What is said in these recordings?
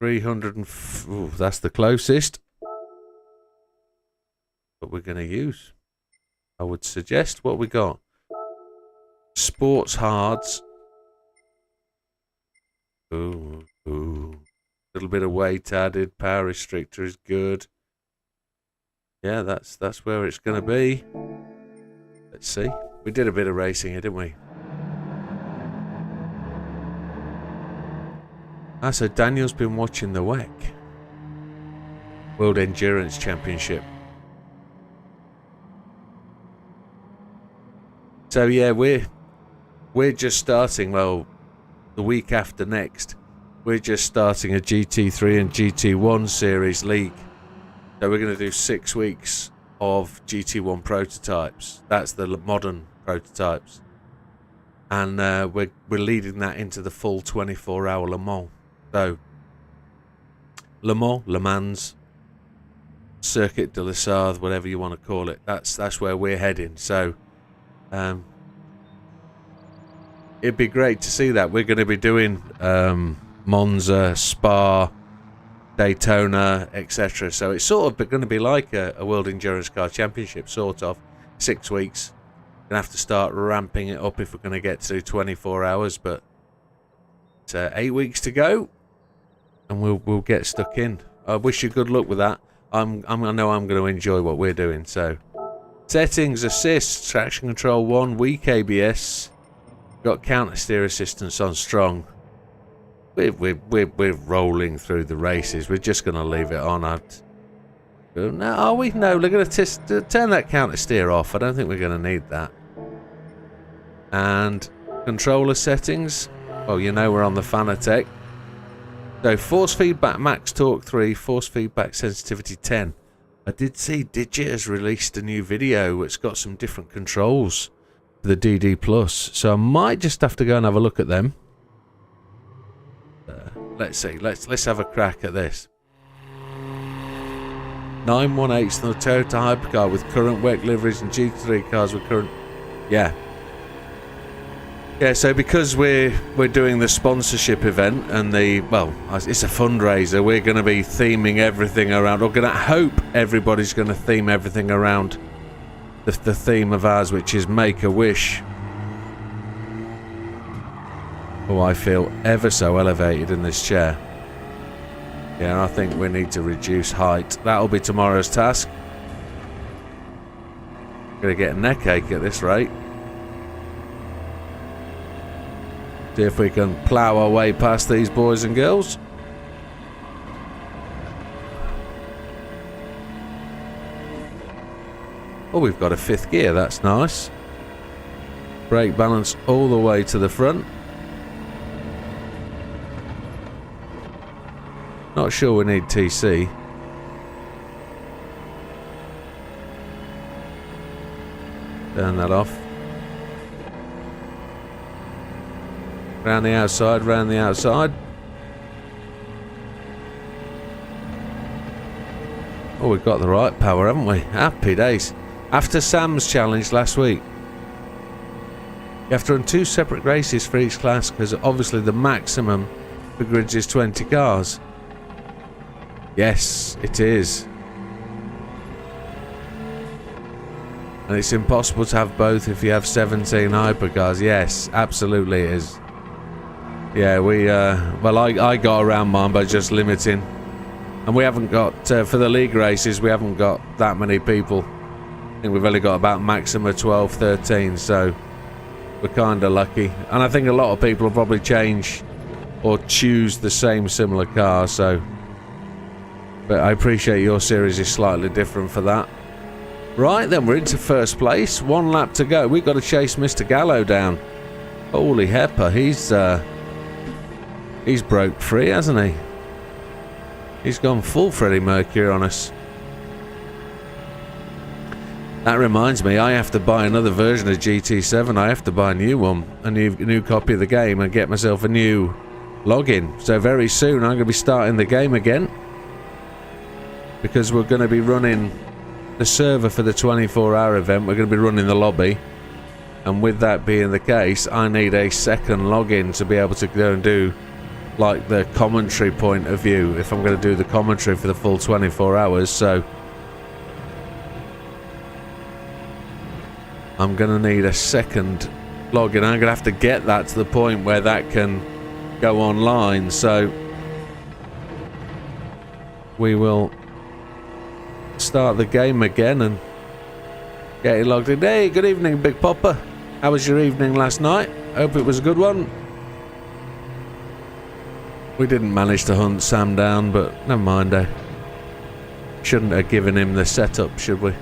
300 that's the closest. What we're going to use. I would suggest what we got. Sports hards. Ooh. Little bit of weight added. Power restrictor is good. Yeah, that's where it's going to be. Let's see. We did a bit of racing here, didn't we? Ah, so Daniel's been watching the WEC. World Endurance Championship. So yeah, we're just starting, well, the week after next, we're just starting a GT3 and GT1 series league. So we're going to do 6 weeks of GT1 prototypes. That's the modern prototypes. And we're leading that into the full 24-hour Le Mans. So Le Mans, Circuit de la Sarthe, whatever you want to call it. That's where we're heading. So it'd be great to see that. We're going to be doing Monza, Spa, Daytona, etc. So it's sort of going to be like a World Endurance Car Championship, sort of. 6 weeks. Going to have to start ramping it up if we're going to get to 24 hours, but it's 8 weeks to go, and we'll get stuck in. I wish you good luck with that. I know I'm going to enjoy what we're doing. So settings, assist, traction control 1, weak ABS, got counter steer assistance on strong. We're rolling through the races. We're just going to leave it on. No, are we? No, we're going to turn that counter steer off. I don't think we're going to need that. And controller settings. Well, you know we're on the Fanatec. So force feedback max torque 3, force feedback sensitivity 10. I did see Digit has released a new video. It's got some different controls for the DD Plus. So I might just have to go and have a look at them. Let's see. Let's have a crack at this. 918 on the Toyota Hypercar with current WEC liveries and GT3 cars with current. Yeah, so because we're doing the sponsorship event and it's a fundraiser, we're going to be theming everything around. We're going to hope everybody's going to theme everything around the theme of ours, which is Make a Wish. Oh, I feel ever so elevated in this chair. Yeah, I think we need to reduce height. That'll be tomorrow's task. Gonna get a neck ache at this rate. See if we can plough our way past these boys and girls. Oh, we've got a 5th gear, that's nice. Brake balance all the way to the front. Not sure we need TC. Turn that off. Round the outside, round the outside. Oh, we've got the right power, haven't we? Happy days. After Sam's challenge last week, you have to run 2 separate races for each class because obviously the maximum for grids is 20 cars. Yes, it is. And it's impossible to have both if you have 17 hypercars. Yes, absolutely it is. Yeah, I got around mine by just limiting. And we haven't got, for the league races, we haven't got that many people. I think we've only got about maximum 12, 13, so we're kind of lucky. And I think a lot of people will probably change or choose the same similar car, so... But I appreciate your series is slightly different for that. Right, then we're into first place. 1 lap to go. We've got to chase Mr. Gallo down. Holy hepper, he's broke free, hasn't he? He's gone full Freddie Mercury on us. That reminds me, I have to buy another version of Gt7. I have to buy a new one, a new copy of the game, and get myself a new login. So very soon I'm going to be starting the game again, because we're going to be running the server for the 24-hour event. We're going to be running the lobby, and with that being the case, I need a second login to be able to go and do like the commentary point of view if I'm going to do the commentary for the full 24 hours, so I'm going to need a second login. I'm going to have to get that to the point where that can go online, so we will start the game again and get it logged in. Hey, good evening, Big Popper. How was your evening last night? Hope it was a good one. We didn't manage to hunt Sam down, but never mind, eh? Shouldn't have given him the setup, should we?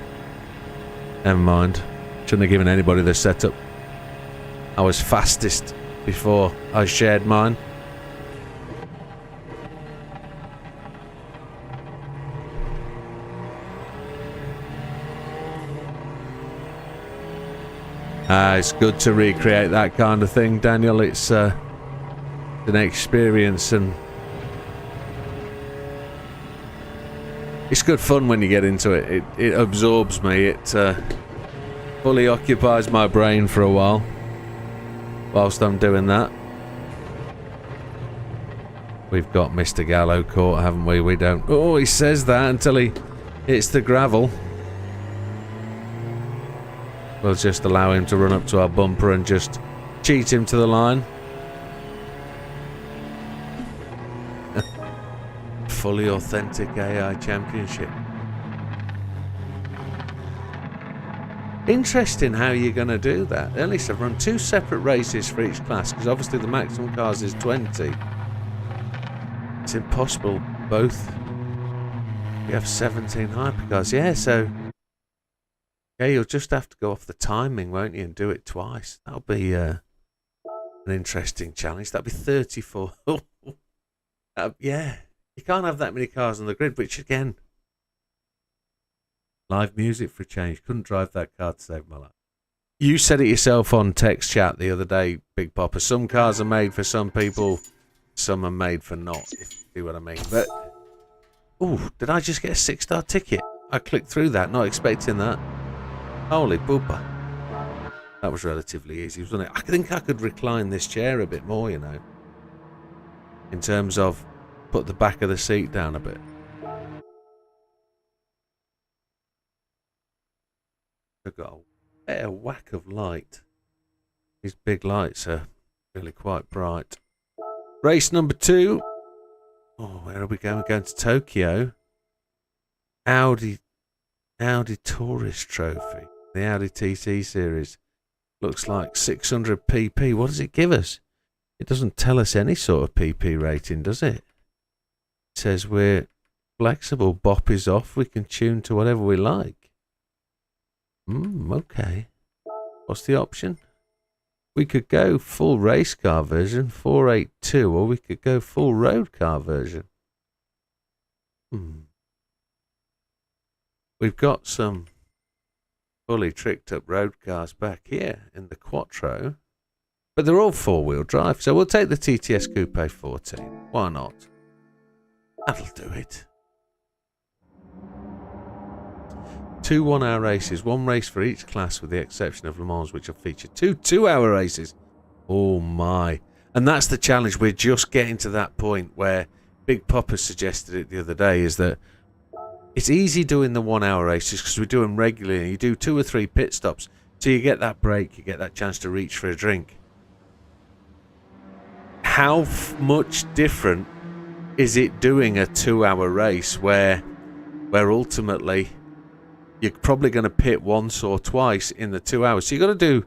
Never mind. Shouldn't have given anybody the setup. I was fastest before I shared mine. It's good to recreate that kind of thing, Daniel. It's an experience, and it's good fun when you get into it. It absorbs me. It fully occupies my brain for a while whilst I'm doing that. We've got Mr. Gallo caught, haven't we? We don't... Oh, he says that until he hits the gravel. We'll just allow him to run up to our bumper and just cheat him to the line. Fully authentic AI championship. Interesting how you're going to do that. At least I've run 2 separate races for each class, because obviously the maximum cars is 20. It's impossible both. You have 17 hypercars. Yeah, so... yeah, you'll just have to go off the timing, won't you, and do it twice. That'll be an interesting challenge. That'll be 34. Yeah, you can't have that many cars on the grid, which again, live music for a change. Couldn't drive that car to save my life. You said it yourself on text chat the other day, Big Popper. Some cars are made for some people, some are made for not, if you see what I mean. But, oh, did I just get a 6-star ticket? I clicked through that, not expecting that. Holy pooper. That was relatively easy, wasn't it? I think I could recline this chair a bit more, you know. In terms of put the back of the seat down a bit. I've got a better whack of light. These big lights are really quite bright. Race number 2. Oh, where are we going? We're going to Tokyo. Audi Tourist Trophy. The Audi TT series. Looks like 600 pp. What does it give us? It doesn't tell us any sort of pp rating, does it? It says we're flexible. Bop is off. We can tune to whatever we like. Okay. What's the option? We could go full race car version, 482, or we could go full road car version. We've got some fully tricked up road cars back here in the Quattro, but they're all 4-wheel drive, so we'll take the TTS Coupe 14. Why not? That'll do it. 2 1-hour races, 1 race for each class with the exception of Le Mans, which will feature 2 2-hour races. Oh my. And that's the challenge. We're just getting to that point where Big Popper suggested it the other day, is that it's easy doing the 1-hour races because we do them regularly. You do 2 or 3 pit stops, so you get that break, you get that chance to reach for a drink. How much different is it doing a 2-hour race where ultimately you're probably going to pit once or twice in the 2 hours? So you've got to do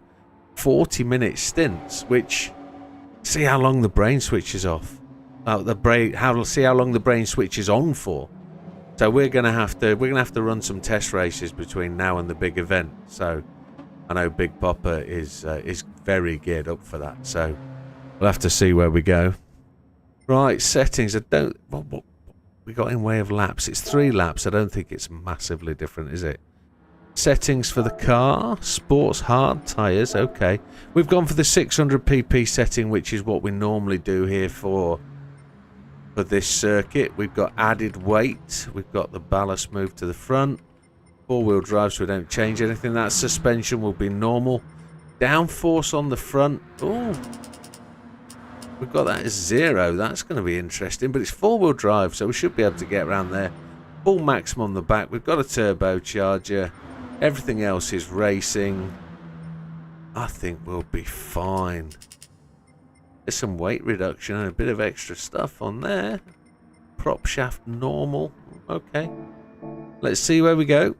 40-minute stints, which, see how long the brain switches off. See how long the brain switches on for. So we're gonna have to run some test races between now and the big event. So I know Big Popper is very geared up for that. So we'll have to see where we go. Right, settings. What we got in way of laps? It's 3 laps. I don't think it's massively different, is it? Settings for the car. Sports hard tyres. Okay, we've gone for the 600 pp setting, which is what we normally do here for this circuit. We've got added weight. We've got the ballast moved to the front. 4-wheel drive, so we don't change anything. That suspension will be normal. Downforce on the front. Ooh. we've got that as 0. That's going to be interesting, but it's 4-wheel drive, so we should be able to get around there. Full maximum on the back. We've got a turbocharger. Everything else is racing. I think we'll be fine. There's some weight reduction and a bit of extra stuff on there. Prop shaft normal. Okay. Let's see where we go.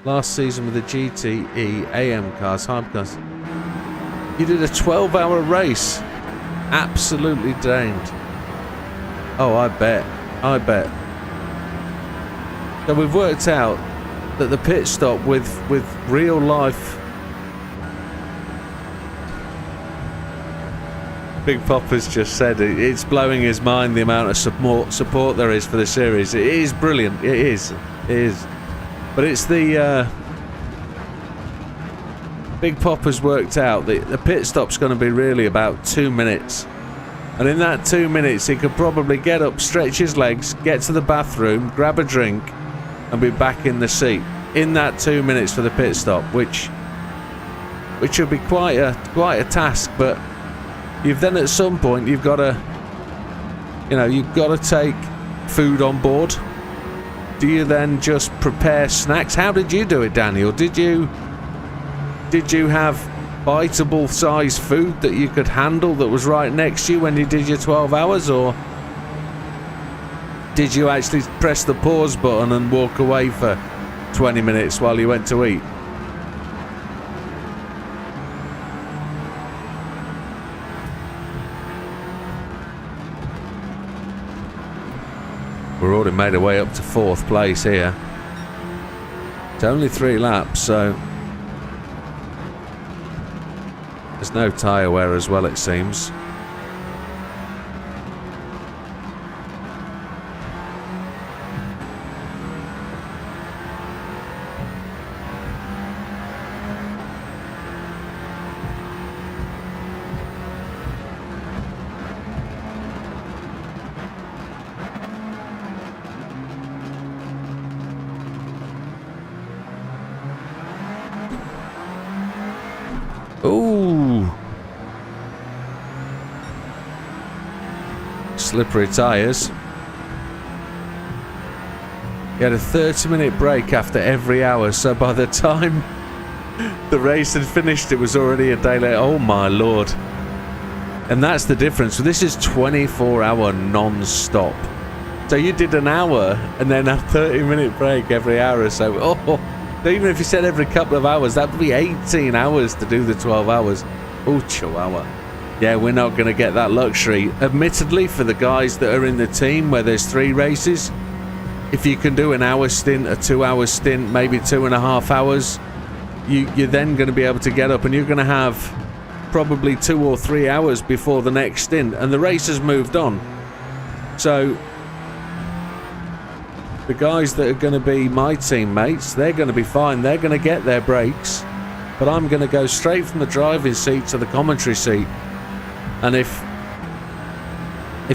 Last season with the GTE AM cars, hypercars. You did a 12-hour race. Absolutely drained. Oh, I bet. I bet. So we've worked out that the pit stop with real life. Big Pop has just said it's blowing his mind the amount of support there is for the series. It is brilliant. It is. It is. But it's the Big Pop has worked out that the pit stop's going to be really about 2 minutes. And in that 2 minutes, he could probably get up, stretch his legs, get to the bathroom, grab a drink, and be back in the seat in that 2 minutes for the pit stop, which would be quite a task. But you've then at some point you've got to, you've got to take food on board. Do you then just prepare snacks? How did you do it, Daniel? Did you have biteable size food that you could handle that was right next to you when you did your 12 hours, or did you actually press the pause button and walk away for 20 minutes while you went to eat? We're already made our way up to 4th place here. It's only 3 laps, so there's no tyre wear as well, it seems. Ooh. Slippery tyres. He had a 30-minute break after every hour, so by the time the race had finished, it was already a day later. Oh my lord. And that's the difference. This is 24-hour non-stop. So you did an hour and then a 30-minute break every hour or so. Oh, so even if you said every couple of hours, that would be 18 hours to do the 12 hours. Oh, chihuahua. Yeah, we're not going to get that luxury. Admittedly, for the guys that are in the team where there's 3 races, if you can do an hour stint, a 2-hour stint, maybe 2.5 hours, you're then going to be able to get up and you're going to have probably 2 or 3 hours before the next stint, and the race has moved on. So the guys that are going to be my teammates, they're going to be fine. They're going to get their breaks, but I'm going to go straight from the driving seat to the commentary seat. And if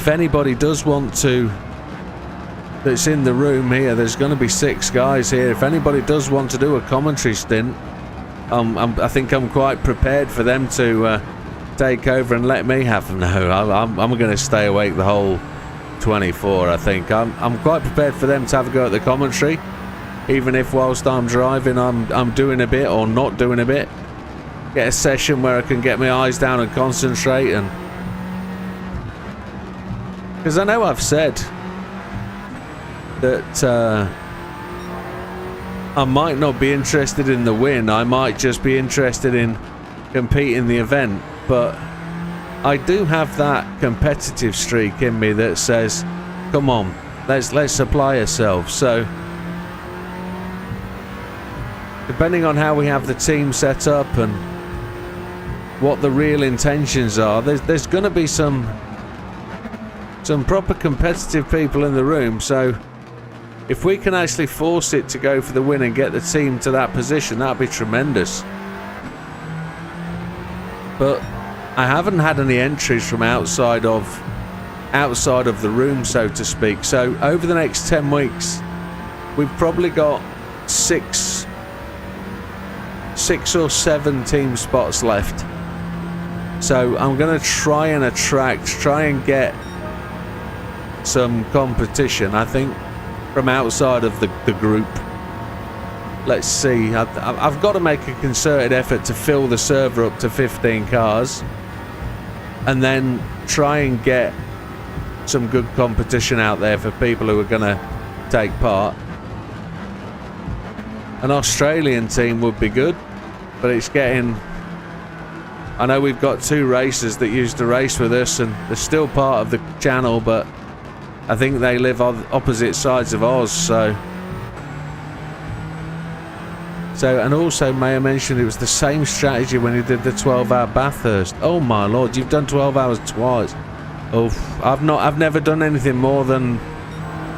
anybody does want to, that's in the room here, there's going to be 6 guys here. If anybody does want to do a commentary stint, I think I'm quite prepared for them to take over and let me have them. No, I'm going to stay awake the whole 24. I think I'm quite prepared for them to have a go at the commentary, even if whilst I'm driving I'm doing a bit or not doing a bit. Get a session where I can get my eyes down and concentrate, and because I know I've said that I might not be interested in the win, I might just be interested in competing the event, but I do have that competitive streak in me that says, come on, let's apply ourselves. So depending on how we have the team set up and what the real intentions are, there's going to be some proper competitive people in the room. So if we can actually force it to go for the win and get the team to that position, that'd be tremendous. But I haven't had any entries from outside of the room, so to speak. So over the next 10 weeks, we've probably got 6 or 7 team spots left. So I'm going to try and get some competition, I think, from outside of the group. Let's see. I've got to make a concerted effort to fill the server up to 15 cars, and then try and get some good competition out there for people who are going to take part. An Australian team would be good, but it's getting... I know we've got 2 racers that used to race with us, and they're still part of the channel, but I think they live on opposite sides of Oz, so... and also, may I mention, it was the same strategy when he did the 12-hour Bathurst. Oh my lord, you've done 12 hours twice. Oh, I've never done anything more than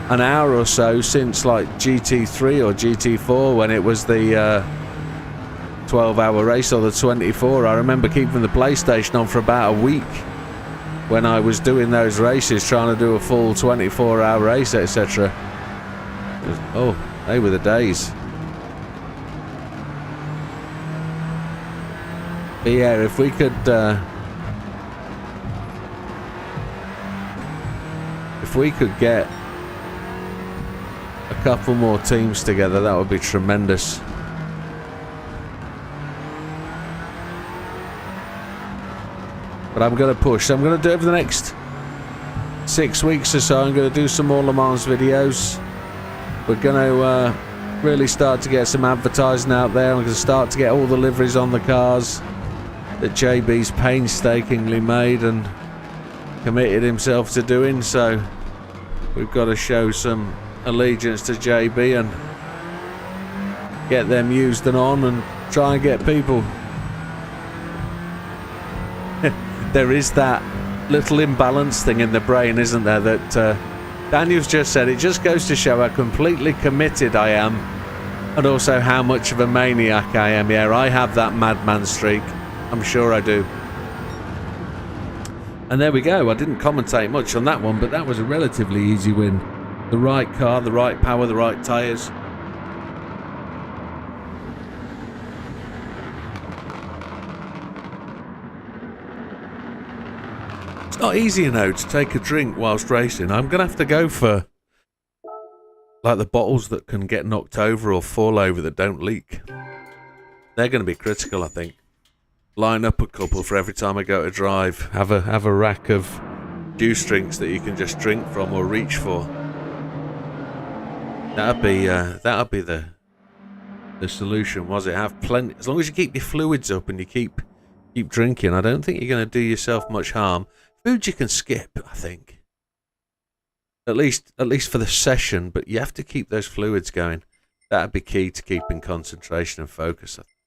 an hour or so since like GT3 or GT4 when it was the 12-hour race, or the 24. I remember keeping the PlayStation on for about a week when I was doing those races, trying to do a full 24-hour race, etc. Oh, they were the days. But yeah, if we could get a couple more teams together, that would be tremendous. But I'm going to push. I'm going to do it over the next 6 weeks or so. I'm going to do some more Le Mans videos. We're going to really start to get some advertising out there. I'm going to start to get all the liveries on the cars that JB's painstakingly made and committed himself to doing. So we've got to show some allegiance to JB and get them used and on, and try and get people. There is that little imbalance thing in the brain, isn't there, that Daniel's just said. It just goes to show how completely committed I am, and also how much of a maniac I am. Yeah, I have that madman streak. I'm sure I do. And there we go. I didn't commentate much on that one, but that was a relatively easy win. The right car, the right power, the right tyres. It's not easy, you know, to take a drink whilst racing. I'm going to have to go for like the bottles that can get knocked over or fall over that don't leak. They're going to be critical, I think. Line up a couple for every time I go to drive. Have a rack of juice drinks that you can just drink from or reach for. That'd be the solution, was it? Have plenty, as long as you keep your fluids up and you keep drinking. I don't think you're going to do yourself much harm. Food you can skip, I think. At least for the session, but you have to keep those fluids going. That'd be key to keeping concentration and focus, I think.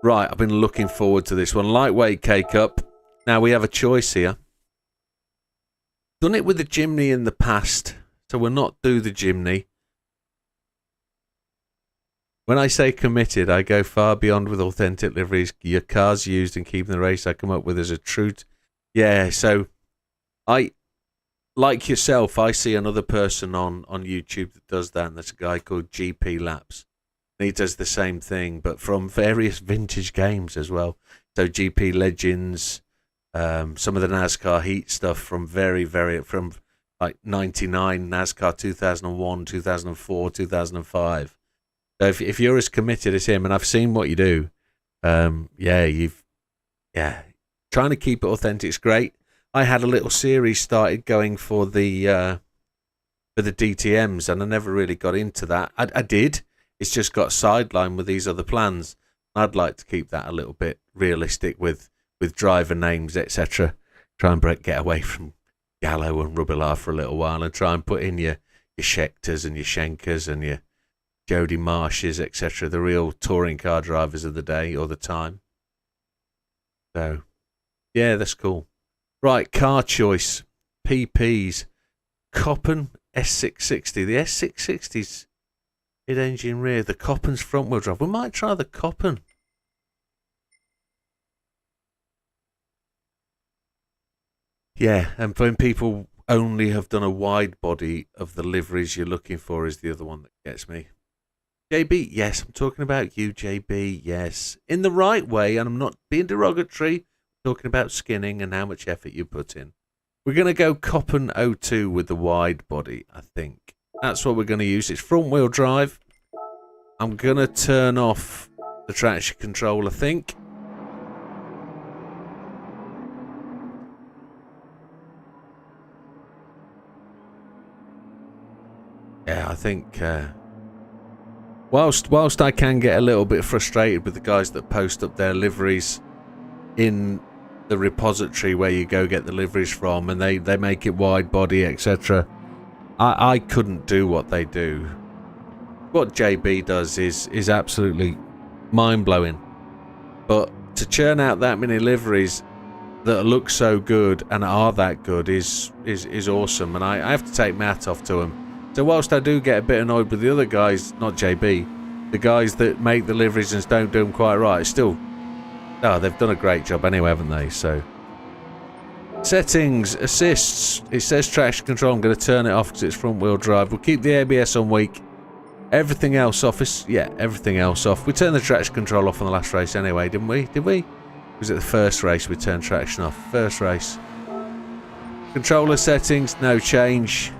Right, I've been looking forward to this one. Lightweight K-Cup. Now we have a choice here. Done it with the Jimny in the past, so we'll not do the Jimny. When I say committed, I go far beyond with authentic liveries. Your car's used and keeping the race I come up with as a truth. Yeah, so I, like yourself, I see another person on YouTube that does that, and there's a guy called GP Laps. He does the same thing, but from various vintage games as well. So GP Legends, some of the NASCAR Heat stuff from from like 99, NASCAR 2001, 2004, 2005. So if you're as committed as him, and I've seen what you do, trying to keep it authentic is great. I had a little series started going for the DTMs, and I never really got into that. I did. It's just got sidelined with these other plans. I'd like to keep that a little bit realistic with driver names, etc. Try and get away from Gallo and Rubilar for a little while, and try and put in your Schechters and your Schenkers and your Jody Marshes, etc. The real touring car drivers of the day or the time. So, yeah, that's cool. Right, car choice. PPs. Coppen S660. The S660's mid-engine rear. The Coppen's front-wheel drive. We might try the Coppen. Yeah, and when people only have done a wide body of the liveries you're looking for is the other one that gets me. JB, yes, I'm talking about you, JB, yes. In the right way, and I'm not being derogatory. talking about skinning and how much effort you put in. We're going to go Coppen 02 with the wide body, I think. That's what we're going to use. It's front wheel drive. I'm going to turn off the traction control, I think. Yeah, I think whilst I can get a little bit frustrated with the guys that post up their liveries in the repository where you go get the liveries from, and they make it wide body, etc. I couldn't do what they do. What JB does is absolutely mind-blowing. But to churn out that many liveries that look so good and are that good is awesome, and I have to take my hat off to him. So whilst I do get a bit annoyed with the other guys, not JB, the guys that make the liveries and don't do them quite right, still, they've done a great job anyway, haven't they? So settings, assists, it says traction control. I'm going to turn it off because it's front wheel drive. We'll keep the ABS on weak. Everything else off. Everything else off. We turned the traction control off on the last race anyway, didn't we? Did we? Was it the first race we turned traction off? First race. Controller settings, no change.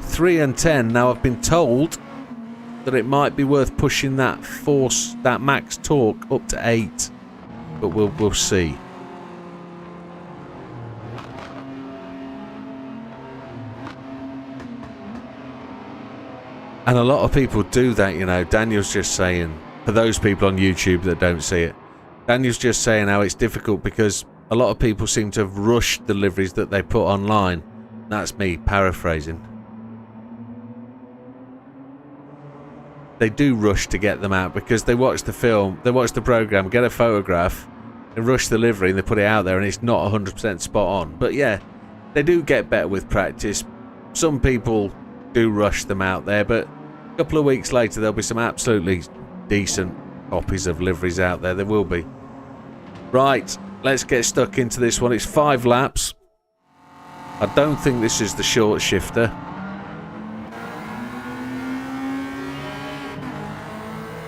3 and 10. Now I've been told that it might be worth pushing that force, that max torque up to 8, but we'll see. And a lot of people do that, you know. Daniel's just saying, for those people on YouTube that don't see it, Daniel's just saying how it's difficult because a lot of people seem to have rushed the liveries that they put online. That's me paraphrasing. They do rush to get them out because they watch the film, they watch the program, get a photograph, and rush the livery, and they put it out there, and it's not 100% spot on. But yeah, they do get better with practice. Some people do rush them out there, but a couple of weeks later, there'll be some absolutely decent copies of liveries out there. There will be. Right, let's get stuck into this one. It's 5 laps. I don't think this is the short shifter.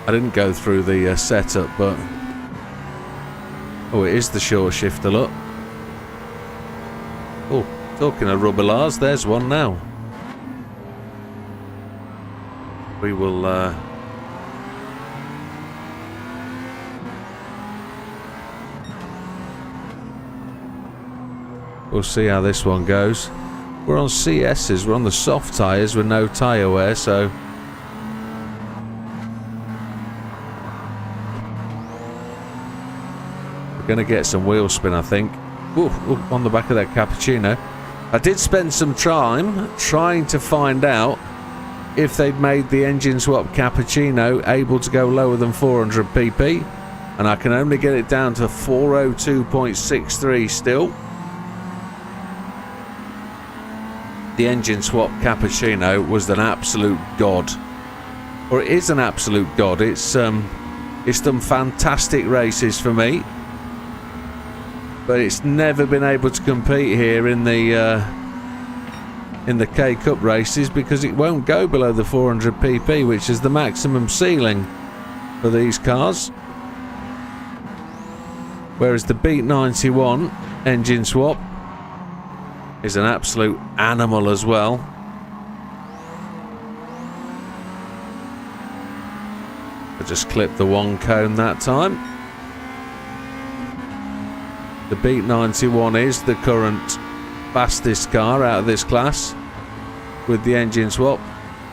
I didn't go through the setup, but... Oh, it is the short shifter, look. Oh, talking of rubber Lars, there's one now. We will... We'll see how this one goes. We're on CS's, we're on the soft tyres with no tyre wear, so... We're going to get some wheel spin, I think. Ooh, on the back of that cappuccino. I did spend some time trying to find out if they'd made the engine swap cappuccino able to go lower than 400 pp, and I can only get it down to 402.63 still. The engine swap cappuccino was an absolute god, or it is an absolute god. It's done fantastic races for me, but it's never been able to compete here in the K Cup races because it won't go below the 400 pp, which is the maximum ceiling for these cars. Whereas the Beat 91 engine swap is an absolute animal as well. I just clipped the one cone that time. The Beat 91 is the current fastest car out of this class with the engine swap.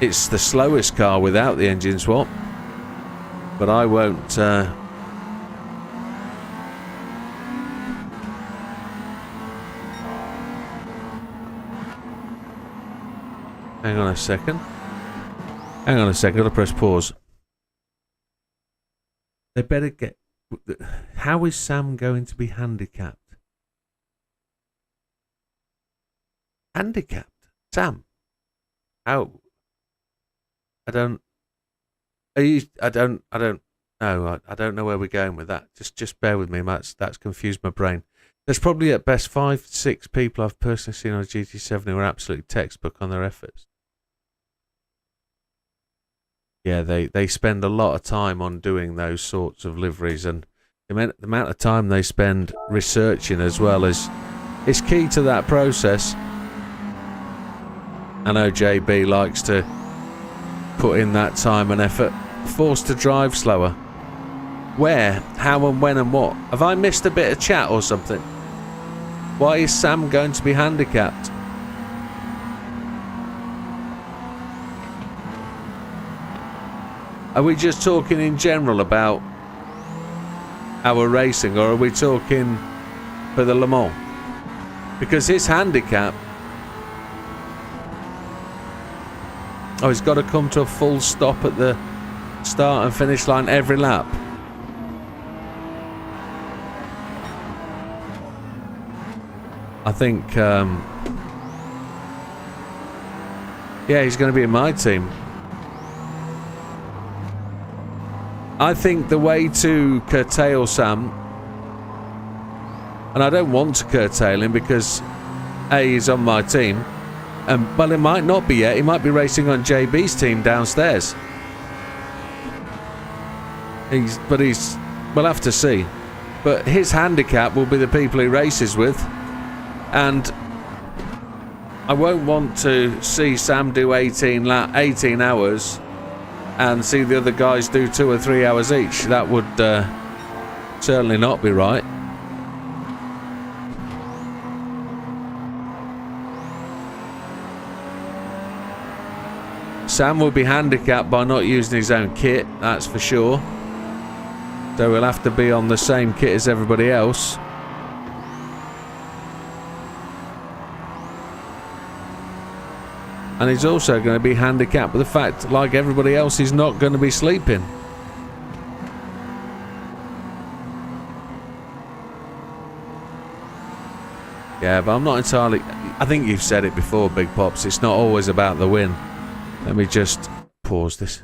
It's the slowest car without the engine swap, but I won't hang on a second, I'll press pause. They better get... How is Sam going to be handicapped? Handicapped? Sam? How? I don't know. I don't know where we're going with that. Just bear with me. That's confused my brain. There's probably at best 5-6 people I've personally seen on a GT7 who are absolutely textbook on their efforts. Yeah, they spend a lot of time on doing those sorts of liveries, and The amount of time they spend researching as well is key to that process. I know JB likes to put in that time and effort. Forced to drive slower. Where, how and when and what? Have I missed a bit of chat or something? Why is Sam going to be handicapped? Are we just talking in general about our racing, or are we talking for the Le Mans? Because his handicap... Oh, he's got to come to a full stop at the start and finish line every lap. I think... yeah, he's going to be in my team. I think the way to curtail Sam, and I don't want to curtail him because A, he's on my team, and well, it might not be yet. He might be racing on JB's team downstairs. We'll have to see. But his handicap will be the people he races with, and I won't want to see Sam do 18 hours and see the other guys do 2 or 3 hours each. That would certainly not be right. Sam will be handicapped by not using his own kit, that's for sure. So he'll have to be on the same kit as everybody else. And he's also going to be handicapped with the fact, like everybody else, he's not going to be sleeping. Yeah, but I'm not entirely... I think you've said it before, Big Pops. It's not always about the win. Let me just pause this.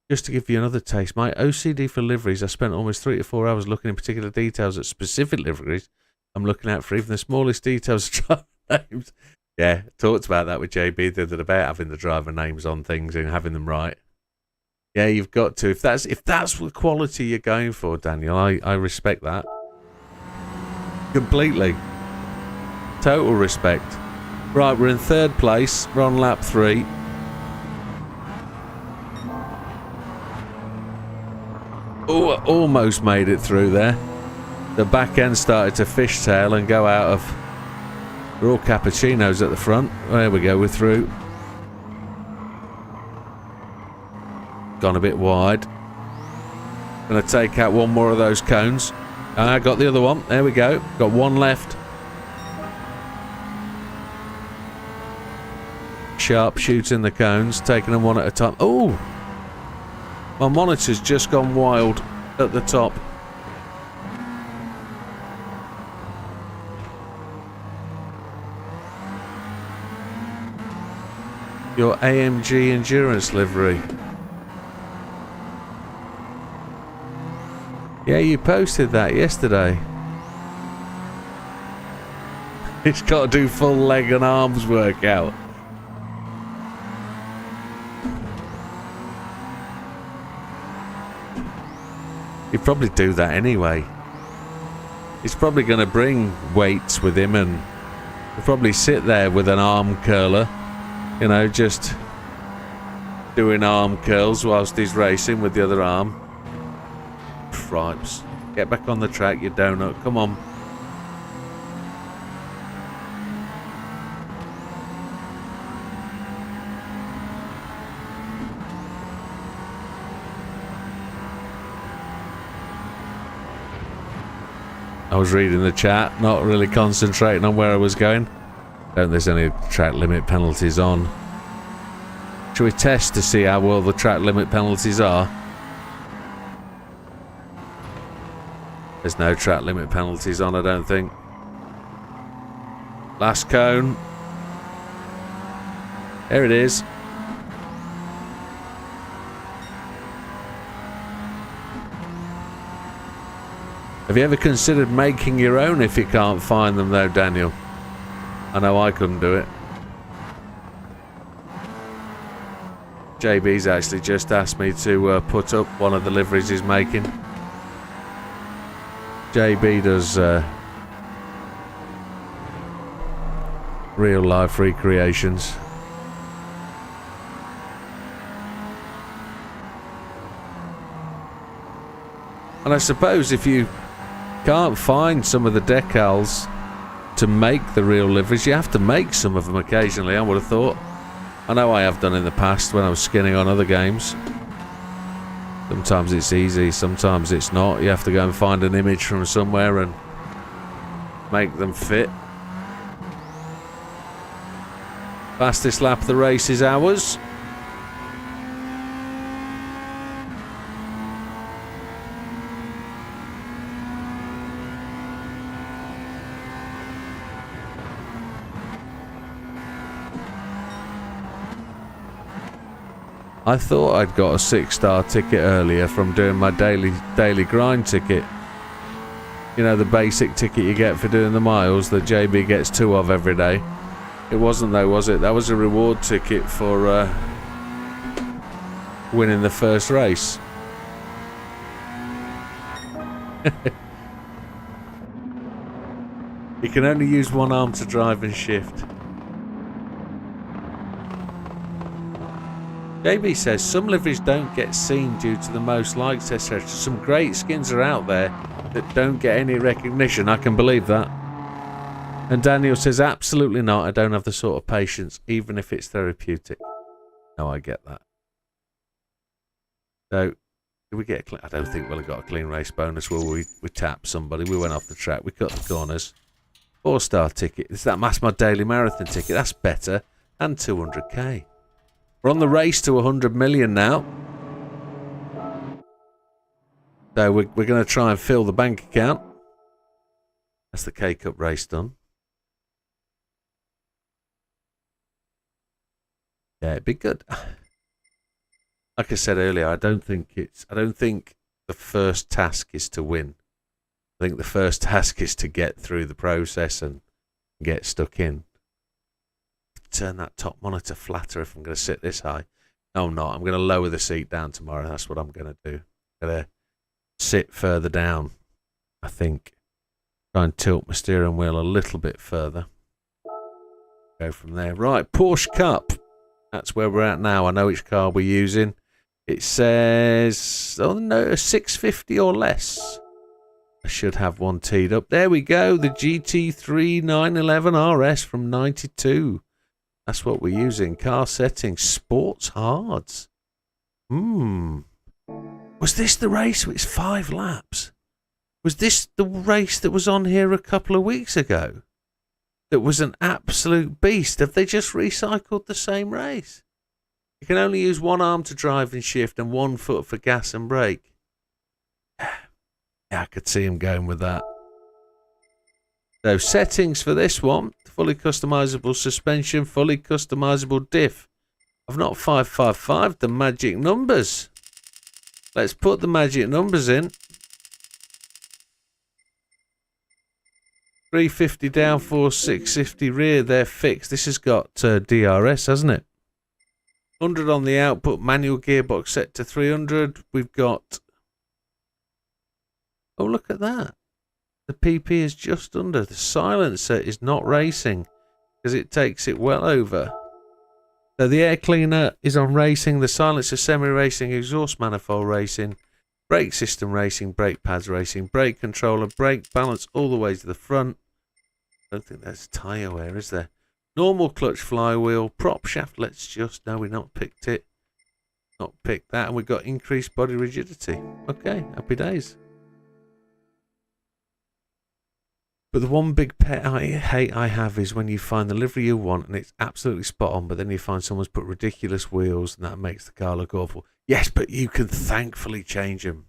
Just to give you another taste. My OCD for liveries, I spent almost 3 to 4 hours looking in particular details at specific liveries. I'm looking out for even the smallest details of driver names. Yeah, talked about that with JB the other day about having the driver names on things and having them right. Yeah, you've got to. If that's the quality you're going for, Daniel, I respect that. Completely. Total respect. Right, we're in 3rd place. We're on lap 3. Oh, almost made it through there. The back end started to fishtail and go out of... We're all cappuccinos at the front. There we go, we're through. Gone a bit wide. Gonna take out one more of those cones. I got the other one. There we go. Got one left. Sharp shooting the cones, taking them one at a time. Oh! My monitor's just gone wild at the top. Your AMG Endurance livery. Yeah, you posted that yesterday. It's got to do full leg and arms workout. He'd probably do that anyway. He's probably going to bring weights with him and he'll probably sit there with an arm curler. You know, just doing arm curls whilst he's racing with the other arm. Cripes. Get back on the track, you donut. Come on. I was reading the chat, not really concentrating on where I was going. Don't think there's any track limit penalties on. Shall we test to see how well the track limit penalties are? There's no track limit penalties on, I don't think. Last cone. There it is. Have you ever considered making your own if you can't find them though, Daniel? I know I couldn't do it. JB's actually just asked me to put up one of the liveries he's making. JB does real life recreations. And I suppose if you can't find some of the decals to make the real liveries, you have to make some of them occasionally, I would have thought. I know I have done in the past when I was skinning on other games. Sometimes it's easy, sometimes it's not. You have to go and find an image from somewhere and make them fit. Fastest lap of the race is ours. I thought I'd got a 6-star ticket earlier from doing my daily grind ticket. You know, the basic ticket you get for doing the miles that JB gets 2 of every day. It wasn't though, was it? That was a reward ticket for winning the first race. You can only use one arm to drive and shift. JB says some liveries don't get seen due to the most likes, etc. Some great skins are out there that don't get any recognition. I can believe that. And Daniel says, absolutely not. I don't have the sort of patience, even if it's therapeutic. No, I get that. So, did we get a clean? I don't think we'll have got a clean race bonus, will we? We tapped somebody. We went off the track. We cut the corners. 4-star ticket. That's my daily marathon ticket. That's better. And 200k. We're on the race to 100 million now. So we're going to try and fill the bank account. That's the K-Cup race done. Yeah, it'd be good. Like I said earlier, I don't think the first task is to win. I think the first task is to get through the process and get stuck in. Turn that top monitor flatter if I'm going to sit this high. No, I'm not. I'm going to lower the seat down tomorrow. That's what I'm going to do. I'm going to sit further down, I think. Try and tilt my steering wheel a little bit further. Go from there. Right, Porsche Cup. That's where we're at now. I know which car we're using. It says, oh no, 650 or less. I should have one teed up. There we go. The GT3 911 RS from 92. That's what we're using. Car settings. Sports hards. Was this the race with 5 laps? Was this the race that was on here a couple of weeks ago? That was an absolute beast. Have they just recycled the same race? You can only use one arm to drive and shift and 1 foot for gas and brake. Yeah, I could see him going with that. So settings for this one. Fully customizable suspension, fully customizable diff. I've not 555 the magic numbers. Let's put the magic numbers in. 350 downforce, 650 rear, they're fixed. This has got DRS, hasn't it? 100 on the output, manual gearbox set to 300. We've got... Oh, look at that. The PP is just under. The silencer is not racing because it takes it well over. So the air cleaner is on racing, the silencer semi-racing, exhaust manifold racing, brake system racing, brake pads racing, brake controller, brake balance all the way to the front. I don't think there's tyre wear, is there? Normal clutch flywheel, prop shaft, let's just, no, we've not picked it. Not picked that, and we've got increased body rigidity. Okay, happy days. But the one big pet hate I have is when you find the livery you want and it's absolutely spot on, but then you find someone's put ridiculous wheels and that makes the car look awful. Yes, but you can thankfully change them.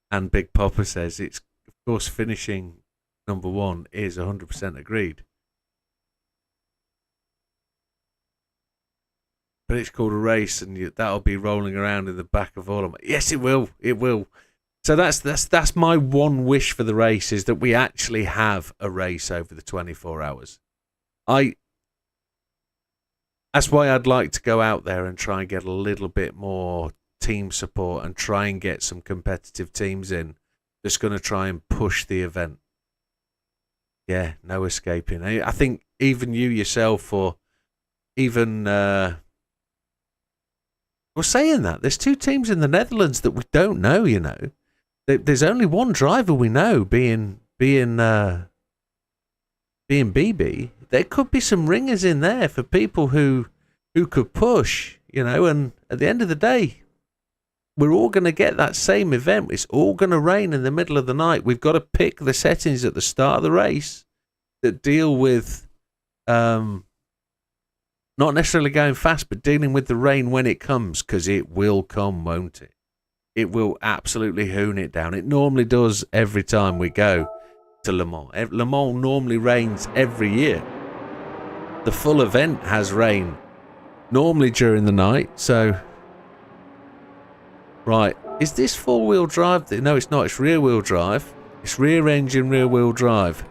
And Big Papa says it's, of course, finishing number 1 is 100% agreed. But it's called a race and that'll be rolling around in the back of all of them. Yes, it will. It will. So that's my one wish for the race, is that we actually have a race over the 24 hours. That's why I'd like to go out there and try and get a little bit more team support and try and get some competitive teams in that's going to try and push the event. Yeah, no escaping. I think even you yourself, or even well, saying that, there's 2 teams in the Netherlands that we don't know. You know, there's only one driver we know, being BB. There could be some ringers in there for people who could push. You know, and at the end of the day, we're all going to get that same event. It's all going to rain in the middle of the night. We've got to pick the settings at the start of the race that deal with not necessarily going fast, but dealing with the rain when it comes, because it will come, won't it? It will absolutely hoon it down. It normally does every time we go to Le Mans. Le Mans normally rains every year. The full event has rain normally during the night, so... Right, is this 4-wheel drive? No, it's not. It's rear-wheel drive. It's rear-engine, rear-wheel drive.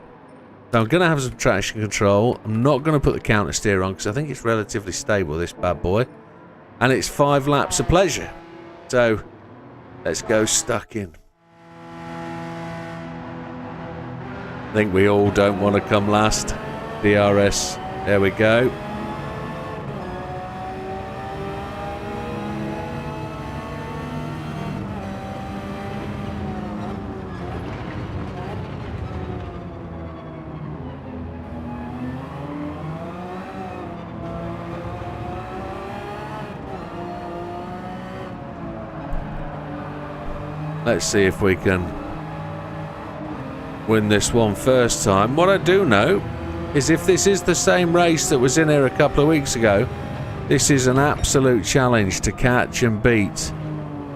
So I'm going to have some traction control. I'm not going to put the counter steer on because I think it's relatively stable, this bad boy. And it's 5 laps of pleasure. So, let's go stuck in. I think we all don't want to come last. DRS. There we go. Let's see if we can win this one first time. What I do know is if this is the same race that was in here a couple of weeks ago, this is an absolute challenge to catch and beat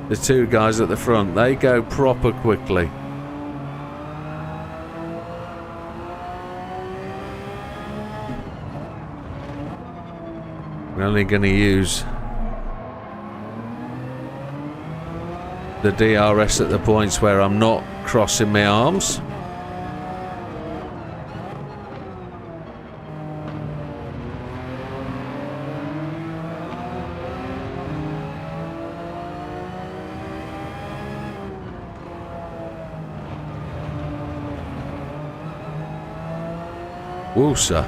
the 2 guys at the front. They go proper quickly. We're only going to use the DRS at the points where I'm not crossing my arms. Woosa.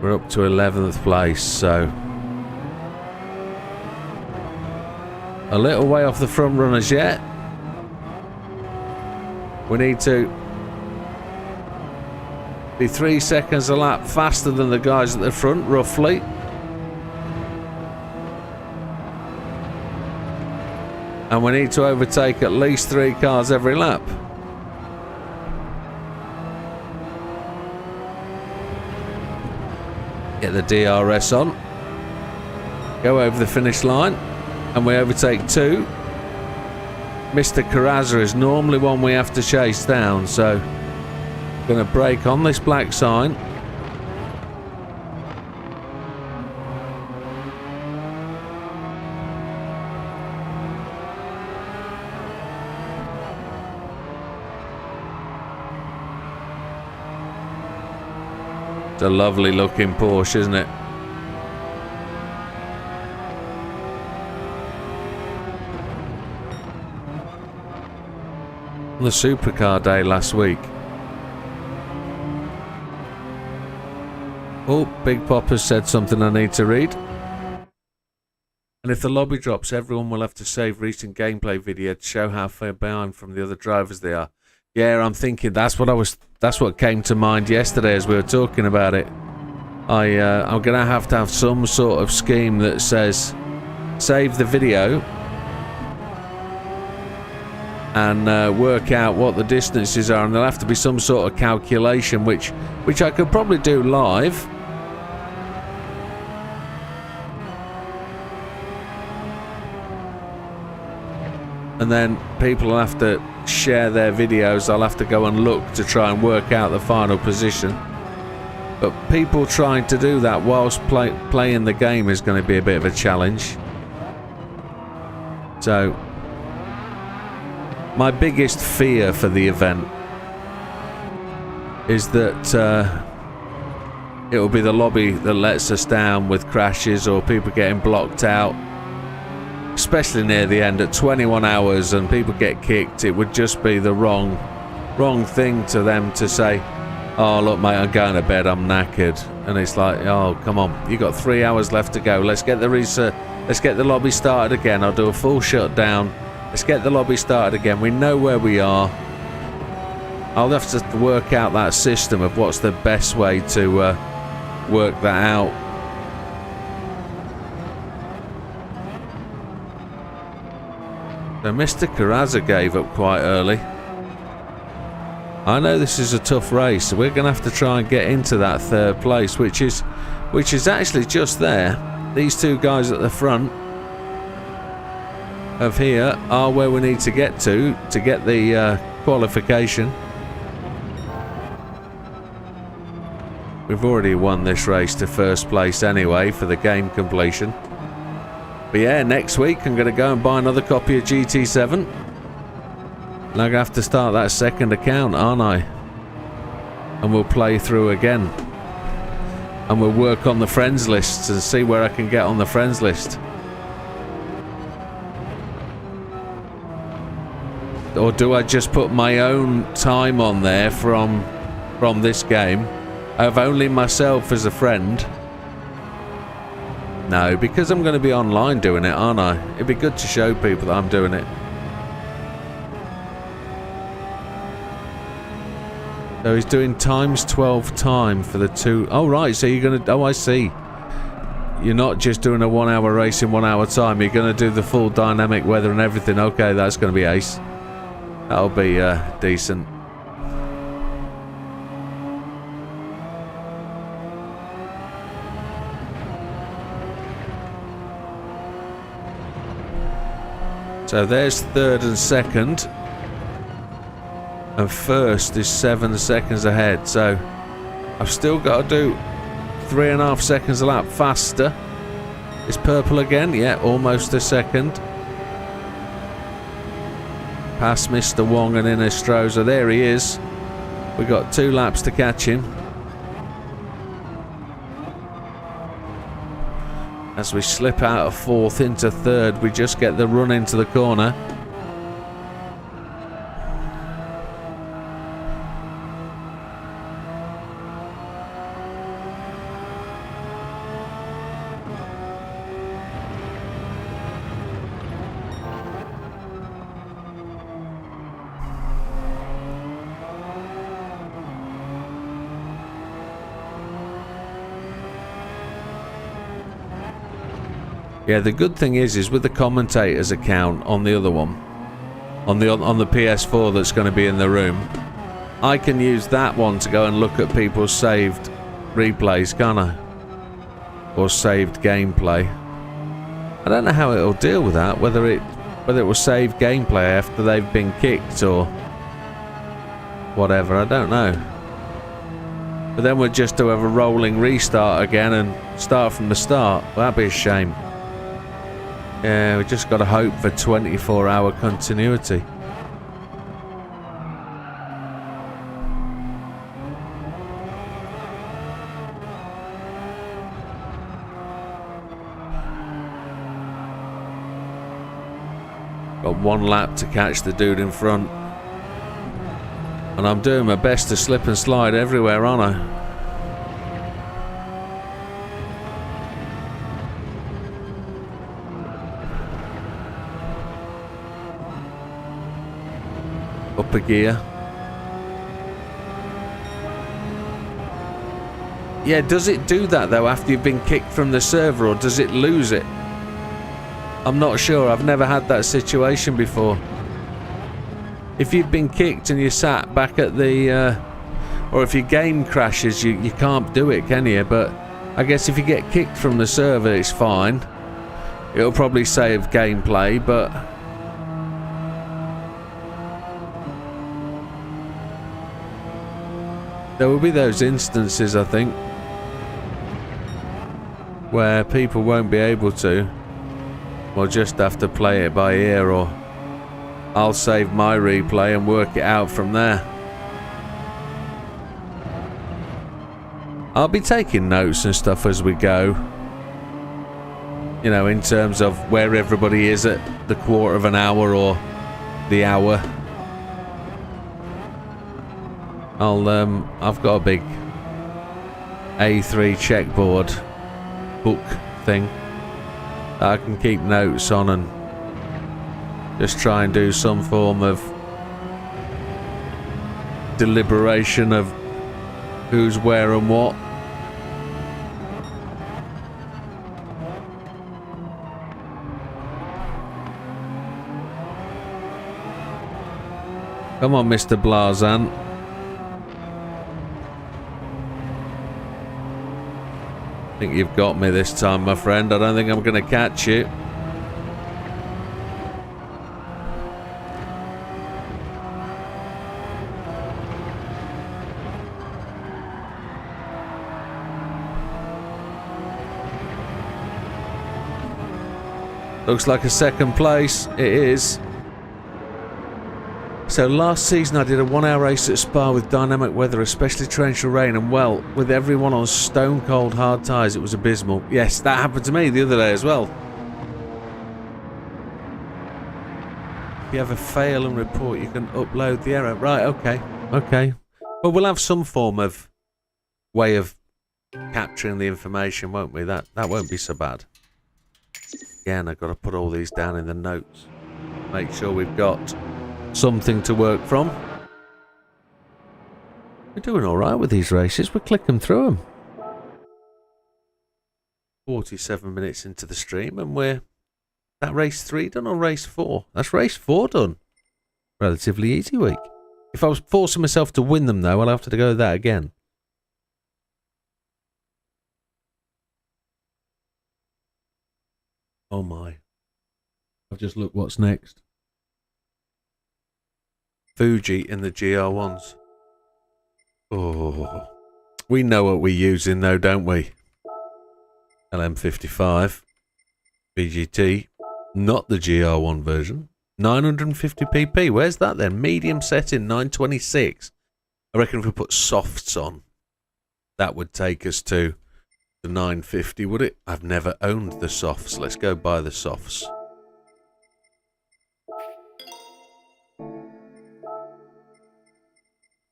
We're up to 11th place, so a little way off the front runners yet. We need to be 3 seconds a lap faster than the guys at the front, roughly. And we need to overtake at least 3 cars every lap. Get the DRS on. Go over the finish line. And we overtake 2. Mr. Carrazza is normally one we have to chase down, so going to brake on this black sign. It's a lovely looking Porsche, isn't it? On the supercar day last week. Oh, Big Pop has said something I need to read. And if the lobby drops, everyone will have to save recent gameplay video to show how far behind from the other drivers they are. Yeah, I'm thinking that's what came to mind yesterday as we were talking about it. I'm gonna have to have some sort of scheme that says save the video and work out what the distances are, and there'll have to be some sort of calculation which I could probably do live. And then people will have to share their videos. I'll have to go and look to try and work out the final position. But people trying to do that whilst playing the game is going to be a bit of a challenge. So, my biggest fear for the event is that it'll be the lobby that lets us down with crashes or people getting blocked out, especially near the end at 21 hours and people get kicked. It would just be the wrong thing to them to say, oh look mate, I'm going to bed, I'm knackered. And it's like, oh come on, you got 3 hours left to go. Let's get the lobby started again. I'll do a full shutdown. Let's get the lobby started again. We know where we are. I'll have to work out that system of what's the best way to work that out. So Mr. Carrazza gave up quite early. I know this is a tough race, so we're going to have to try and get into that third place, which is actually just there. These two guys at the front of here are where we need to get the qualification. We've already won this race to first place anyway for the game completion. But yeah, next week I'm going to go and buy another copy of Gt7. And I'm going to have to start that second account, aren't I? And we'll play through again. And we'll work on the friends lists and see where I can get on the friends list. Or do I just put my own time on there from this game? I have only myself as a friend. No, because I'm going to be online doing it, aren't I? It'd be good to show people that I'm doing it. So he's doing times 12 time for the two. Oh right, so you're going to... Oh, I see. You're not just doing a 1 hour race in 1 hour time. You're going to do the full dynamic weather and everything. Okay, that's going to be ace. That'll be decent. So there's third and second. And first is 7 seconds ahead. So I've still got to do 3.5 seconds a lap faster. Is purple again? Yeah, almost a second. Past Mr. Wong and Inestroza. There he is. We've got 2 laps to catch him. As we slip out of fourth into third, we just get the run into the corner. Yeah, the good thing is with the commentator's account on the other one, on the PS4 that's going to be in the room, I can use that one to go and look at people's saved replays, can't I? Or saved gameplay. I don't know how it'll deal with that, whether it will save gameplay after they've been kicked or whatever, I don't know. But then we'll just do a rolling restart again and start from the start. Well, that'd be a shame. Yeah, we just got to hope for 24-hour continuity. Got 1 lap to catch the dude in front. And I'm doing my best to slip and slide everywhere, aren't I? Up a gear. Yeah, does it do that though after you've been kicked from the server, or does it lose it? I'm not sure. I've never had that situation before. If you've been kicked and you sat back at the or if your game crashes, you can't do it, can you? But I guess if you get kicked from the server, it's fine. It'll probably save gameplay, but there will be those instances, I think, where people won't be able to. We'll just have to play it by ear, or I'll save my replay and work it out from there. I'll be taking notes and stuff as we go. You know, in terms of where everybody is at the quarter of an hour or the hour. I've got a big A3 checkboard book thing that I can keep notes on and just try and do some form of deliberation of who's where and what. Come on, Mr. Blazan. I think you've got me this time, my friend. I don't think I'm going to catch you. Looks like a second place. It is. So last season I did a 1 hour race at Spa with dynamic weather, especially torrential rain, and well, with everyone on stone cold hard tyres, it was abysmal. Yes, that happened to me the other day as well. If you have a fail and report, you can upload the error. Right, okay. Okay. But we'll have some form of way of capturing the information, won't we? That won't be so bad. Again, I've got to put all these down in the notes. Make sure we've got something to work from. We're doing alright with these races. We're clicking through them. 47 minutes into the stream and we're... That race 3 done or race 4? That's race 4 done. Relatively easy week. If I was forcing myself to win them though, I'll have to go with that again. Oh my. I've just looked what's next. Fuji in the GR1s. Oh. We know what we're using though, don't we? LM55. BGT. Not the GR1 version. 950 pp. Where's that then? Medium setting, 926. I reckon if we put softs on, that would take us to the 950, would it? I've never owned the softs. Let's go buy the softs.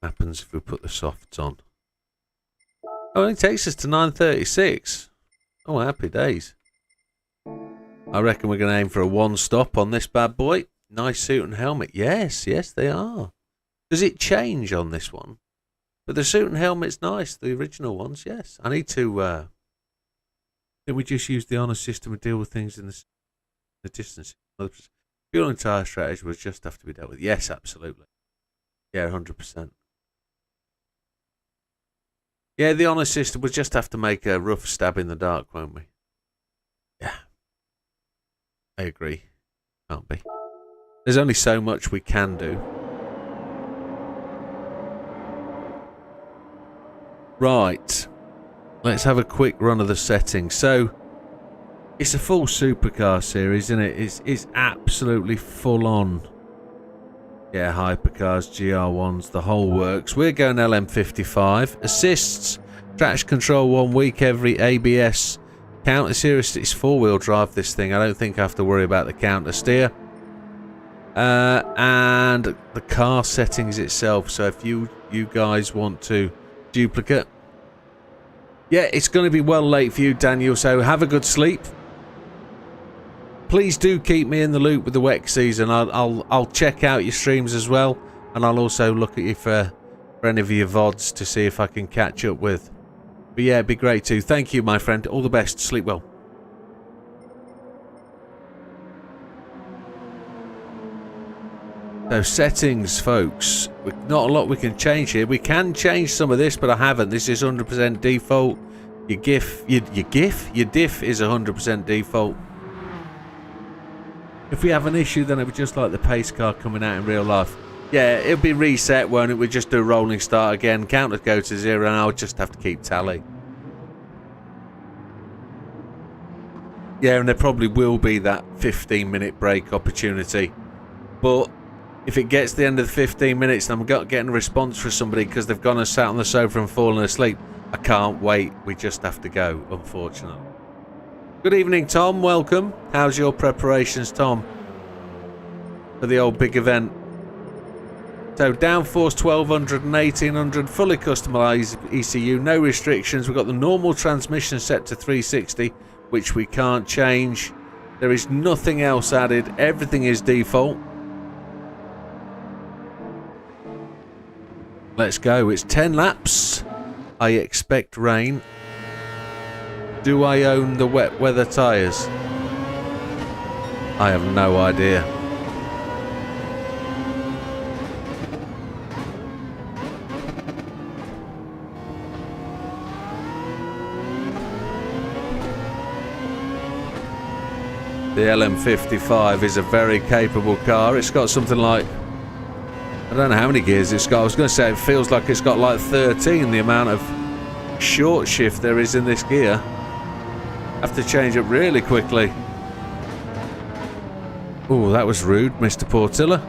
Happens if we put the softs on. Oh, it takes us to 936. Oh, happy days. I reckon we're going to aim for a one stop on this bad boy. Nice suit and helmet. Yes, yes, they are. Does it change on this one? But the suit and helmet's nice. The original ones, yes. I need to... Did we just use the honour system and deal with things in the distance? Fuel and tyre strategy will just have to be dealt with. Yes, absolutely. Yeah, 100%. Yeah, the honour system will just have to make a rough stab in the dark, won't we? Yeah. I agree. Can't be. There's only so much we can do. Right. Let's have a quick run of the settings. So, it's a full supercar series, isn't it? It's absolutely full on. Yeah, hypercars, GR1s, the whole works. We're going LM55. Assists, traction control 1 week every, ABS. Counter seriously, it's 4-wheel drive this thing. I don't think I have to worry about the counter steer. And the car settings itself. So if you guys want to duplicate. Yeah, it's going to be well late for you, Daniel, so have a good sleep. Please do keep me in the loop with the WEC season. I'll check out your streams as well, and I'll also look at you for any of your VODs to see if I can catch up with. But yeah, it'd be great too. Thank you, my friend. All the best. Sleep well. So settings, folks. Not a lot we can change here. We can change some of this, but I haven't. This is 100% default. Your diff is 100% default. If we have an issue, then it would just like the pace car coming out in real life. Yeah, it'll be reset, won't it? We'll just do a rolling start again. Count would go to 0, and I'll just have to keep tally. Yeah, and there probably will be that 15-minute break opportunity. But if it gets to the end of the 15 minutes and I'm getting a response from somebody because they've gone and sat on the sofa and fallen asleep, I can't wait. We just have to go, unfortunately. Good evening, Tom. Welcome. How's your preparations, Tom, for the old big event? So downforce 1200 and 1800, fully customized ECU, no restrictions. We've got the normal transmission set to 360, which we can't change. There is nothing else added. Everything is default. Let's go. It's 10 laps. I expect rain. Do I own the wet weather tyres? I have no idea. The LM55 is a very capable car. It's got something like, I don't know how many gears it's got. I was going to say it feels like it's got like 13, the amount of short shift there is in this gear. Have to change it really quickly. Oh, that was rude, Mr. Portilla.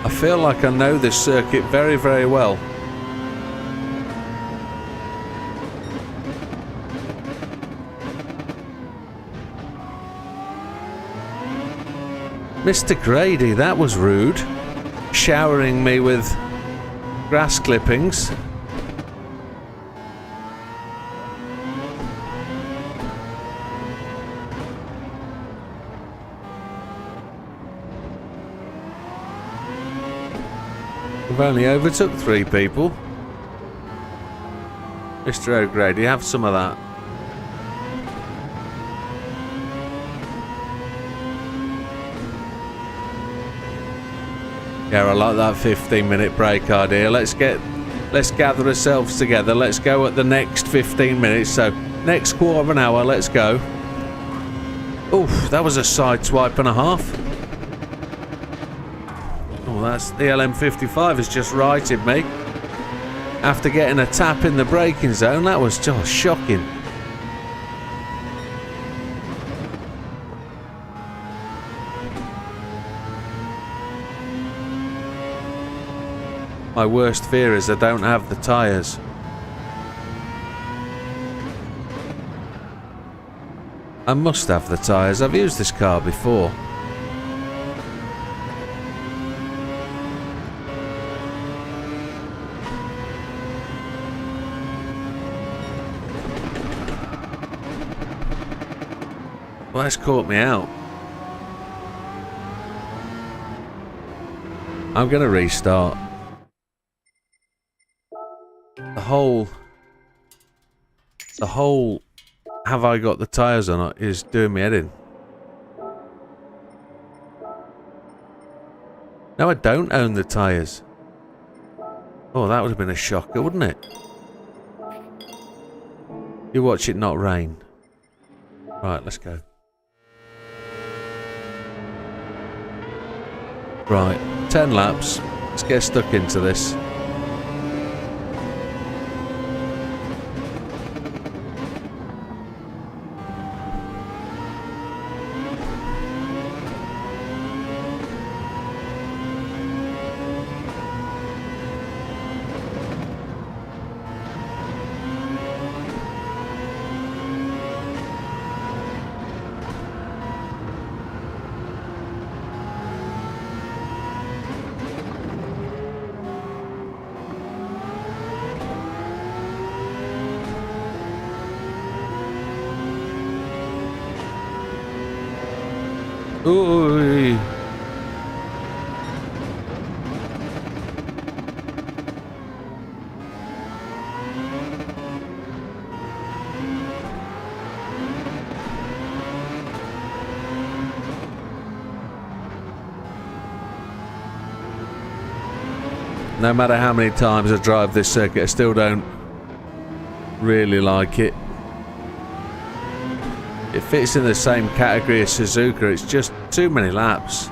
I feel like I know this circuit very, very well. Mr. Grady, that was rude. Showering me with grass clippings. We've only overtook 3 people. Mr. O'Grady, have some of that. Yeah, I like that 15-minute break idea. Let's gather ourselves together. Let's go at the next 15 minutes. So next quarter of an hour, let's go. Oof, that was a side swipe and a half. Oh, that's the LM55 has just righted me. After getting a tap in the braking zone, that was just shocking. My worst fear is I don't have the tyres. I must have the tyres. I've used this car before. Well, that's caught me out. I'm going to restart. The whole have I got the tyres or not is doing me head in. No, I don't own the tyres. Oh, that would have been a shocker, wouldn't it? You watch it not rain. Right, let's go. Right, 10 laps. Let's get stuck into this. Ooh. No matter how many times I drive this circuit, I still don't really like it. It fits in the same category as Suzuka. It's just too many laps.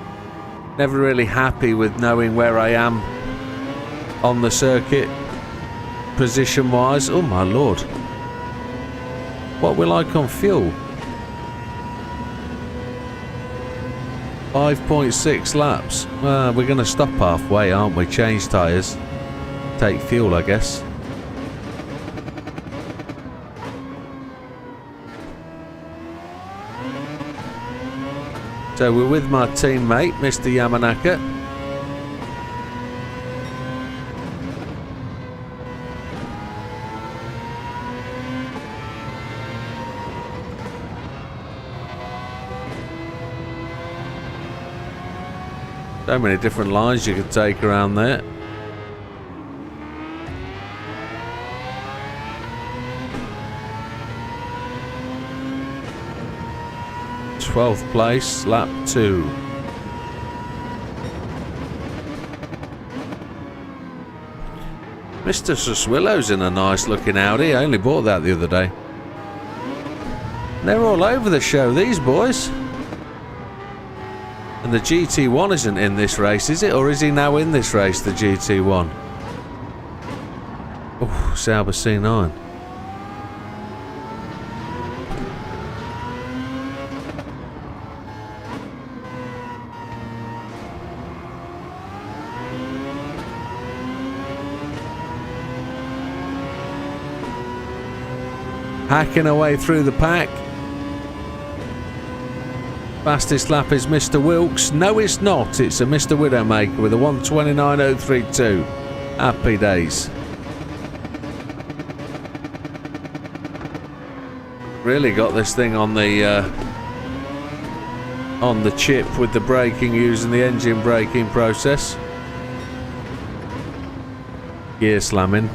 Never really happy with knowing where I am on the circuit position wise. Oh my lord, what will I on fuel? 5.6 laps. Well, we're going to stop halfway, aren't we? Change tyres. Take fuel, I guess. So we're with my teammate, Mr. Yamanaka. So many different lines you could take around there. Twelfth place, lap 2. Mr. Suswillow's in a nice looking Audi. I only bought that the other day. They're all over the show, these boys. And the GT1 isn't in this race, is it? Or is he now in this race, the GT1? Oh, Sauber C9. Hacking away through the pack. Fastest lap is Mr. Wilkes. No, it's not. It's a Mr. Widdowmaker with a 1:29.032. Happy days. Really got this thing on the chip with the braking, using the engine braking process. Gear slamming.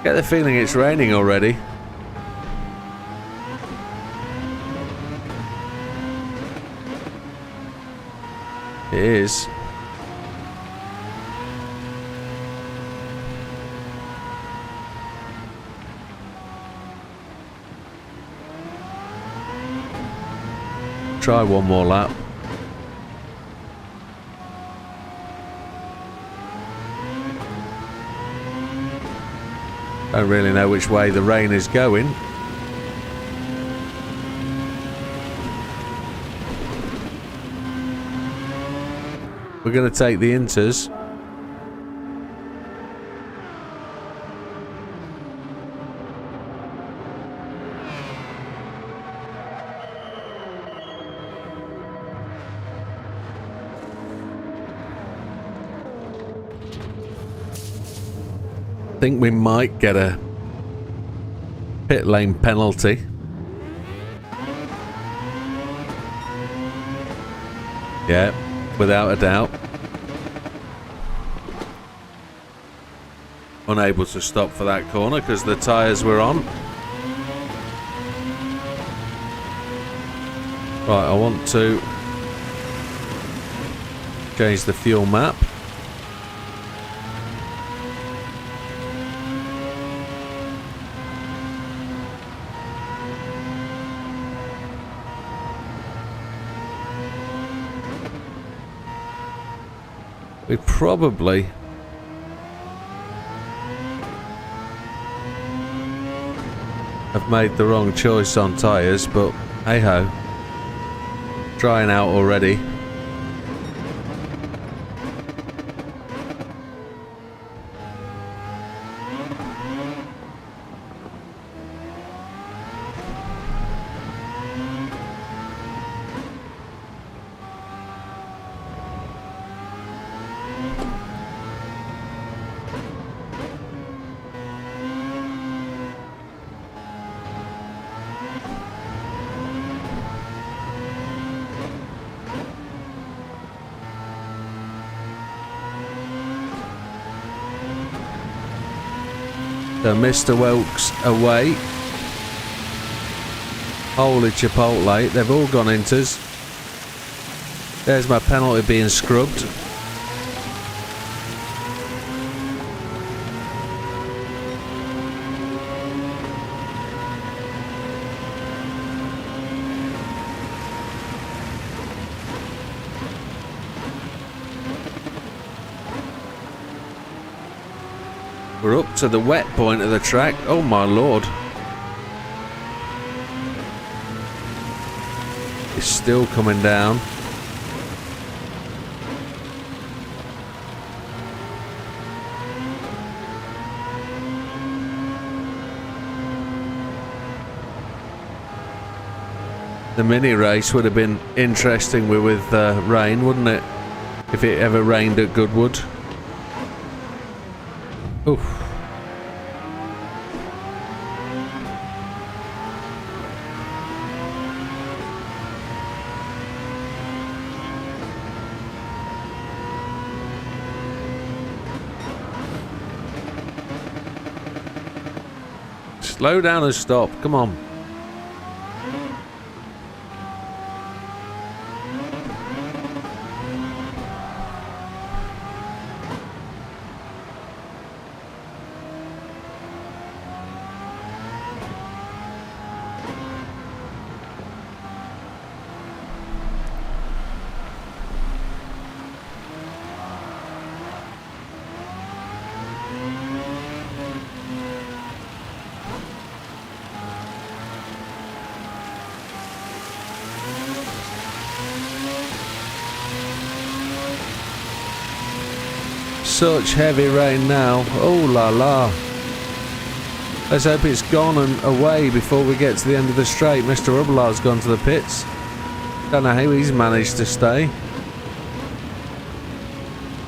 Get the feeling it's raining already. It is. Try one more lap. Don't really know which way the rain is going. We're going to take the inters. I think we might get a pit lane penalty. Yeah, without a doubt. Unable to stop for that corner because the tyres were on. Right, I want to change the fuel map. We probably have made the wrong choice on tyres, but hey ho. Trying out already. So Mr. Wilkes away. Holy Chipotle, they've all gone inters. There's my penalty being scrubbed. We're up to the wet point of the track. Oh my lord. It's still coming down. The mini race would have been interesting with rain, wouldn't it? If it ever rained at Goodwood. Oof. Slow down and stop, come on. Such heavy rain now. Oh la la. Let's hope it's gone and away before we get to the end of the straight. Mr. Rubblehar's gone to the pits. Don't know how he's managed to stay.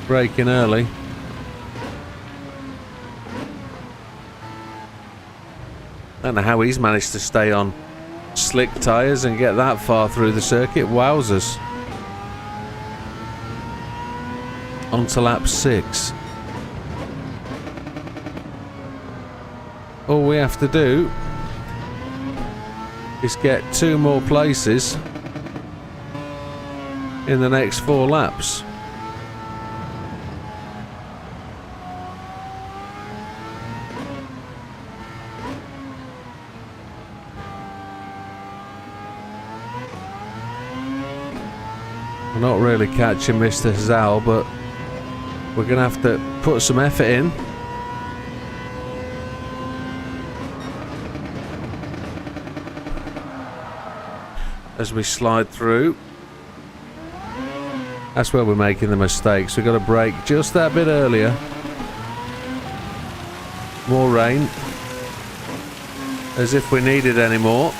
Braking early. Don't know how he's managed to stay on slick tyres and get that far through the circuit. Wowzers. On to lap 6. All we have to do is get 2 more places in the next 4 laps. We're not really catching Mr. Zal, but we're going to have to put some effort in. As we slide through. That's where we're making the mistakes. We've got to brake just that bit earlier. More rain. As if we needed any more.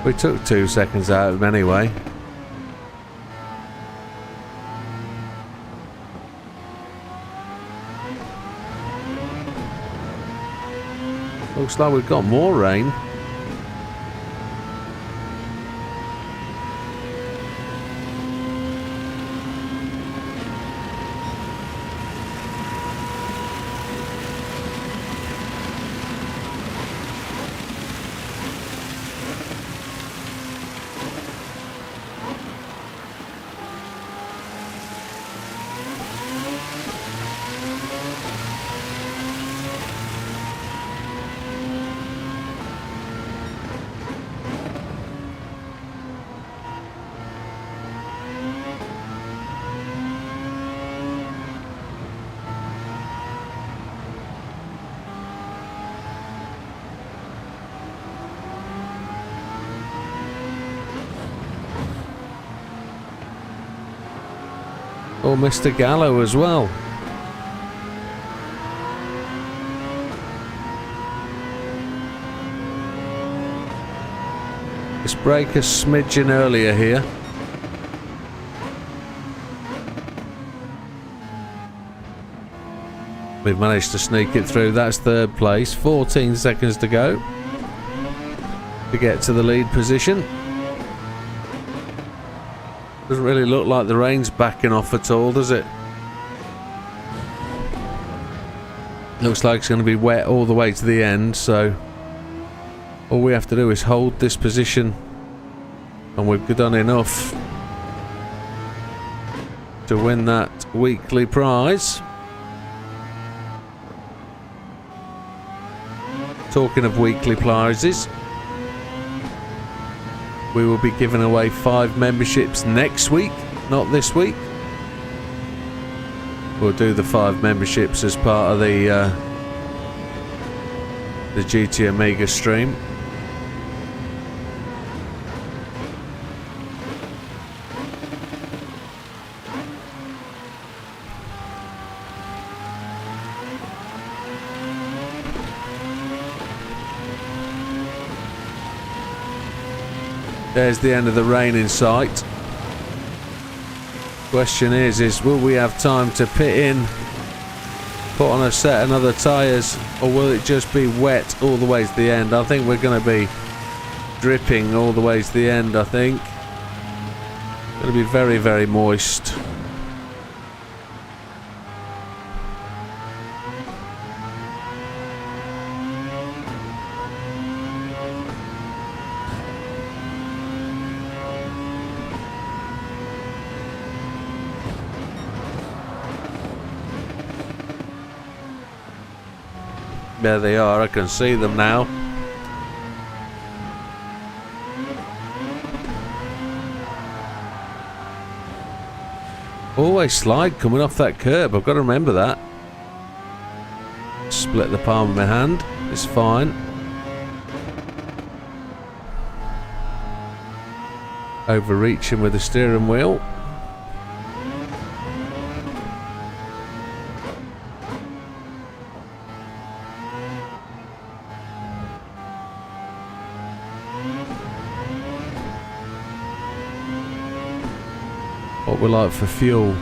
We took 2 seconds out of him anyway. Looks like we've got more rain. Or Mr. Gallo as well. Let's brake a smidgen earlier here. We've managed to sneak it through. That's 3rd place. 14 seconds to go to get to the lead position. Doesn't really look like the rain's backing off at all, does it? Looks like it's going to be wet all the way to the end, so all we have to do is hold this position and we've done enough to win that weekly prize. Talking of weekly prizes, we will be giving away 5 memberships next week, not this week. We'll do the 5 memberships as part of the GT Omega stream. There's the end of the rain in sight. Question is will we have time to pit in, put on a set of another tyres, or will it just be wet all the way to the end? I think we're going to be dripping all the way to the end, I think. Going to be very, very moist. There they are, I can see them now. Always slide coming off that curb, I've got to remember that. Split the palm of my hand, it's fine. Overreaching with the steering wheel. What we like for fuel.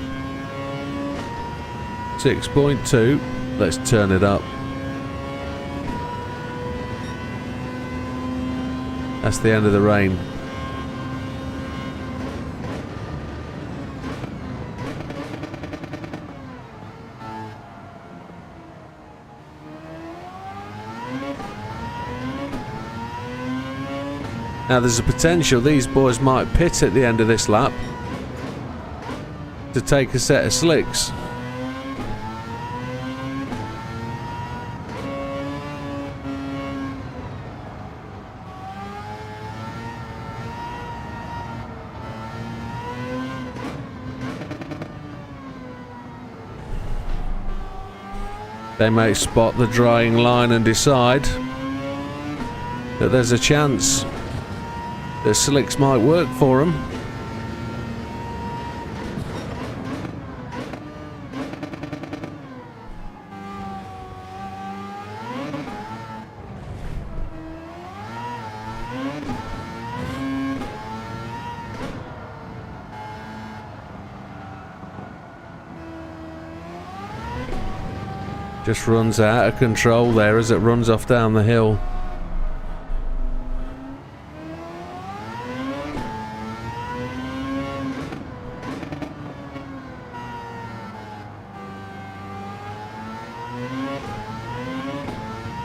6.2. Let's turn it up. That's the end of the rain. Now there's a potential these boys might pit at the end of this lap to take a set of slicks. They may spot the drying line and decide that there's a chance that slicks might work for them. Just runs out of control there as it runs off down the hill.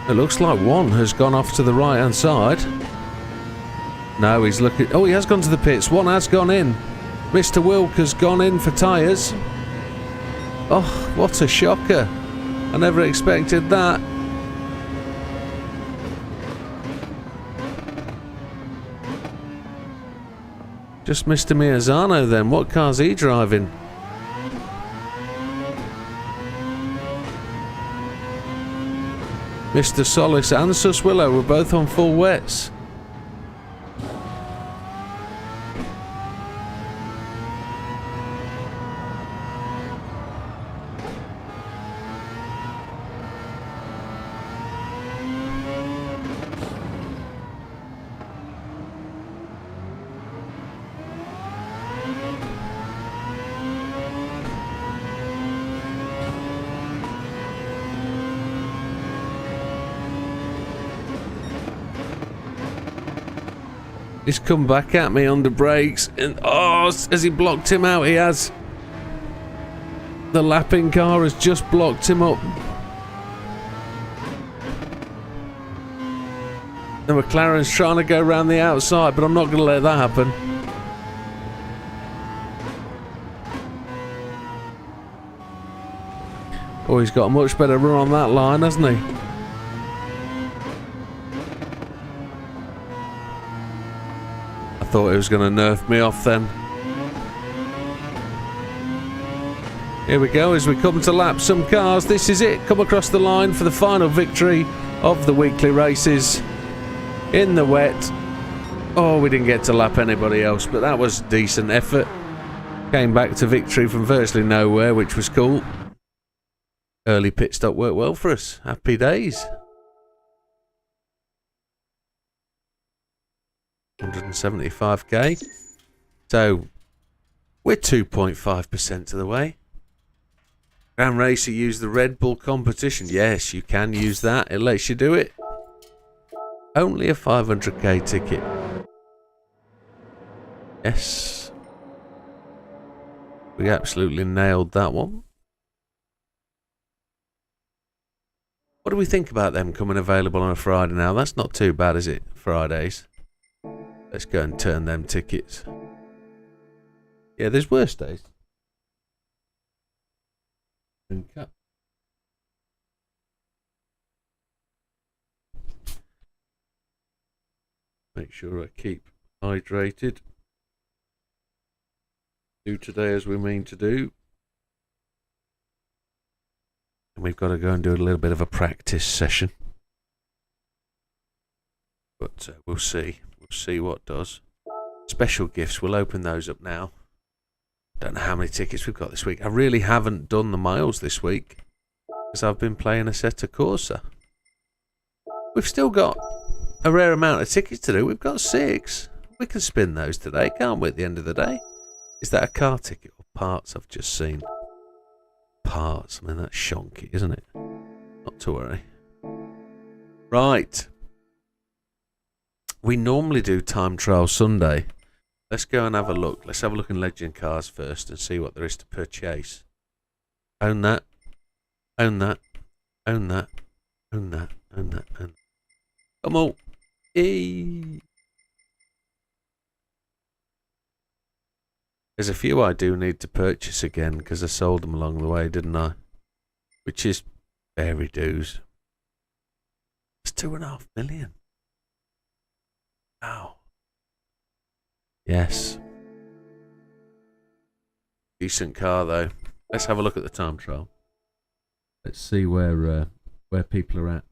It looks like one has gone off to the right hand side. No, he's looking. Oh, he has gone to the pits. One has gone in. Mr. Wilk has gone in for tyres. Oh, what a shocker. I never expected that. Just Mr. Miazano then. What car's he driving? Mr. Solis and Suswillow were both on full wets. He's come back at me under brakes, and oh, has he blocked him out? He has. The lapping car has just blocked him up. The McLaren's trying to go around the outside, but I'm not going to let that happen. Oh, he's got a much better run on that line, hasn't he? I thought he was going to nerf me off then. Here we go as we come to lap some cars. This is it. Come across the line for the final victory of the weekly races in the wet. Oh, we didn't get to lap anybody else, but that was a decent effort. Came back to victory from virtually nowhere, which was cool. Early pit stop worked well for us. Happy days. 175k. So we're 2.5% of the way. Grand Racer used the Red Bull competition. Yes, you can use that. It lets you do it. Only a 500k ticket. Yes. We absolutely nailed that one. What do we think about them coming available on a Friday now? That's not too bad, is it? Fridays. Let's go and turn them tickets. Yeah, there's worse days. Make sure I keep hydrated. Do today as we mean to do. And we've got to go and do a little bit of a practice session. But we'll see. We'll see what does. Special gifts, we'll open those up now. Don't know how many tickets we've got this week. I really haven't done the miles this week because I've been playing Assetto Corsa. We've still got a rare amount of tickets to do. We've got 6. We can spin those today, can't we, at the end of the day? Is that a car ticket or parts I've just seen? Parts. I mean, that's shonky, isn't it? Not to worry. Right. We normally do Time Trial Sunday. Let's go and have a look. Let's have a look in Legend Cars first and see what there is to purchase. Own that. Own that. Own that. Own that. Own that. Own that. Come on. Eee. There's a few I do need to purchase again because I sold them along the way, didn't I? Which is very dues. It's 2.5 million. Wow. Yes. Decent car though. Let's have a look at the time trial. Let's see where people are at.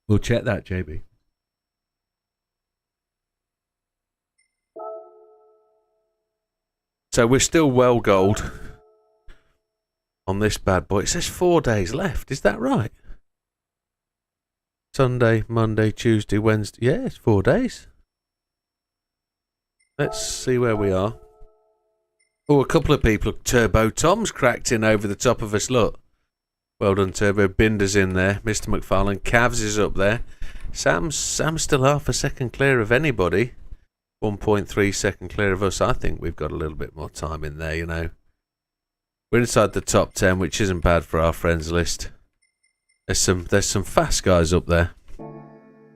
We'll check that, JB. So we're still well gold on this bad boy. It says 4 days left. Is that right? Sunday, Monday, Tuesday, Wednesday. Yeah, it's 4 days. Let's see where we are. Oh, a couple of people. Turbo Tom's cracked in over the top of us. Look. Well done, Turbo. Binder's in there. Mr. McFarlane. Cavs is up there. Sam's still half a second clear of anybody. 1.3 second clear of us. I think we've got a little bit more time in there, you know. We're inside the top 10, which isn't bad for our friends list. There's some fast guys up there.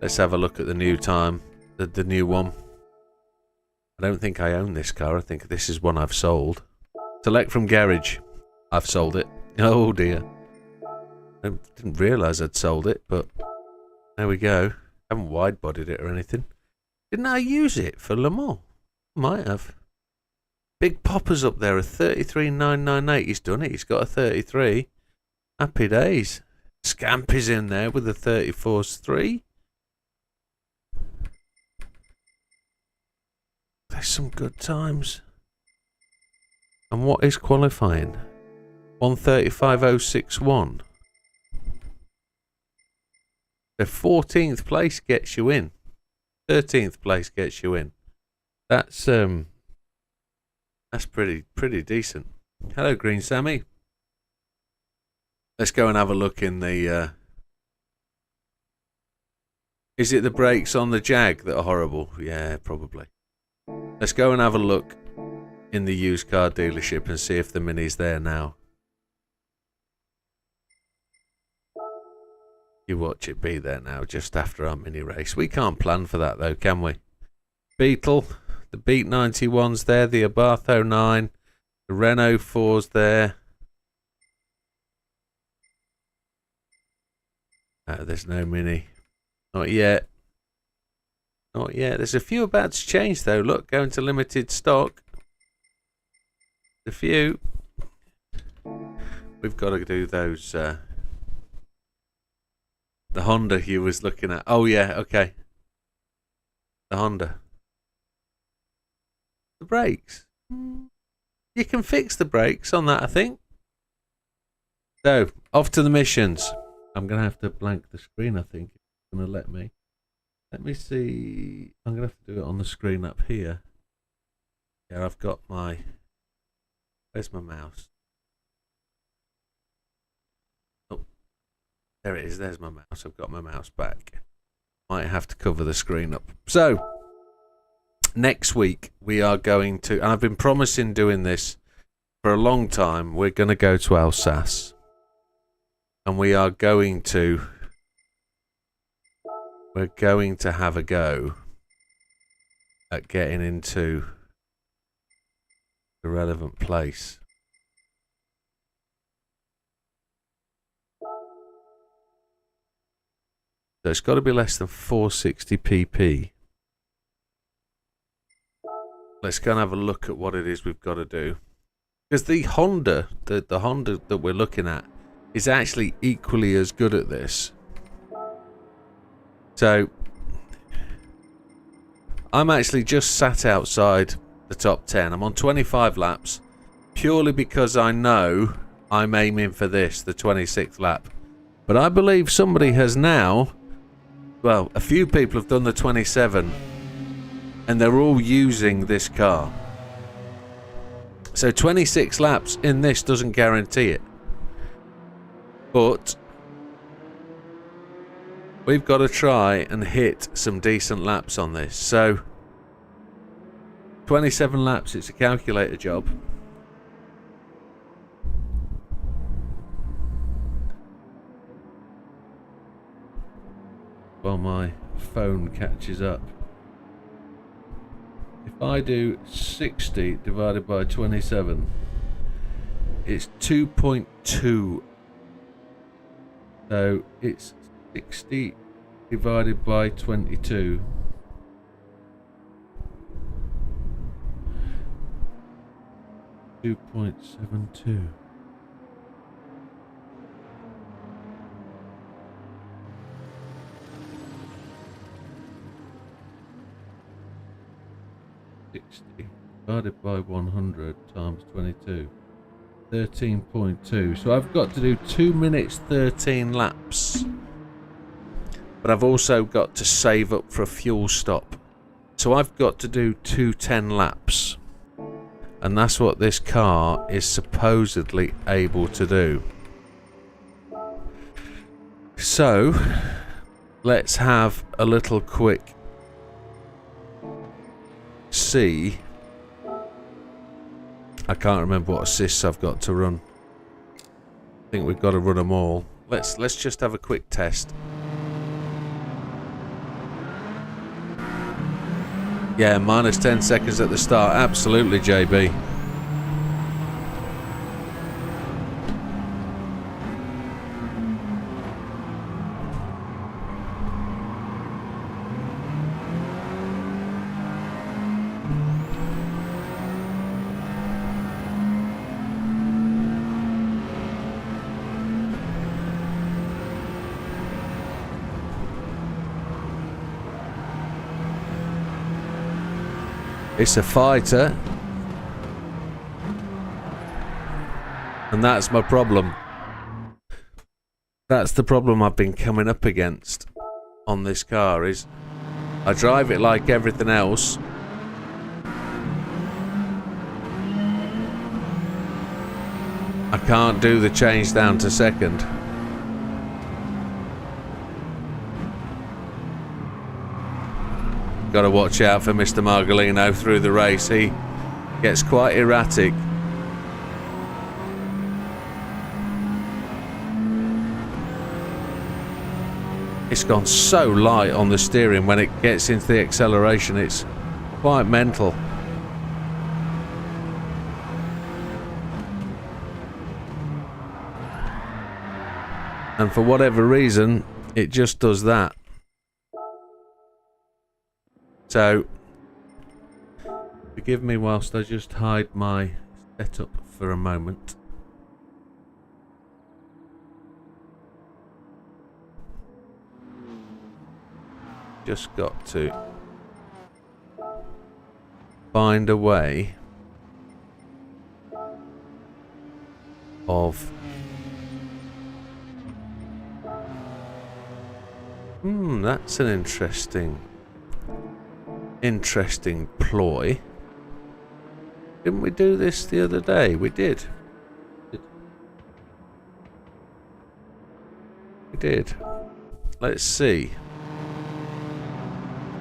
Let's have a look at the new time. The new one. I don't think I own this car. I think this is one I've sold. Select from garage. I've sold it. Oh dear. I didn't realise I'd sold it, but there we go. I haven't wide-bodied it or anything. Didn't I use it for Le Mans? Might have. Big Popper's up there, a 33,998. He's done it. He's got a 33. Happy days. Scamp is in there with a 34.3. There's some good times. And what is qualifying? 135.061. The 14th place gets you in. 13th place gets you in. That's pretty decent. Hello, Green Sammy. Let's go and have a look in the. Is it the brakes on the Jag that are horrible? Yeah, probably. Let's go and have a look in the used car dealership and see if the Mini's there now. You watch it be there now, just after our mini race. We can't plan for that though, can we? Beetle, the Beat 91's there, the Abarth 09, the Renault 4's there. There's no mini. Not yet. Not yet. There's a few about to change though. Look, going to limited stock. A few. We've got to do those. The Honda you was looking at. Oh yeah, okay. The Honda. The brakes. You can fix the brakes on that, I think. So, off to the missions. I'm going to have to blank the screen, I think. It's going to let me. Let me see. I'm going to have to do it on the screen up here. Yeah, I've got my... Where's my mouse? Oh, there it is. There's my mouse. I've got my mouse back. Might have to cover the screen up. So, next week we are going to... And I've been promising doing this for a long time. We're going to go to Alsace. And we are going to... We're going to have a go at getting into the relevant place. So it's got to be less than 460 pp. Let's go and have a look at what it is we've got to do. Because the Honda, the Honda that we're looking at, is actually equally as good at this. So, I'm actually just sat outside the top 10. I'm on 25 laps, purely because I know I'm aiming for this, the 26th lap. But I believe somebody has now, well, a few people have done the 27, and they're all using this car. So 26 laps in this doesn't guarantee it. But we've got to try and hit some decent laps on this. So 27 laps, it's a calculator job. While my phone catches up. If I do 60 divided by 27, it's 2.2. So it's 60 divided by 22. $2.72. Divided by 100 times 22. 13.2. So I've got to do 2 minutes 13 laps. But I've also got to save up for a fuel stop. So I've got to do 210 laps. And that's what this car is supposedly able to do. So, let's have a little quick see. I can't remember what assists I've got to run. I think we've got to run them all. Let's just have a quick test. Yeah, minus 10 seconds at the start. Absolutely, JB. It's a fighter, and that's my problem. That's the problem I've been coming up against on this car, is I drive it like everything else, I can't do the change down to second. Got to watch out for Mr. Margolino through the race. He gets quite erratic. It's gone so light on the steering when it gets into the acceleration. It's quite mental. And for whatever reason, it just does that. So, forgive me whilst I just hide my setup for a moment. Just got to find a way of that's an interesting ploy. Didn't we do this the other day? We did. We did. Let's see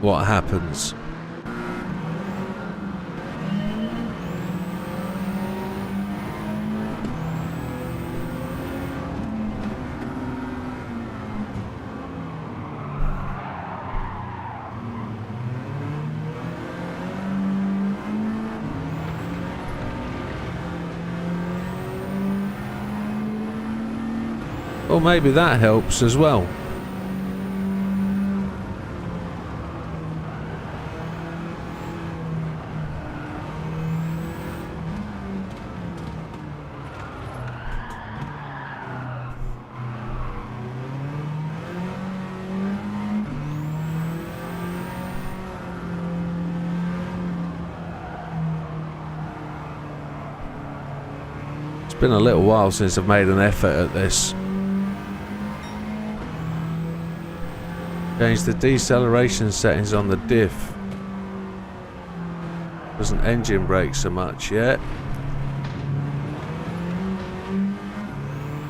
what happens. Or maybe that helps as well. It's been a little while since I've made an effort at this. Change the deceleration settings on the diff. Doesn't engine brake so much yet.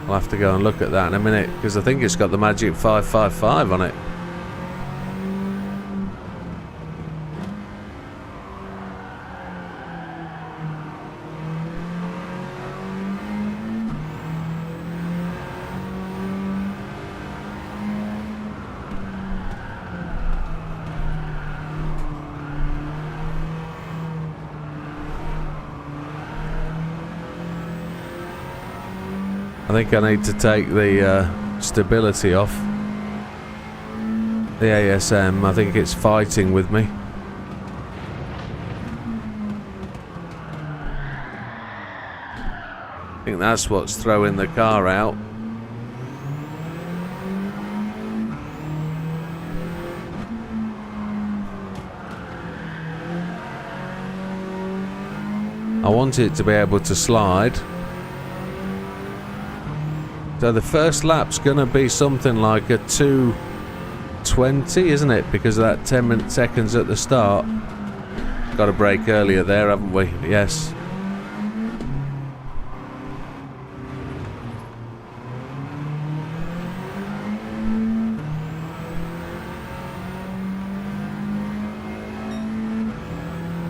I'll have to go and look at that in a minute because I think it's got the magic 555 on it. I think I need to take the stability off. The ASM, I think it's fighting with me. I think that's what's throwing the car out. I want it to be able to slide. So the first lap's gonna be something like a 2:20, isn't it? Because of that 10 seconds at the start. Got a break earlier there, haven't we? Yes.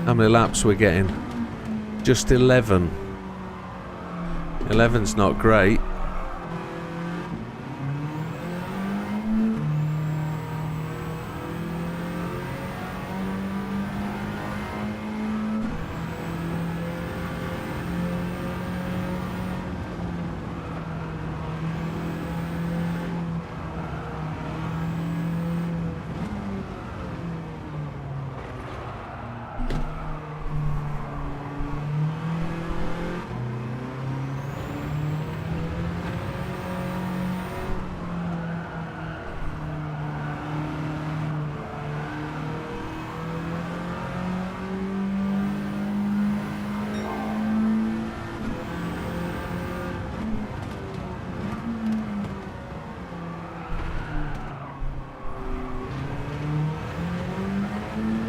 How many laps we're getting? Just 11. 11's not great.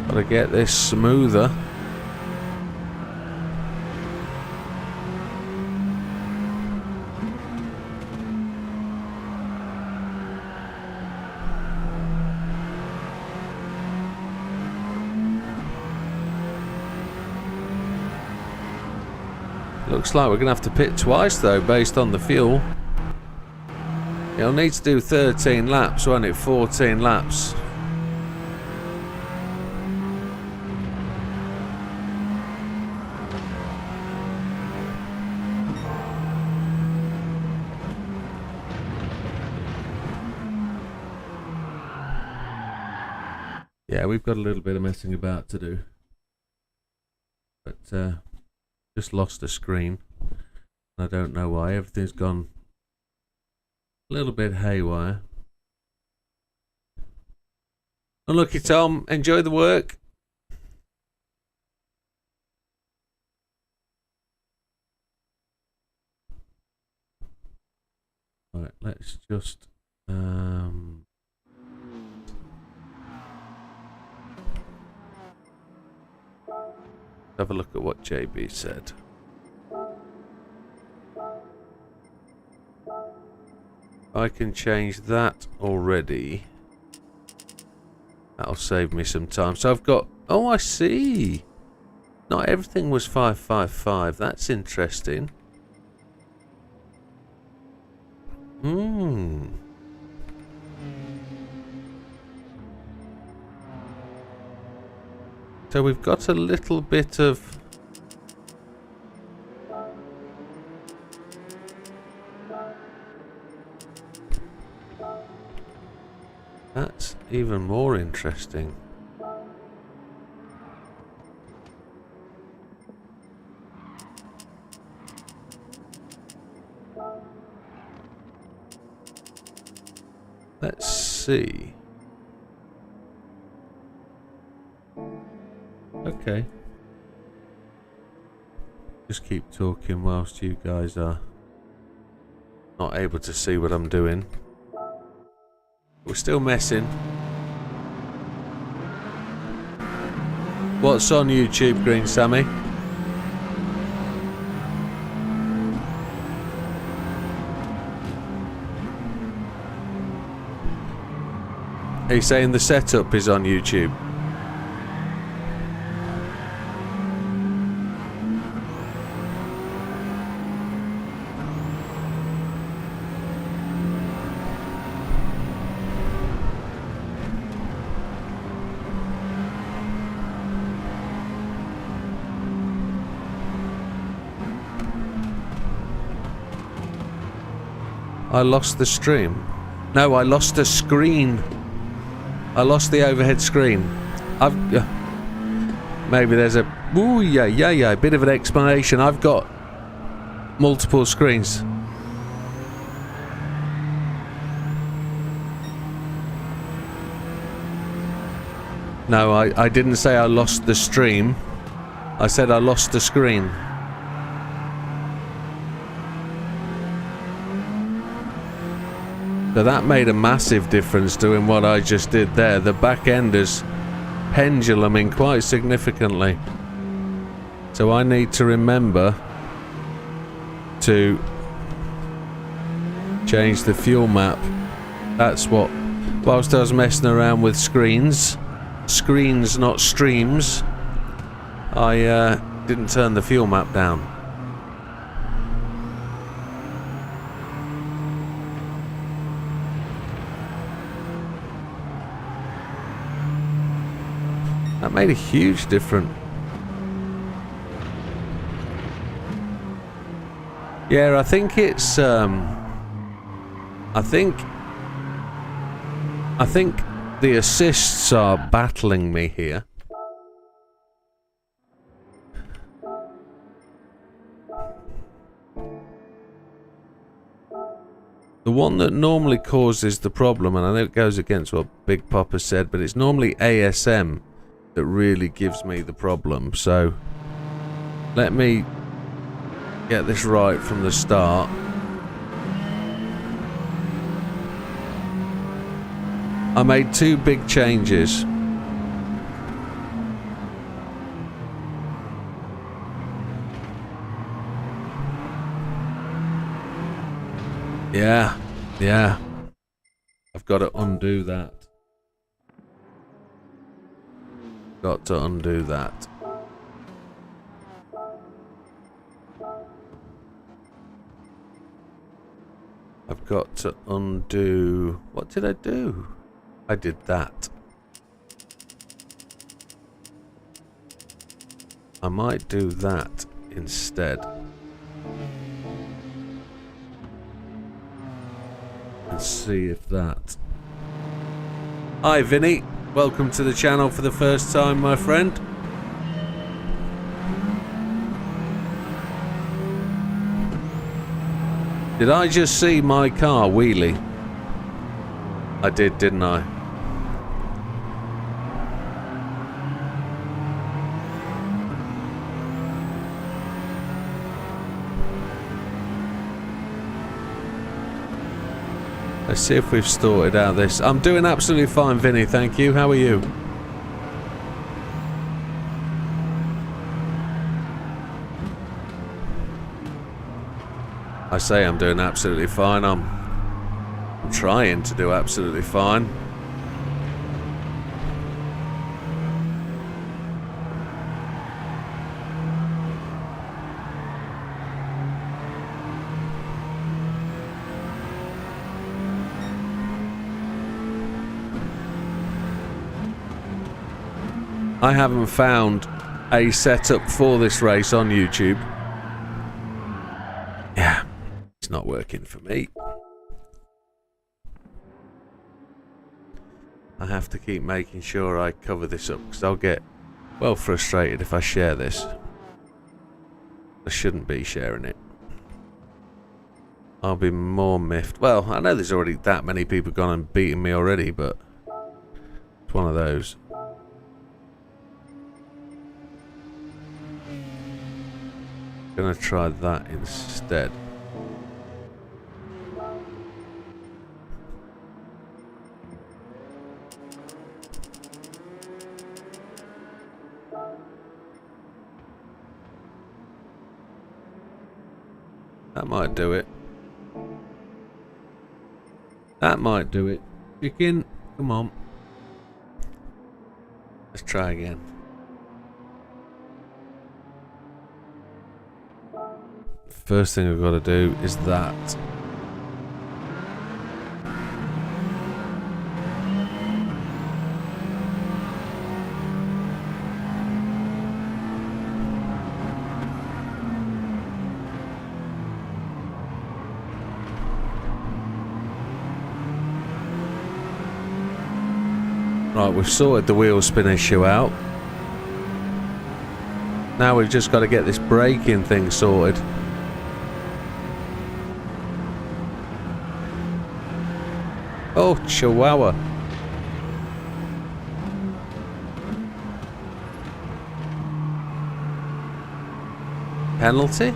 Gotta get this smoother. Looks like we're gonna have to pit twice though, based on the fuel. It'll need to do 13 laps, won't it? 14 laps. Yeah, we've got a little bit of messing about to do. But just lost a screen. I don't know why. Everything's gone a little bit haywire. Unlucky Tom, enjoy the work. Right, let's just have a look at what JB said. I can change that already. That'll save me some time. So I've got... Oh, I see. Not everything was 555. That's interesting. So we've got a little bit of... That's even more interesting. Let's see. Okay. Just keep talking whilst you guys are not able to see what I'm doing. We're still messing. What's on YouTube, Green Sammy? Are you saying the setup is on YouTube? I lost the stream. No, I lost the screen. I lost the overhead screen. I've... maybe there's a... Ooh, yeah. Bit of an explanation. I've got multiple screens. No, I didn't say I lost the stream. I said I lost the screen. So that made a massive difference doing what I just did there. The back end is penduluming quite significantly. So I need to remember to change the fuel map. That's what, whilst I was messing around with screens, not streams, I didn't turn the fuel map down. That made a huge difference. Yeah, I think it's I think the assists are battling me here. The one that normally causes the problem, and I know it goes against what Big Papa said, but it's normally ASM that really gives me the problem. So let me get this right from the start. I made two big changes. Yeah. I've got to undo that. Got to undo that. I've got to undo... What did I do? I did that. I might do that instead. And see if that... Hi Vinny, welcome to the channel for the first time, my friend. Did I just see my car wheelie? I did, didn't I? Let's see if we've sorted out this. I'm doing absolutely fine, Vinny, thank you. How are you? I say I'm doing absolutely fine. I'm trying to do absolutely fine. I haven't found a setup for this race on YouTube. Yeah, it's not working for me. I have to keep making sure I cover this up because I'll get well frustrated if I share this. I shouldn't be sharing it. I'll be more miffed. Well, I know there's already that many people gone and beaten me already, but it's one of those. Gonna try that instead. That might do it. That might do it. Chicken, come on. Let's try again. First thing I've got to do is that. Right, we've sorted the wheel spin issue out. Now we've just got to get this braking thing sorted. Oh, Chihuahua. Penalty?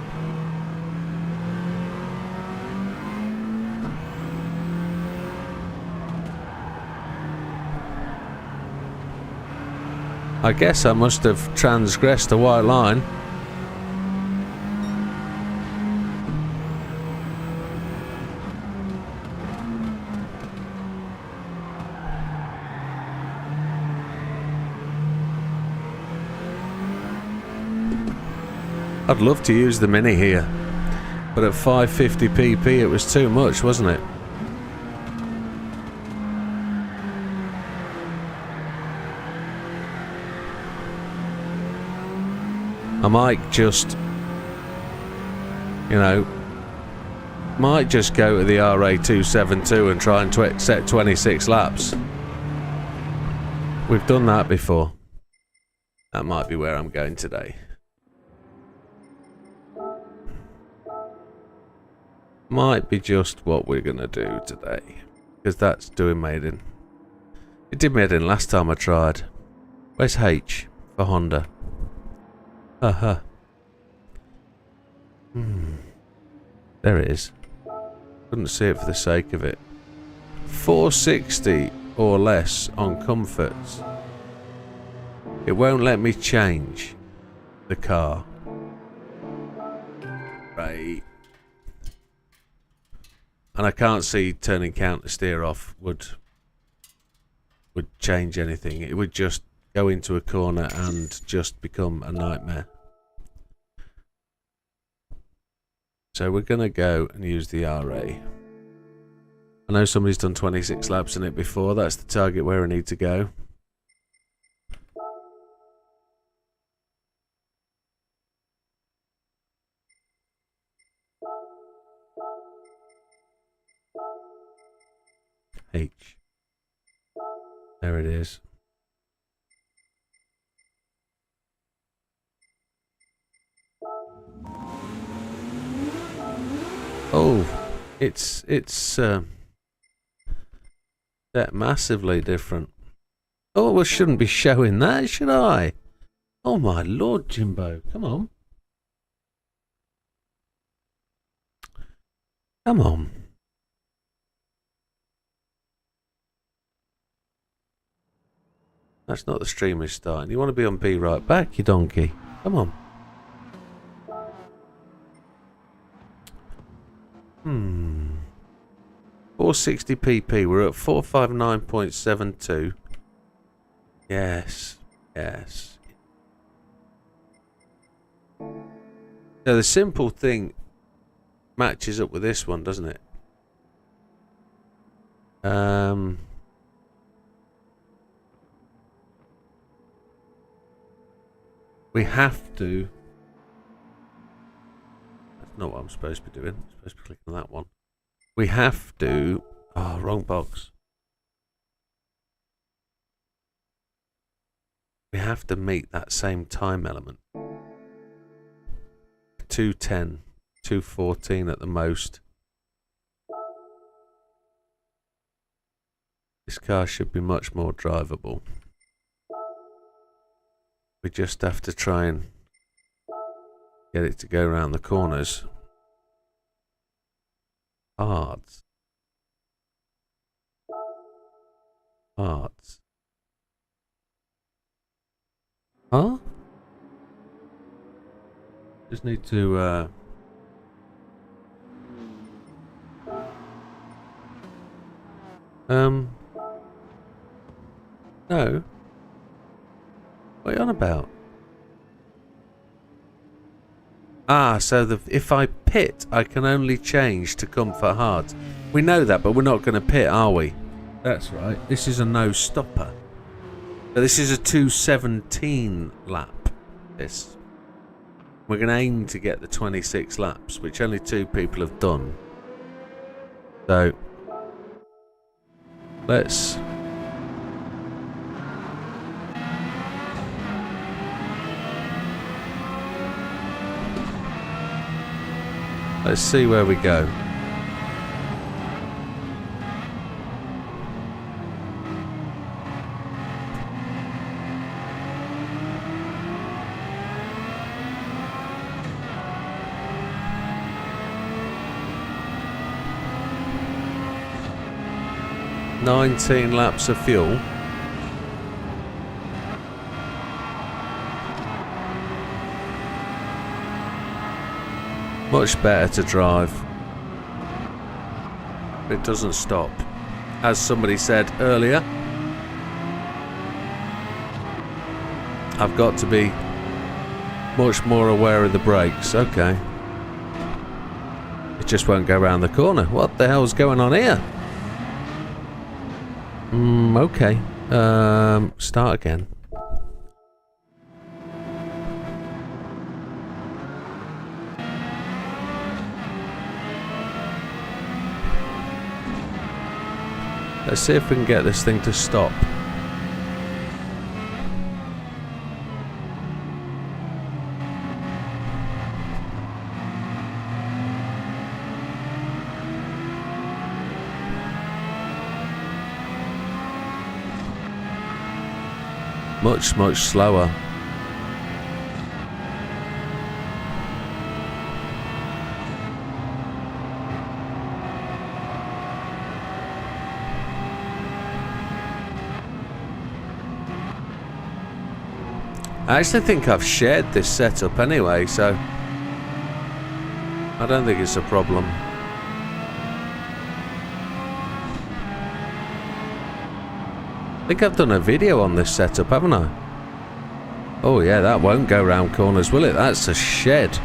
I guess I must have transgressed the white line. I'd love to use the Mini here, but at 550 pp it was too much, wasn't it? I might just, you know, might just go to the RA272 and try and set 26 laps. We've done that before. That might be where I'm going today. Might be just what we're going to do today. Because that's doing maiden. It did maiden last time I tried. Where's H for Honda? There it is. Couldn't see it for the sake of it. 460 or less on comforts. It won't let me change the car. Right. And I can't see turning counter steer off would change anything. It would just go into a corner and just become a nightmare. So we're going to go and use the RA. I know somebody's done 26 laps in it before. That's the target where I need to go. H. There it is. Oh, it's that massively different. Oh, well, shouldn't be showing that, should I? Oh my lord, Jimbo, come on. Come on. That's not the stream is starting. You want to be on B right back, you donkey. Come on. 460 pp. We're at 459.72. Yes. Yes. So the simple thing matches up with this one, doesn't it? We have to. That's not what I'm supposed to be doing. I'm supposed to be clicking on that one. We have to. Oh, wrong box. We have to meet that same time element. 210, 214 at the most. This car should be much more drivable. We just have to try and get it to go around the corners. Hards. Hards. Huh? Just need to no. What are you on about? Ah, so if I pit, I can only change to comfort hard. We know that, but we're not going to pit, are we? That's right. This is a no stopper. So this is a 217 lap. This. We're going to aim to get the 26 laps, which only 2 people have done. So let's see where we go. "19 laps of fuel. Much better to drive. It doesn't stop. As somebody said earlier, I've got to be much more aware of the brakes. Okay. It just won't go around the corner. What the hell's going on here? Okay. Start again. Let's see if we can get this thing to stop. Much slower. I actually think I've shared this setup anyway, so I don't think it's a problem. I think I've done a video on this setup, haven't I? Oh yeah, that won't go round corners, will it? That's a shed.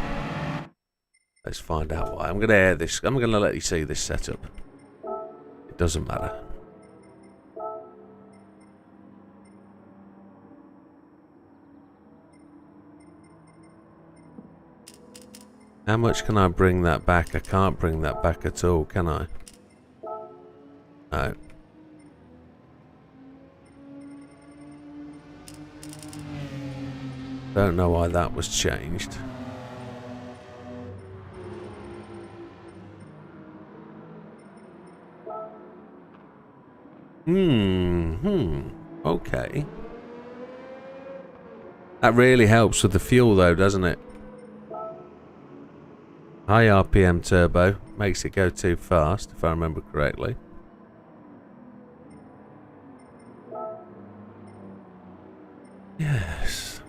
Let's find out why. I'm going to air this. I'm going to let you see this setup. It doesn't matter. How much can I bring that back? I can't bring that back at all, can I? No. Don't know why that was changed. Okay. That really helps with the fuel though, doesn't it? High RPM turbo makes it go too fast, if I remember correctly. Yes.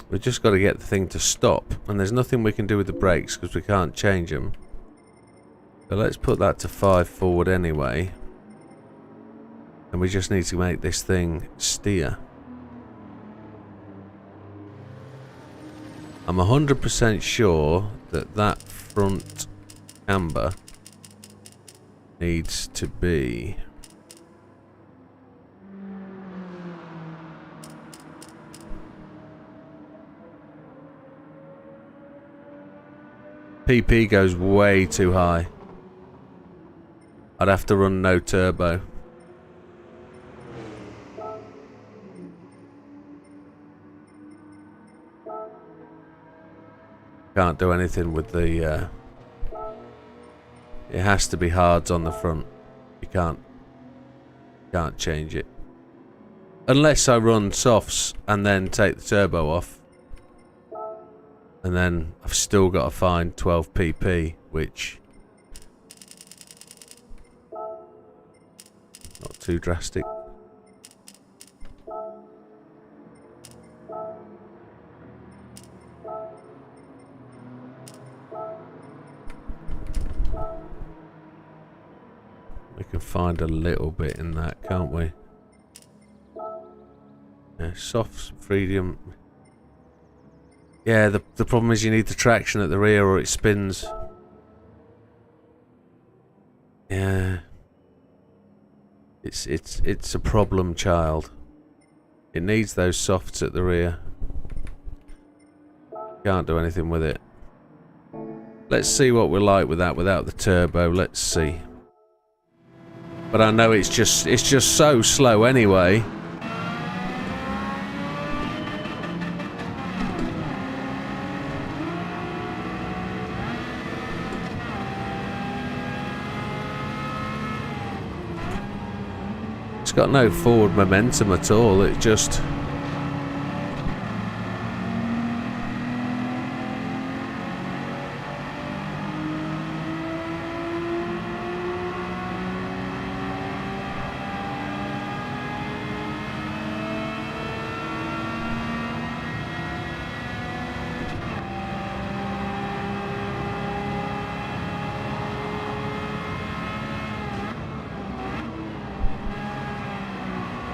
We've just got to get the thing to stop, and there's nothing we can do with the brakes because we can't change them. So let's put that to 5 forward anyway. And we just need to make this thing steer. I'm 100% sure that that front camber needs to be... PP goes way too high. I'd have to run no turbo. Can't do anything with the... it has to be hards on the front. You can't change it. Unless I run softs and then take the turbo off. And then I've still got to find 12 pp, which... not too drastic. We can find a little bit in that, can't we? Yeah, soft freedom. Yeah, the problem is you need the traction at the rear or it spins. Yeah. It's a problem, child. It needs those softs at the rear. Can't do anything with it. Let's see what we're like with that without the turbo. Let's see. But I know it's just so slow anyway. It's got no forward momentum at all. It just...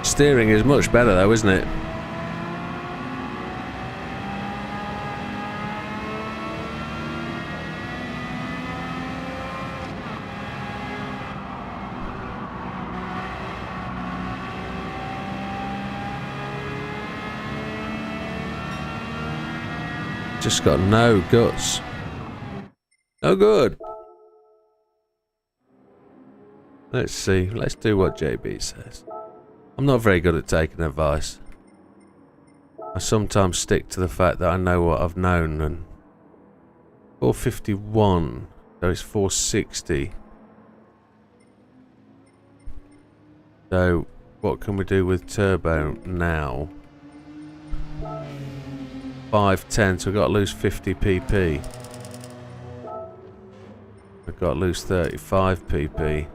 steering is much better though, isn't it? Just got no guts. No good. Let's see. Let's do what JB says. I'm not very good at taking advice. I sometimes stick to the fact that I know what I've known, and 451, so it's 460. So what can we do with turbo now? 510, so we've got to lose 50 pp. We've got to lose 35 pp.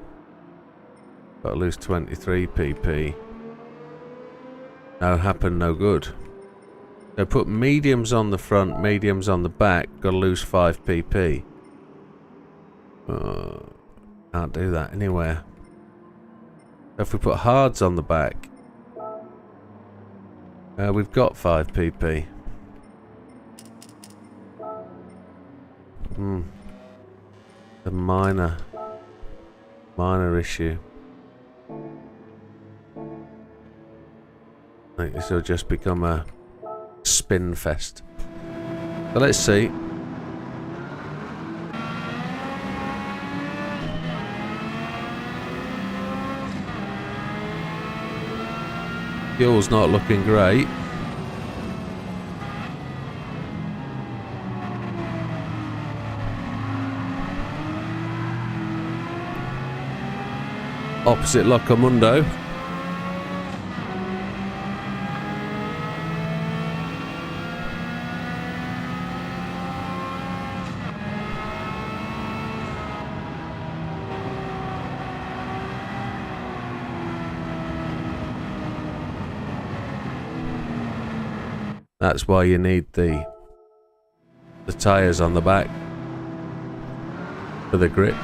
Got to lose 23 pp. No happen, no good. So put mediums on the front, mediums on the back. Got to lose 5 pp. Can't do that anywhere. If we put hards on the back, We've got 5 pp. The minor issue. I think this will just become a spin fest. But let's see. Fuel's not looking great. Opposite Locomundo. That's why you need the tyres on the back for the grip.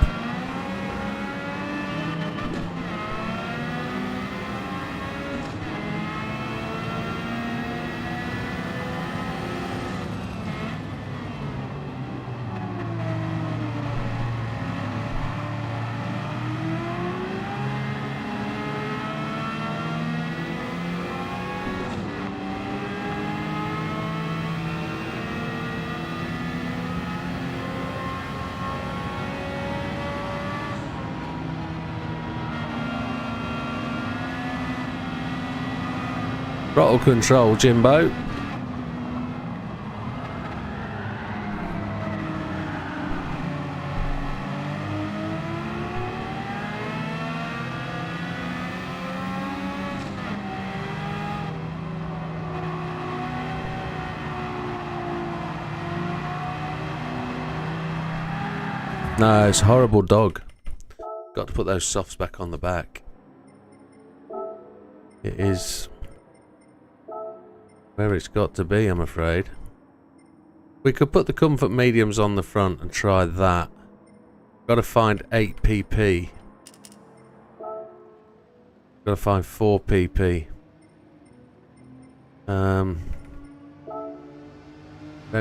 Throttle control, Jimbo. No, it's a horrible dog. Got to put those softs back on the back. It is where it's got to be, I'm afraid. We could put the comfort mediums on the front and try that. Got to find 8 pp. Got to find 4 pp. Don't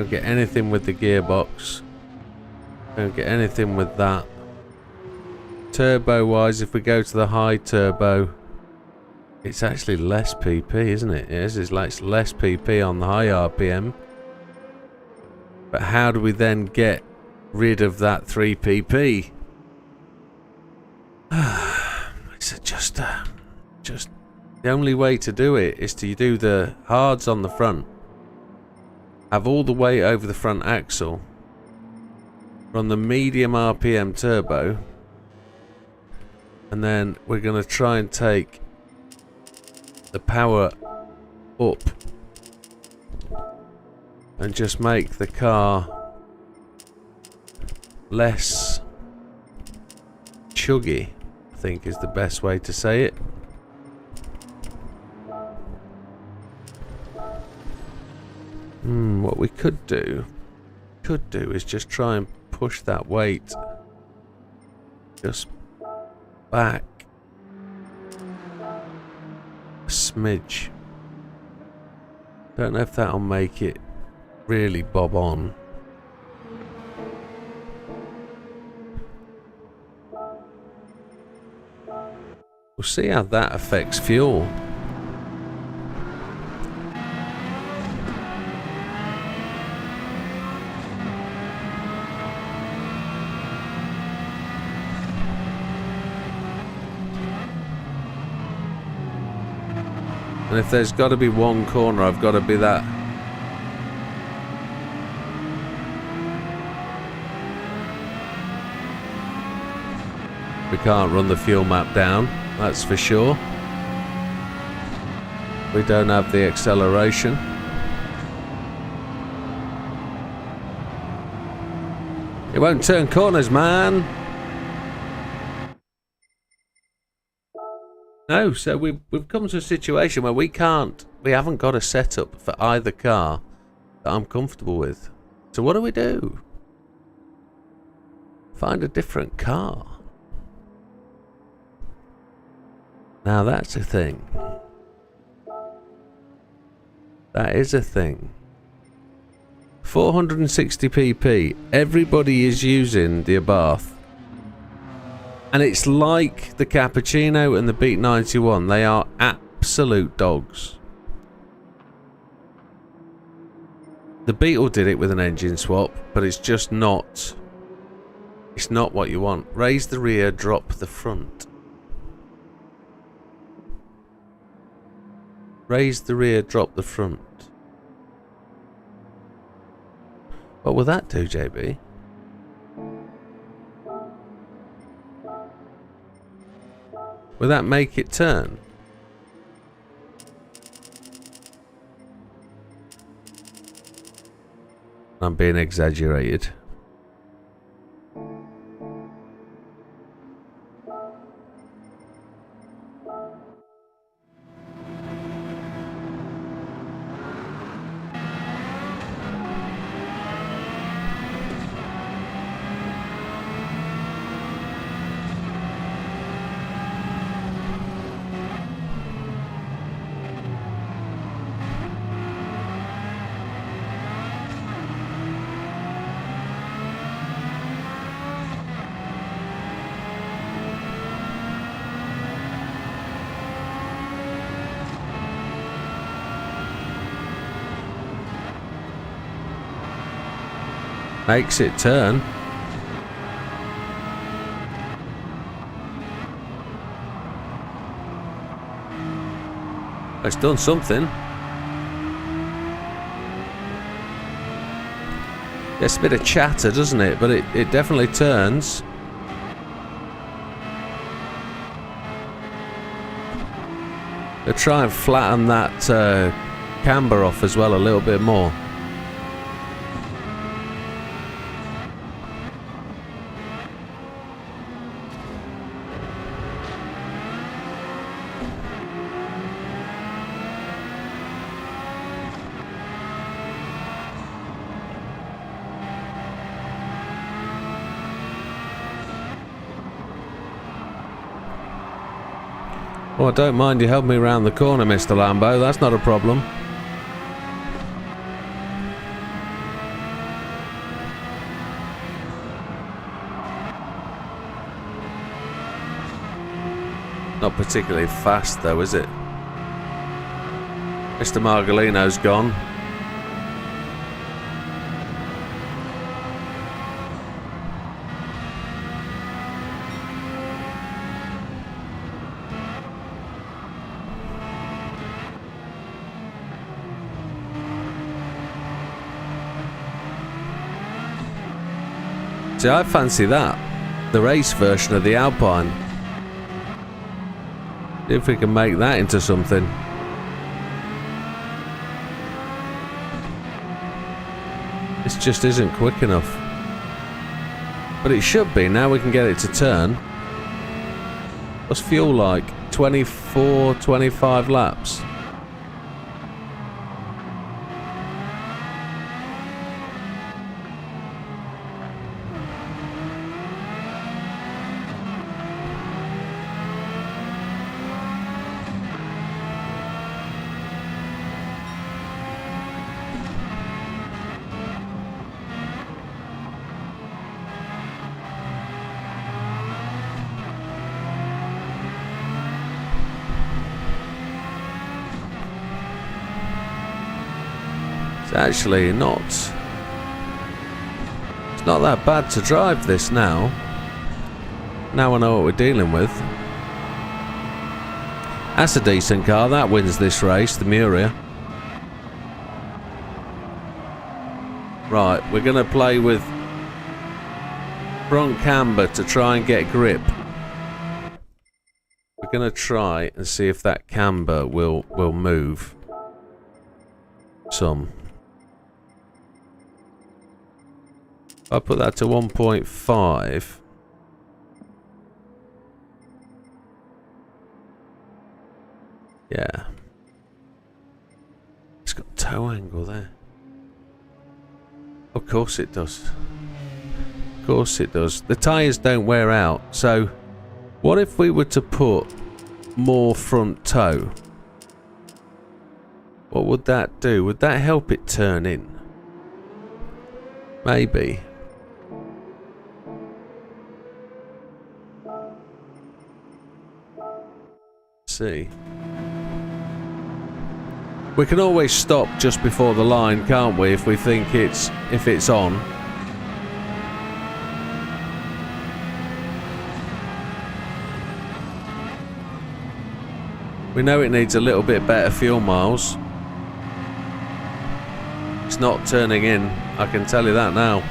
get anything with the gearbox. Don't get anything with that. Turbo wise, if we go to the high turbo, it's actually less pp, isn't it? Yes, it's like less pp on the high RPM. But how do we then get rid of that 3 pp? It's just the only way to do it is to do the hards on the front, have all the weight over the front axle, run the medium RPM turbo, and then we're going to try and take the power up and just make the car less chuggy, I think is the best way to say it. What we could do is just try and push that weight just back a smidge. Don't know if that'll make it really bob on. We'll see how that affects fuel. And if there's got to be one corner, I've got to be that. We can't run the fuel map down, that's for sure. We don't have the acceleration. It won't turn corners, man. No, so we've come to a situation where we haven't got a setup for either car that I'm comfortable with. So what do? Find a different car. Now that's a thing. That is a thing. 460 pp. Everybody is using the Abarth. And it's like the Cappuccino and the Beat 91. They are absolute dogs. The Beetle did it with an engine swap, but it's just not... It's not what you want. Raise the rear, drop the front. Raise the rear, drop the front. What will that do, JB? Will that make it turn? I'm being exaggerated. Makes it turn. It's done something. It's a bit of chatter, doesn't it? But it definitely turns. They'll try and flatten that camber off as well a little bit more. Oh, I don't mind you helping me around the corner, Mr. Lambo. That's not a problem. Not particularly fast, though, is it? Mr. Margolino's gone. See, I fancy that. The race version of the Alpine. See if we can make that into something. This just isn't quick enough. But it should be. Now we can get it to turn. What's fuel like? 24, 25 laps. Actually it's not that bad to drive this now I know what we're dealing with. That's a decent car. That wins this race, the Muria. Right, we're gonna play with front camber to try and get grip. We're gonna try and see if that camber will move some. I'll put that to 1.5. Yeah. It's got toe angle there. Of course it does. Of course it does. The tyres don't wear out. So, what if we were to put more front toe? What would that do? Would that help it turn in? Maybe. See. We can always stop just before the line, can't we, if we think it's on. We know it needs a little bit better fuel miles. It's not turning in, I can tell you that now.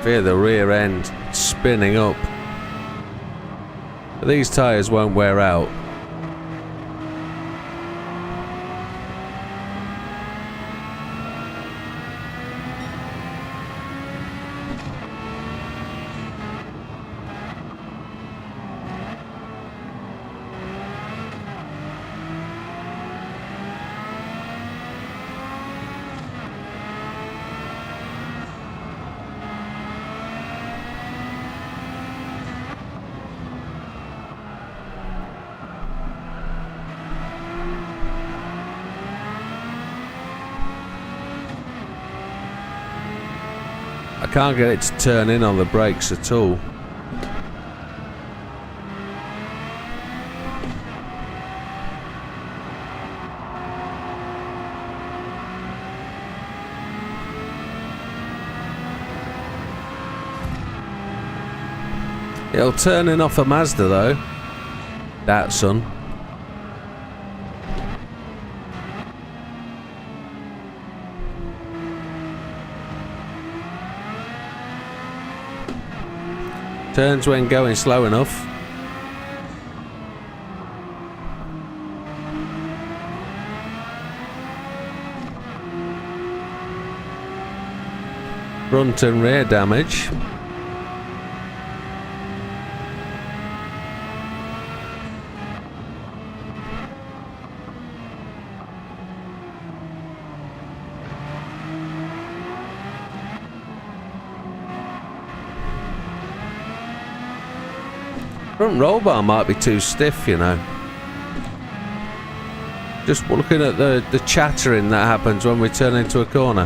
Fear the rear end spinning up. But these tyres won't wear out. I can't get it to turn in on the brakes at all. It'll turn in off a Mazda though. That son. Turns when going slow enough. Front and rear damage. Front roll bar might be too stiff, you know. Just looking at the chattering that happens when we turn into a corner.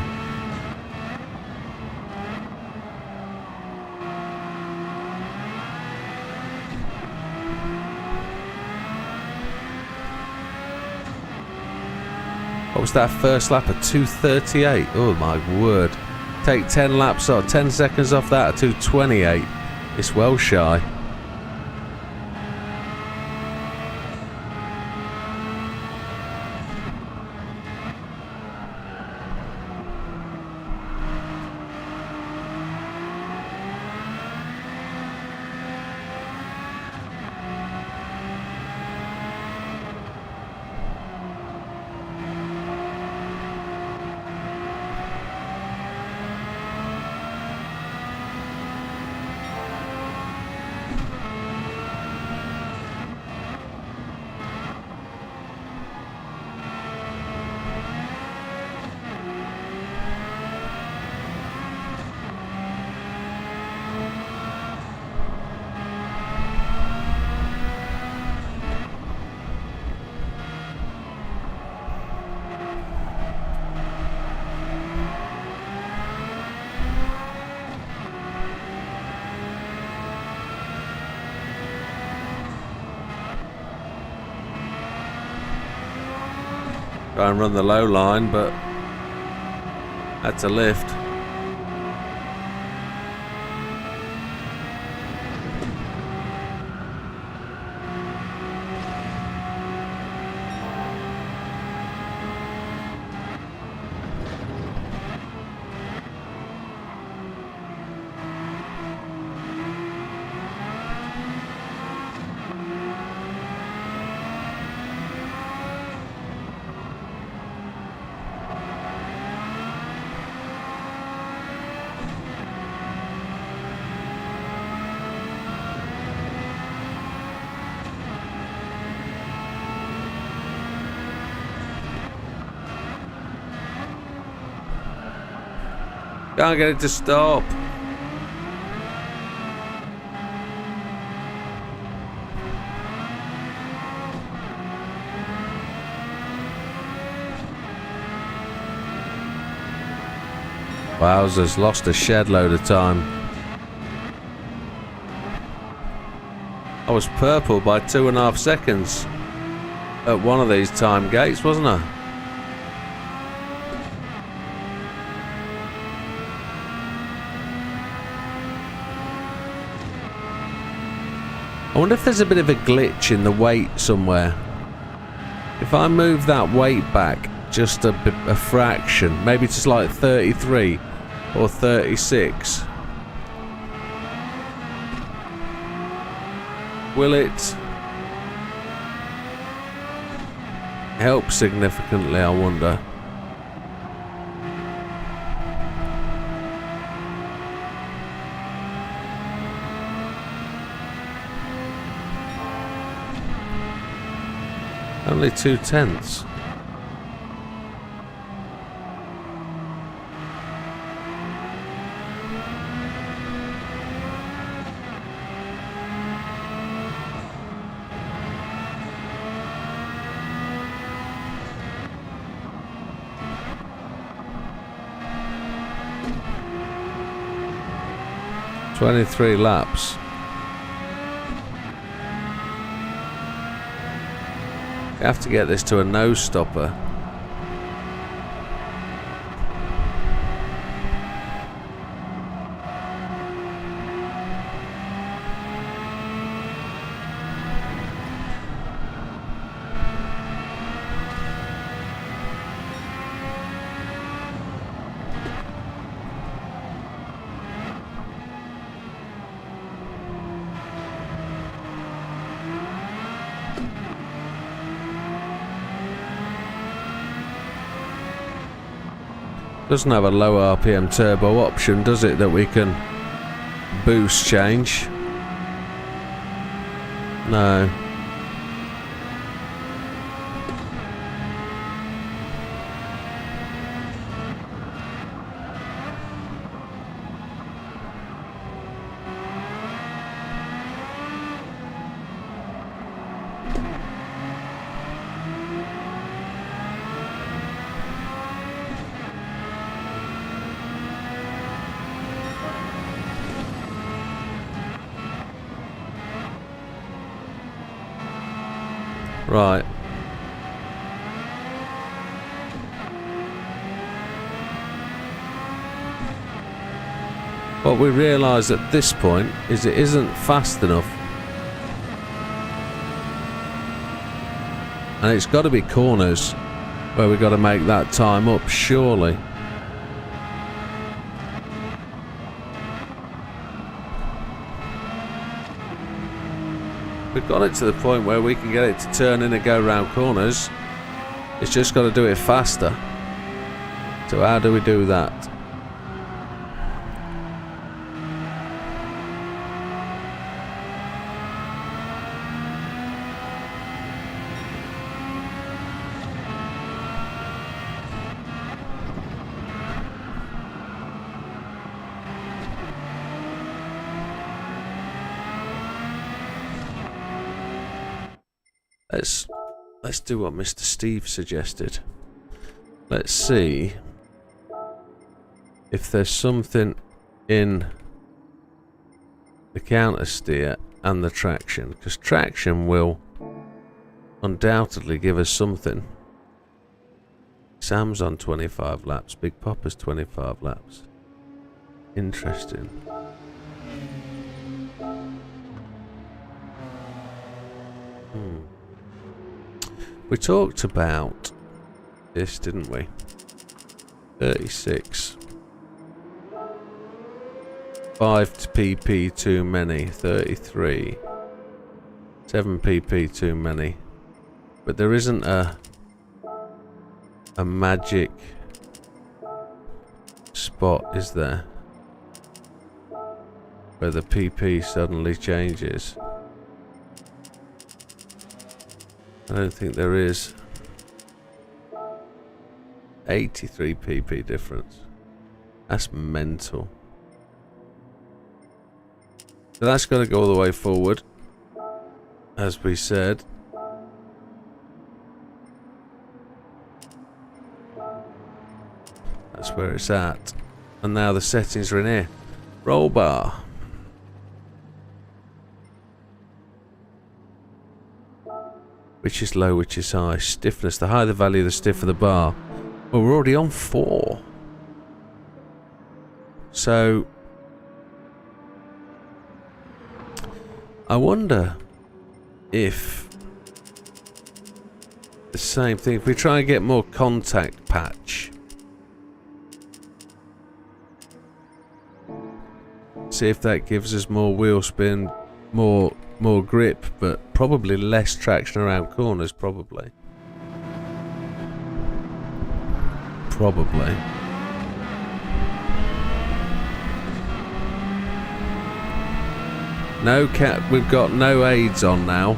What was that first lap at 2:38? Oh my word. Take 10 laps or 10 seconds off that at 2:28. It's well shy. Try and run the low line, but had to lift. Can't get it to stop. Wowzers, lost a shed load of time. I was purple by 2.5 seconds at one of these time gates, wasn't I? I wonder if there's a bit of a glitch in the weight somewhere. If I move that weight back just a fraction, maybe just like 33 or 36, will it help significantly, I wonder? Only 0.2. "23 laps. You have to get this to a nose stopper. Doesn't have a low RPM turbo option, does it, that we can boost change? No. Right. What we realise at this point is it isn't fast enough. And it's got to be corners where we've got to make that time up, surely. We've got it to the point where we can get it to turn in and go round corners. It's just got to do it faster. So how do we do that? Let's do what Mr. Steve suggested. Let's see if there's something in the counter steer and the traction, because traction will undoubtedly give us something. Sam's on 25 laps, Big Papa's 25 laps. Interesting. We talked about this, didn't we? 36. 5 pp too many. 33. 7 pp too many. But there isn't a magic spot, is there? Where the pp suddenly changes. I don't think there is. 83 pp difference. That's mental. So that's got to go all the way forward, as we said. That's where it's at. And now the settings are in here. Roll bar. Which is low, which is high. Stiffness. The higher the value, the stiffer the bar. Well, we're already on 4. So I wonder if the same thing, if we try and get more contact patch, see if that gives us more wheel spin, more grip, but probably less traction around corners, probably. No cat, we've got no aids on now.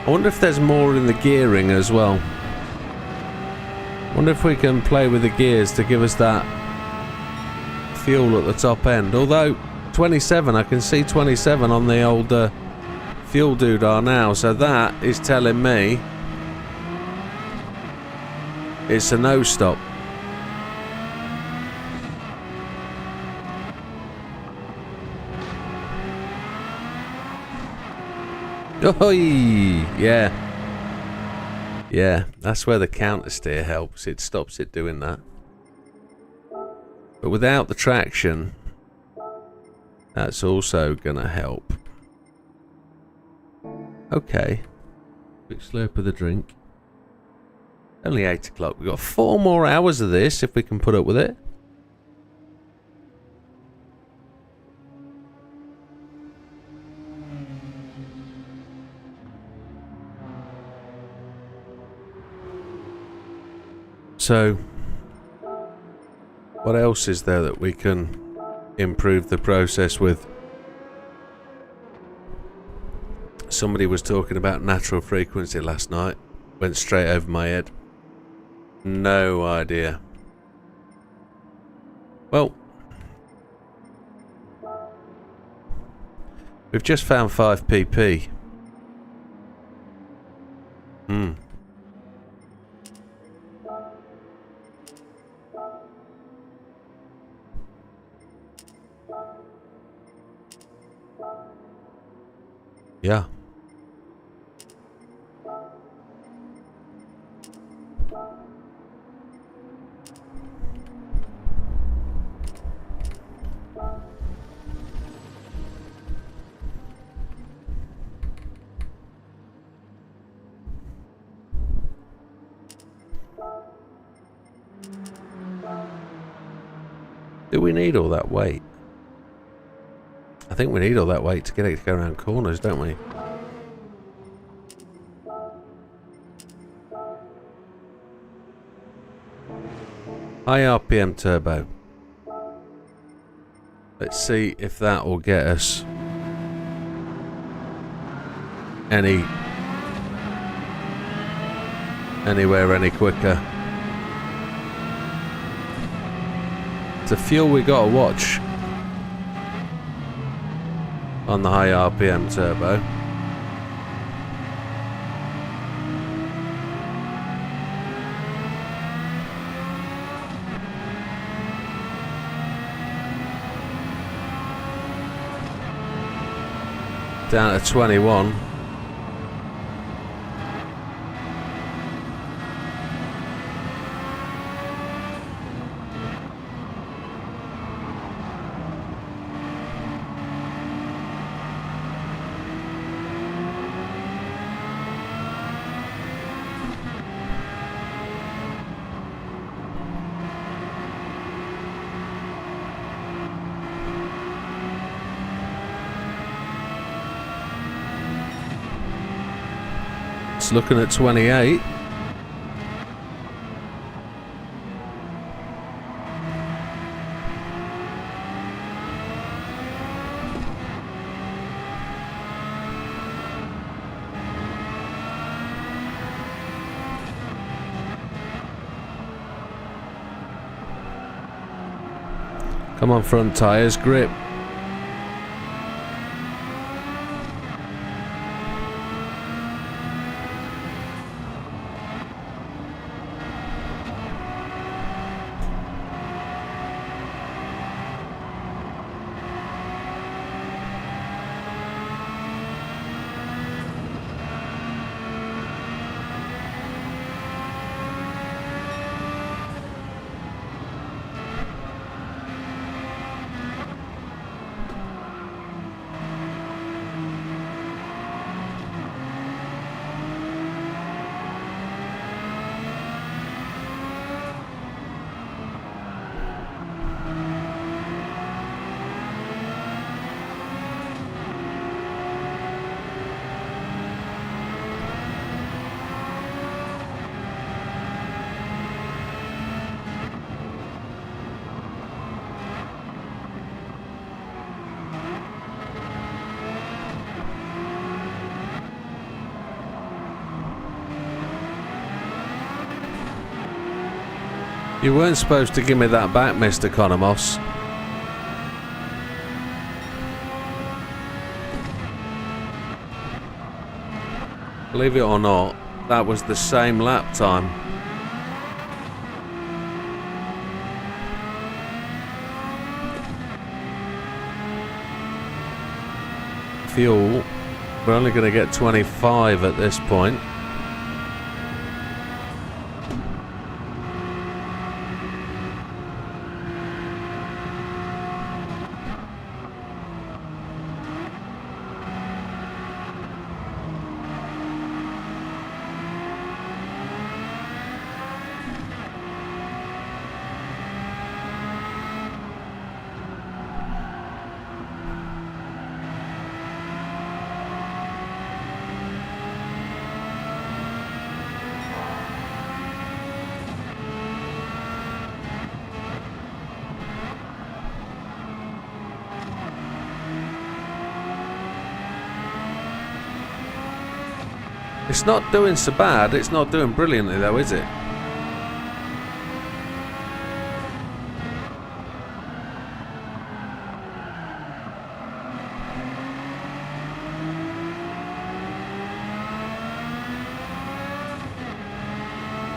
I wonder if there's more in the gearing as well. I wonder if we can play with the gears to give us that fuel at the top end. Although 27, I can see 27 on the old fuel doodah now, so that is telling me it's a no stop. Oh, yeah. Yeah, that's where the counter steer helps. It stops it doing that. But without the traction, that's also gonna help. Okay. Quick slurp of the drink. Only 8 o'clock. We've got 4 more hours of this if we can put up with it. So, what else is there that we can improve the process with? Somebody was talking about natural frequency last night. Went straight over my head. No idea. Well, we've just found 5 pp. Yeah. Do we need all that weight? I think we need all that weight to get it to go around corners, don't we? High RPM turbo. Let's see if that will get us anywhere any quicker. It's a fuel we gotta watch on the high RPM turbo. Down to 21. Looking at 28. Come on, front tyres, grip. You weren't supposed to give me that back, Mr. Economos. Believe it or not, that was the same lap time. Fuel, we're only going to get 25 at this point. It's not doing so bad, it's not doing brilliantly though, is it?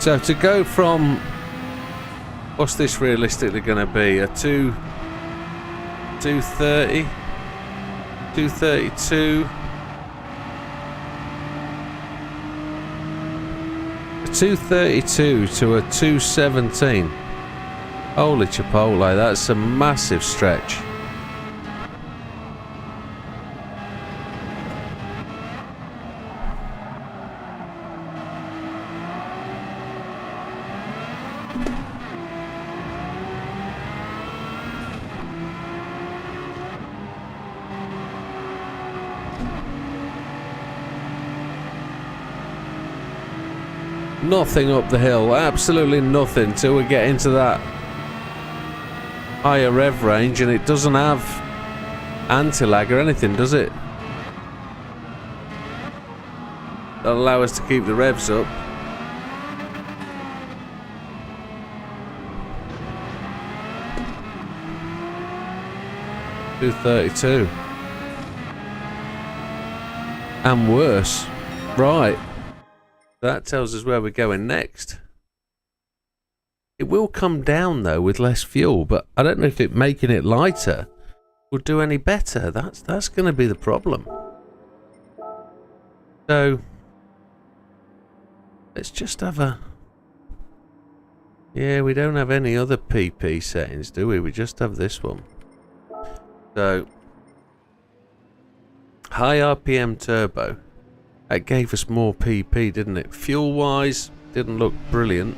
So to go from, what's this realistically going to be, a 230, 232, 232 to a 217. Holy Chipotle, that's a massive stretch. nothing up the hill. Absolutely nothing till we get into that higher rev range, and it doesn't have anti-lag or anything, does it? That'll allow us to keep the revs up. .232 and worse. Right, that tells us where we're going next. It will come down though with less fuel, but I don't know if making it lighter will do any better. That's going to be the problem. So let's just have a... Yeah, we don't have any other PP settings, do we? We just have this one. So high RPM turbo. That gave us more PP, didn't it? Fuel-wise, didn't look brilliant.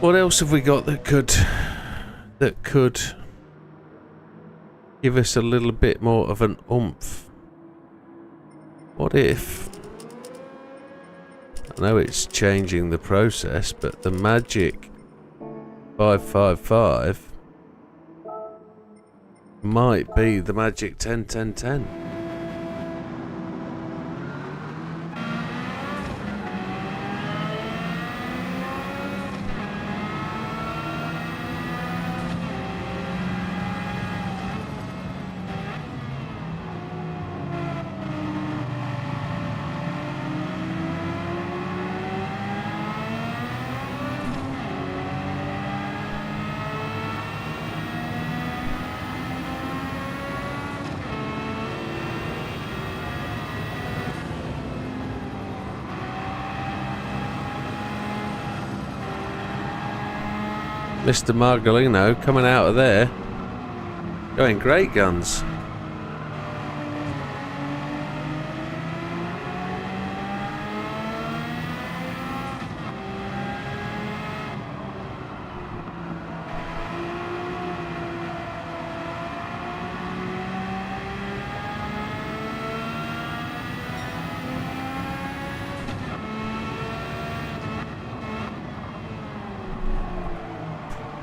What else have we got that could give us a little bit more of an oomph? What if... I know it's changing the process, but the Magic 555 might be the Magic 10-10-10. Mr. Margolino coming out of there. Going great guns.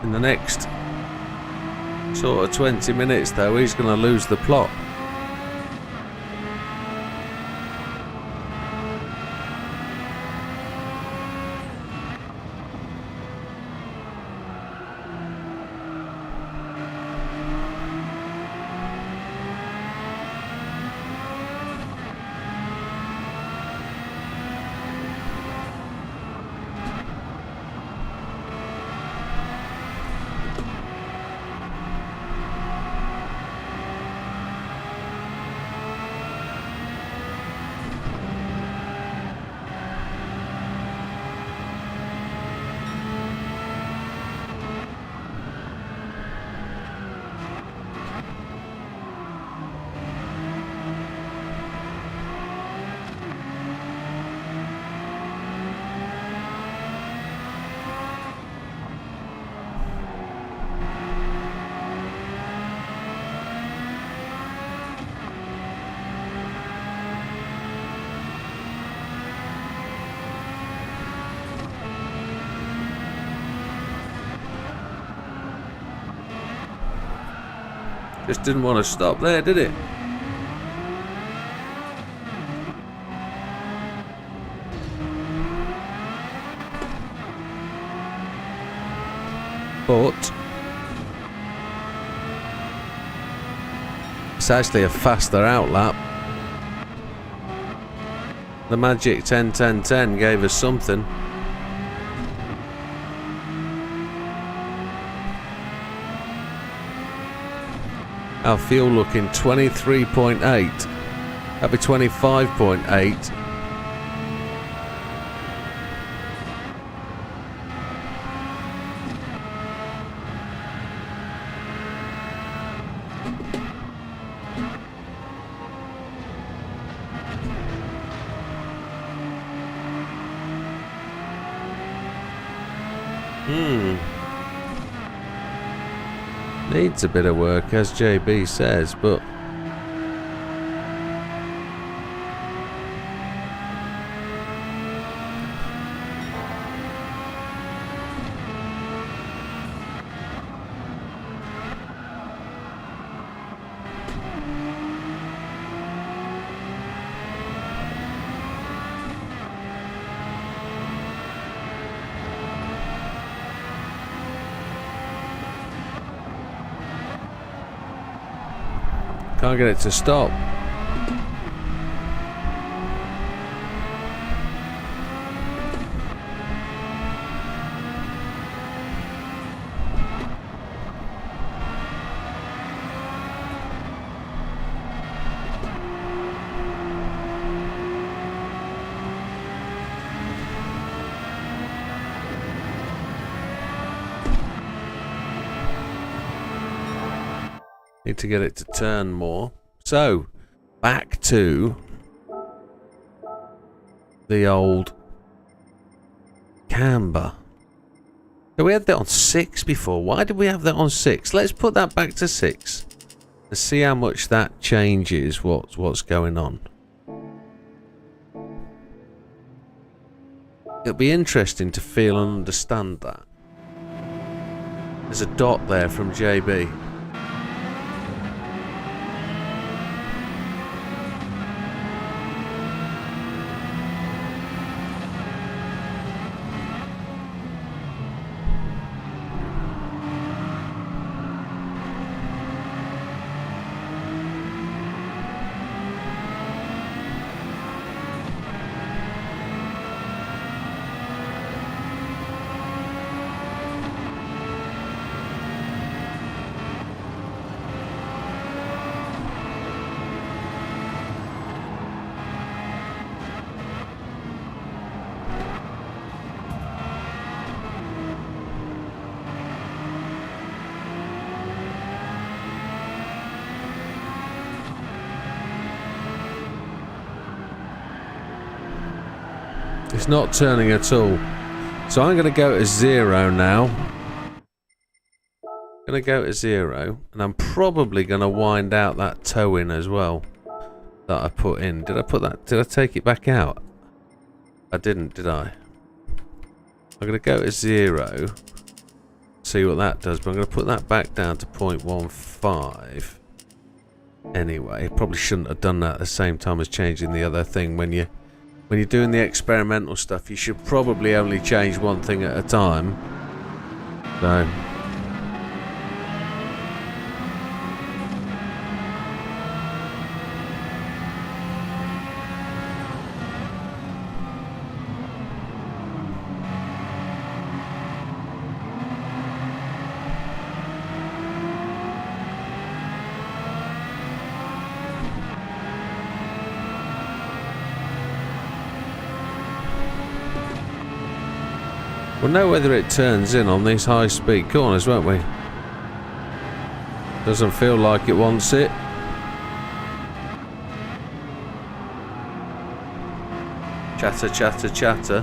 In the next sort of 20 minutes though, he's going to lose the plot. Just didn't want to stop there, did it? But it's actually a faster outlap. The Magic 10-10-10 gave us something. Our fuel looking 23.8. That'd be 25.8. Needs a bit of work, as JB says, but Can't get it to stop. Need to get it to turn more. So, back to the old camber. So we had that on 6 before. Why did we have that on 6? Let's put that back to 6. Let's see how much that changes what's going on. It'll be interesting to feel and understand that. There's a dot there from JB. It's not turning at all. So I'm going to go to 0 now. I'm going to go to 0. And I'm probably going to wind out that toe in as well. That I put in. Did I put that? Did I take it back out? I didn't, did I? I'm going to go to 0. See what that does. But I'm going to put that back down to 0.15. Anyway, probably shouldn't have done that at the same time as changing the other thing. When you're doing the experimental stuff, you should probably only change one thing at a time. So we'll know whether it turns in on these high-speed corners, won't we? Doesn't feel like it wants it. Chatter, chatter, chatter.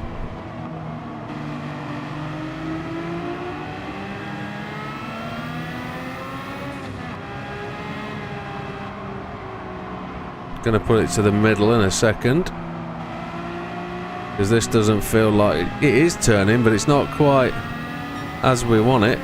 Gonna put it to the middle in a second. Because this doesn't feel like it is turning, but it's not quite as we want it.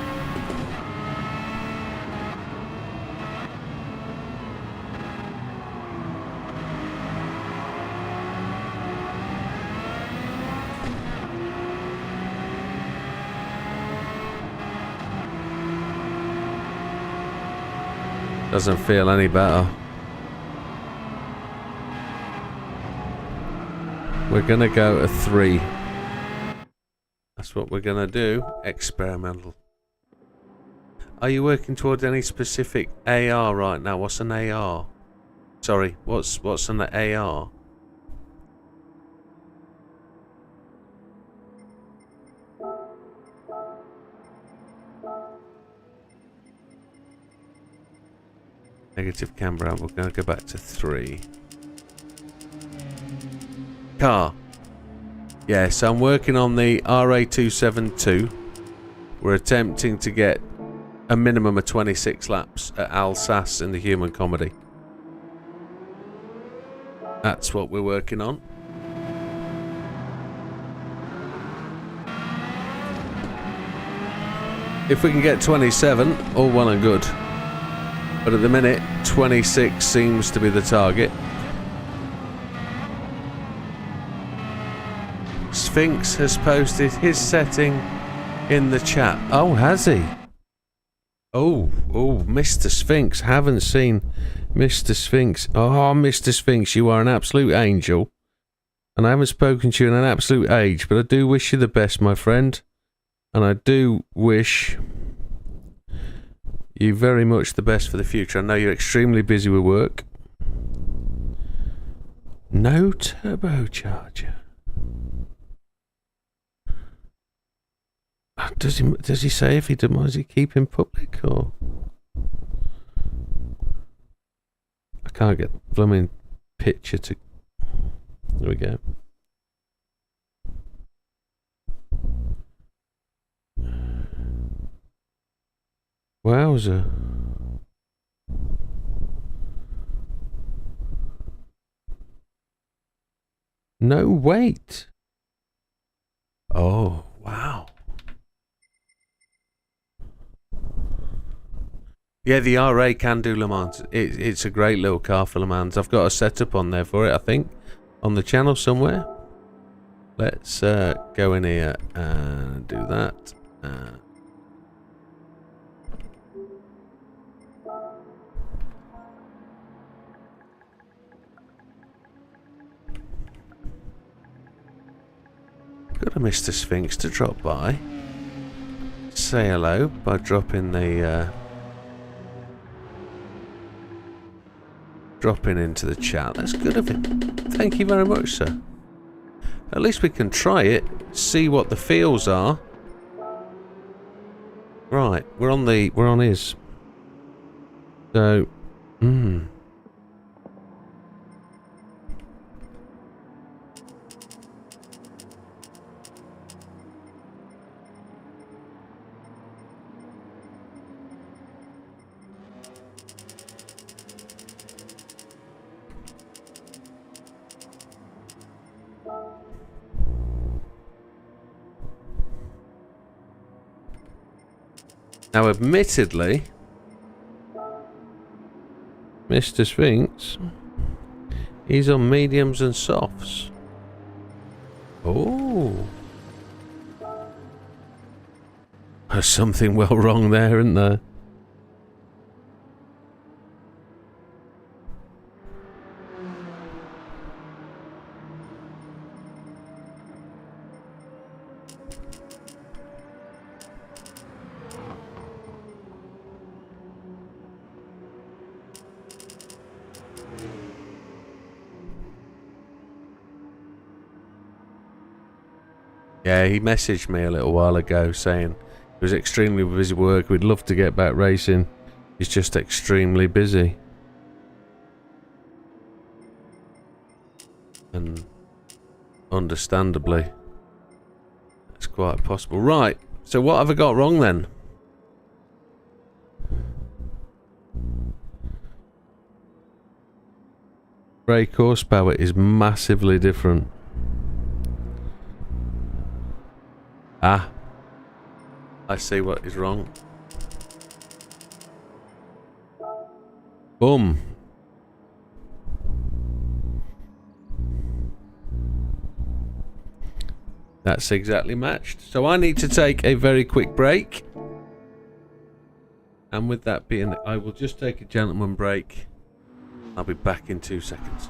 Doesn't feel any better. We're going to go to 3. That's what we're going to do. Experimental. Are you working towards any specific AR right now? What's an AR? Sorry, what's an AR? Negative camber out. We're going to go back to 3. Car. Yeah, so I'm working on the RA272. We're attempting to get a minimum of 26 laps at Alsace in the human comedy. That's what we're working on. If we can get 27, all well and good. But at the minute, 26 seems to be the target. Sphinx has posted his setting in the chat. Oh, has he? Oh, Mr. Sphinx. Haven't seen Mr. Sphinx. Oh, Mr. Sphinx, you are an absolute angel. And I haven't spoken to you in an absolute age, but I do wish you the best, my friend. And I do wish you very much the best for the future. I know you're extremely busy with work. No turbocharger. Does he say if he does he keep in public or? I can't get the blooming picture to. There we go. Wowzer. No wait. Oh, wow. Yeah, the RA can do Le Mans. It's a great little car for Le Mans. I've got a setup on there for it, I think, on the channel somewhere. Let's go in here and do that. Got a Mr. Sphinx to drop by. Say hello by dropping the dropping into the chat. That's good of him. Thank you very much, sir. At least we can try it, see what the feels are. Right, we're on his. So, now, admittedly, Mr. Sphinx, he's on mediums and softs. Oh. There's something well wrong there, isn't there? Yeah, he messaged me a little while ago saying he was extremely busy work. We'd love to get back racing. He's just extremely busy. And understandably, that's quite possible. Right, so what have I got wrong then? Brake horsepower is massively different. Ah, I see what is wrong. Boom. That's exactly matched. So I need to take a very quick break. And with that being, I will just take a gentleman break. I'll be back in 2 seconds.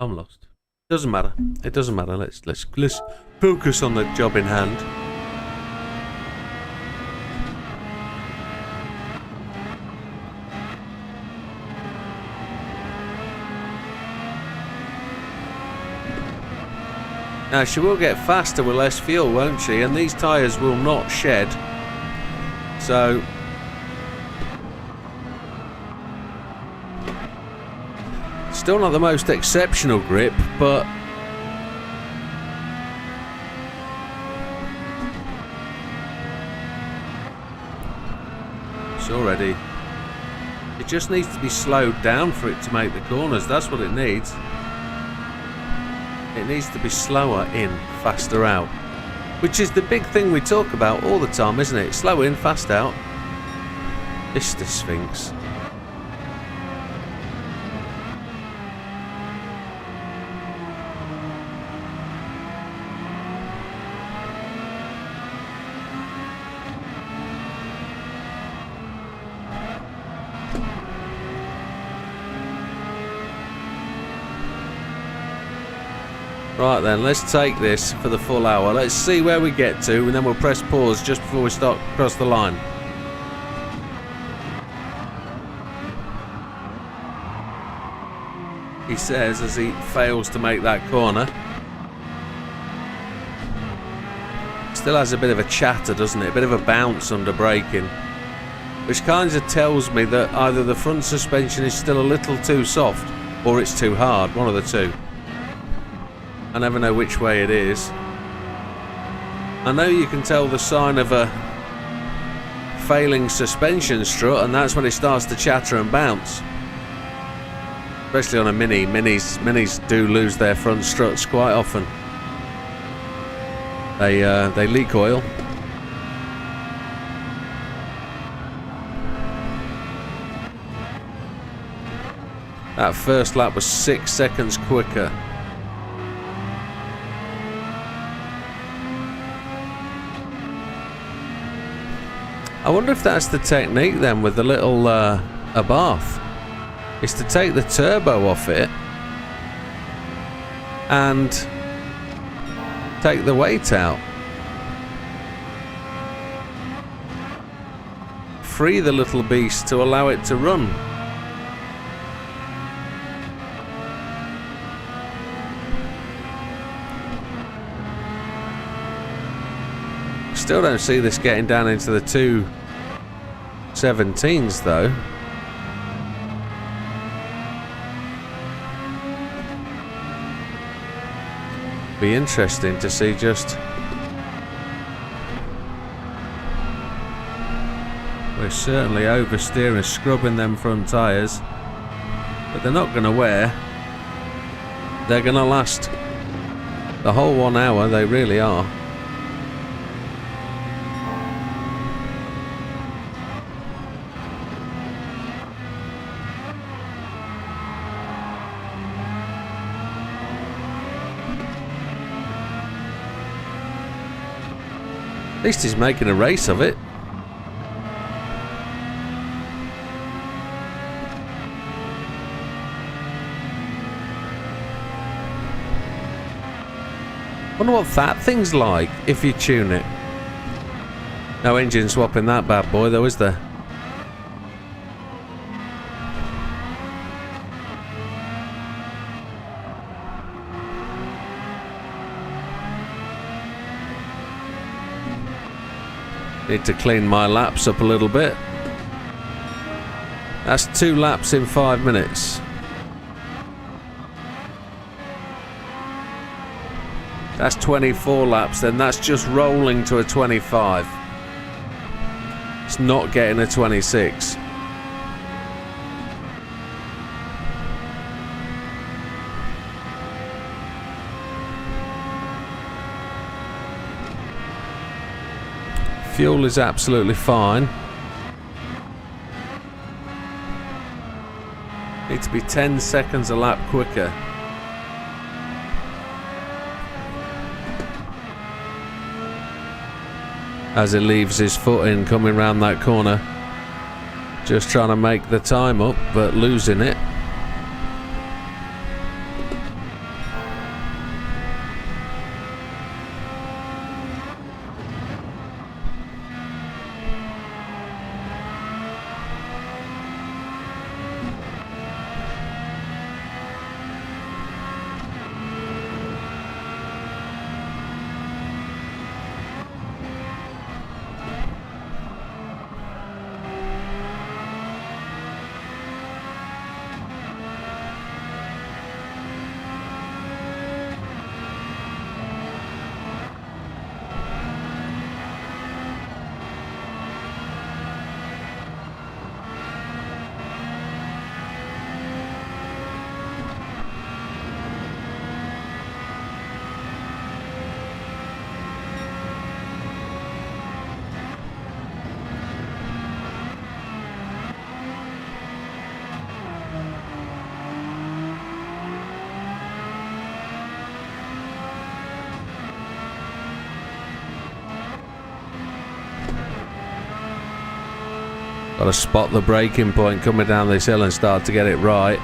I'm lost. Doesn't matter. It doesn't matter. Let's focus on the job in hand. Now she will get faster with less fuel, won't she? And these tyres will not shed. So still not the most exceptional grip, but it's already. It just needs to be slowed down for it to make the corners. That's what it needs. It needs to be slower in, faster out. Which is the big thing we talk about all the time, isn't it? Slow in, fast out. It's the Sphinx. Right then, let's take this for the full hour. Let's see where we get to, and then we'll press pause just before we start across the line. He says as he fails to make that corner. Still has a bit of a chatter, doesn't it? A bit of a bounce under braking. Which kind of tells me that either the front suspension is still a little too soft, or it's too hard, one of the two. I never know which way it is. I know you can tell the sign of a failing suspension strut, and that's when it starts to chatter and bounce. Especially on a Mini. Minis do lose their front struts quite often. They leak oil. That first lap was 6 seconds quicker. I wonder if that's the technique then with the little Abarth. Is to take the turbo off it and take the weight out. Free the little beast to allow it to run. Still don't see this getting down into the 217s though. Be interesting to see just. We're certainly oversteering, scrubbing them front tyres, but they're not going to wear. They're going to last the whole 1 hour. They really are. At least he's making a race of it. Wonder what that thing's like if you tune it. No engine swap in that bad boy though, is there? Need to clean my laps up a little bit. That's 2 laps in 5 minutes. That's 24 laps then. That's just rolling to a 25. It's not getting a 26. Fuel is absolutely fine. Need to be 10 seconds a lap quicker. As he leaves his foot in coming round that corner. Just trying to make the time up, but losing it. Got to spot the braking point coming down this hill and start to get it right.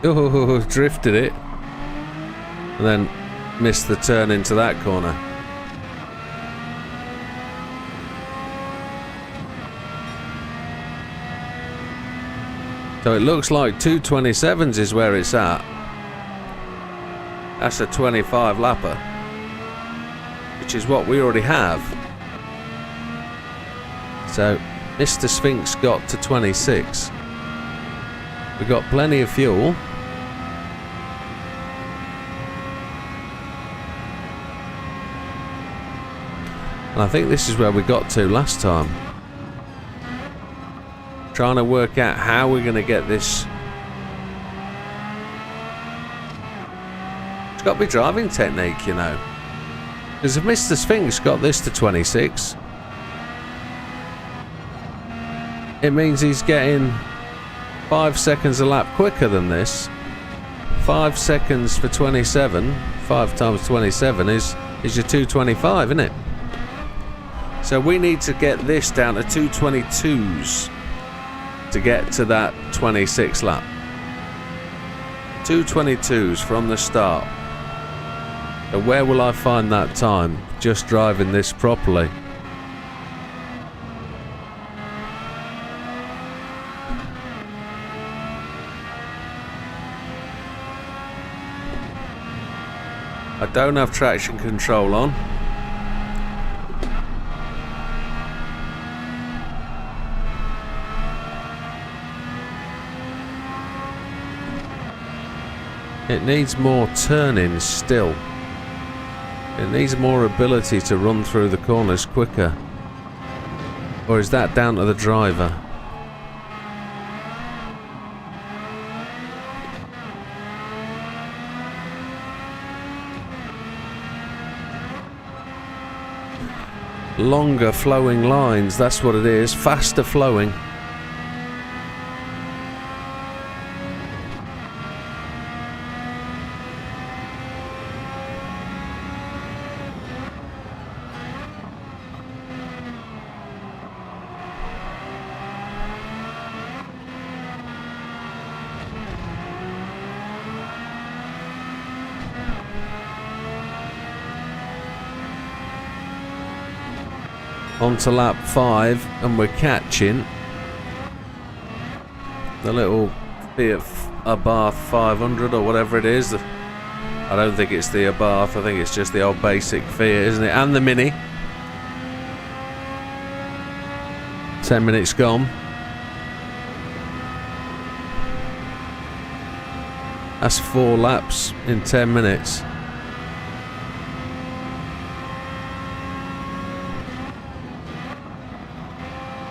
Oh, drifted it. And then missed the turn into that corner. So it looks like 227s is where it's at. That's a 25 lapper, which is what we already have. So Mr. Sphinx got to 26. We've got plenty of fuel. And I think this is where we got to last time. Trying to work out how we're going to get this. It's got to be driving technique, you know. Because if Mr. Sphinx got this to 26, it means he's getting 5 seconds a lap quicker than this. 5 seconds for 27. 5 times 27 is your 225, isn't it? So we need to get this down to 222s to get to that 26 lap. 222s from the start. So where will I find that time? Just driving this properly. I don't have traction control on. It needs more turning still. It needs more ability to run through the corners quicker. Or is that down to the driver? Longer flowing lines, that's what it is. Faster flowing. On to lap 5, and we're catching the little Fiat Abarth 500 or whatever it is. I don't think it's the Abarth, I think it's just the old basic Fiat, isn't it? And the Mini. 10 minutes gone. That's 4 laps in 10 minutes.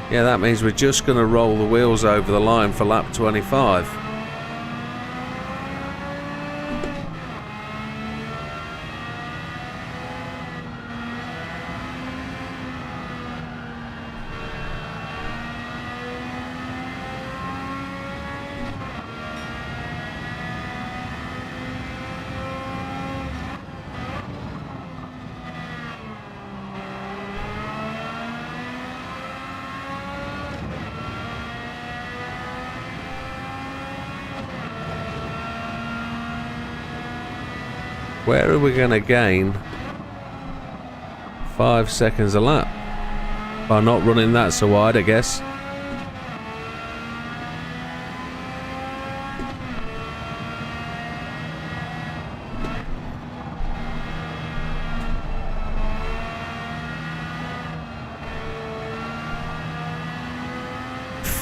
Yeah, that means we're just going to roll the wheels over the line for lap 25. Where are we going to gain 5 seconds a lap? By not running that so wide, I guess.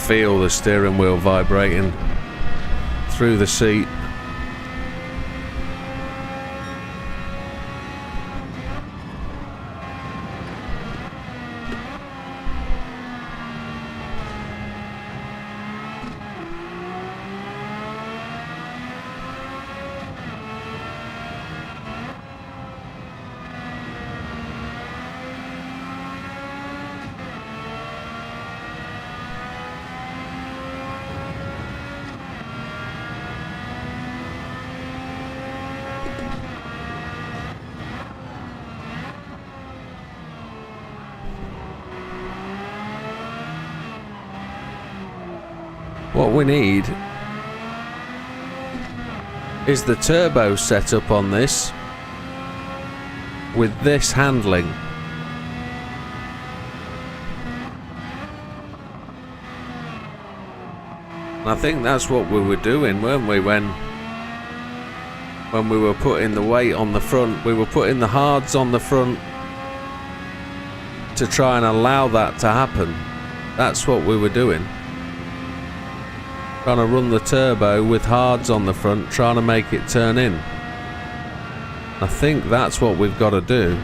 Feel the steering wheel vibrating through the seat. What we need is the turbo setup on this with this handling. And I think that's what we were doing, weren't we, when we were putting the weight on the front. We were putting the hards on the front to try and allow that to happen. That's what we were doing. Trying to run the turbo with hards on the front, trying to make it turn in. I think that's what we've got to do.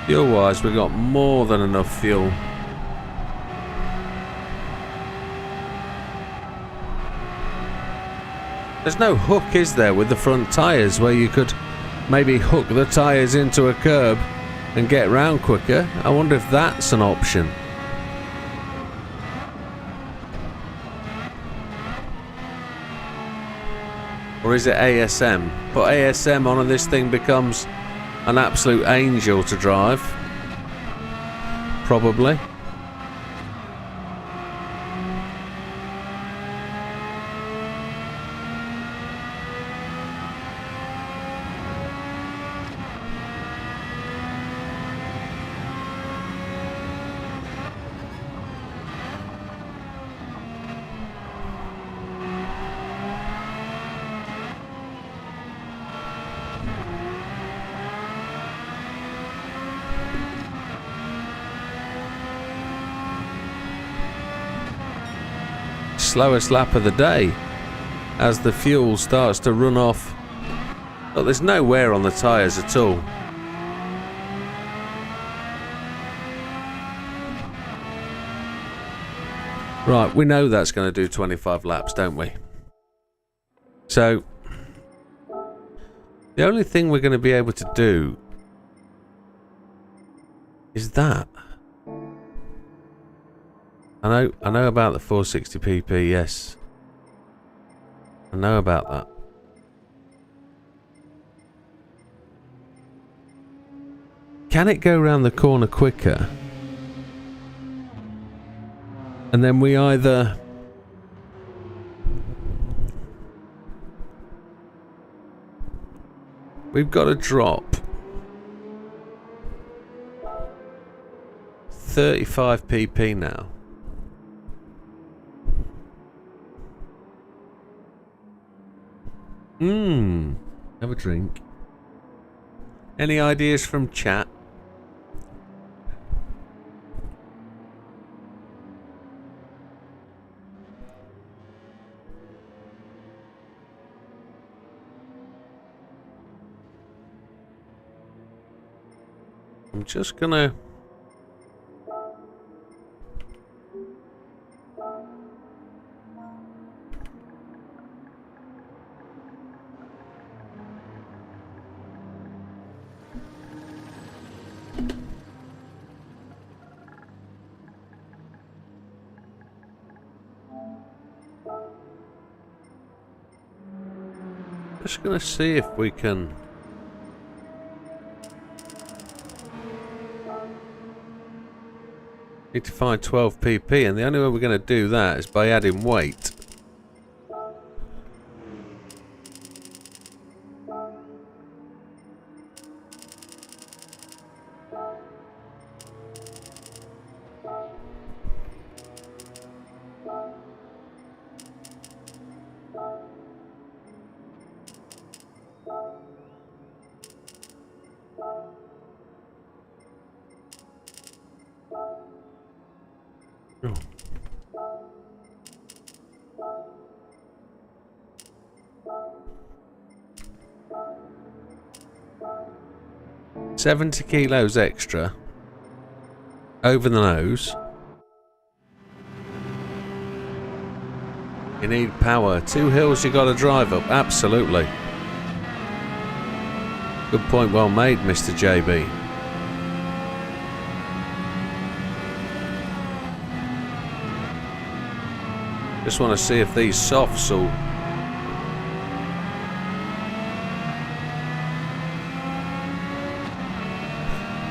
Fuel wise, we got more than enough fuel. There's no hook, is there, with the front tyres where you could maybe hook the tyres into a curb and get round quicker? I wonder if that's an option. Or is it ASM? Put ASM on and this thing becomes an absolute angel to drive. Probably. Slowest lap of the day as the fuel starts to run off. Look, there's no wear on the tyres at all. Right, we know that's going to do 25 laps, don't we? So the only thing we're going to be able to do is that. I know about the 460 pp, yes. I know about that. Can it go round the corner quicker? And then we either... We've got to drop 35 pp now. Have a drink. Any ideas from chat? I'm just gonna... Just gonna see if we can need to find 12 pp, and the only way we're gonna do that is by adding weight. 70 kilos extra over the nose. You need power. 2 hills you got to drive up. Absolutely. Good point, well made, Mr. JB. Just want to see if these softs will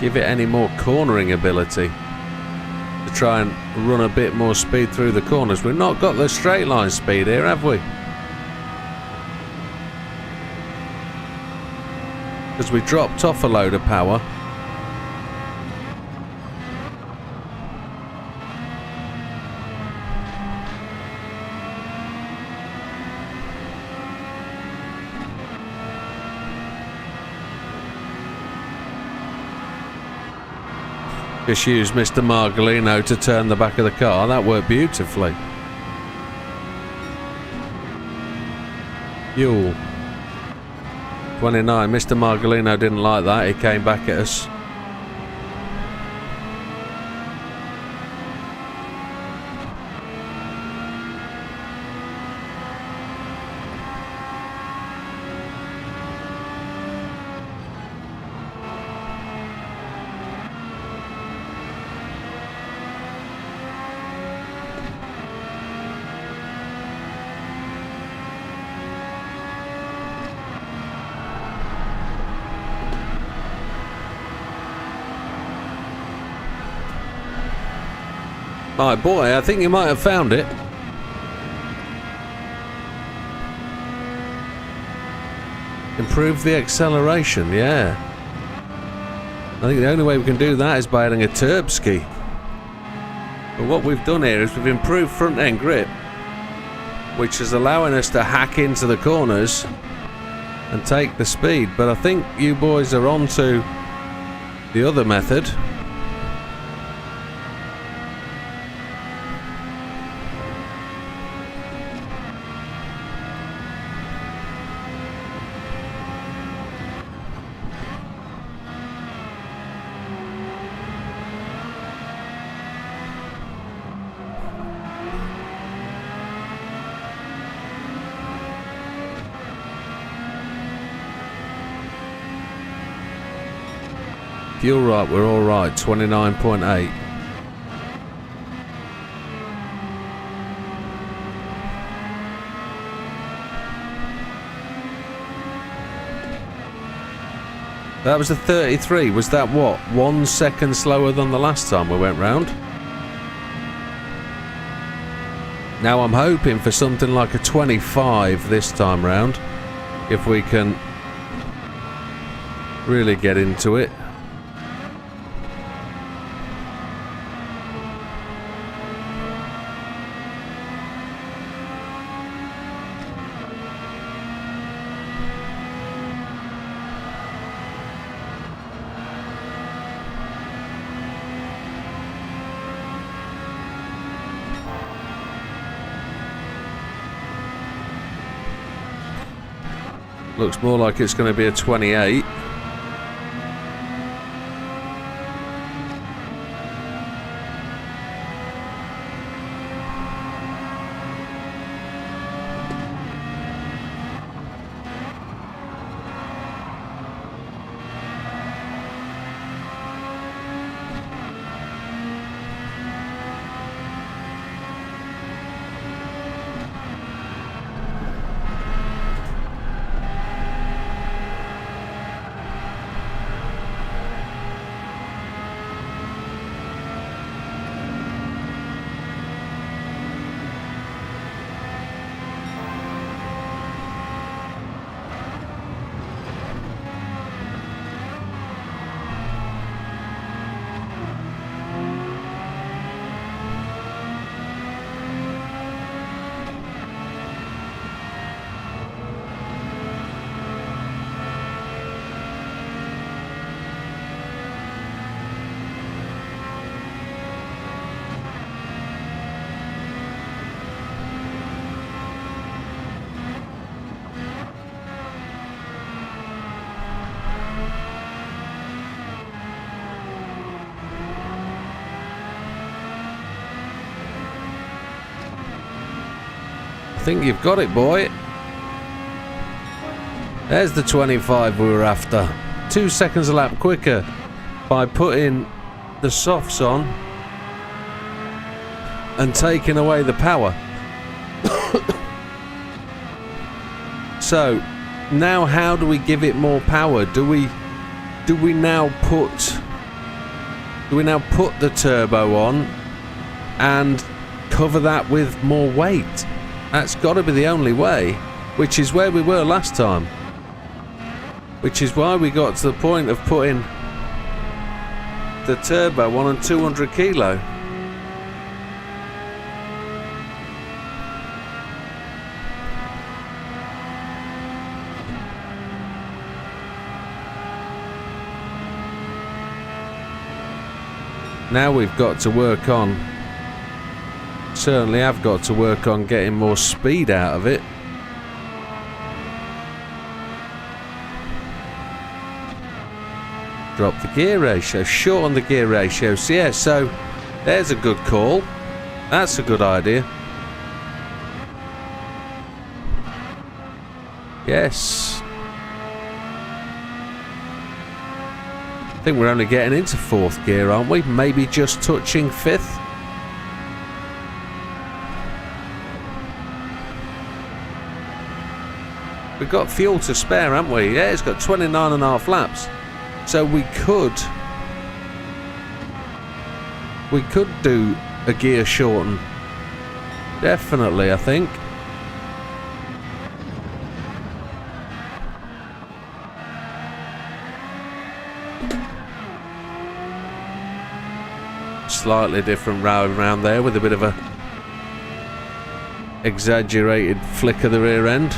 give it any more cornering ability to try and run a bit more speed through the corners. We've not got the straight line speed here, have we? Because we dropped off a load of power. Just used Mr. Margolino to turn the back of the car. That worked beautifully. Fuel. 29. Mr. Margolino didn't like that. He came back at us. My boy, I think you might have found it. Improve the acceleration, yeah. I think the only way we can do that is by adding a turb ski. But what we've done here is we've improved front end grip, which is allowing us to hack into the corners and take the speed. But I think you boys are on to the other method. Fuel right, we're all right. 29.8. That was a 33. Was that what? 1 second slower than the last time we went round? Now I'm hoping for something like a 25 this time round, if we can really get into it. Looks more like it's going to be a 28. think you've got it, boy. There's the 25 we were after. 2 seconds a lap quicker by putting the softs on and taking away the power. So now how do we give it more power? Do we now put the turbo on and cover that with more weight? That's got to be the only way, which is where we were last time, which is why we got to the point of putting the turbo on 200 kilo. Now we've got to work on, certainly I've got to work on getting more speed out of it. Drop the gear ratio, shorten the gear ratio. So yeah, so there's a good call. That's a good idea. Yes. I think we're only getting into 4th gear, aren't we? Maybe just touching 5th. We've got fuel to spare, haven't we? Yeah, it's got 29.5 laps. So we could do a gear shorten. Definitely, I think. Slightly different route around there with a bit of a exaggerated flick of the rear end.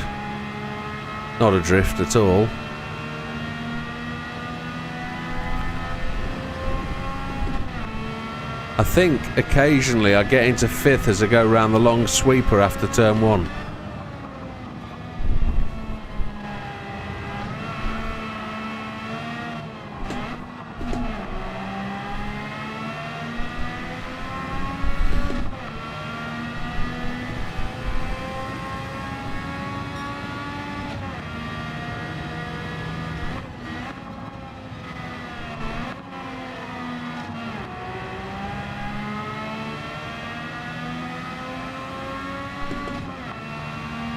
Not a drift at all. I think occasionally I get into 5th as I go around the long sweeper after turn 1.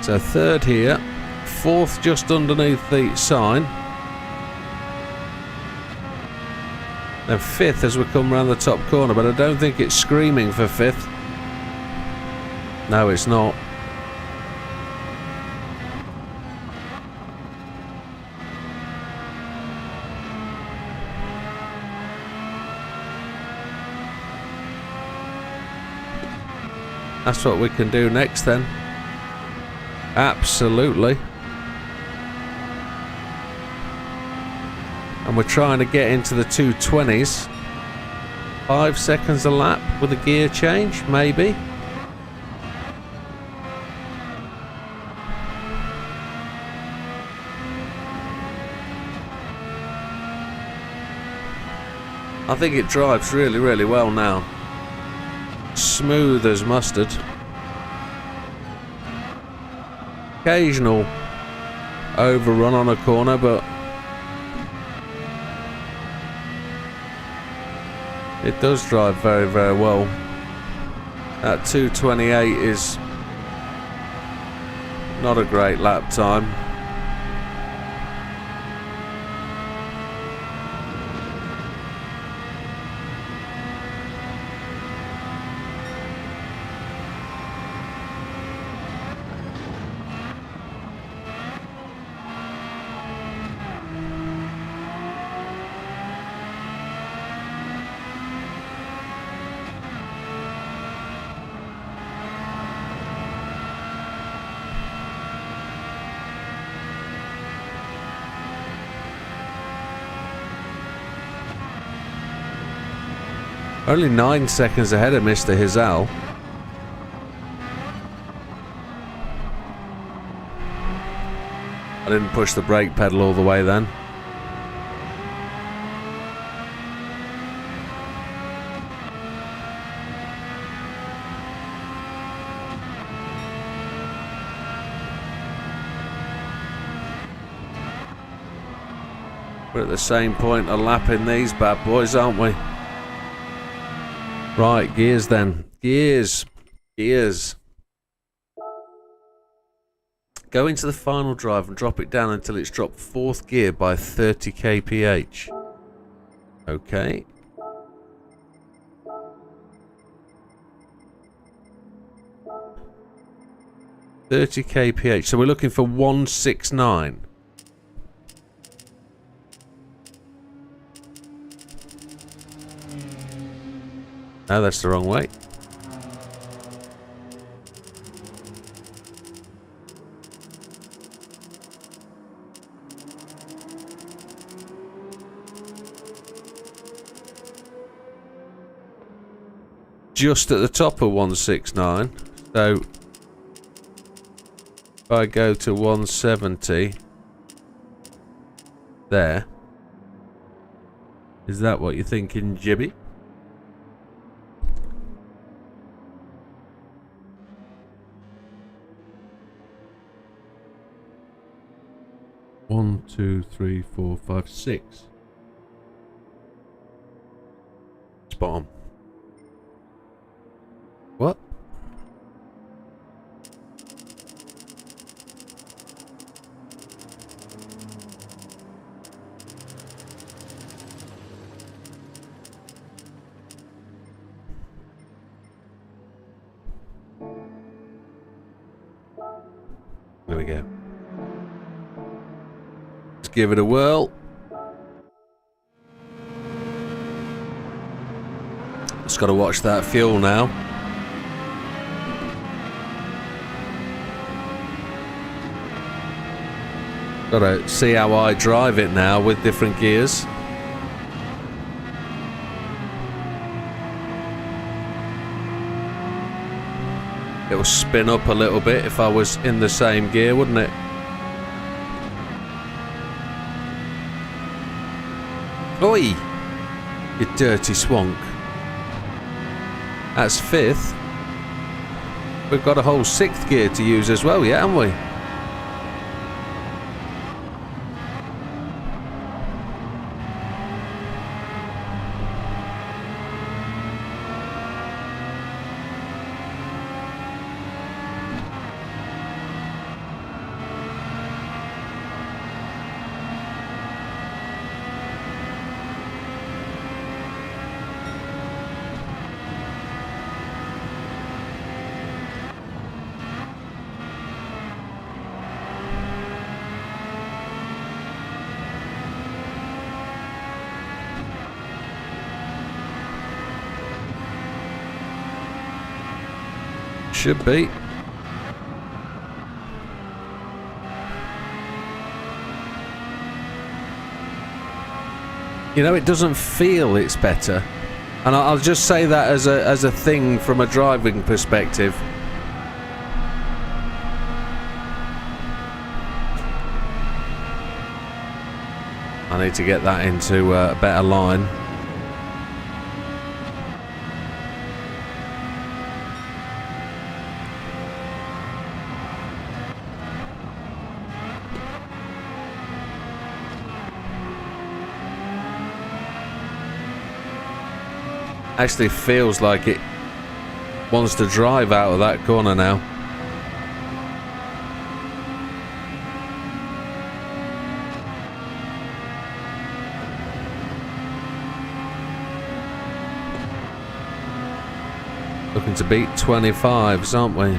So 3rd here, 4th just underneath the sign, and 5th as we come around the top corner, but I don't think it's screaming for 5th. No, it's not. That's what we can do next then. Absolutely. And we're trying to get into the 220s. 5 seconds a lap with a gear change, maybe. I think it drives really, really well now. Smooth as mustard. Occasional overrun on a corner, but it does drive very, very well. That 228 is not a great lap time. Only 9 seconds ahead of Mr. Hizal. I didn't push the brake pedal all the way then. We're at the same point of lapping these bad boys, aren't we? Right, gears then. Gears. Go into the final drive and drop it down until it's dropped 4th gear by 30 kph. Okay. .30 kph. So we're looking for 169. No, that's the wrong way. Just at the top of 169. So if I go to 170 there, is that what you're thinking, Jibby? One, two, three, four, five, six. Spot on. What? There we go. Let's give it a whirl. Just got to watch that fuel now. Got to see how I drive it now with different gears. It will spin up a little bit if I was in the same gear, wouldn't it? Oi! You dirty swonk. That's 5th. We've got a whole 6th gear to use as well, yeah, haven't we? Should be. You know, it doesn't feel it's better, and I'll just say that as a thing from a driving perspective. I need to get that into a better line. Actually feels like it wants to drive out of that corner now. Looking to beat 25s, aren't we?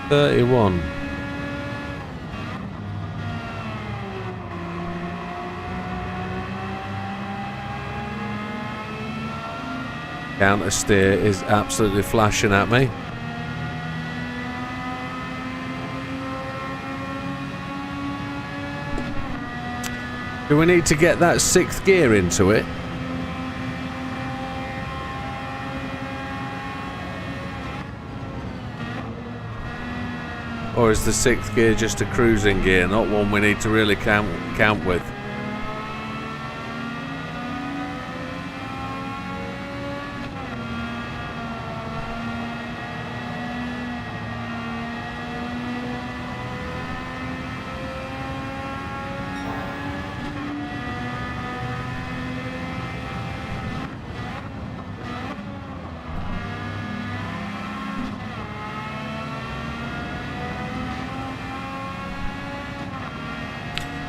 .31. Counter steer is absolutely flashing at me. Do we need to get that 6th gear into it? Or is the 6th gear just a cruising gear, not one we need to really count with?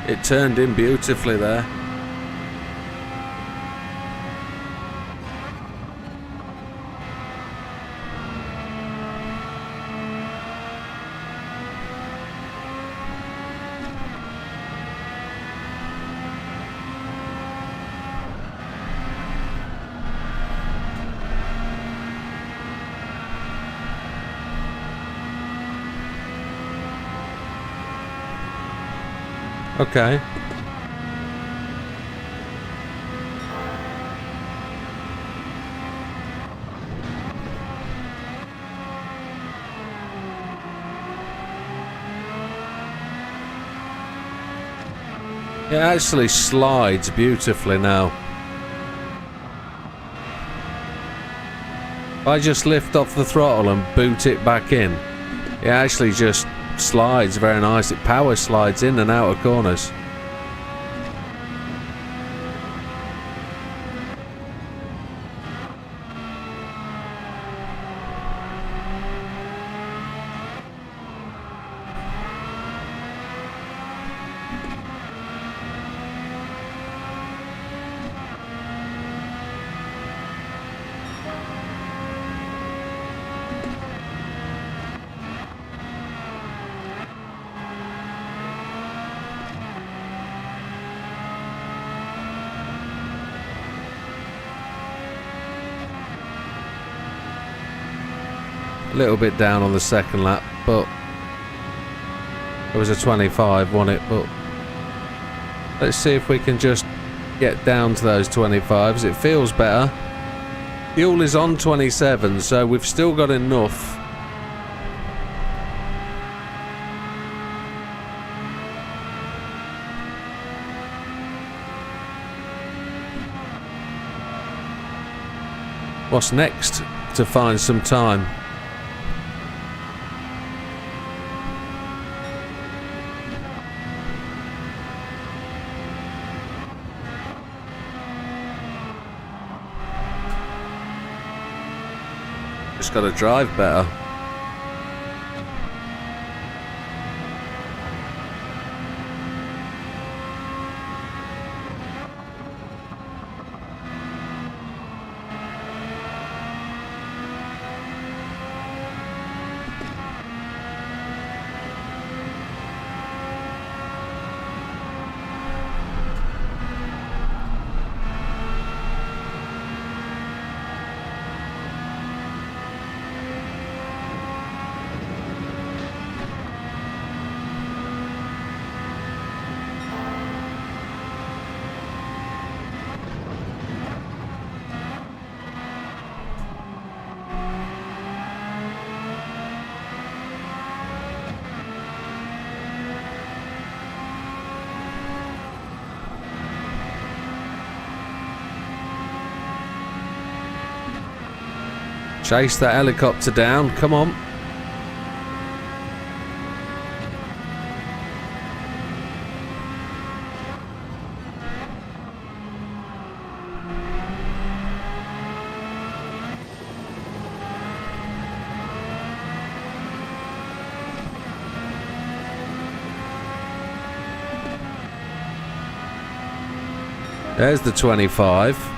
It turned in beautifully there. Okay. It actually slides beautifully now. If I just lift off the throttle and boot it back in, it actually just slides very nice. It power slides in and out of corners. A little bit down on the second lap, but it was a 25, wasn't it? But let's see if we can just get down to those 25s. It feels better. Fuel is on 27, so we've still got enough. What's next? To find some time. Just got to drive better. Chase that helicopter down, come on. There's the 25.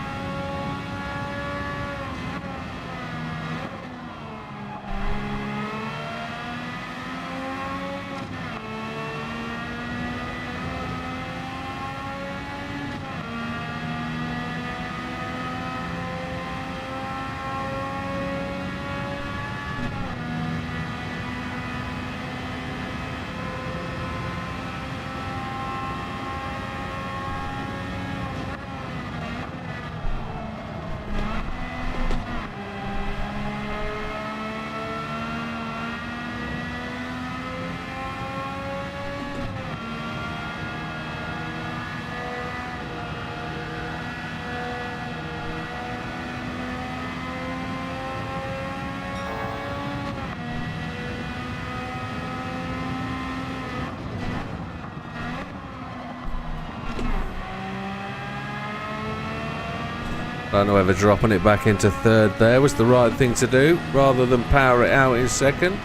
Don't know whether dropping it back into third there was the right thing to do, rather than power it out in second.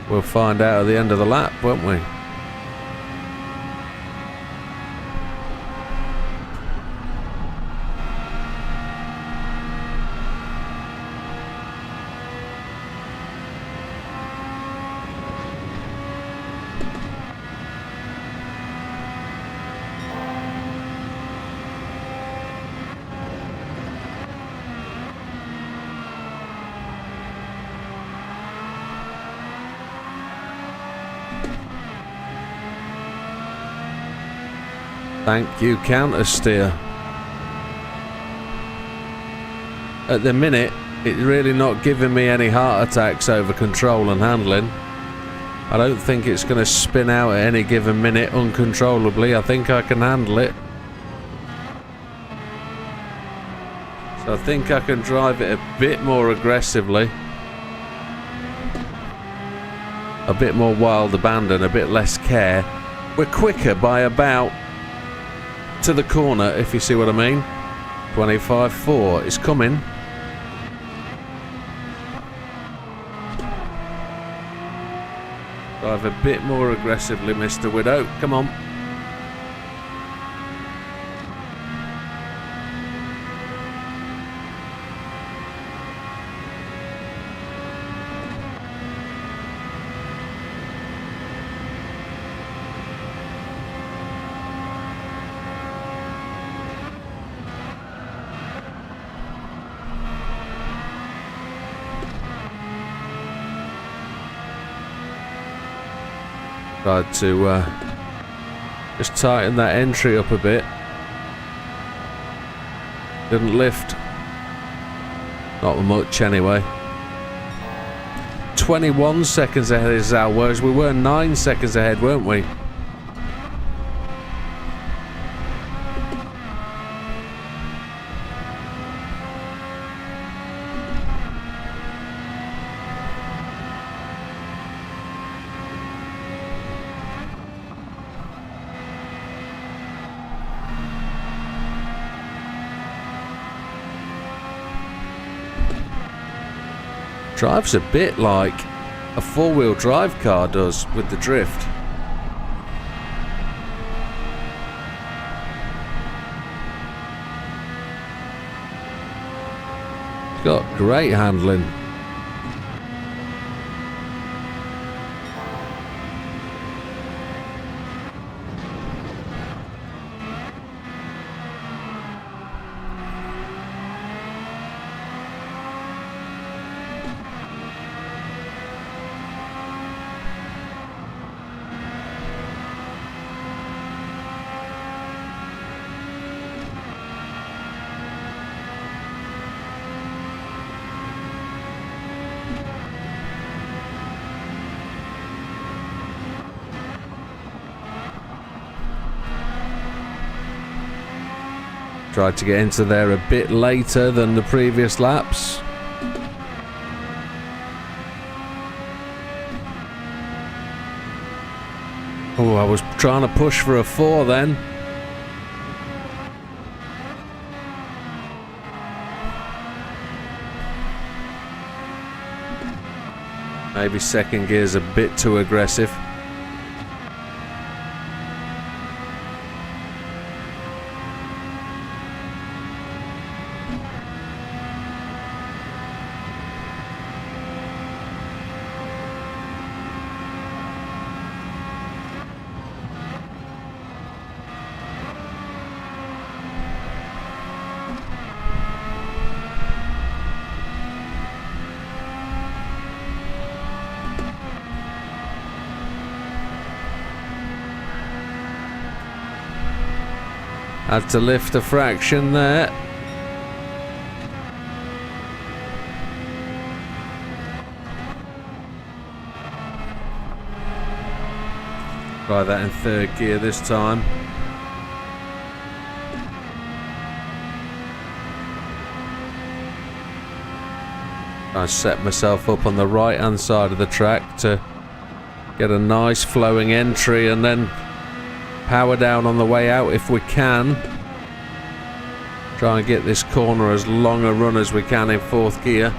We'll find out at the end of the lap, won't we? Thank you, counter steer. At the minute, it's really not giving me any heart attacks over control and handling. I don't think it's going to spin out at any given minute uncontrollably. I think I can handle it. So I think I can drive it a bit more aggressively. A bit more wild abandon, a bit less care. We're quicker by about to the corner, if you see what I mean. 25.4, it's coming. Drive a bit more aggressively, Mr. Widow. Come on. Tried to just tighten that entry up a bit. Didn't lift. Not much anyway. 21 seconds ahead of Zal, whereas we were 9 seconds ahead, weren't we? Drives a bit like a four-wheel drive car does with the drift. It's got great handling. Tried to get into there a bit later than the previous laps. Oh, I was trying to push for a 4 then. Maybe second gear's a bit too aggressive. Had to lift a fraction there. Try that in third gear this time. I set myself up on the right hand side of the track to get a nice flowing entry and then power down on the way out if we can. Try and get this corner as long a run as we can in 4th gear.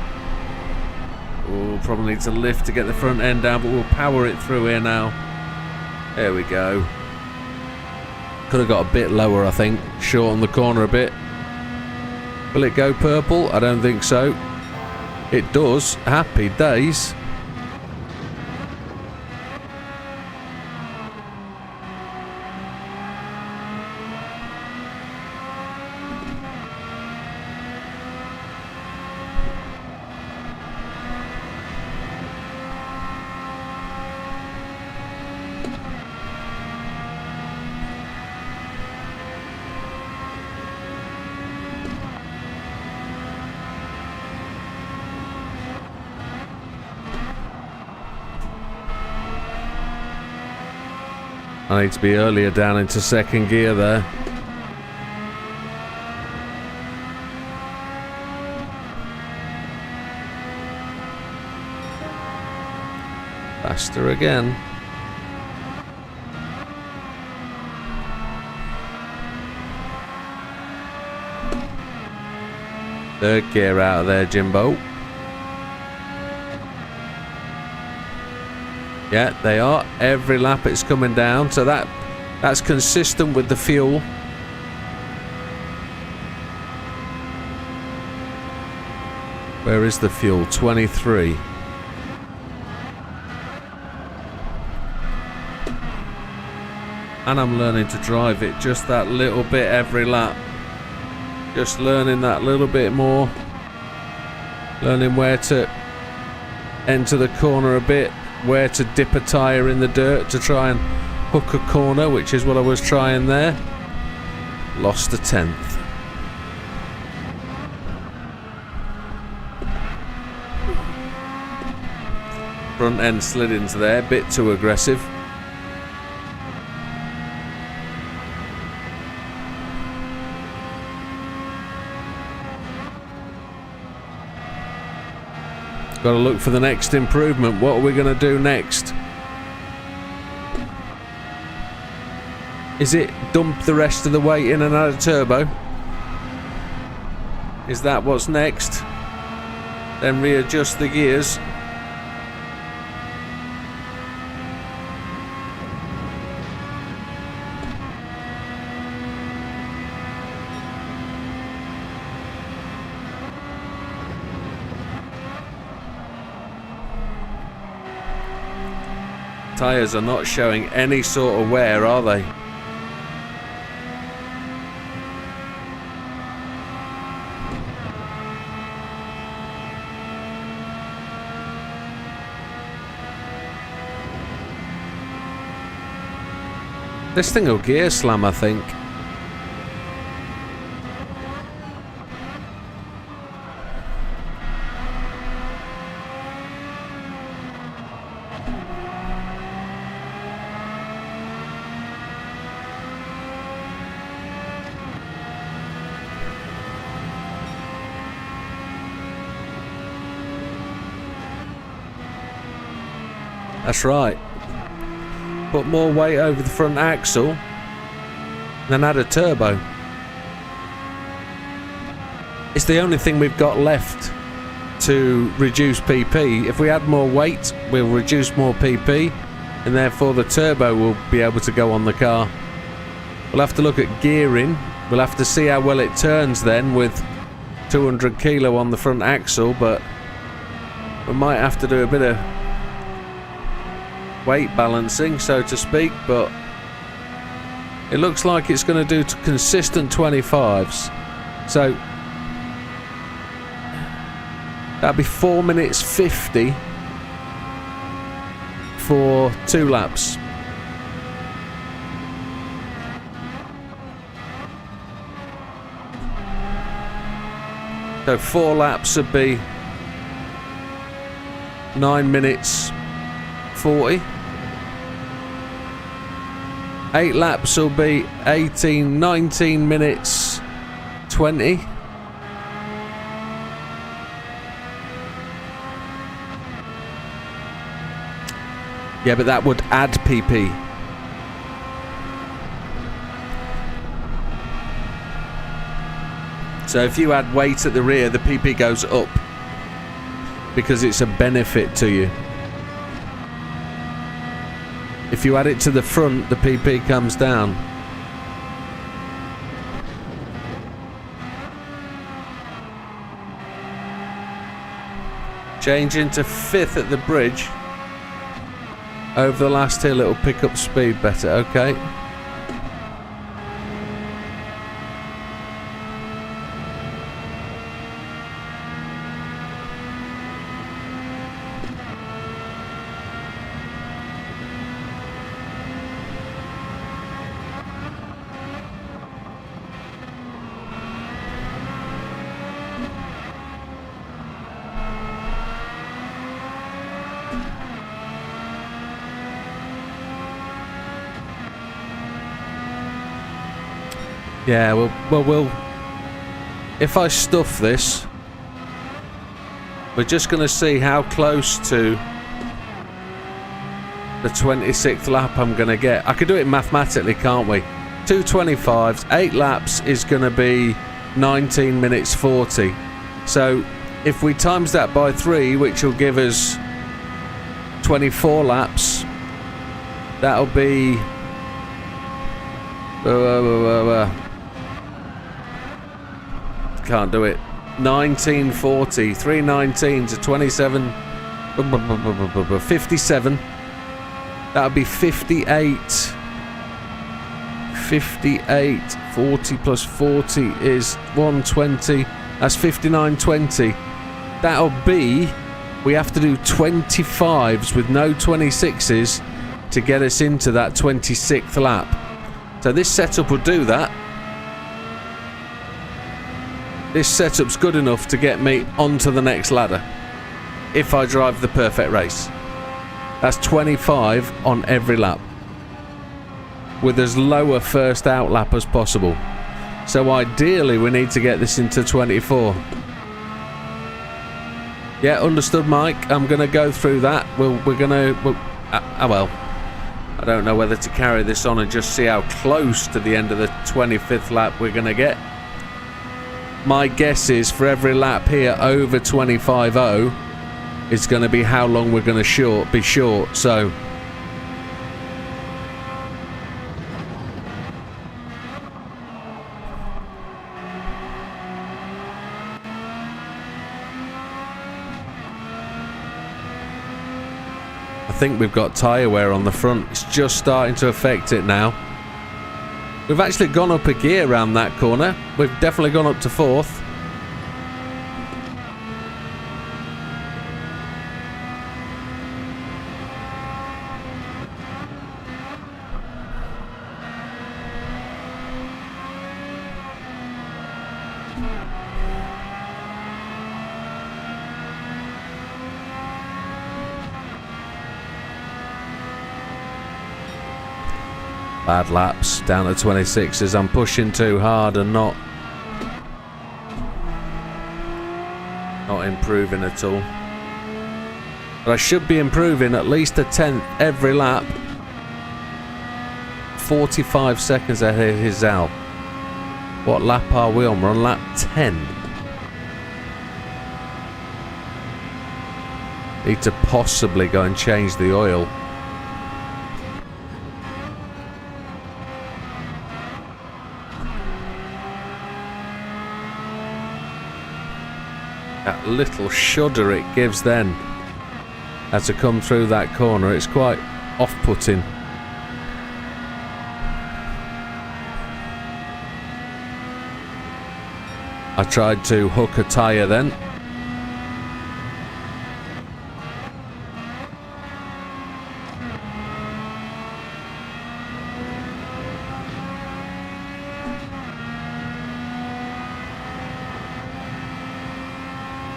We'll probably need to lift to get the front end down, but we'll power it through here now. There we go. Could have got a bit lower, I think. Short on the corner a bit. Will it go purple? I don't think so. It does. Happy days. I need to be earlier down into 2nd gear there. Faster again. Third gear out of there, Jimbo. Yeah, they are. Every lap it's coming down, so that's consistent with the fuel. Where is the fuel? 23. And I'm learning to drive it just that little bit every lap. Just learning that little bit more. Learning where to enter the corner a bit. Where to dip a tyre in the dirt to try and hook a corner, which is what I was trying there. Lost a 10th. Front end slid into there, bit too aggressive. Got to look for the next improvement. What are we going to do next? Is it dump the rest of the weight in and add a turbo? Is that what's next? Then readjust the gears. Tyres are not showing any sort of wear, are they? This thing will gear slam, I think. That's right. Put more weight over the front axle, then add a turbo. It's the only thing we've got left to reduce PP. If we add more weight, we'll reduce more PP, and therefore the turbo will be able to go on the car. We'll have to look at gearing. We'll have to see how well it turns then with 200 kilo on the front axle, but we might have to do a bit of weight balancing, so to speak, but it looks like it's going to do consistent 25s, so that'll be 4 minutes 50 for 2 laps. So 4 laps would be 9 minutes 40. 8 laps will be 19 minutes 20. Yeah, but that would add PP. So if you add weight at the rear, the PP goes up because it's a benefit to you. If you add it to the front, the PP comes down. Change into 5th at the bridge. Over the last hill, it'll pick up speed better. Okay. Yeah, we'll if I stuff this, we're just going to see how close to the 26th lap I'm going to get. I could do it mathematically, can't we? 2:25s, 8 laps is going to be 19 minutes 40. So if we times that by 3, which will give us 24 laps, that'll be... Can't do it. 1940, 319 to 27, 57. That'll be 58. 58. 40 plus 40 is 120. That's 59.20. That'll be... We have to do 25s with no 26s to get us into that 26th lap. So this setup will do that. This setup's good enough to get me onto the next ladder if I drive the perfect race. That's 25 on every lap with as low a first out lap as possible. So ideally we need to get this into 24. Yeah, understood, Mike. I'm going to go through that. Well, I don't know whether to carry this on and just see how close to the end of the 25th lap we're going to get. My guess is for every lap here over 25.0, it's going to be how long we're going to be short. So I think we've got tyre wear on the front. It's just starting to affect it now. We've actually gone up a gear around that corner. We've definitely gone up to 4th. Bad laps down to 26 I'm pushing too hard and not improving at all. But I should be improving at least a 10th every lap. 45 seconds ahead of his Al. What lap are we on? We're on lap 10. Need to possibly go and change the oil. That little shudder it gives then as I come through that corner, it's quite off-putting. I tried to hook a tyre then.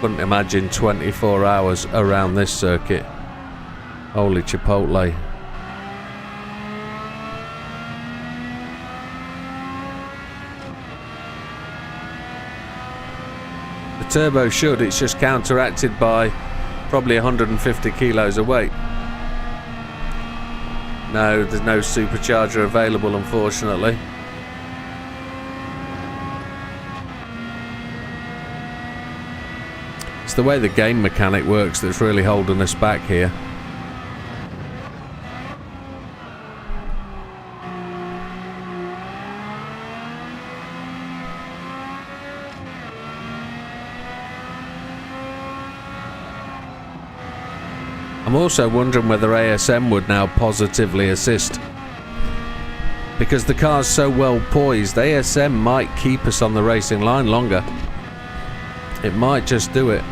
Couldn't imagine 24 hours around this circuit. Holy Chipotle. The turbo should, it's just counteracted by probably 150 kilos of weight. No, there's no supercharger available, unfortunately. It's the way the game mechanic works that's really holding us back here. I'm also wondering whether ASM would now positively assist. Because the car's so well poised, ASM might keep us on the racing line longer. It might just do it.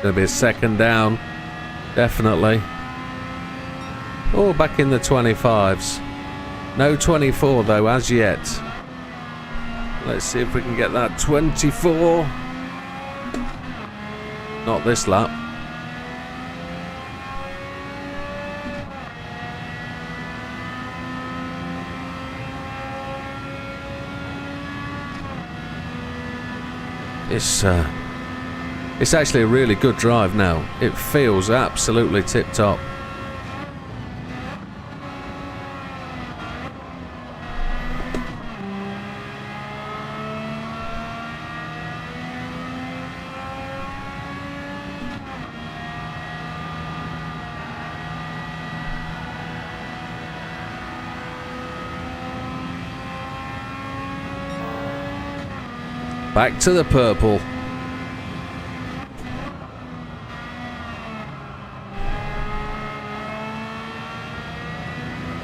Gonna be a second down, definitely. Oh, back in the 25s. No 24 though, as yet. Let's see if we can get that 24. Not this lap. It's actually a really good drive now. It feels absolutely tip-top. Back to the purple.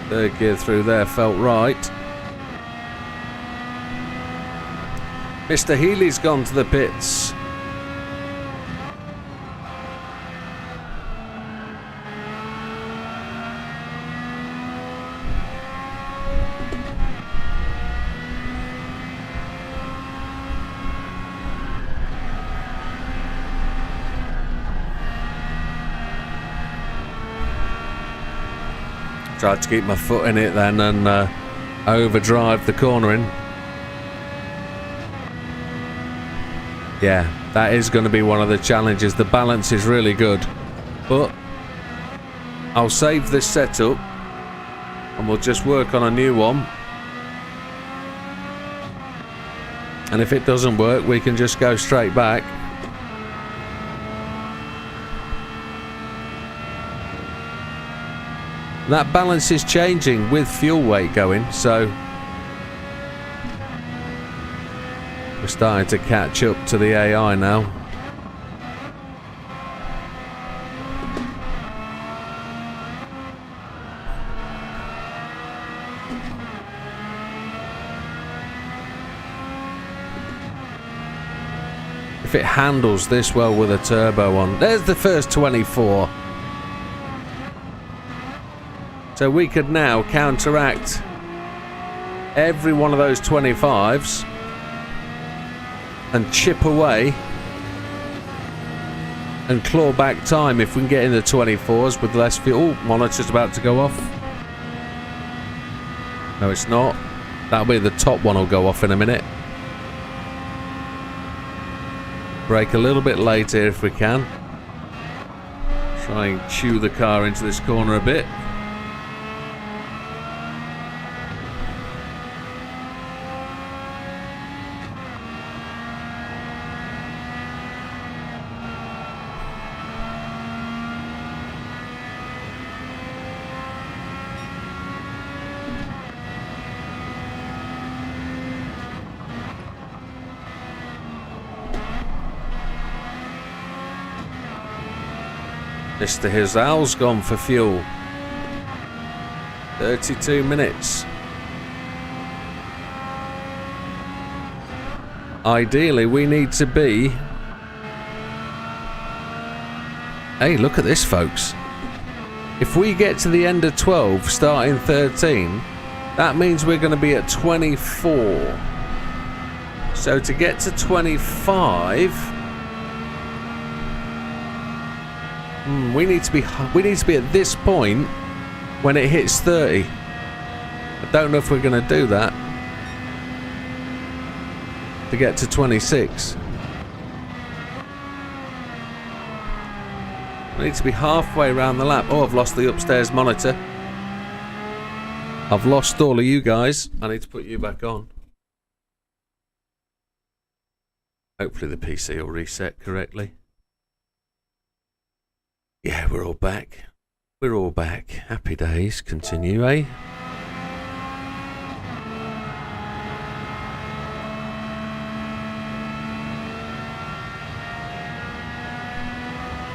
Third gear through there felt right. Mr. Healy's gone to the pits. Tried to keep my foot in it then and overdrive the cornering. Yeah, that is going to be one of the challenges. The balance is really good. But I'll save this setup and we'll just work on a new one. And if it doesn't work, we can just go straight back. That balance is changing with fuel weight going, so we're starting to catch up to the AI now. If it handles this well with a turbo on, there's the first 24. So we could now counteract every one of those 25s and chip away and claw back time if we can get in the 24s with less fuel. Monitor's about to go off. No, it's not. That'll be the top one will go off in a minute. Brake a little bit later if we can. Try and chew the car into this corner a bit. Mr. Hizal's gone for fuel. 32 minutes. Ideally, we need to be... Hey, look at this, folks. If we get to the end of 12, starting 13, that means we're going to be at 24. So to get to 25... we need to be at this point when it hits 30. I don't know if we're going to do that to get to 26. I need to be halfway around the lap. Oh, I've lost the upstairs monitor. I've lost all of you guys. I need to put you back on. Hopefully the PC will reset correctly. Yeah, we're all back. We're all back. Happy days. Continue, eh?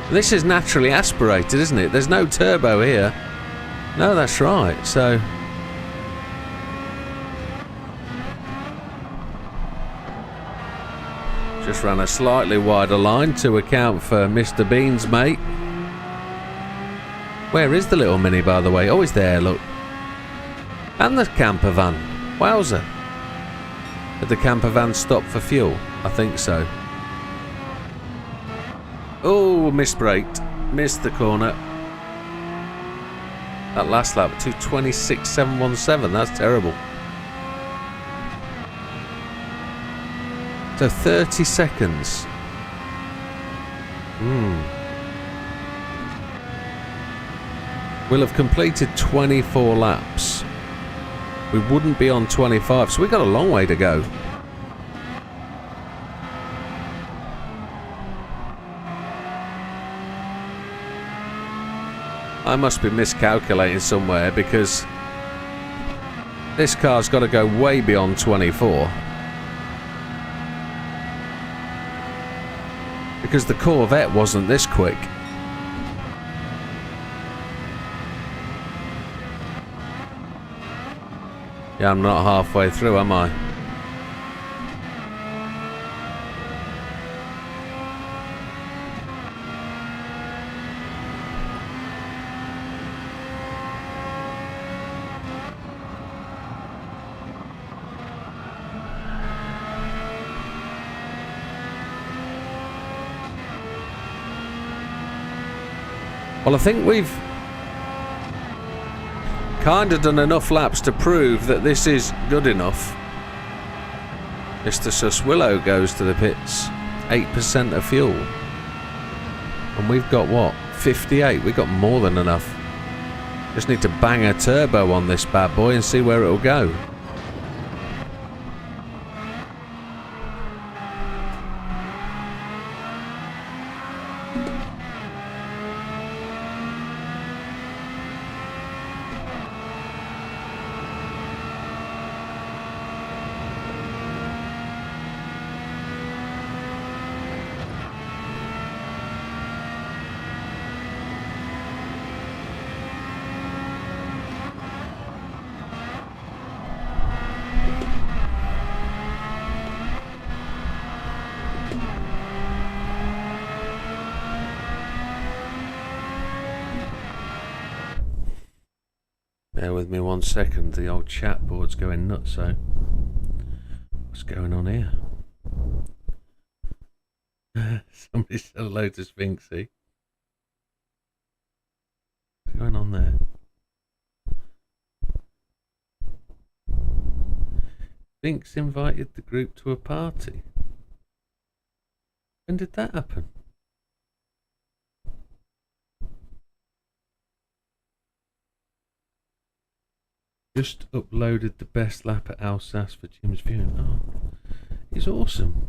This is naturally aspirated, isn't it? There's no turbo here. No, that's right. So... just ran a slightly wider line to account for Mr. Bean's mate. Where is the little Mini, by the way? Oh, it's there, look. And the camper van. Wowzer. Did the camper van stop for fuel? I think so. Oh, misbraked. Missed the corner. That last lap, 2:26.717. That's terrible. So 30 seconds. We'll have completed 24 laps. We wouldn't be on 25, so we've got a long way to go. I must be miscalculating somewhere because this car's got to go way beyond 24. Because the Corvette wasn't this quick. Yeah, I'm not halfway through, am I? Well, I think we've kind of done enough laps to prove that this is good enough. Mr. Suswillow goes to the pits. 8% of fuel. And we've got what? 58. We've got more than enough. Just need to bang a turbo on this bad boy and see where it'll go. Bear with me 1 second, the old chat board's going nuts, so what's going on here? Somebody said hello to Sphinxy. What's going on there? Sphinx invited the group to a party. When did that happen? Just uploaded the best lap at Alsace for Jim's viewing. Oh, he's awesome.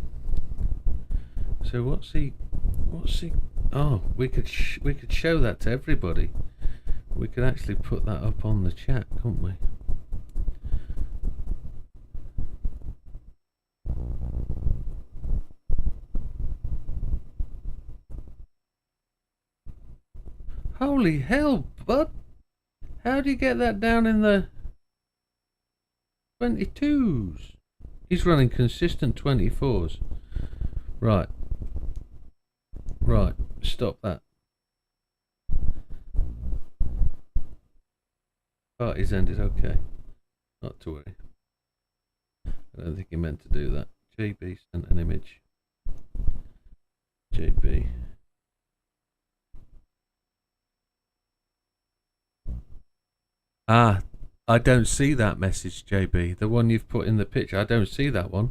So what's he? Oh, we could show that to everybody. We could actually put that up on the chat, couldn't we? Holy hell, bud! How do you get that down in the 22s? He's running consistent 24s. Right. Right. Stop that. Party's ended. Okay. Not to worry. I don't think he meant to do that. JB sent an image. JB. Ah, I don't see that message, JB. The one you've put in the picture. I don't see that one.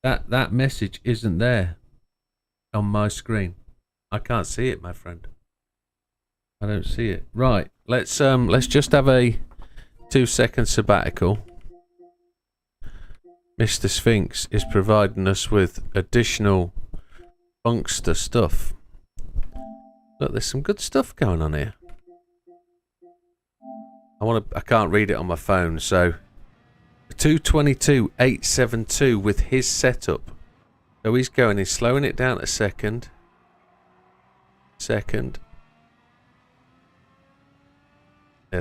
That message isn't there on my screen. I can't see it, my friend. I don't see it. Right. Let's just have a 2-second sabbatical. Mr. Sphinx is providing us with additional Funkster stuff. Look, there's some good stuff going on here. I can't read it on my phone, so 222.872 with his setup. So he's slowing it down a second. There,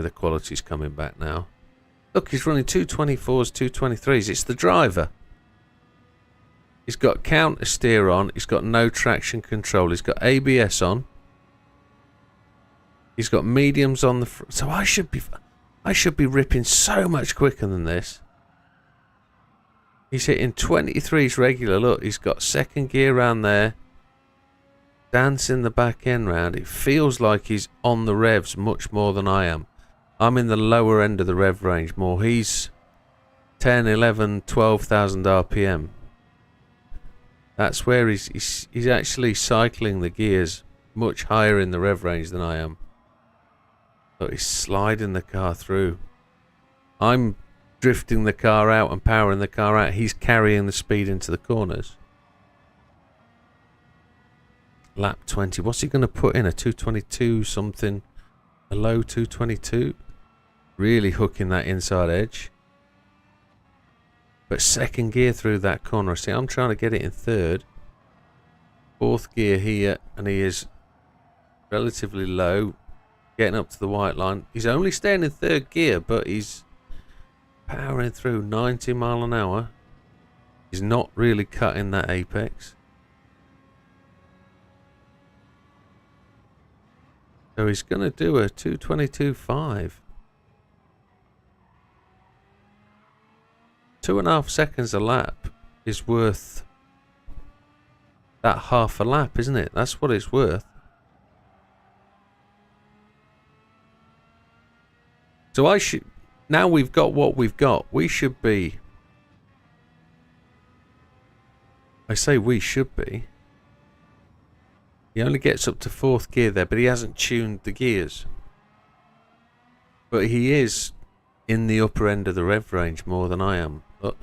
the quality's coming back now. Look, he's running 224s, 223s. It's the driver. He's got counter steer on. He's got no traction control. He's got ABS on. He's got mediums on the front. So I should be ripping so much quicker than this. He's hitting 23s regular. Look, he's got second gear around there. Dancing the back end round. It feels like he's on the revs much more than I am. I'm in the lower end of the rev range more. He's 10, 11, 12,000 RPM. That's where he's actually cycling the gears much higher in the rev range than I am. But he's sliding the car through. I'm drifting the car out and powering the car out. He's carrying the speed into the corners. Lap 20. What's he going to put in? A 222 something? A low 222? Really hooking that inside edge. But second gear through that corner. See, I'm trying to get it in third. Fourth gear here, and he is relatively low. Getting up to the white line. He's only staying in third gear, but he's powering through 90 mile an hour. He's not really cutting that apex. So he's going to do a 222.5. 2.5 seconds a lap is worth that half a lap, isn't it? That's what it's worth. So now we've got what we've got. We should be. I say we should be. He only gets up to fourth gear there, but he hasn't tuned the gears. But he is in the upper end of the rev range more than I am. Look.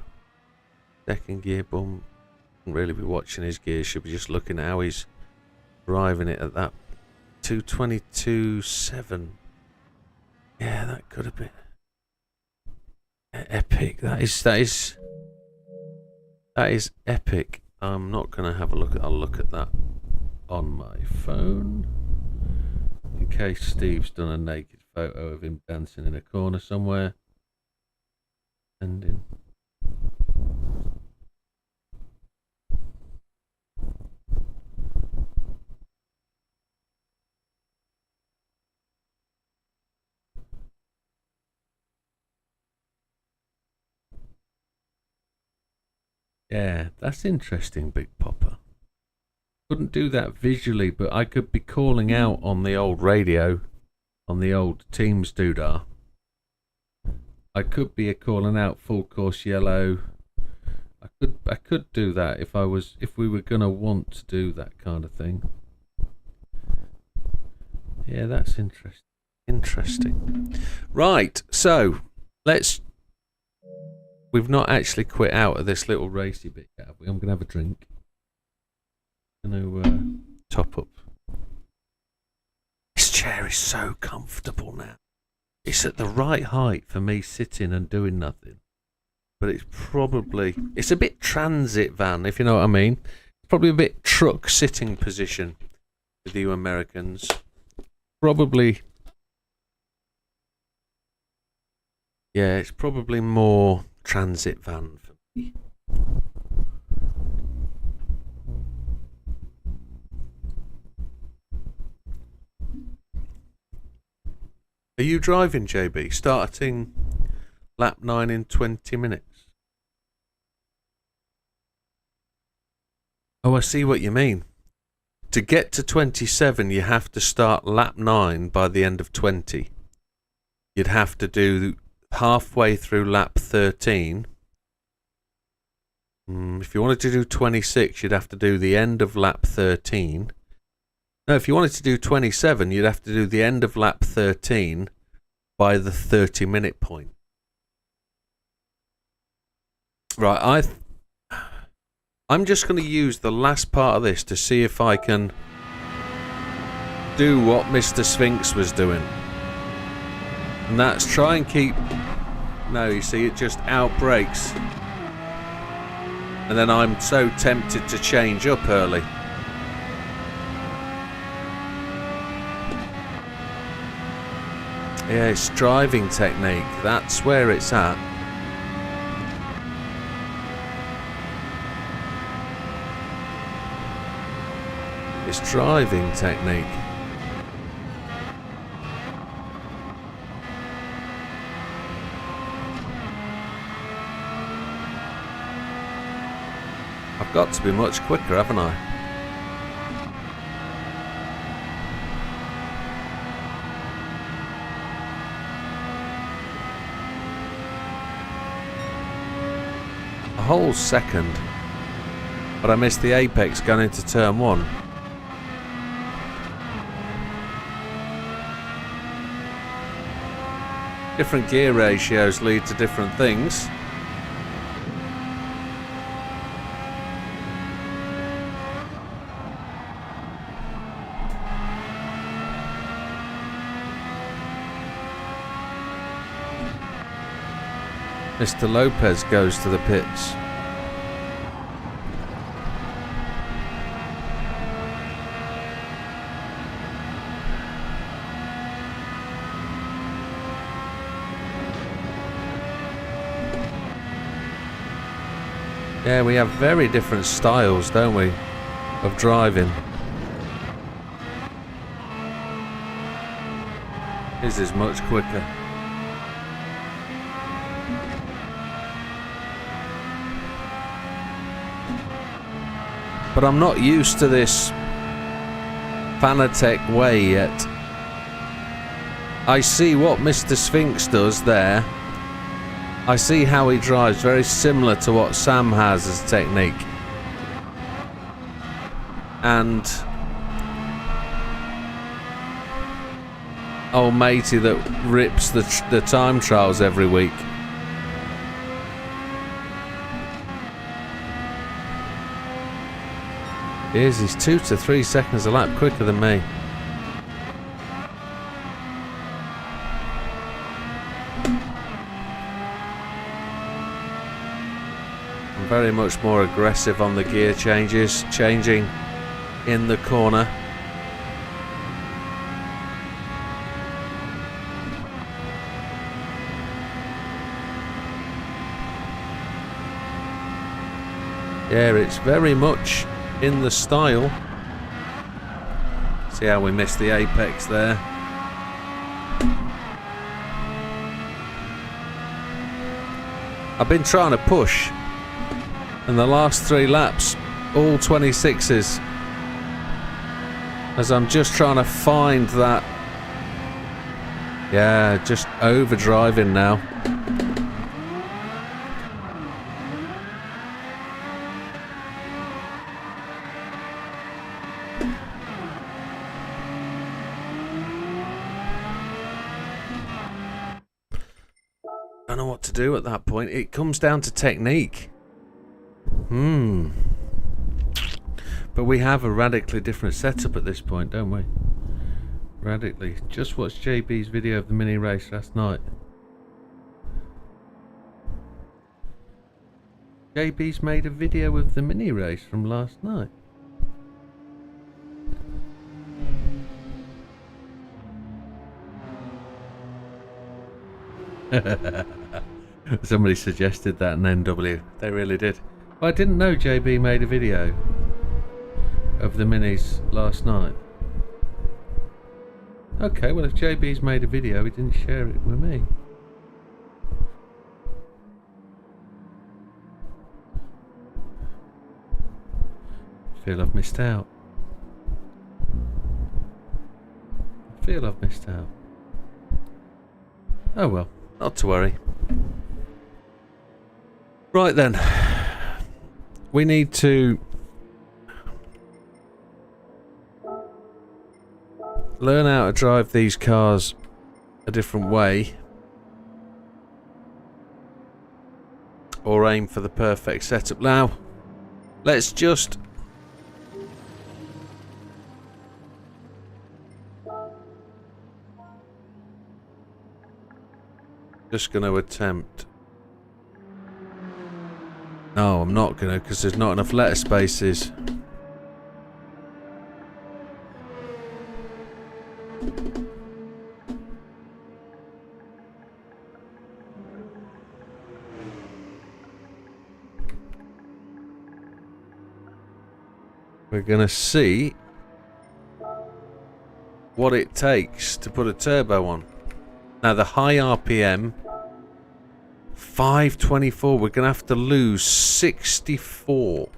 Second gear, boom. Shouldn't really be watching his gears. Should be just looking at how he's driving it at that 222.7. Yeah, that could have been epic. That is epic. I'm not gonna have a look at. I'll look at that on my phone in case Steve's done a naked photo of him dancing in a corner somewhere. And in. Yeah, that's interesting, Big Popper. Couldn't do that visually, but I could be calling out on the old radio, on the old Teams doodah. I could be calling out full course yellow. I could do that if we were gonna want to do that kind of thing. Yeah, that's interesting. Interesting. Right, so we've not actually quit out of this little racy bit yet, have we? I'm gonna have a drink. I'm gonna top up. This chair is so comfortable now. It's at the right height for me sitting and doing nothing. But it's a bit transit van, if you know what I mean. Probably a bit truck sitting position with you Americans. Probably. Yeah, it's probably more transit van for me. Are you driving, JB? Starting lap 9 in 20 minutes. Oh, I see what you mean. To get to 27, you have to start lap 9 by the end of 20. you'd have to do halfway through lap 13. If you wanted to do 26, you'd have to do the end of lap 13. No, if you wanted to do 27, you'd have to do the end of lap 13 by the 30-minute point. Right, I'm just going to use the last part of this to see if I can do what Mr. Sphinx was doing. And that's try and keep... No, you see, it just outbreaks. And then I'm so tempted to change up early. Yeah, it's driving technique. That's where it's at. It's driving technique. I've got to be much quicker, haven't I? A whole second. But I missed the apex going into turn 1. Different gear ratios lead to different things. Mr. Lopez goes to the pits. Yeah, we have very different styles, don't we, of driving. His is much quicker. But I'm not used to this Fanatec way yet. I see what Mr. Sphinx does there. I see how he drives, very similar to what Sam has as technique. And old matey that rips the time trials every week. He's 2 to 3 seconds a lap quicker than me. I'm very much more aggressive on the gear changes, changing in the corner. Yeah, it's very much in the style. See how we missed the apex there. I've been trying to push, and the last 3 laps, all 26s, as I'm just trying to find that. Yeah, just overdriving now. I don't know what to do at that point. It comes down to technique. But we have a radically different setup at this point, don't we? Radically. Just watched JB's video of the mini race last night. JB's made a video of the mini race from last night. Somebody suggested that in NW. They really did. Well, I didn't know JB made a video of the minis last night. Okay, well if JB's made a video, he didn't share it with me. Feel I've missed out. Oh well, not to worry. Right then. We need to learn how to drive these cars a different way. Or aim for the perfect setup. Now, let's just... Just going to attempt... No, I'm not going to, because there's not enough letter spaces. We're going to see what it takes to put a turbo on. Now the high RPM, 524, we're going to have to lose 64.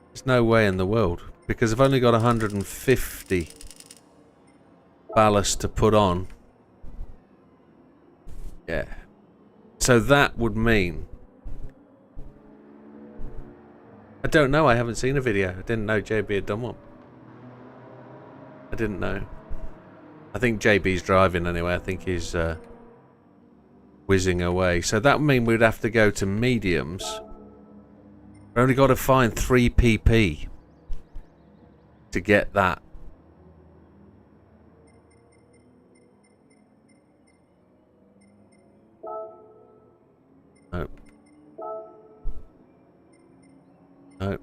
There's no way in the world, because I've only got 150 ballast to put on. Yeah. So that would mean... I don't know, I haven't seen a video. I didn't know JB had done one. I didn't know. I think JB's driving anyway. I think he's whizzing away. So that would mean we'd have to go to mediums. We've only got to find 3 pp to get that. Nope. Nope.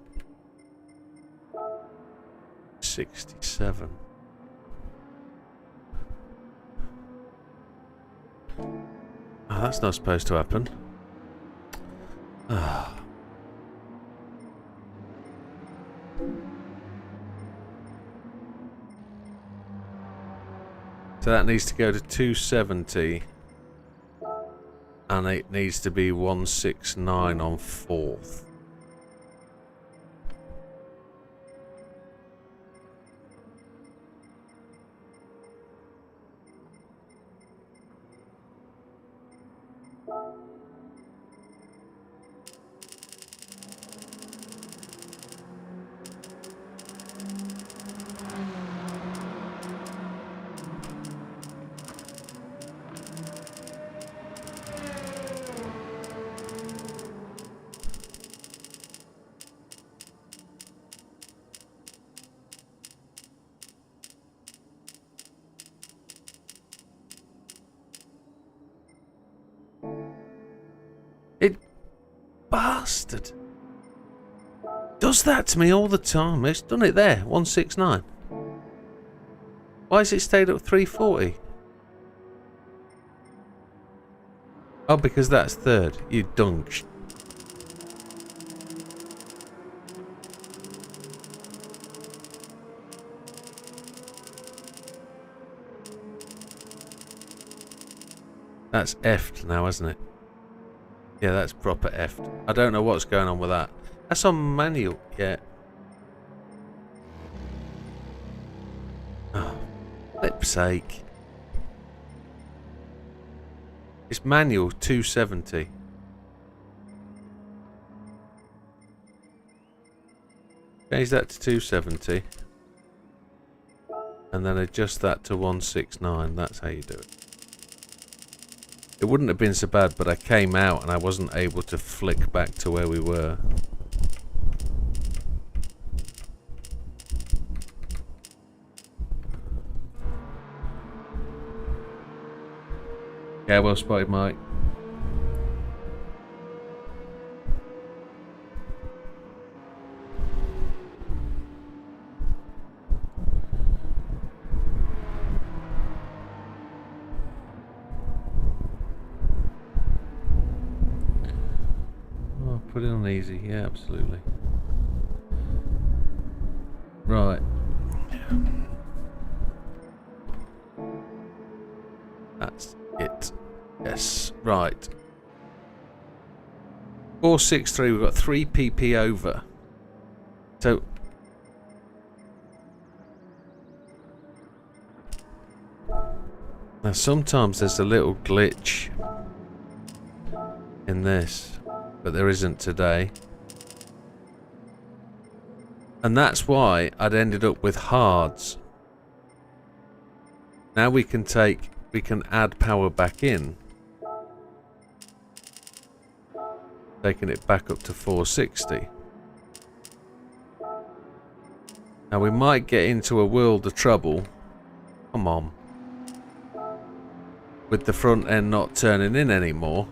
67. Oh, that's not supposed to happen. Ah. So that needs to go to 270. And it needs to be 169 on 4th. Bastard. Does that to me all the time. It's done it there. 169. Why has it stayed at 340? Oh, because that's third. You dunk. That's F'd now, isn't it? Yeah, that's proper F'd. I don't know what's going on with that. That's on manual, yeah. Oh, flip's sake. It's manual 270. Change that to 270. And then adjust that to 169. That's how you do it. It wouldn't have been so bad, but I came out and I wasn't able to flick back to where we were. Yeah, well spotted, Mike. Put it on easy, yeah, absolutely. Right. That's it. Yes, right. 463, we've got 3 pp over. So... Now sometimes there's a little glitch in this, but there isn't today. And that's why I'd ended up with hards. Now we can add power back in. Taking it back up to 460. Now we might get into a world of trouble. Come on. With the front end not turning in anymore.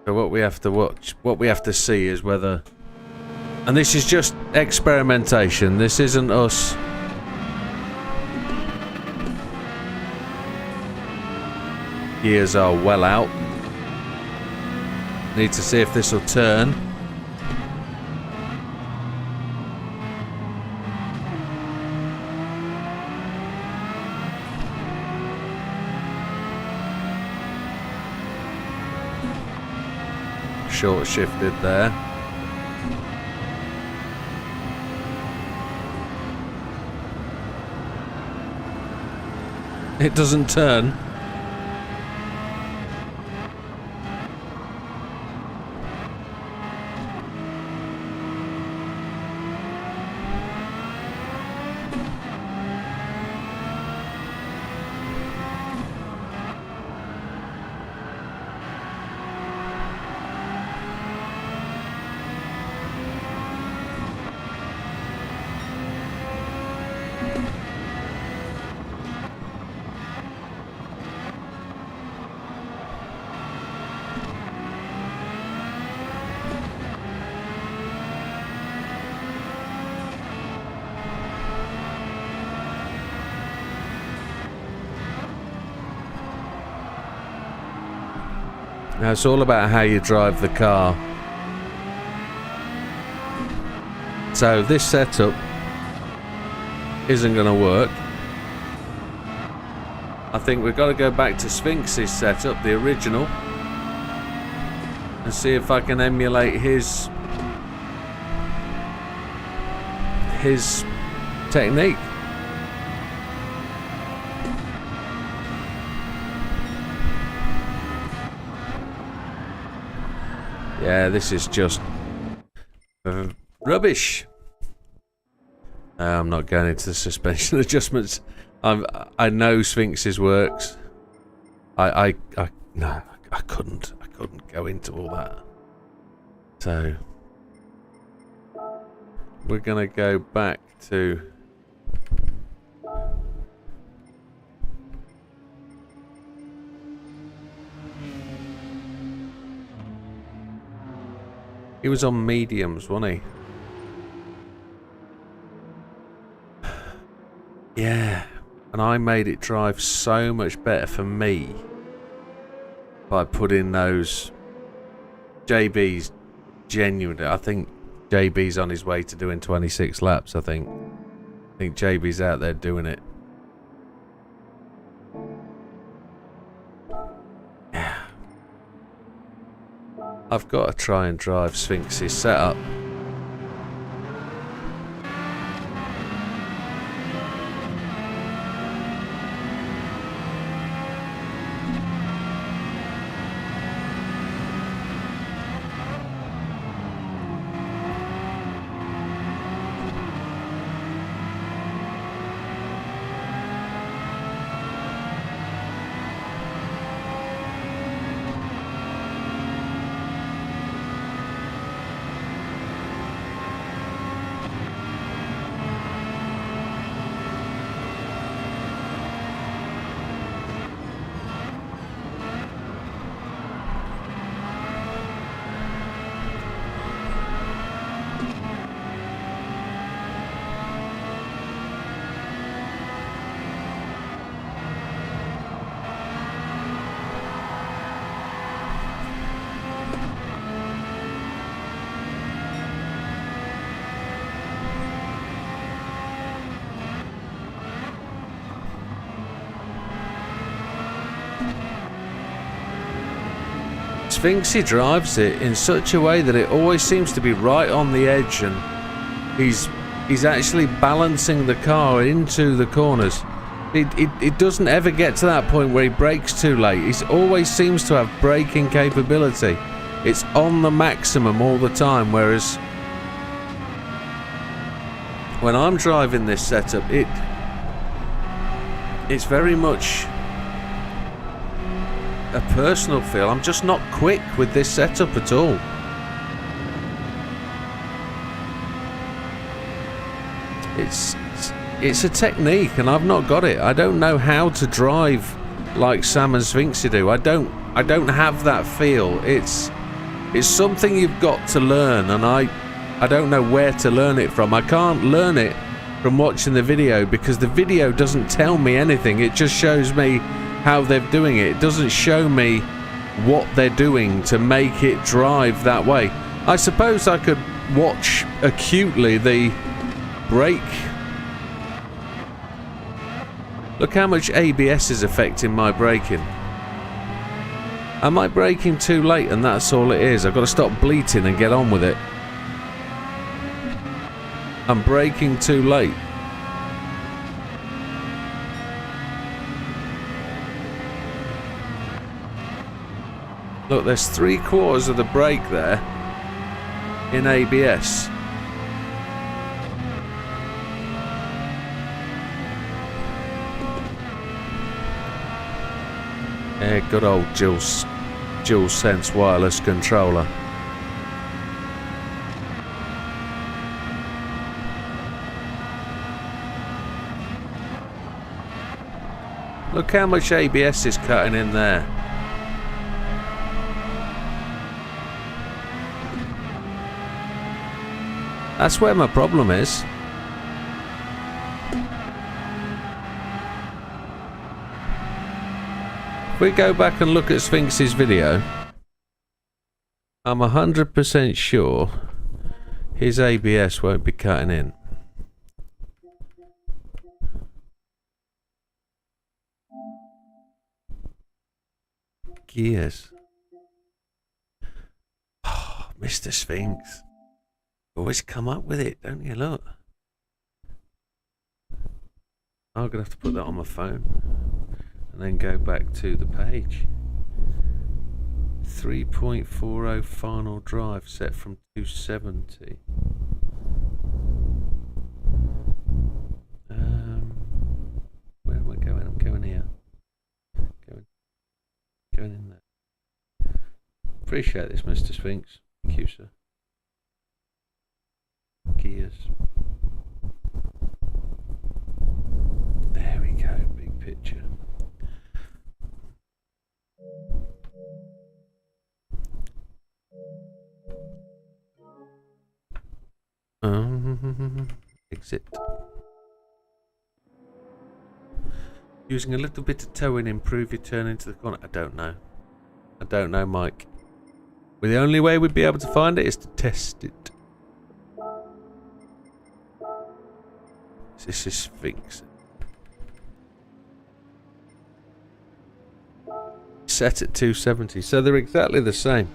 So what we have to watch, what we have to see is whether, and this is just experimentation, this isn't us gears are well out. Need to see if this will turn. Short shifted there. It doesn't turn. Now it's all about how you drive the car. So this setup isn't going to work. I think we've got to go back to Sphinx's setup, the original, and see if I can emulate his technique. Yeah, this is just rubbish. I'm not going into the suspension adjustments. I know Sphinx's works. No, I couldn't go into all that. So we're gonna go back to he was on mediums, wasn't he? Yeah, and I made it drive so much better for me by putting those JB's. Genuinely, I think JB's on his way to doing 26 laps. I think JB's out there doing it. Yeah, I've got to try and drive Sphinx's setup. Sphinxy drives it in such a way that it always seems to be right on the edge, and he's actually balancing the car into the corners. It doesn't ever get to that point where he brakes too late. He always seems to have braking capability. It's on the maximum all the time, whereas when I'm driving this setup, it's very much a personal feel. I'm just not quick with this setup at all. It's a technique, and I've not got it. I don't know how to drive like Sam and Sphinxy do. I don't have that feel. It's something you've got to learn, and I don't know where to learn it from. I can't learn it from watching the video, because the video doesn't tell me anything. It just shows me how they're doing it. It doesn't show me what they're doing to make it drive that way. I suppose I could watch acutely the brake. Look how much ABS is affecting my braking. Am I braking too late and that's all it is? I've got to stop bleating and get on with it. I'm braking too late. Look, there's 3/4 of the brake there in ABS. Good old dual sense wireless controller. Look how much ABS is cutting in there. That's where my problem is. If we go back and look at Sphinx's video, I'm 100% sure his ABS won't be cutting in. Gears. Oh, Mr. Sphinx. Always come up with it, don't you? Look. I'm going to have to put that on my phone and then go back to the page. 3.40 final drive set from 270. Where am I going? I'm going here. Going in there. Appreciate this, Mr. Sphinx. Thank you, sir. Gears. There we go, big picture. Exit. Using a little bit of towing, improve your turn into the corner. I don't know. I don't know, Mike. Well, the only way we'd be able to find it is to test it. This is Sphinx. Set at 270. So they're exactly the same.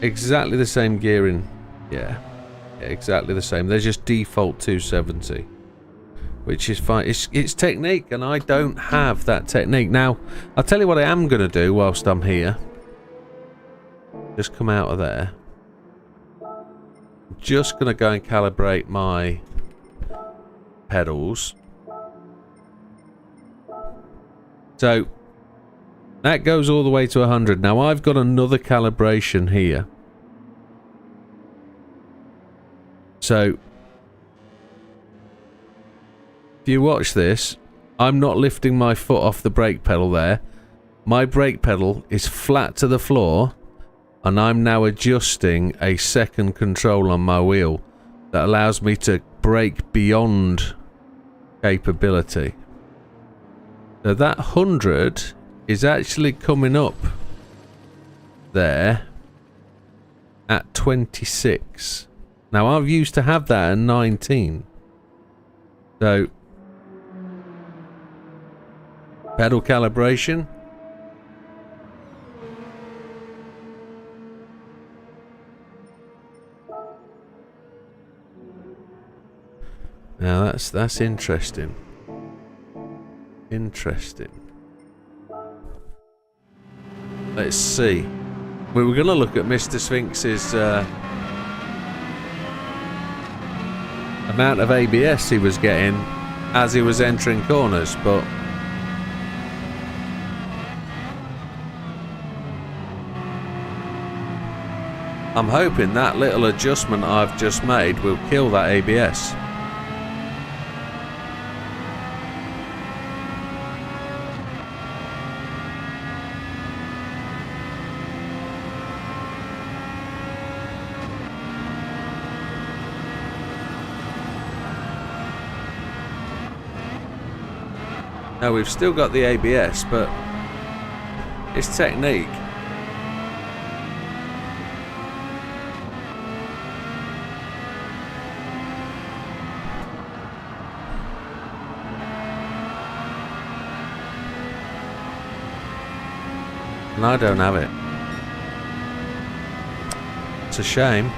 Exactly the same gearing. Yeah, exactly the same. They're just default 270. Which is fine. It's technique, and I don't have that technique. Now, I'll tell you what I am going to do whilst I'm here. Just come out of there. Just going to go and calibrate my pedals. So, that goes all the way to 100. Now, I've got another calibration here. So, if you watch this, I'm not lifting my foot off the brake pedal there. My brake pedal is flat to the floor, and I'm now adjusting a second control on my wheel that allows me to brake beyond capability. So that 100 is actually coming up there at 26. Now, I've used to have that at 19. So, pedal calibration. Now that's interesting. Interesting. Let's see. We were going to look at Mr. Sphinx's amount of ABS he was getting as he was entering corners, but I'm hoping that little adjustment I've just made will kill that ABS. Now we've still got the ABS, but it's technique. And I don't have it. It's a shame.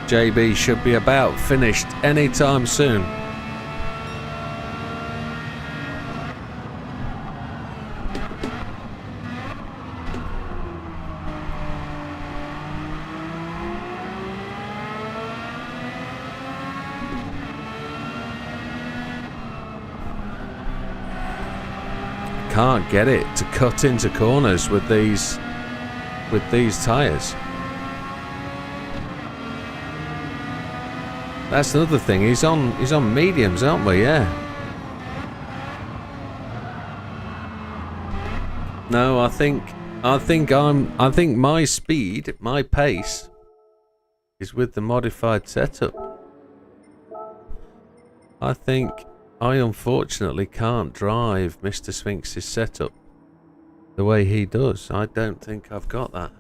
JB should be about finished anytime soon. Can't get it to cut into corners with these tyres. That's another thing. He's on mediums, aren't we? Yeah. No, I think my speed, my pace, is with the modified setup. I think I unfortunately can't drive Mr. Sphinx's setup the way he does. I don't think I've got that.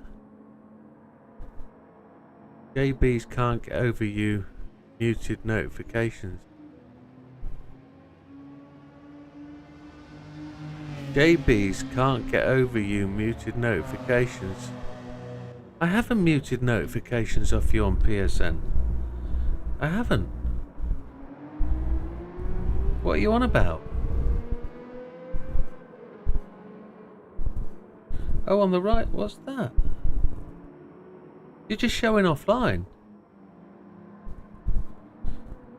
JB's can't get over you. Muted notifications. JB's can't get over you muted notifications. I haven't muted notifications off you on PSN. I haven't. What are you on about? Oh, on the right, what's that? You're just showing offline.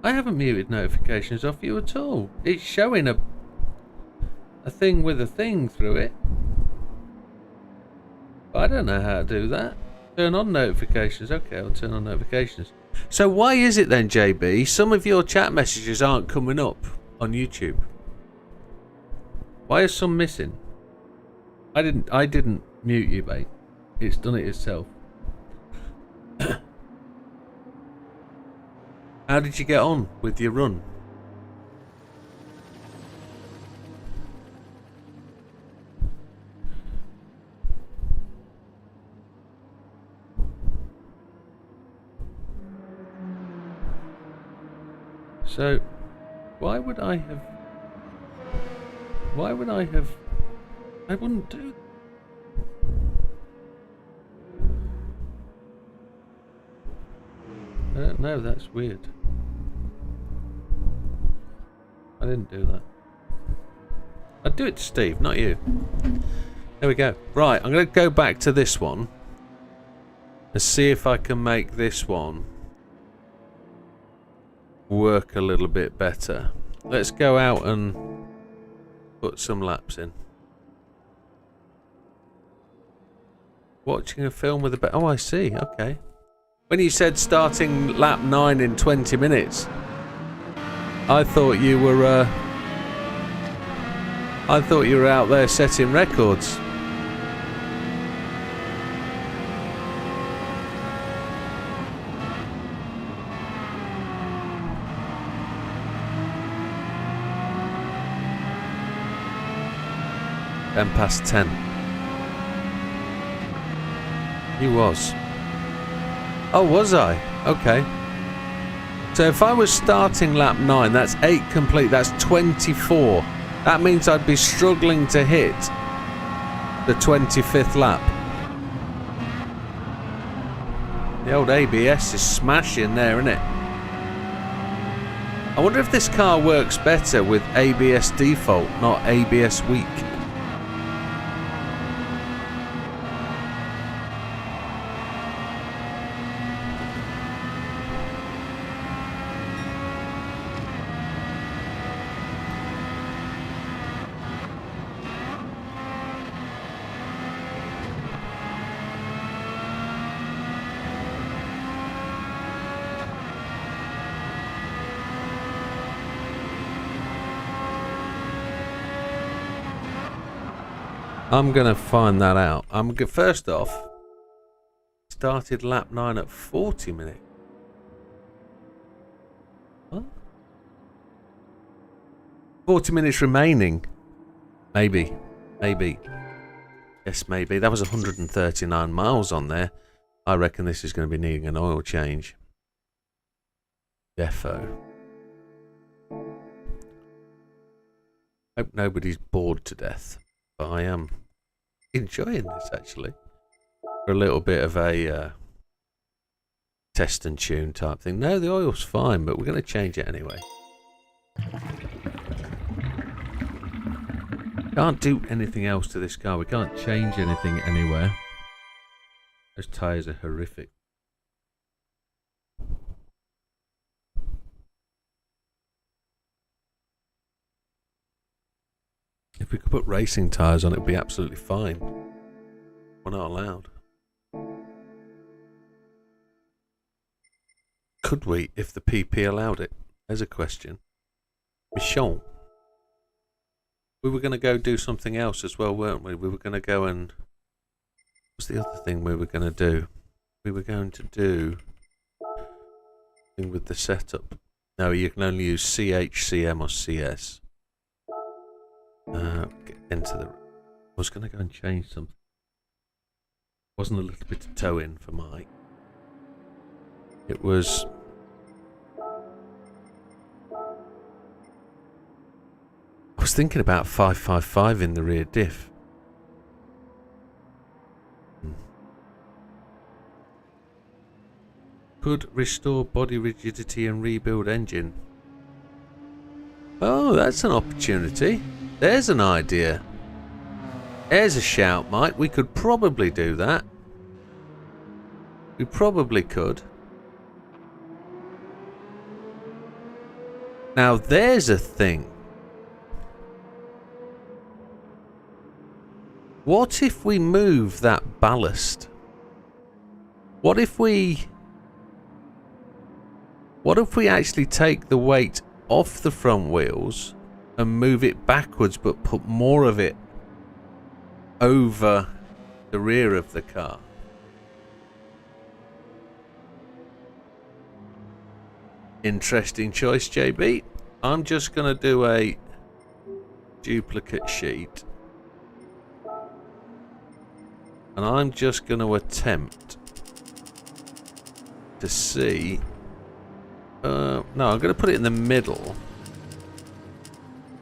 I haven't muted notifications off you at all. It's showing a thing with a thing through it. But I don't know how to do that. Turn on notifications. Okay, I'll turn on notifications. So why is it then, JB, some of your chat messages aren't coming up on YouTube? Why are some missing? I didn't mute you, mate. It's done it itself. How did you get on with your run? So, why would I wouldn't do that. I don't know, that's weird. I didn't do that. I'd do it to Steve, not you. There we go. Right, I'm going to go back to this one and see if I can make this one work a little bit better. Let's go out and put some laps in. Watching a film with a... Oh, I see. Okay. When you said starting lap 9 in 20 minutes, I thought you were I thought you were out there setting records. Ten past 10. He was. Oh, was I? Okay. So if I was starting lap 9, that's 8 complete, that's 24. That means I'd be struggling to hit the 25th lap. The old ABS is smashing there, isn't it? I wonder if this car works better with ABS default, not ABS weak. I'm going to find that out. First off, started lap 9 at 40 minutes. What? 40 minutes remaining. Maybe. Maybe. Yes, maybe. That was 139 miles on there. I reckon this is going to be needing an oil change. Defo. Hope nobody's bored to death. But I am enjoying this, actually. For a little bit of a test and tune type thing. No, the oil's fine, but we're going to change it anyway. Can't do anything else to this car. We can't change anything anywhere. Those tyres are horrific. If we could put racing tyres on, it would be absolutely fine. We're not allowed. Could we, if the PP allowed it? There's a question. Michon. We were going to go do something else as well, weren't we? We were going to go and... What's the other thing we were going to do? We were going to do... Thing with the setup. No, you can only use CH, CM or CS. Get into the... I was going to go and change something. Wasn't a little bit of toe in for Mike. It was... I was thinking about 555 in the rear diff. Could restore body rigidity and rebuild engine. Oh, that's an opportunity. There's an idea. There's a shout, Mike. We could probably do that. We probably could. Now there's a thing. What if we move that ballast? What if we actually take the weight off the front wheels and move it backwards, but put more of it over the rear of the car? Interesting choice, JB. I'm just going to do a duplicate sheet. And I'm just going to attempt to see... no, I'm going to put it in the middle.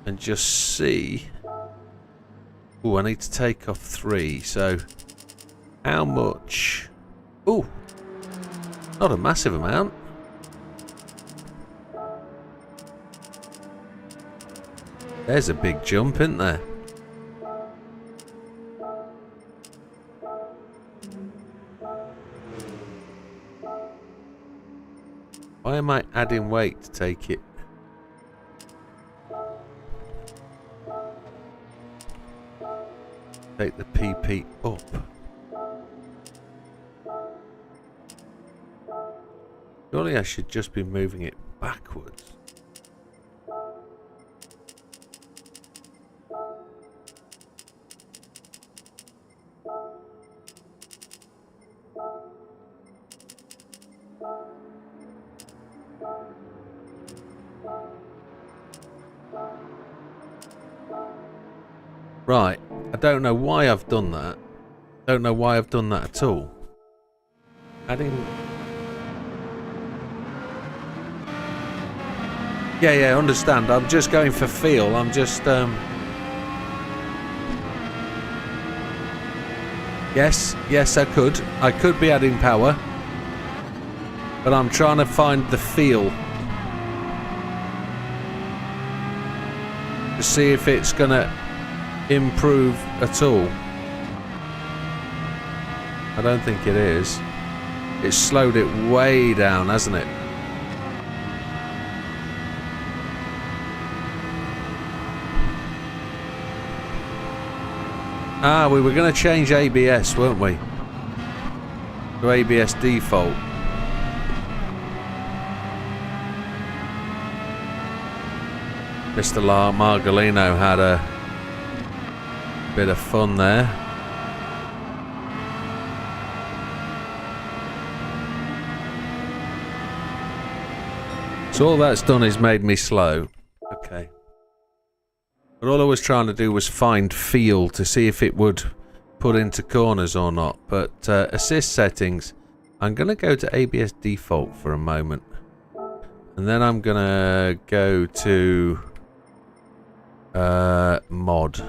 And just see... Oh, I need to take off 3. So, how much... Oh, not a massive amount. There's a big jump, isn't there? Why am I adding weight to take it? Take the PP up. Surely I should just be moving it backwards. Right. I don't know why I've done that. Don't know why I've done that at all. Adding... Yeah, understand. I'm just going for feel. I'm just, Yes, I could. I could be adding power. But I'm trying to find the feel. To see if it's gonna improve at all. I don't think it is. It's slowed it way down, hasn't it? Ah, we were going to change ABS, weren't we? To ABS default. Mr. Margolino had a bit of fun there. So all that's done is made me slow. Okay. But all I was trying to do was find feel to see if it would put into corners or not. But assist settings, I'm going to go to ABS default for a moment. And then I'm going to go to mod.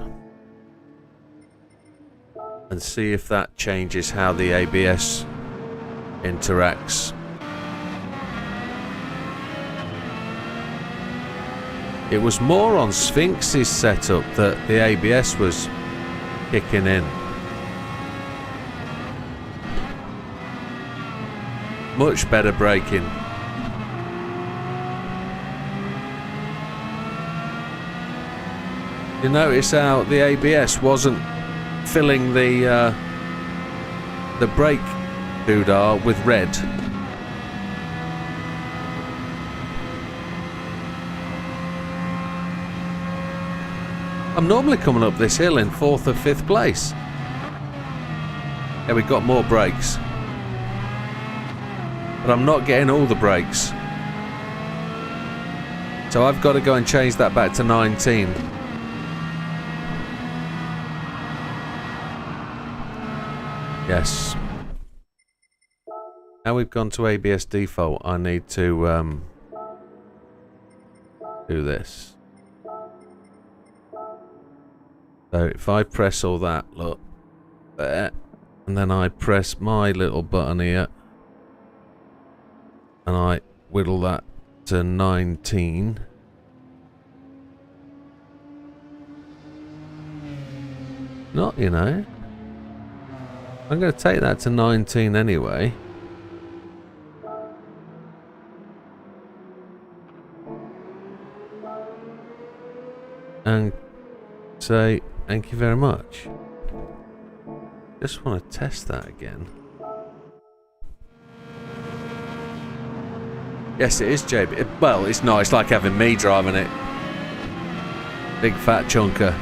And see if that changes how the ABS interacts. It was more on Sphinx's setup that the ABS was kicking in. Much better braking. You notice how the ABS wasn't filling the brake doodah with red. I'm normally coming up this hill in 4th or 5th place. Yeah, we got more brakes. But I'm not getting all the brakes. So I've got to go and change that back to 19. Yes. Now we've gone to ABS default, I need to do this. So if I press all that, look, there, and then I press my little button here, and I whittle that to 19. Not, you know. I'm going to take that to 19 anyway. And say... Thank you very much. Just want to test that again. Yes, it is JB. Well, it's not. It's like having me driving it. Big fat chunker.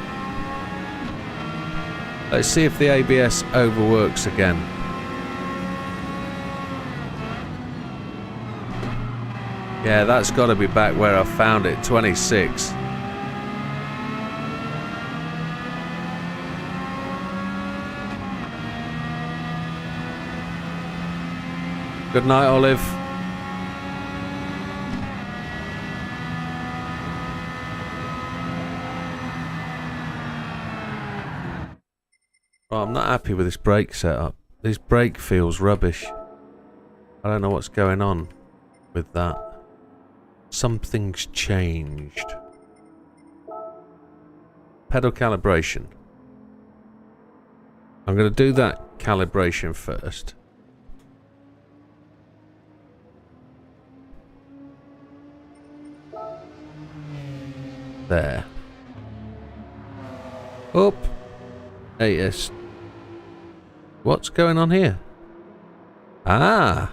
Let's see if the ABS overworks again. Yeah, that's got to be back where I found it. 26. Good night, Olive. Right, I'm not happy with this brake setup. This brake feels rubbish. I don't know what's going on with that. Something's changed. Pedal calibration. I'm going to do that calibration first. There. Up. AS. What's going on here? Ah.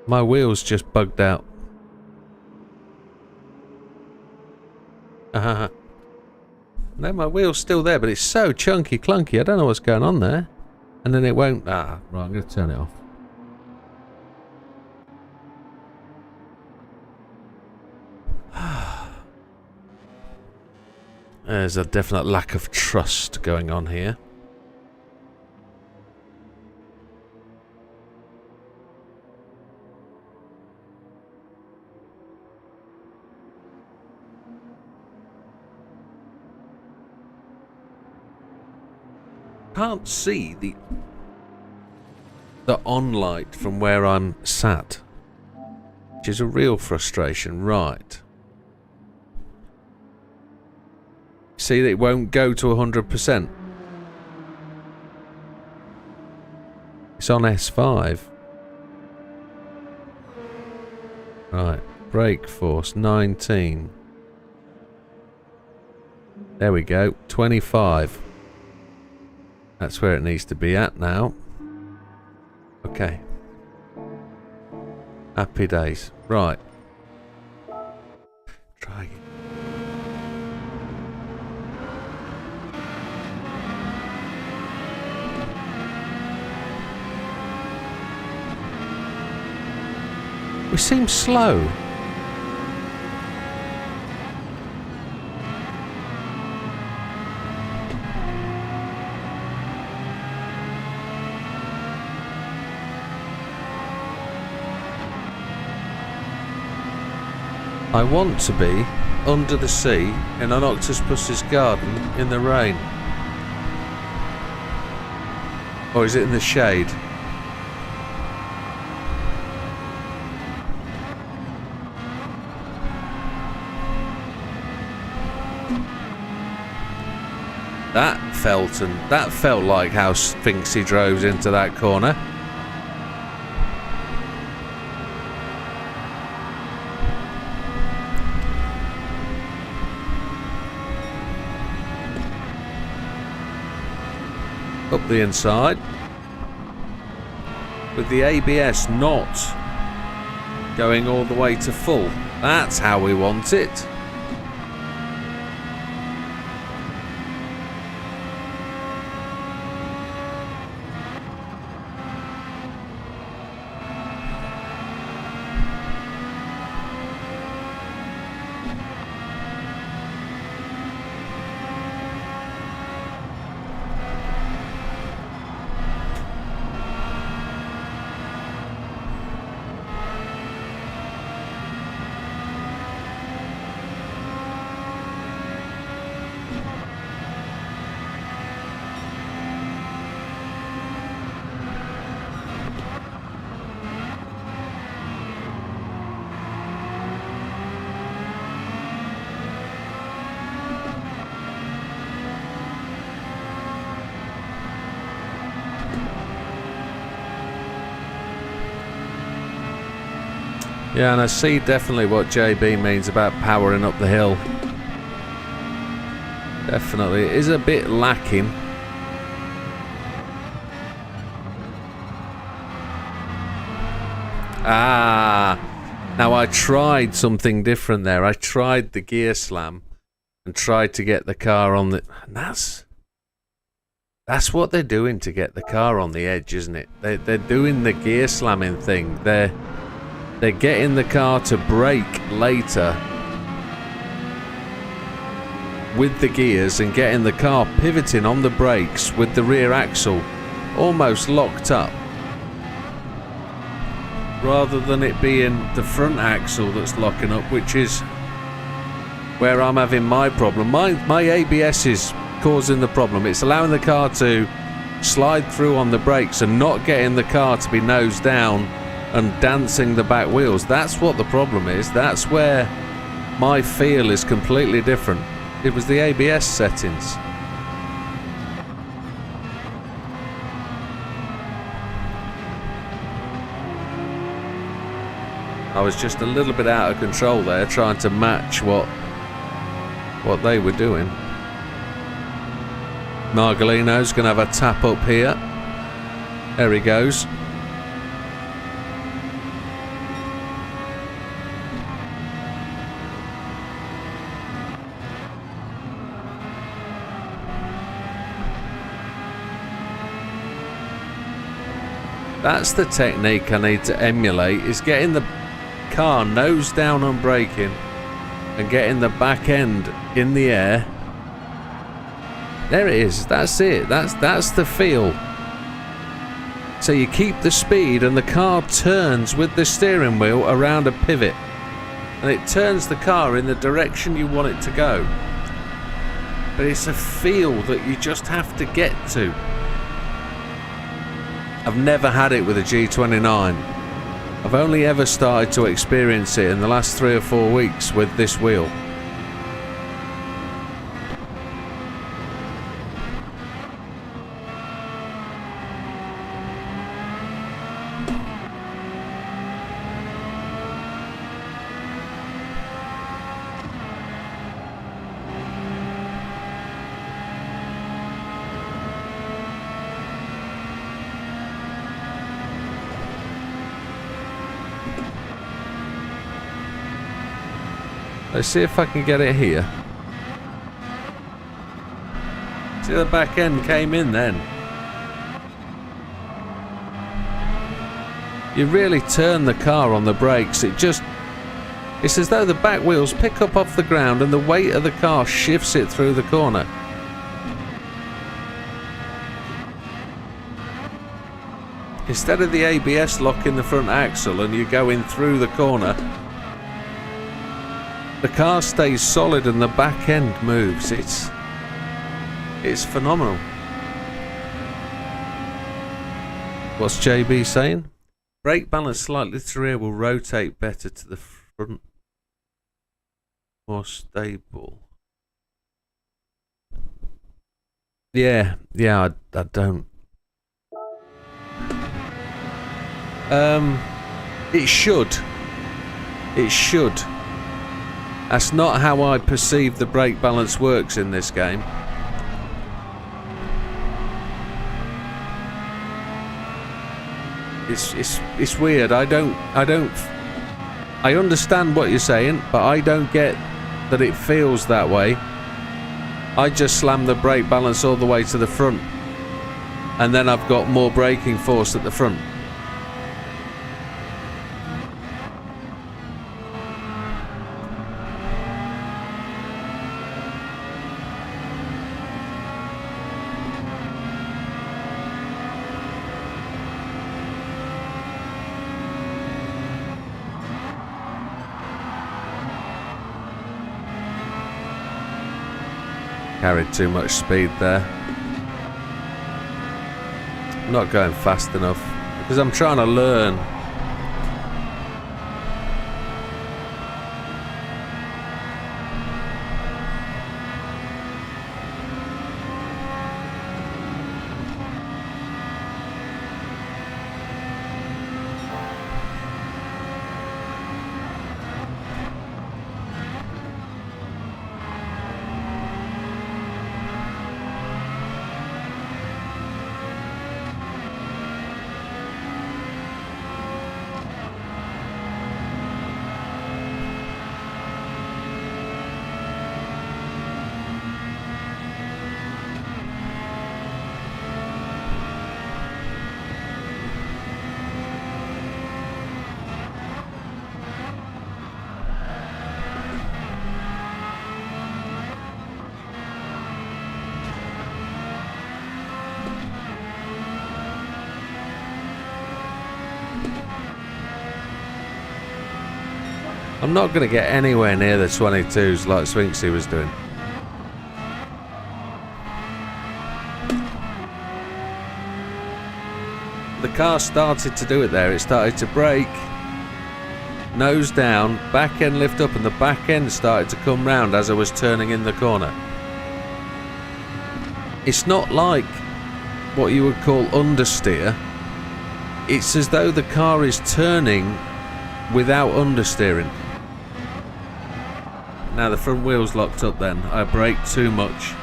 My wheel's just bugged out. No, my wheel's still there, but it's so chunky clunky. I don't know what's going on there. And then it won't... Ah, right, I'm going to turn it off. There's a definite lack of trust going on here. Can't see the on light from where I'm sat, which is a real frustration. Right. See that it won't go to 100%. It's on S5. Right. Brake force 19. There we go. 25. That's where it needs to be at now. Okay. Happy days. Right. Try again. We seem slow. I want to be under the sea in an octopus's garden in the rain. Or is it in the shade? That felt like how Sphinxy drove into that corner. Up the inside. With the ABS not going all the way to full. That's how we want it. Yeah, and I see definitely what JB means about powering up the hill. Definitely. It is a bit lacking. Now I tried something different there. I tried the gear slam and tried to get the car on the... That's what they're doing to get the car on the edge, isn't it? They're doing the gear slamming thing. They're getting the car to brake later with the gears and getting the car pivoting on the brakes with the rear axle almost locked up, rather than it being the front axle that's locking up, which is where I'm having my problem. My ABS is causing the problem. It's allowing the car to slide through on the brakes and not getting the car to be nose down and dancing the back wheels. That's what the problem is. That's where my feel is completely different. It was the ABS settings. I was just a little bit out of control there, trying to match what they were doing. Margolino's going to have a tap up here. There he goes. That's the technique I need to emulate, is getting the car nose down on braking and getting the back end in the air There it is. That's it. That's the feel. So you keep the speed and the car turns with the steering wheel around a pivot. And it turns the car in the direction you want it to go. But it's a feel that you just have to get to. I've never had it with a G29. I've only ever started to experience it in the last 3 or 4 weeks with this wheel. Let's see if I can get it here. See, the back end came in then. You really turn the car on the brakes. It's as though the back wheels pick up off the ground and the weight of the car shifts it through the corner. Instead of the ABS locking the front axle and you going through the corner, the car stays solid and the back end moves. It's phenomenal. What's JB saying? Brake balance slightly to the rear will rotate better to the front. More stable. Yeah, I don't. It should. It should. That's not how I perceive the brake balance works in this game. It's weird. I understand what you're saying, but I don't get that it feels that way. I just slam the brake balance all the way to the front, and then I've got more braking force at the front. Carried too much speed there. I'm not going fast enough because I'm trying to learn. I'm not going to get anywhere near the 22s like Swinksy was doing. The car started to do it there. It started to brake, nose down, back end lift up, and the back end started to come round as I was turning in the corner. It's not like what you would call understeer. It's as though the car is turning without understeering. Now the front wheel's locked up then. I braked too much.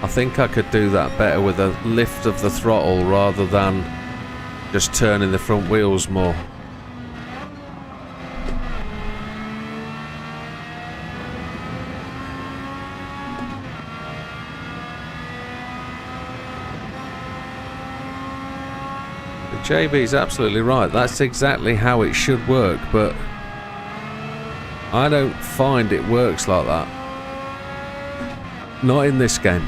I think I could do that better with a lift of the throttle rather than just turning the front wheels more. JB's absolutely right. That's exactly how it should work, but I don't find it works like that. Not in this game.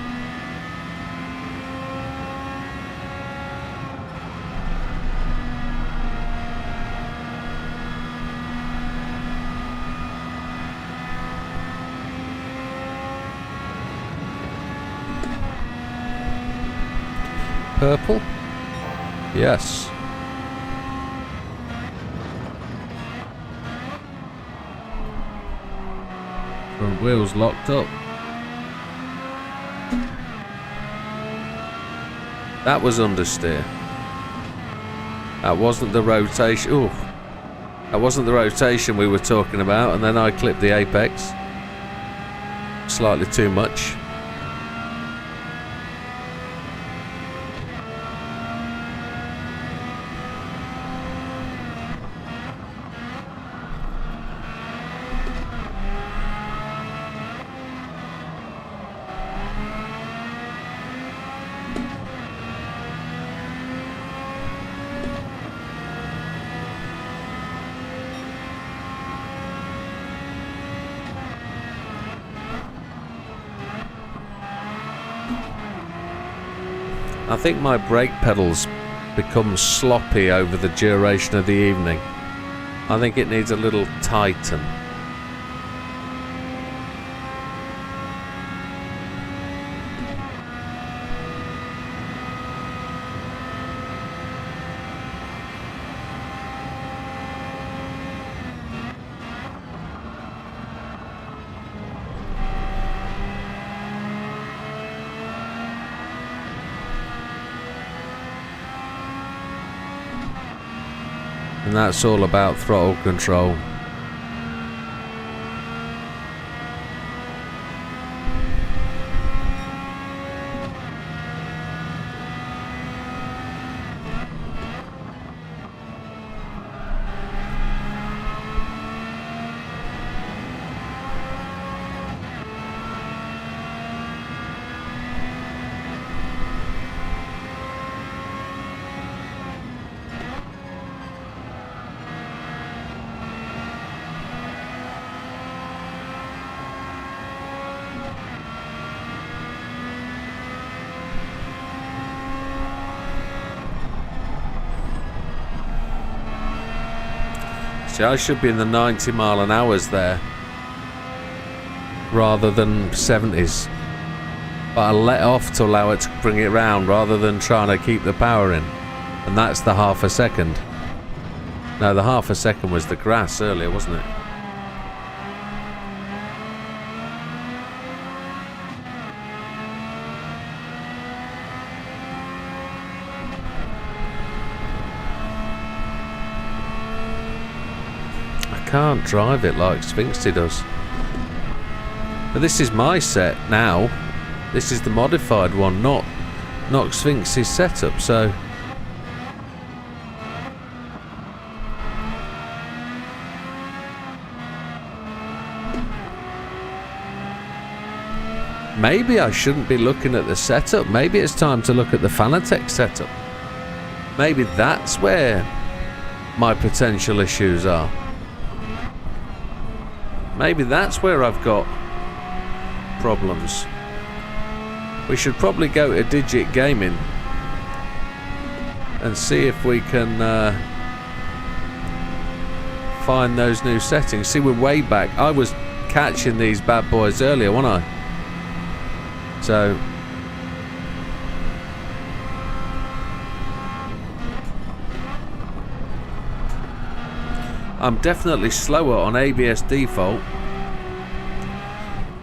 Purple? Yes. Front wheels locked up. That was understeer. That wasn't the rotation. Ooh. That wasn't the rotation we were talking about, and then I clipped the apex. Slightly too much. I think my brake pedals become sloppy over the duration of the evening. I think it needs a little tighten. And that's all about throttle control. See, I should be in the 90 mile an hours there rather than 70s, but I let off to allow it to bring it round rather than trying to keep the power in, and that's the half a second. No, the half a second was the grass earlier, wasn't it? Can't drive it like Sphinxy does. But this is my set now. This is the modified one, not Sphinxy's setup, so maybe I shouldn't be looking at the setup. Maybe it's time to look at the Fanatec setup. Maybe that's where my potential issues are. Maybe that's where I've got problems. We should probably go to Digit Gaming and see if we can find those new settings. See, we're way back. I was catching these bad boys earlier, wasn't I? So I'm definitely slower on ABS default.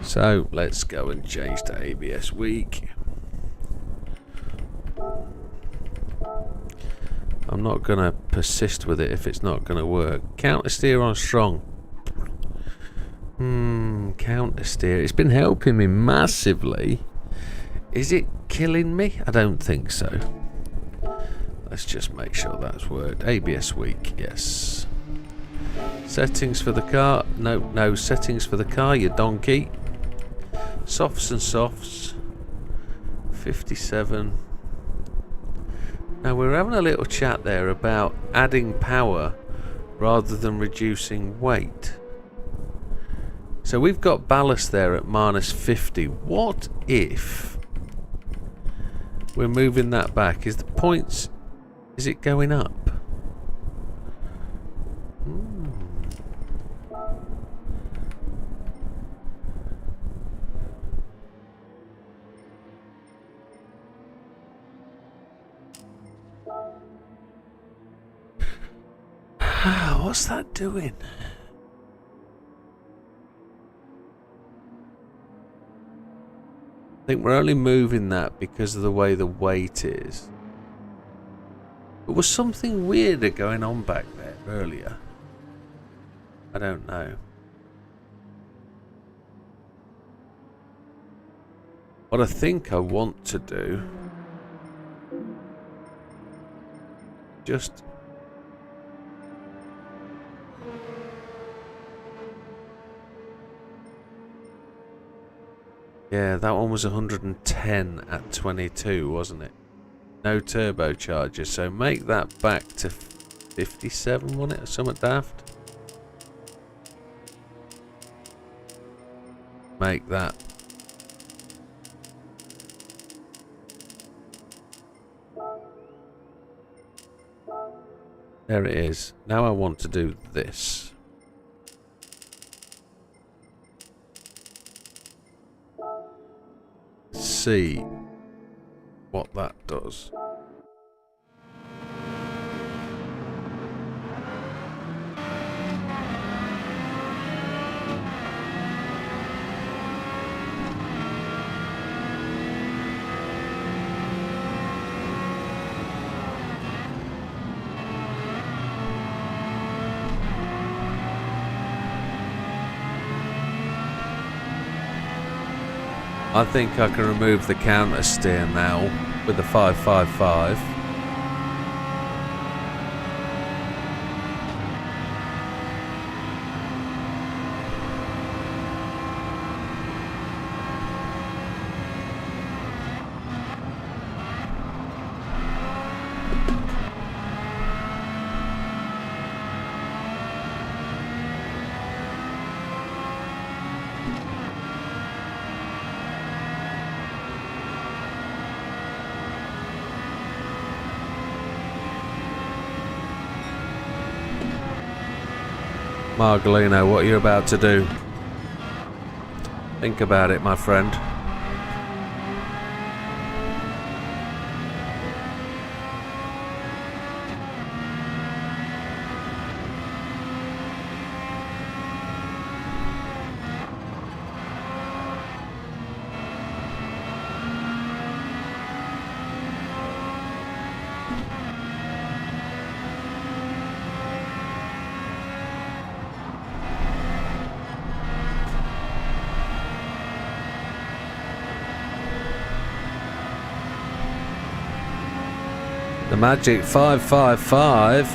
So let's go and change to ABS weak. I'm not going to persist with it if it's not going to work. Counter steer on strong. Counter steer. It's been helping me massively. Is it killing me? I don't think so. Let's just make sure that's worked. ABS weak, yes. Settings for the car. No settings for the car, you donkey. Softs and softs. 57. Now we're having a little chat there about adding power rather than reducing weight. So we've got ballast there at -50. What if we're moving that back? Is the points, is it going up? What's that doing? I think we're only moving that because of the way the weight is. There was something weirder going on back there earlier. I don't know. What I think I want to do, just yeah, that one was 110 at 22, wasn't it? No turbocharger, so make that back to 57, wasn't it, or something daft? Make that. There it is. Now I want to do this. See what that does. I think I can remove the counter steer now with the 555. Margolino, what are you about to do? Think about it, my friend. The magic 555.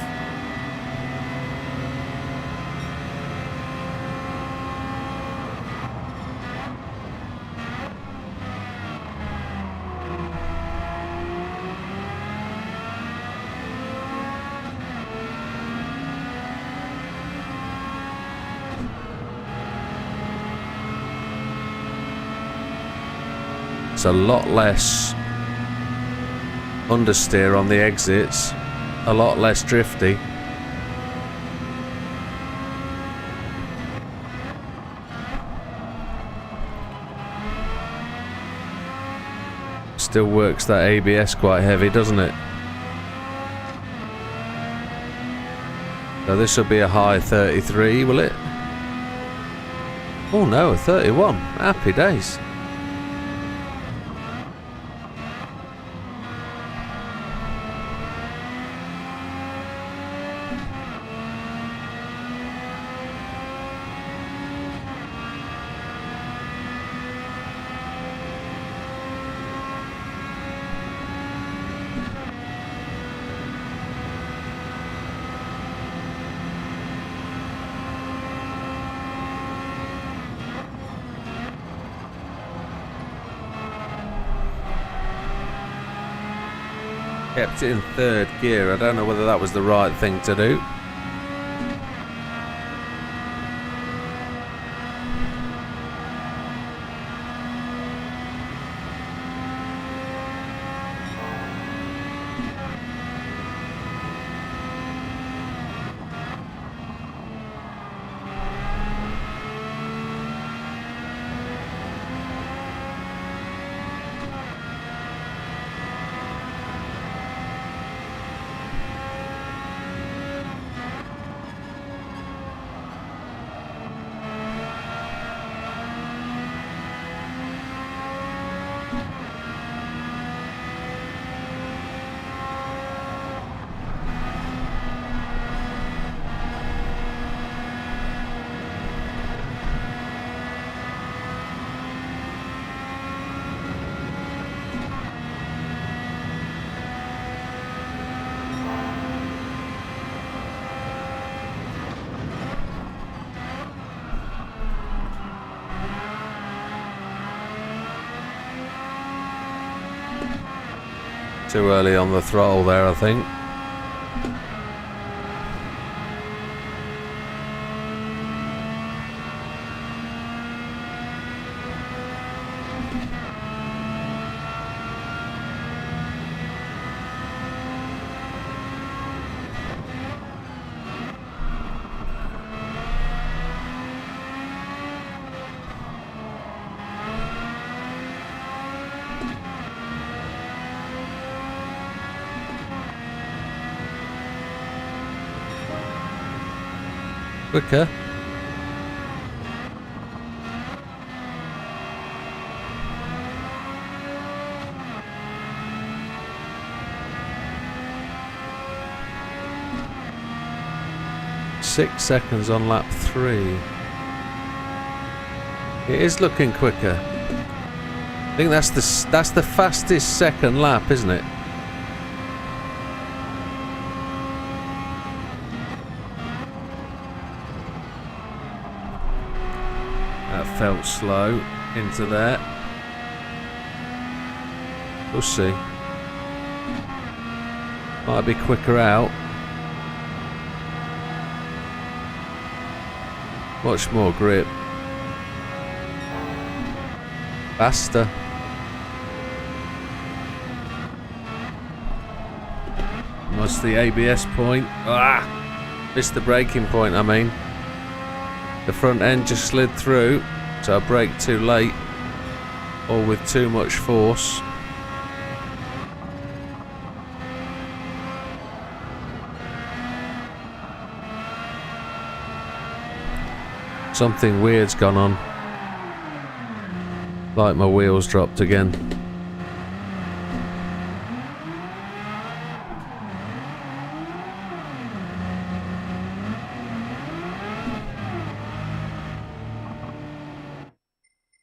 It's a lot less understeer on the exits, a lot less drifty. Still works that ABS quite heavy, doesn't it? So this will be a high 33, will it? Oh no, a 31. Happy days. Kept it in third gear. I don't know whether that was the right thing to do. Too early on the throttle there, I think. Quicker. Six seconds on lap 3. It is looking quicker. I think that's the fastest second lap, isn't it? Felt slow into there. We'll see. Might be quicker out. Much more grip. Faster. What's the ABS point? Ah! Missed the braking point, I mean. The front end just slid through. So I braked too late, or with too much force. Something weird's gone on. Like my wheels dropped again.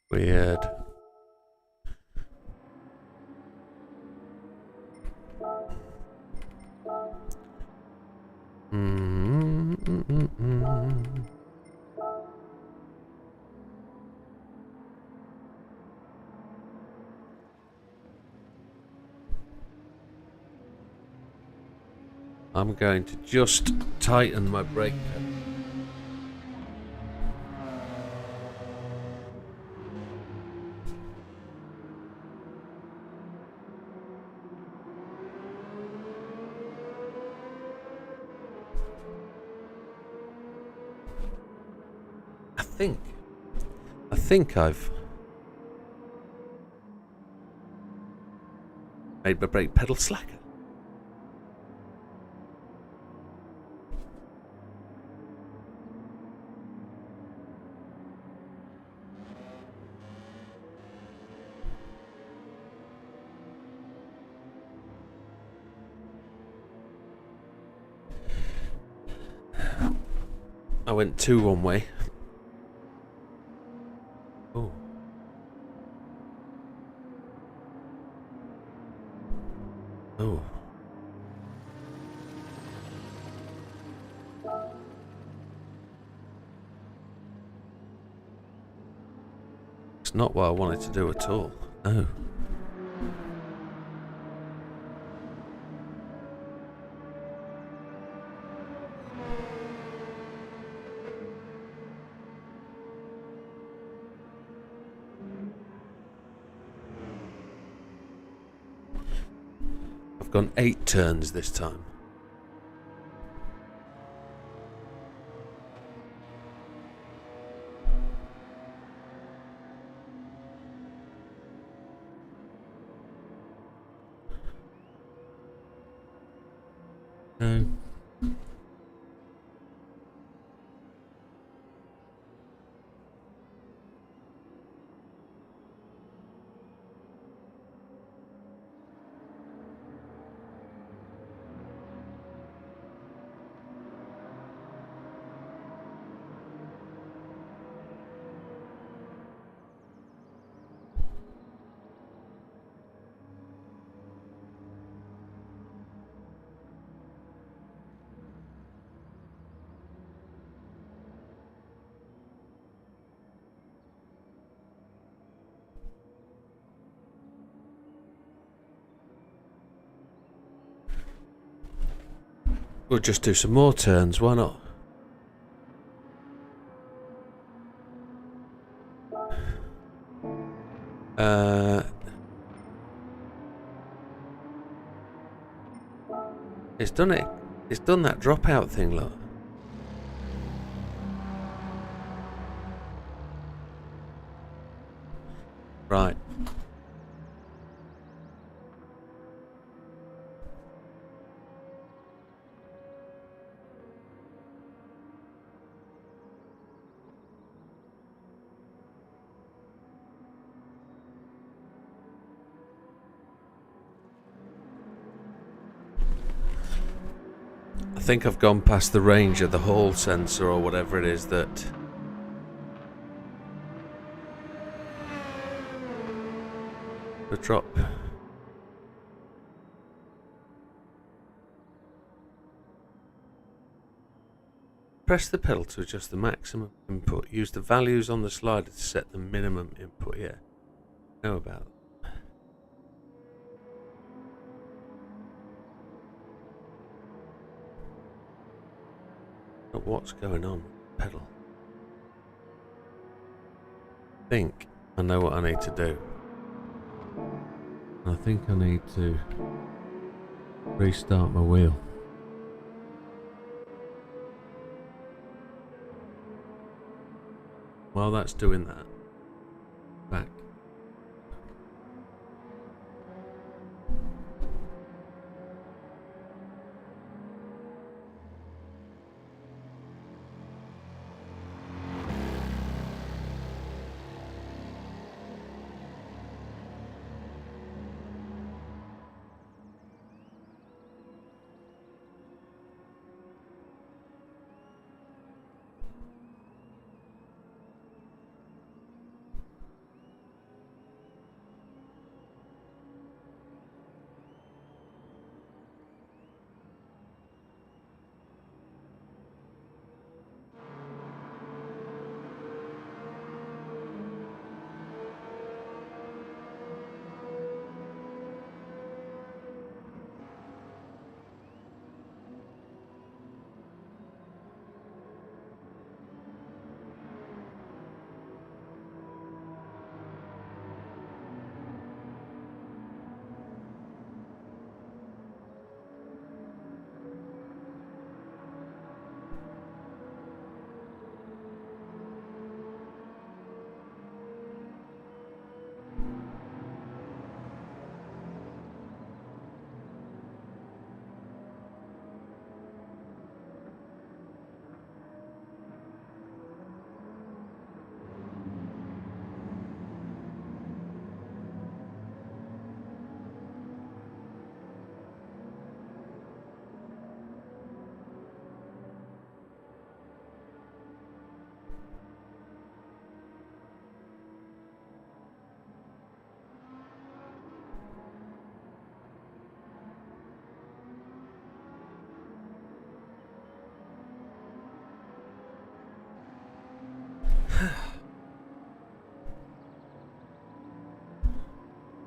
Weird. I'm going to just tighten my brake pedal. I think I've made my brake pedal slacker. I went 2 one way. Oh. Oh. It's not what I wanted to do at all. Oh. I've gone 8 turns this time. No. We'll just do some more turns, why not? It's done it. It's done that dropout thing, look. Right. I think I've gone past the range of the hall sensor or whatever it is that... the drop. Press the pedal to adjust the maximum input. Use the values on the slider to set the minimum input. Yeah, know about that. But what's going on with the pedal? I think I know what I need to do. I think I need to restart my wheel. While that's doing that, back.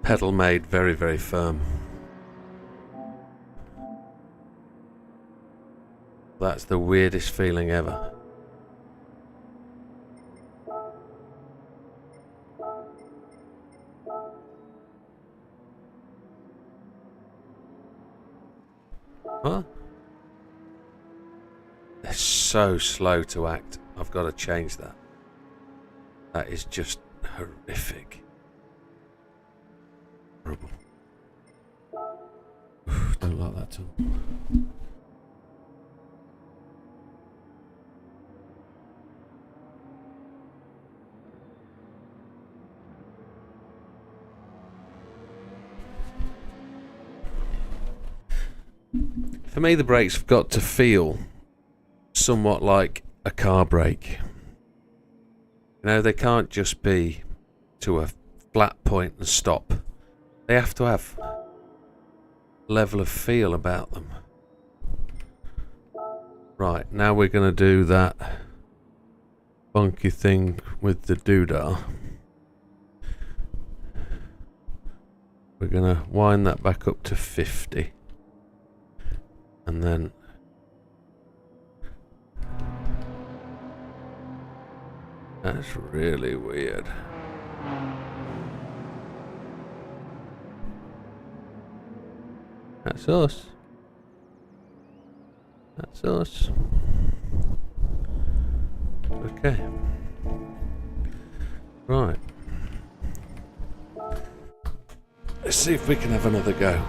Pedal made very, very firm. That's the weirdest feeling ever. What? They're so slow to act. I've got to change that. That is just horrific. Horrible. Don't like that at all. For me, the brakes have got to feel somewhat like a car brake. You know, they can't just be to a flat point and stop. They have to have a level of feel about them. Right, now we're going to do that funky thing with the doodah. We're going to wind that back up to 50. And then that's really weird. That's us. That's us. Okay. Right. Let's see if we can have another go.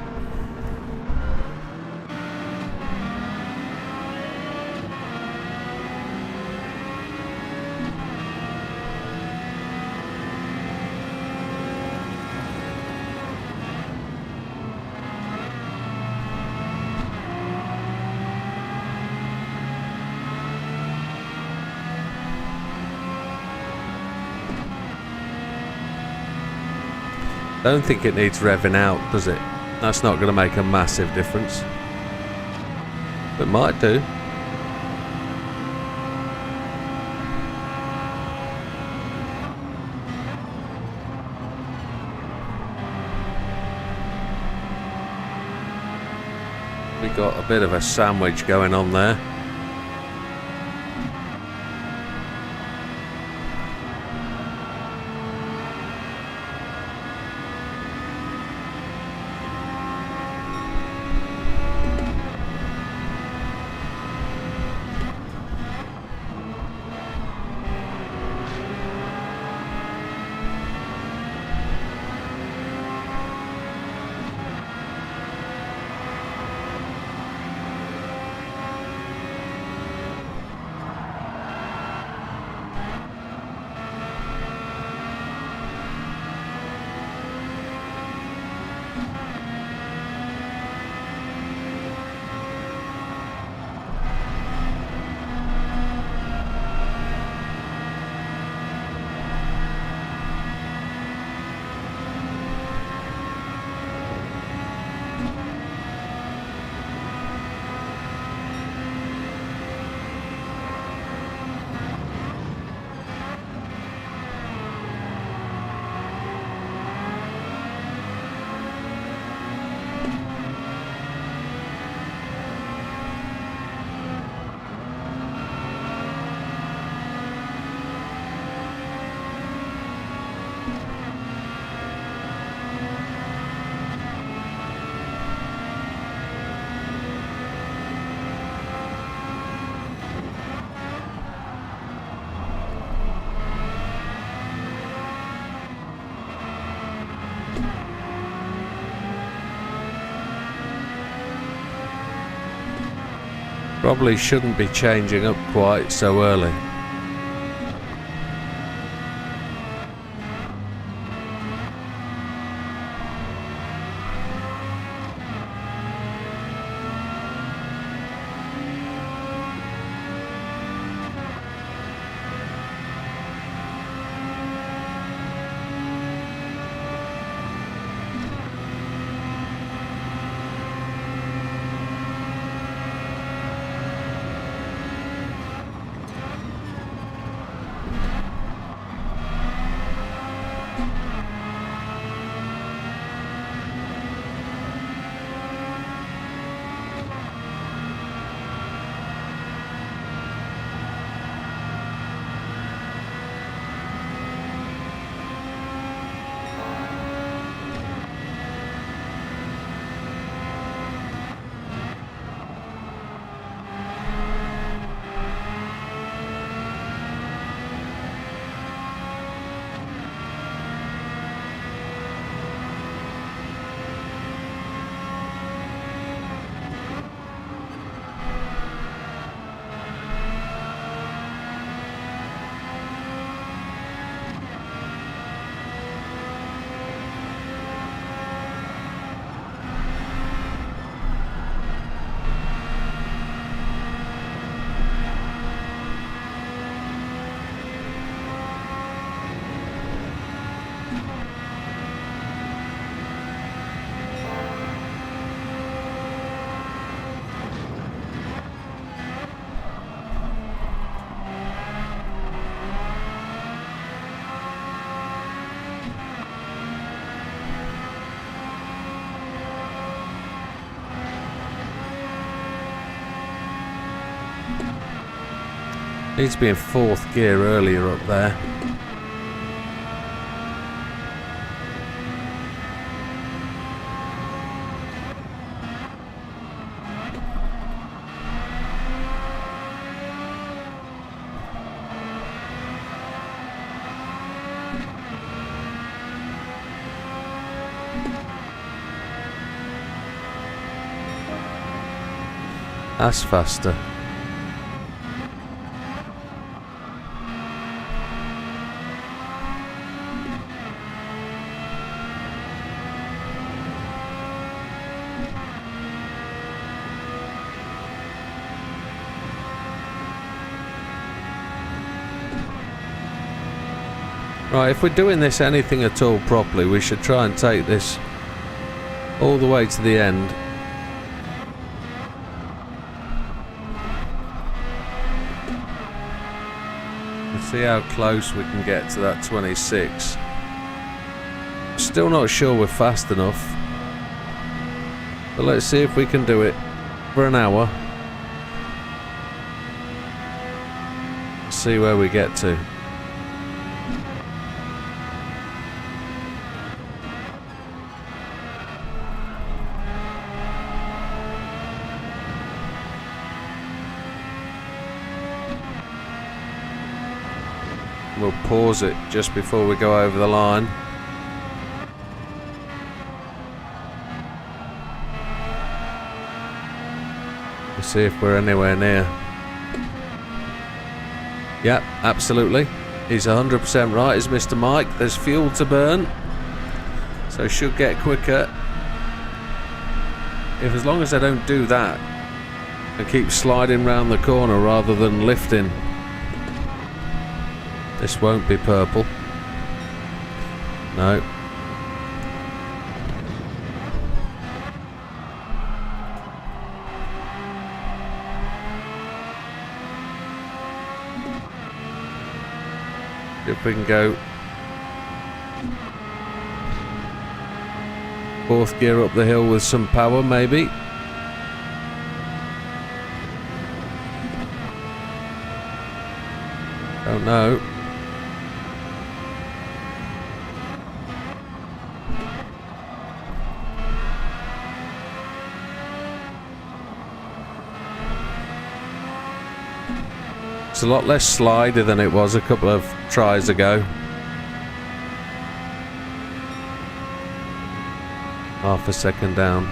I don't think it needs revving out, does it? That's not going to make a massive difference. It might do. We got a bit of a sandwich going on there. Probably shouldn't be changing up quite so early. Needs to be in 4th gear earlier up there. That's faster. Right, if we're doing this anything at all properly, we should try and take this all the way to the end. See how close we can get to that 26. Still not sure we're fast enough, but let's see if we can do it for an hour. See where we get to. We'll pause it just before we go over the line. We'll see if we're anywhere near. Yep, absolutely. He's 100% right, is Mr. Mike. There's fuel to burn, so should get quicker. If as long as I don't do that and keep sliding round the corner rather than lifting, this won't be purple. No. If we can go 4th gear up the hill with some power, maybe. Don't know. It's a lot less slidey than it was a couple of tries ago. Half a second down.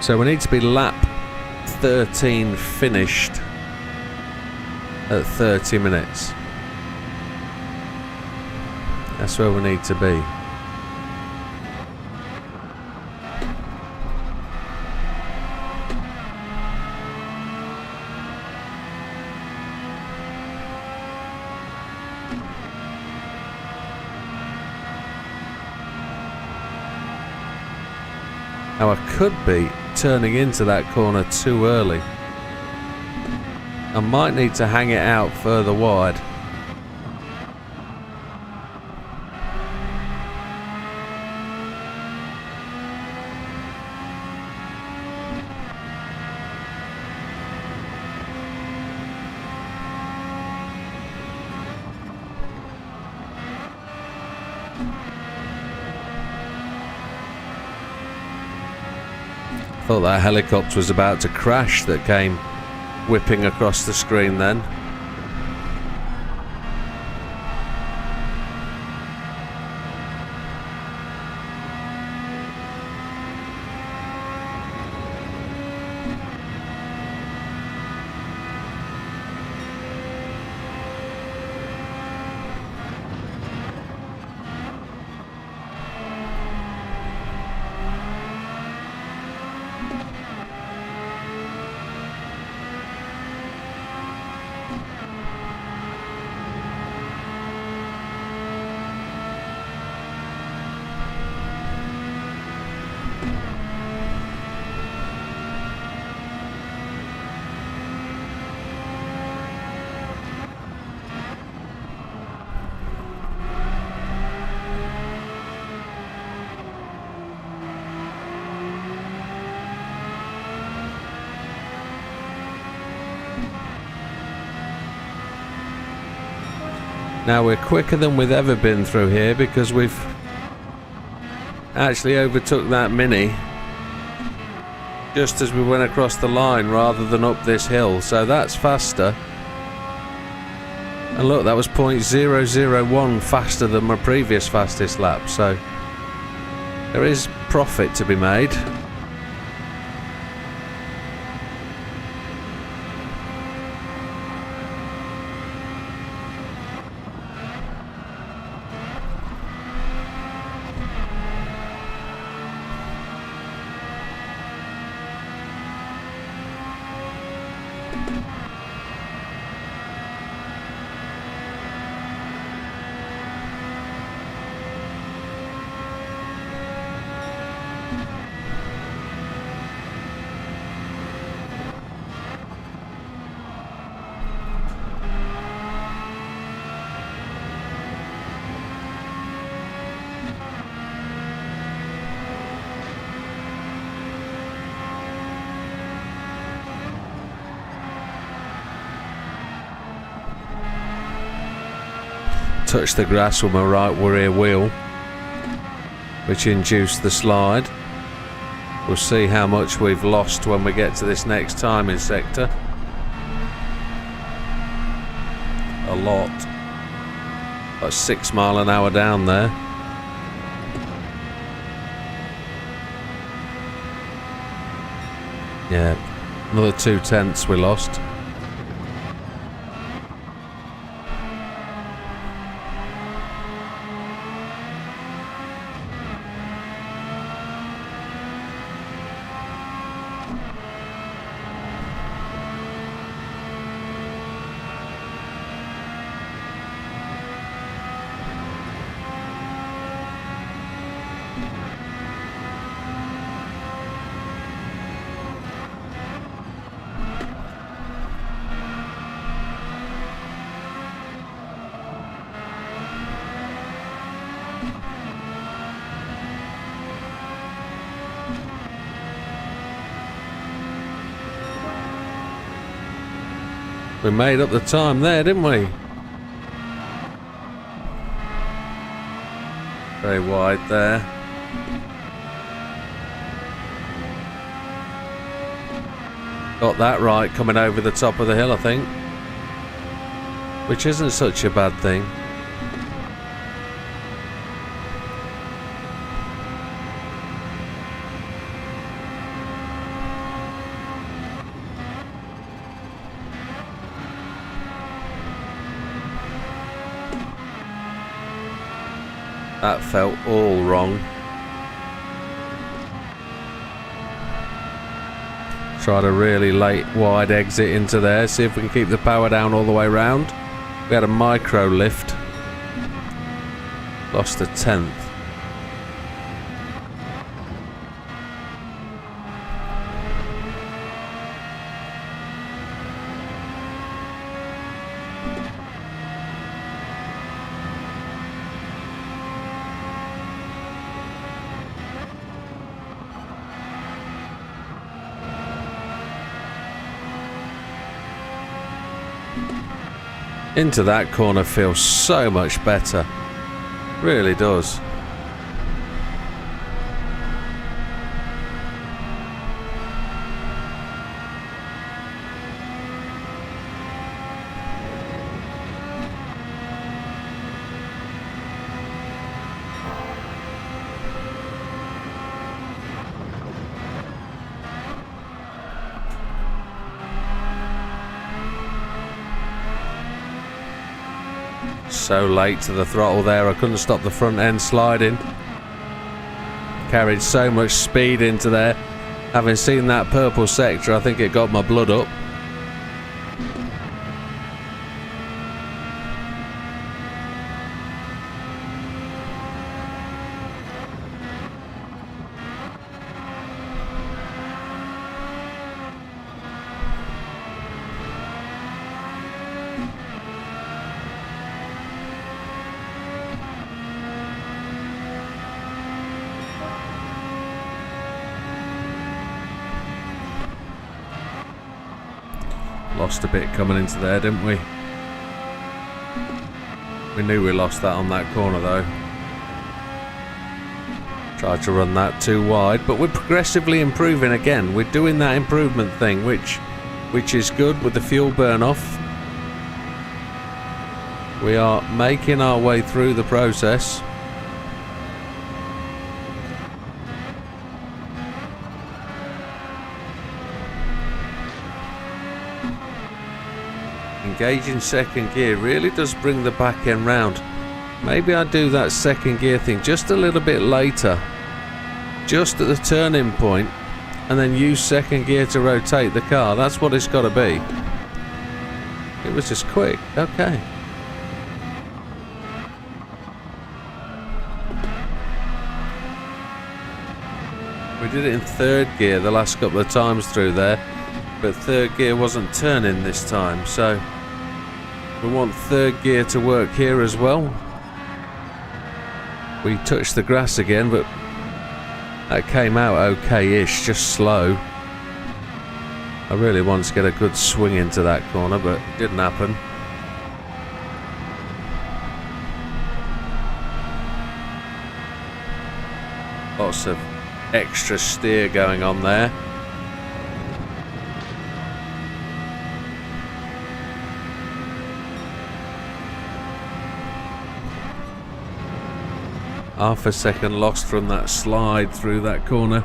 So we need to be lap 13 finished at 30 minutes. That's where we need to be. Now I could be turning into that corner too early. I might need to hang it out further wide. Thought that helicopter was about to crash that came whipping across the screen then. Now we're quicker than we've ever been through here because we've actually overtook that Mini just as we went across the line rather than up this hill, so that's faster. And look, that was 0.001 faster than my previous fastest lap, so there is profit to be made. Touched the grass with my right rear wheel, which induced the slide. We'll see how much we've lost when we get to this next timing sector. A lot. About 6 miles an hour down there. Yeah, another 0.2 we lost. We made up the time there, didn't we? Very wide there. Got that right coming over the top of the hill, I think. Which isn't such a bad thing. That felt all wrong. Tried a really late wide exit into there. See if we can keep the power down all the way round. We had a micro lift. Lost a 1/10. Into that corner feels so much better. Really does. So late to the throttle there, I couldn't stop the front end sliding. Carried so much speed into there. Having seen that purple sector, I think it got my blood up. Lost a bit coming into there, didn't we? We knew we lost that on that corner though. Tried to run that too wide, but we're progressively improving again. We're doing that improvement thing, which is good with the fuel burn off. We are making our way through the process. Engaging second gear really does bring the back end round. Maybe I do that second gear thing just a little bit later, just at the turning point, and then use second gear to rotate the car. That's what it's got to be. It was just quick. Okay. We did it in third gear the last couple of times through there, but third gear wasn't turning this time, so we want third gear to work here as well. We touched the grass again, but that came out okay-ish, just slow. I really wanted to get a good swing into that corner, but it didn't happen. Lots of extra steer going on there. Half a second lost from that slide through that corner.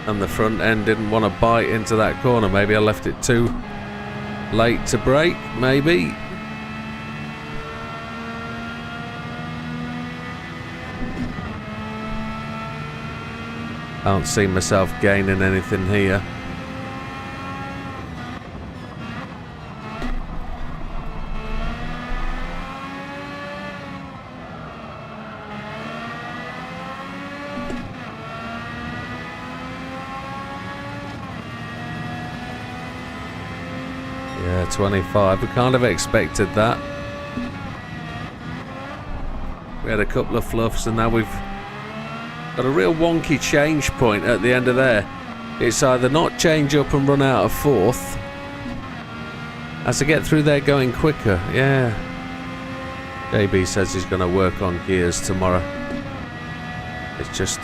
And the front end didn't want to bite into that corner. Maybe I left it too late to brake, maybe. Can't see myself gaining anything here. Yeah, 25. We kind of expected that. We had a couple of fluffs and now we've got a real wonky change point at the end of there. It's either not change up and run out of fourth. As I get through there going quicker. Yeah. JB says he's going to work on gears tomorrow. It's just...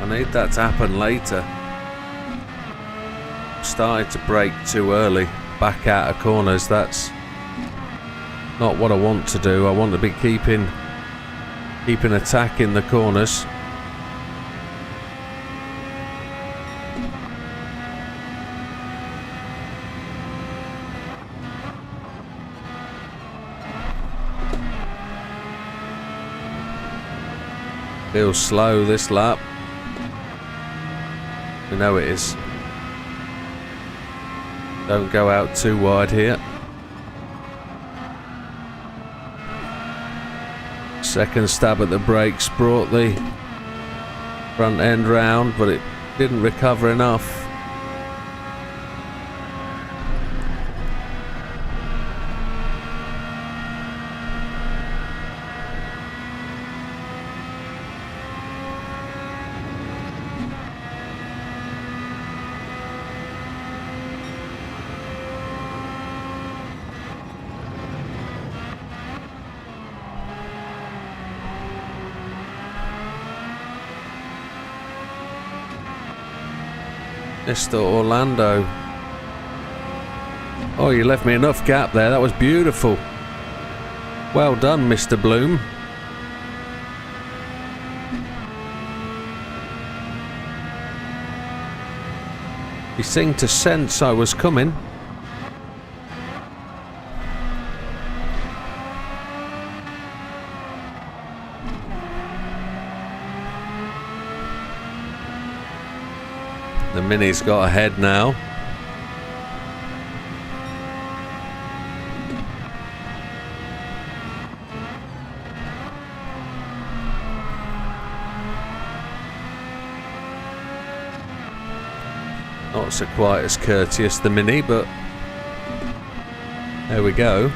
I need that to happen later. Started to brake too early, back out of corners. That's not what I want to do. I want to be keeping attack in the corners. Feels slow this lap. We know it is. Don't go out too wide here. Second stab at the brakes brought the front end round, but it didn't recover enough. Mr. Orlando. Oh, you left me enough gap there. That was beautiful. Well done, Mr. Bloom. He seemed to sense I was coming. The Mini's got ahead now. Not so quite as courteous, the Mini, but there we go.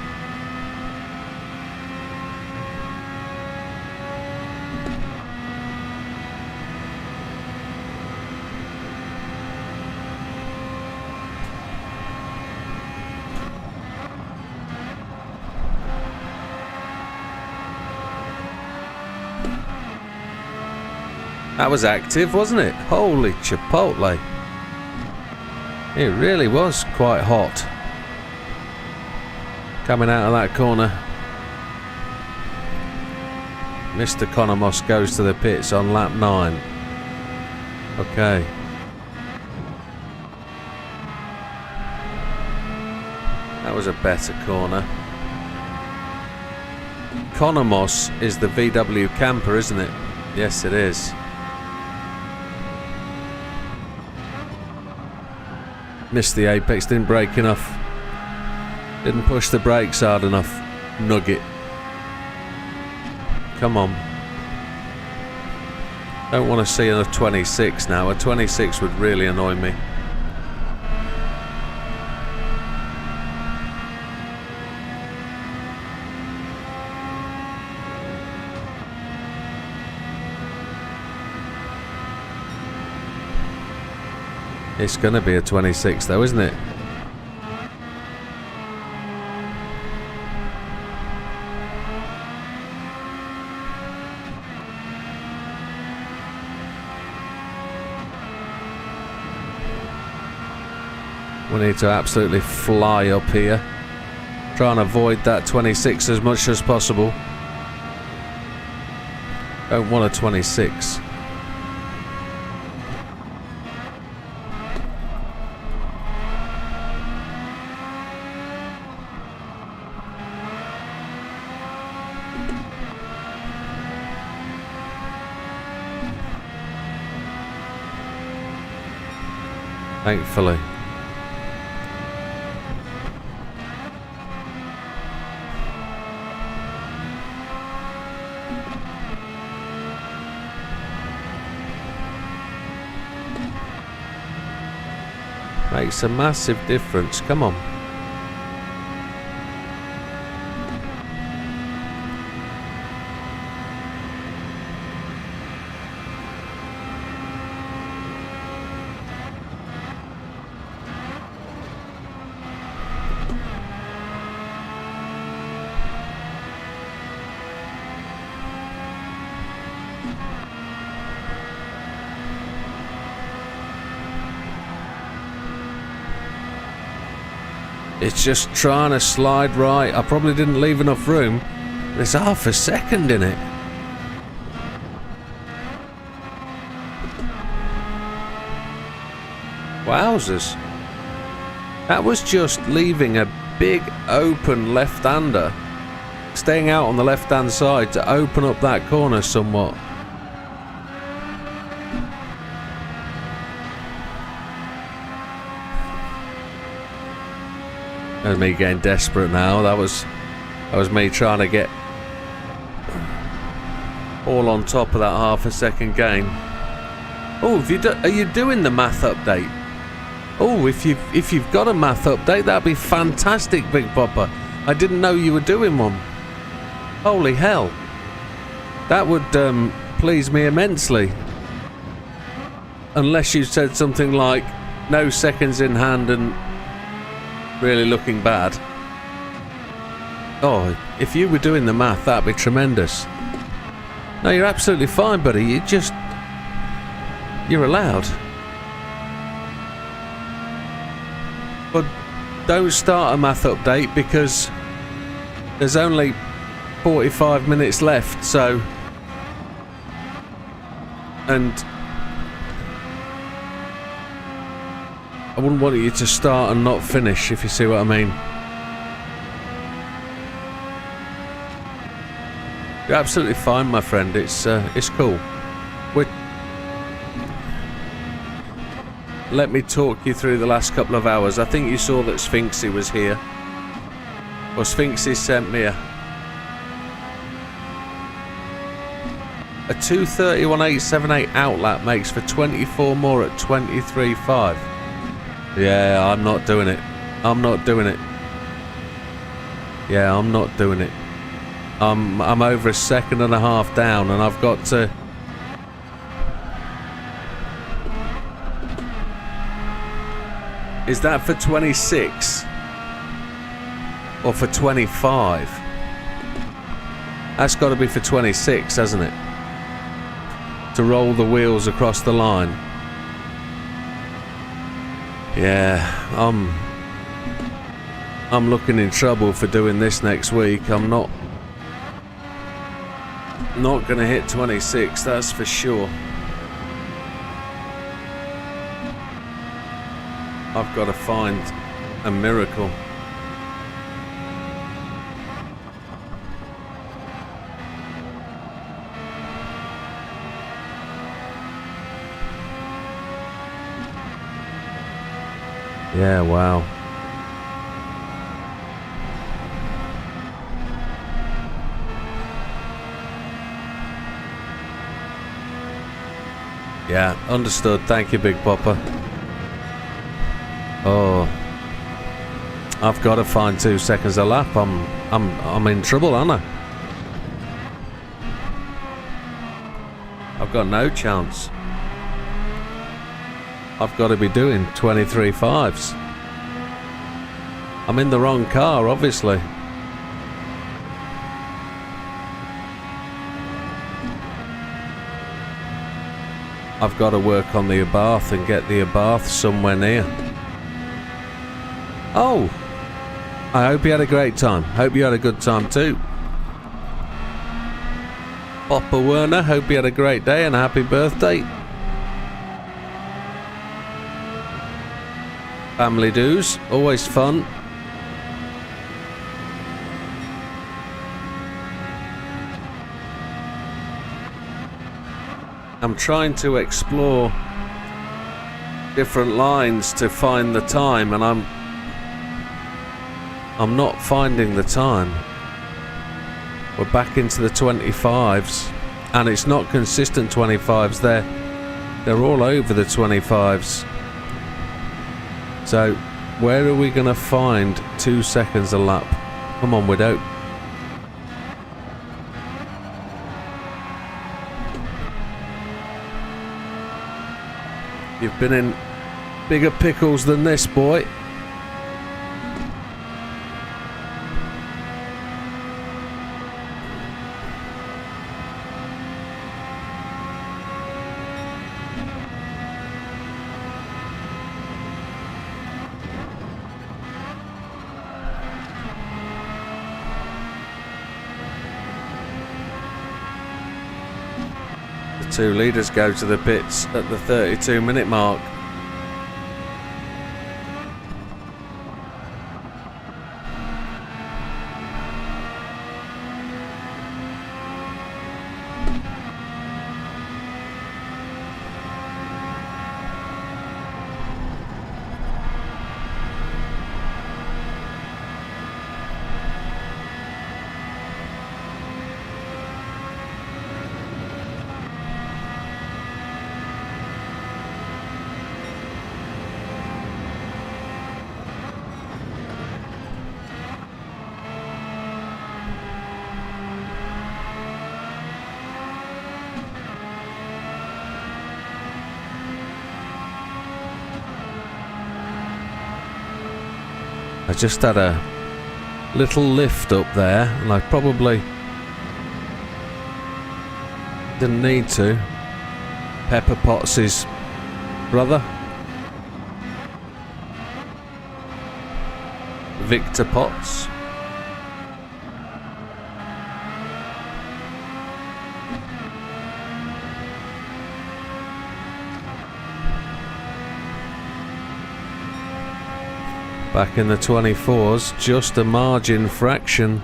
That was active, wasn't it? Holy chipotle. It really was quite hot. Coming out of that corner. Mr. Konomos goes to the pits on lap 9. Okay. That was a better corner. Konomos is the VW camper, isn't it? Yes, it is. Missed the apex, didn't brake enough. Didn't push the brakes hard enough. Nugget. Come on. Don't want to see a 26 now. A 26 would really annoy me. It's going to be a 26 though, isn't it? We need to absolutely fly up here. Try and avoid that 26 as much as possible. Don't want a 26. Thankfully. Makes a massive difference. Come on. It's just trying to slide right. I probably didn't leave enough room. There's half a second in it. Wowzers. That was just leaving a big open left-hander, staying out on the left-hand side to open up that corner somewhat. That was me getting desperate now. That was me trying to get all on top of that half a second gain. Oh, are you doing the math update? Oh, if you've got a math update, that'd be fantastic, Big Papa. I didn't know you were doing one. Holy hell. That would please me immensely. Unless you said something like no seconds in hand and really looking bad. Oh, if you were doing the math, that'd be tremendous. No, you're absolutely fine, buddy. You're allowed. But don't start a math update because there's only 45 minutes left, so... And... I wouldn't want you to start and not finish, if you see what I mean. You're absolutely fine, my friend. It's cool. Let me talk you through the last couple of hours. I think you saw that Sphinxy was here. Well, Sphinxy sent me a 2:31.878 outlap makes for 24 more at 23.5. Yeah, I'm not doing it. I'm not doing it. Yeah, I'm not doing it. I'm over a second and a half down, and I've got to... Is that for 26? Or for 25? That's got to be for 26, hasn't it? to roll the wheels across the line. Yeah, I'm looking in trouble for doing this next week. I'm not going to hit 26, that's for sure. I've got to find a miracle. Yeah, wow. Yeah, understood. Thank you, Big Popper. Oh, I've got to find 2 seconds a lap. I'm in trouble, aren't I? I've got no chance. I've got to be doing 23 fives. I'm in the wrong car, obviously. I've got to work on the Abarth and get the Abarth somewhere near. Oh! I hope you had a great time. Hope you had a good time too. Popper Werner, hope you had a great day and a happy birthday. Family dues, always fun. I'm trying to explore different lines to find the time, and I'm not finding the time. We're back into the 25s, and it's not consistent 25s. They're all over the 25s. So, where are we going to find 2 seconds a lap? Come on, Widow. You've been in bigger pickles than this, boy. The 2 leaders go to the pits at the 32-minute mark. I just had a little lift up there, and I probably didn't need to. Pepper Potts' brother, Victor Potts. Back in the 24s, just a margin fraction.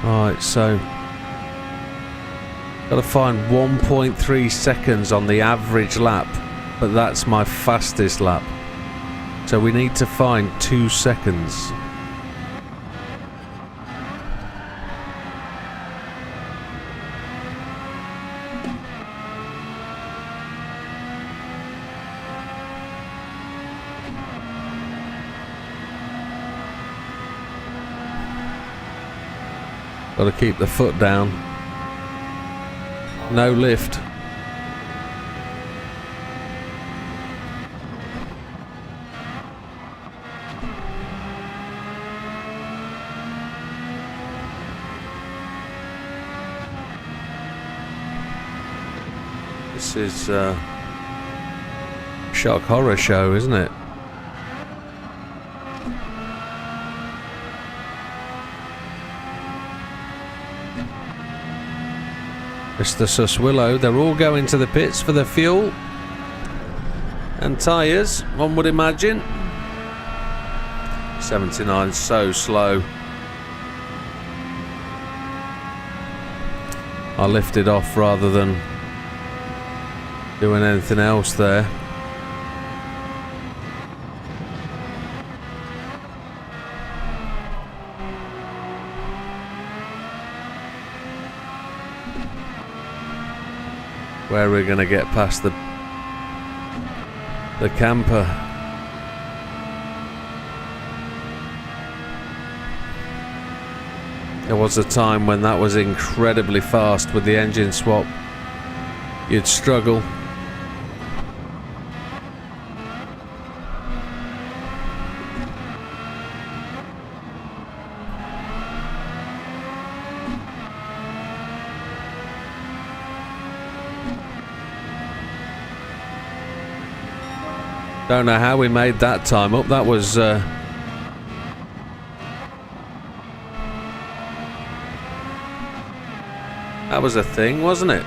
Right, so got to find 1.3 seconds on the average lap, but that's my fastest lap. So we need to find 2 seconds. Got to keep the foot down. No lift. This is shock horror show, isn't it? Mr. Suswillow, they're all going to the pits for the fuel and tyres, one would imagine. 79 so slow. I lifted off rather than doing anything else there. Where we're going to get past the camper. There was a time when that was incredibly fast with the engine swap. You'd struggle. Don't know how we made that time up. That was a thing, wasn't it?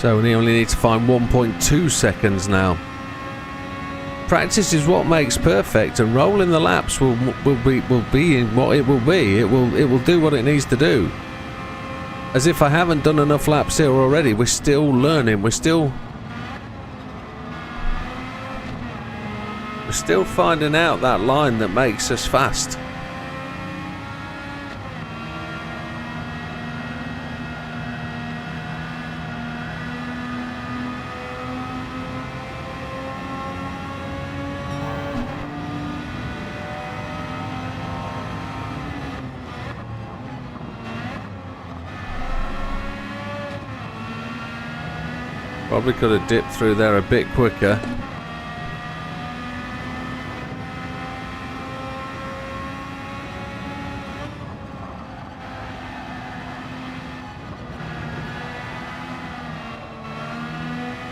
So we only need to find 1.2 seconds now. Practice is what makes perfect, and rolling the laps will be in what it will be. It will do what it needs to do. As if I haven't done enough laps here already. We're still learning. We're still finding out that line that makes us fast. Probably could have dipped through there a bit quicker.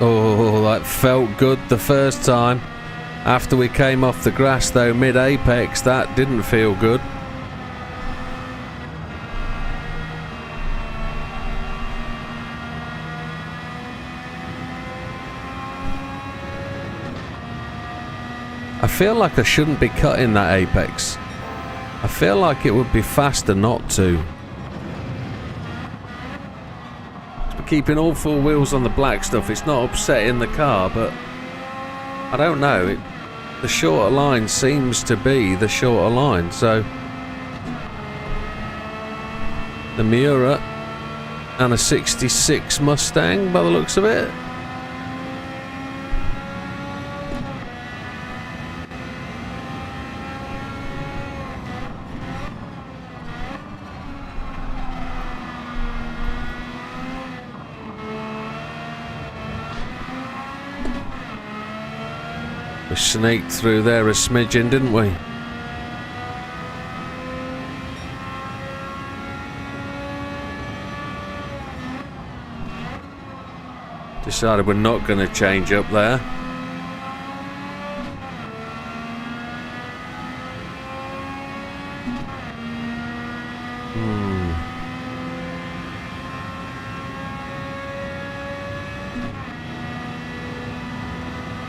Oh, that felt good the first time. After we came off the grass though, mid-apex, that didn't feel good. I feel like I shouldn't be cutting that apex. I feel like it would be faster not to. Keeping all four wheels on the black stuff, it's not upsetting the car, but I don't know. The shorter line seems to be the shorter line, so the Miura and a 66 Mustang by the looks of it. We sneaked through there a smidgen, didn't we? Decided we're not going to change up there.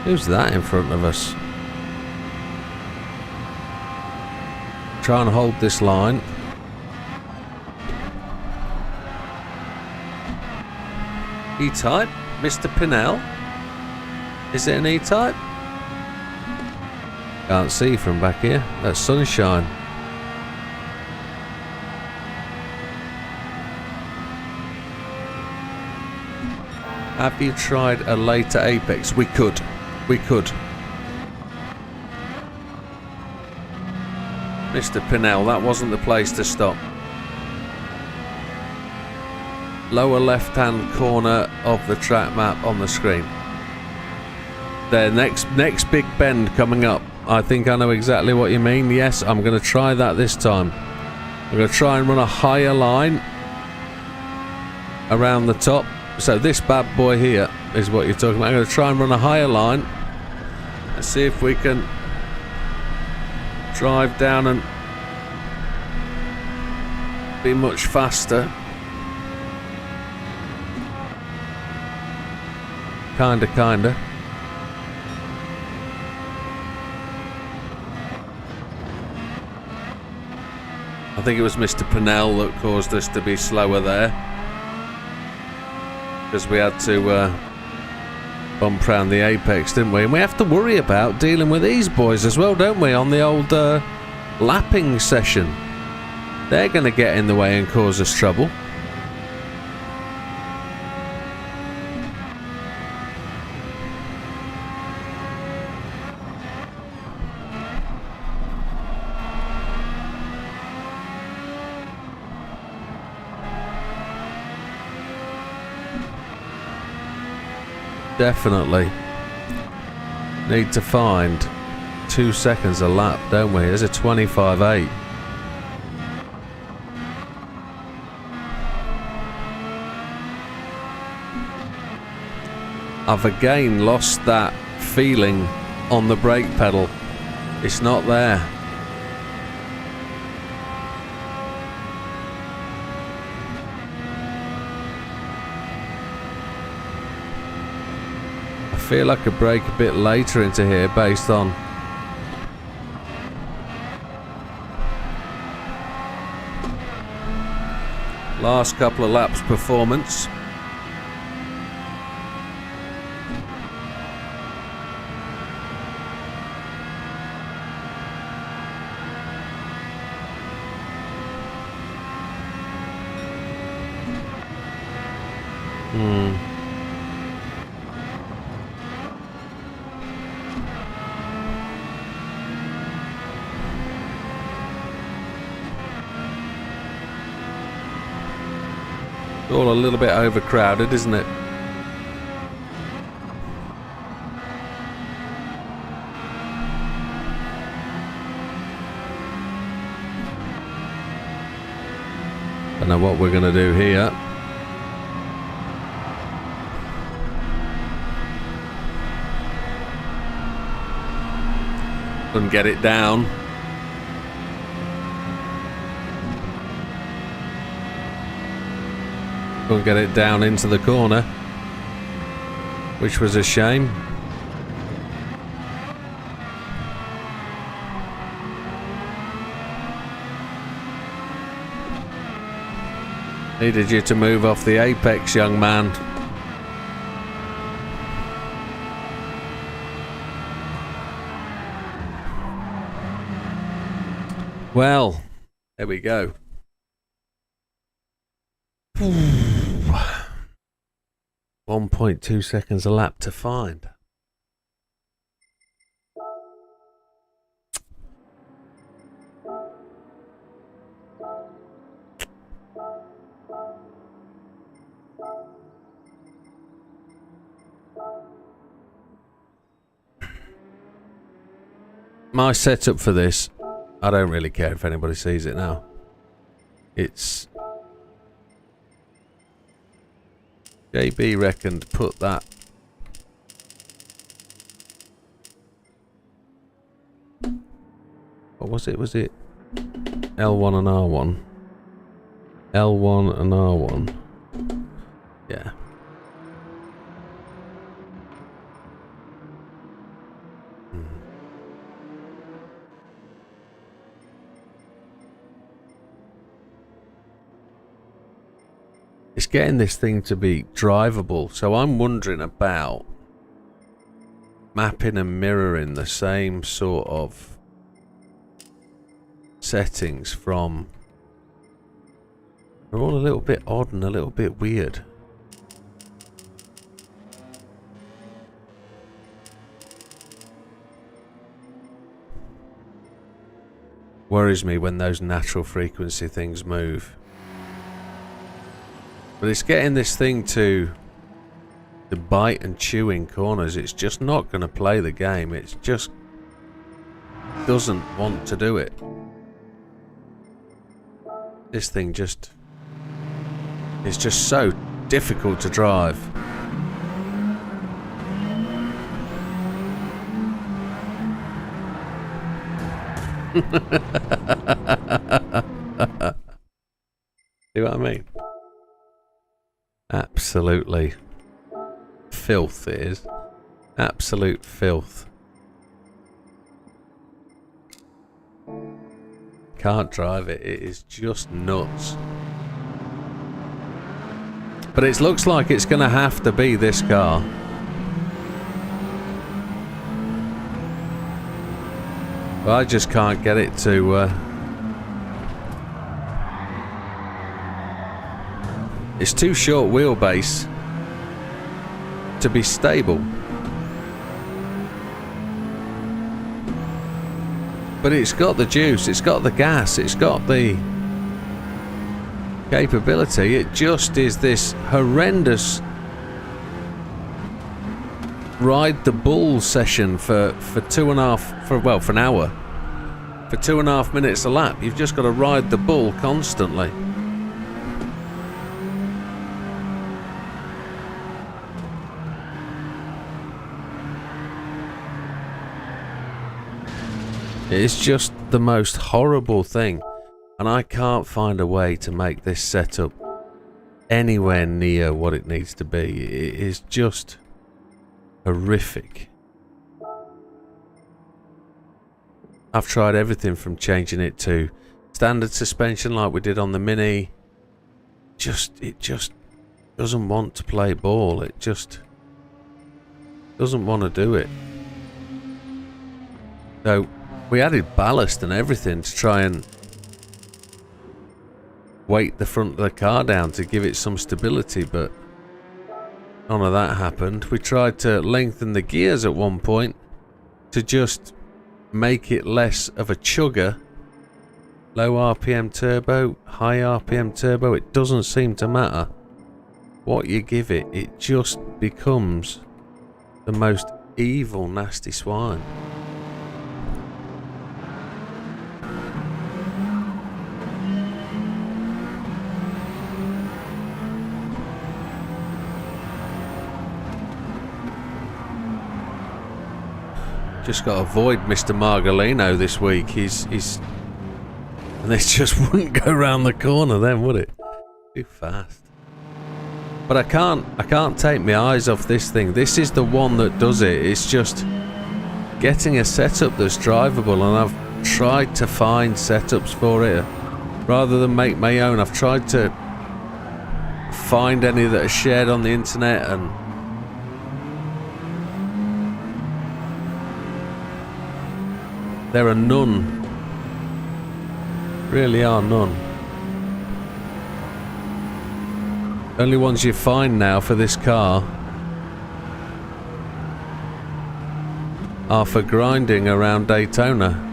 Who's that in front of us? Try and hold this line. E-Type? Mr. Pinnell? Is it an E-Type? Can't see from back here. That's sunshine. Have you tried a later apex? We could. We could. Mr. Pinnell, that wasn't the place to stop. Lower left-hand corner of the track map on the screen. There, next big bend coming up. I think I know exactly what you mean. Yes, I'm going to try that this time. I'm going to try and run a higher line around the top. So this bad boy here is what you're talking about. I'm going to try and run a higher line and see if we can drive down and be much faster. Kinda. I think it was Mr. Pennell that caused us to be slower there, because we had to bump round the apex, didn't we? And we have to worry about dealing with these boys as well, don't we, on the old lapping session. They're going to get in the way and cause us trouble. Definitely need to find 2 seconds a lap, don't we? There's a 25.8. I've again lost that feeling on the brake pedal. It's not there. I feel I could brake a bit later into here based on last couple of laps performance. All a little bit overcrowded, isn't it? Don't know what we're going to do here. Couldn't get it down. Couldn't get it down into the corner, which was a shame. Needed you to move off the apex, young man. Well, there we go. 1.2 seconds a lap to find. My setup for this, I don't really care if anybody sees it now. It's JB reckoned put that what was it? Was it L1 and R1? L1 and R1. Yeah. It's getting this thing to be drivable, so I'm wondering about mapping and mirroring the same sort of settings from... They're all a little bit odd and a little bit weird. Worries me when those natural frequency things move. But it's getting this thing to bite and chew in corners. It's just not going to play the game. It just doesn't want to do it. This thing just... It's just so difficult to drive. See what I mean? Absolutely filth it is. Absolute filth. Can't drive it. It is just nuts. But it looks like it's going to have to be this car. But I just can't get it to... It's too short wheelbase to be stable. But it's got the juice, it's got the gas, it's got the capability. It just is this horrendous ride the bull session for an hour. For 2.5 minutes a lap. You've just got to ride the bull constantly. It's just the most horrible thing, and I can't find a way to make this setup anywhere near what it needs to be. It is just horrific. I've tried everything from changing it to standard suspension like we did on the Mini. It just doesn't want to play ball. It just doesn't want to do it. So we added ballast and everything to try and weight the front of the car down to give it some stability, but none of that happened. We tried to lengthen the gears at one point to just make it less of a chugger. Low RPM turbo, high RPM turbo, it doesn't seem to matter what you give it. It just becomes the most evil, nasty swine. Just got to avoid Mr. Margolino this week. He's and this just wouldn't go round the corner then, would it? Too fast. But I can't take my eyes off this thing. This is the one that does it. It's just getting a setup that's drivable, and I've tried to find setups for it rather than make my own. I've tried to find any that are shared on the internet, and there are none. Really are none. Only ones you find now for this car are for grinding around Daytona.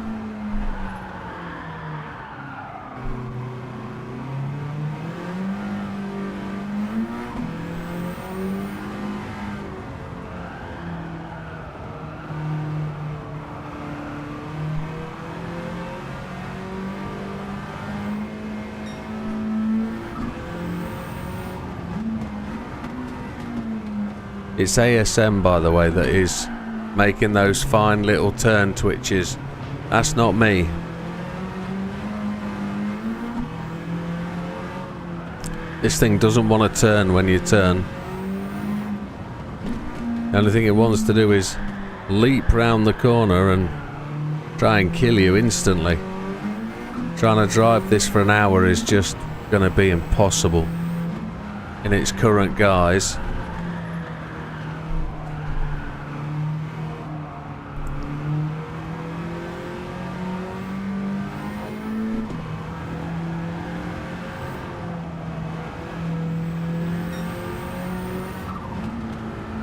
It's ASM, by the way, that is making those fine little turn twitches. That's not me. This thing doesn't want to turn when you turn. The only thing it wants to do is leap round the corner and try and kill you instantly. Trying to drive this for an hour is just going to be impossible in its current guise.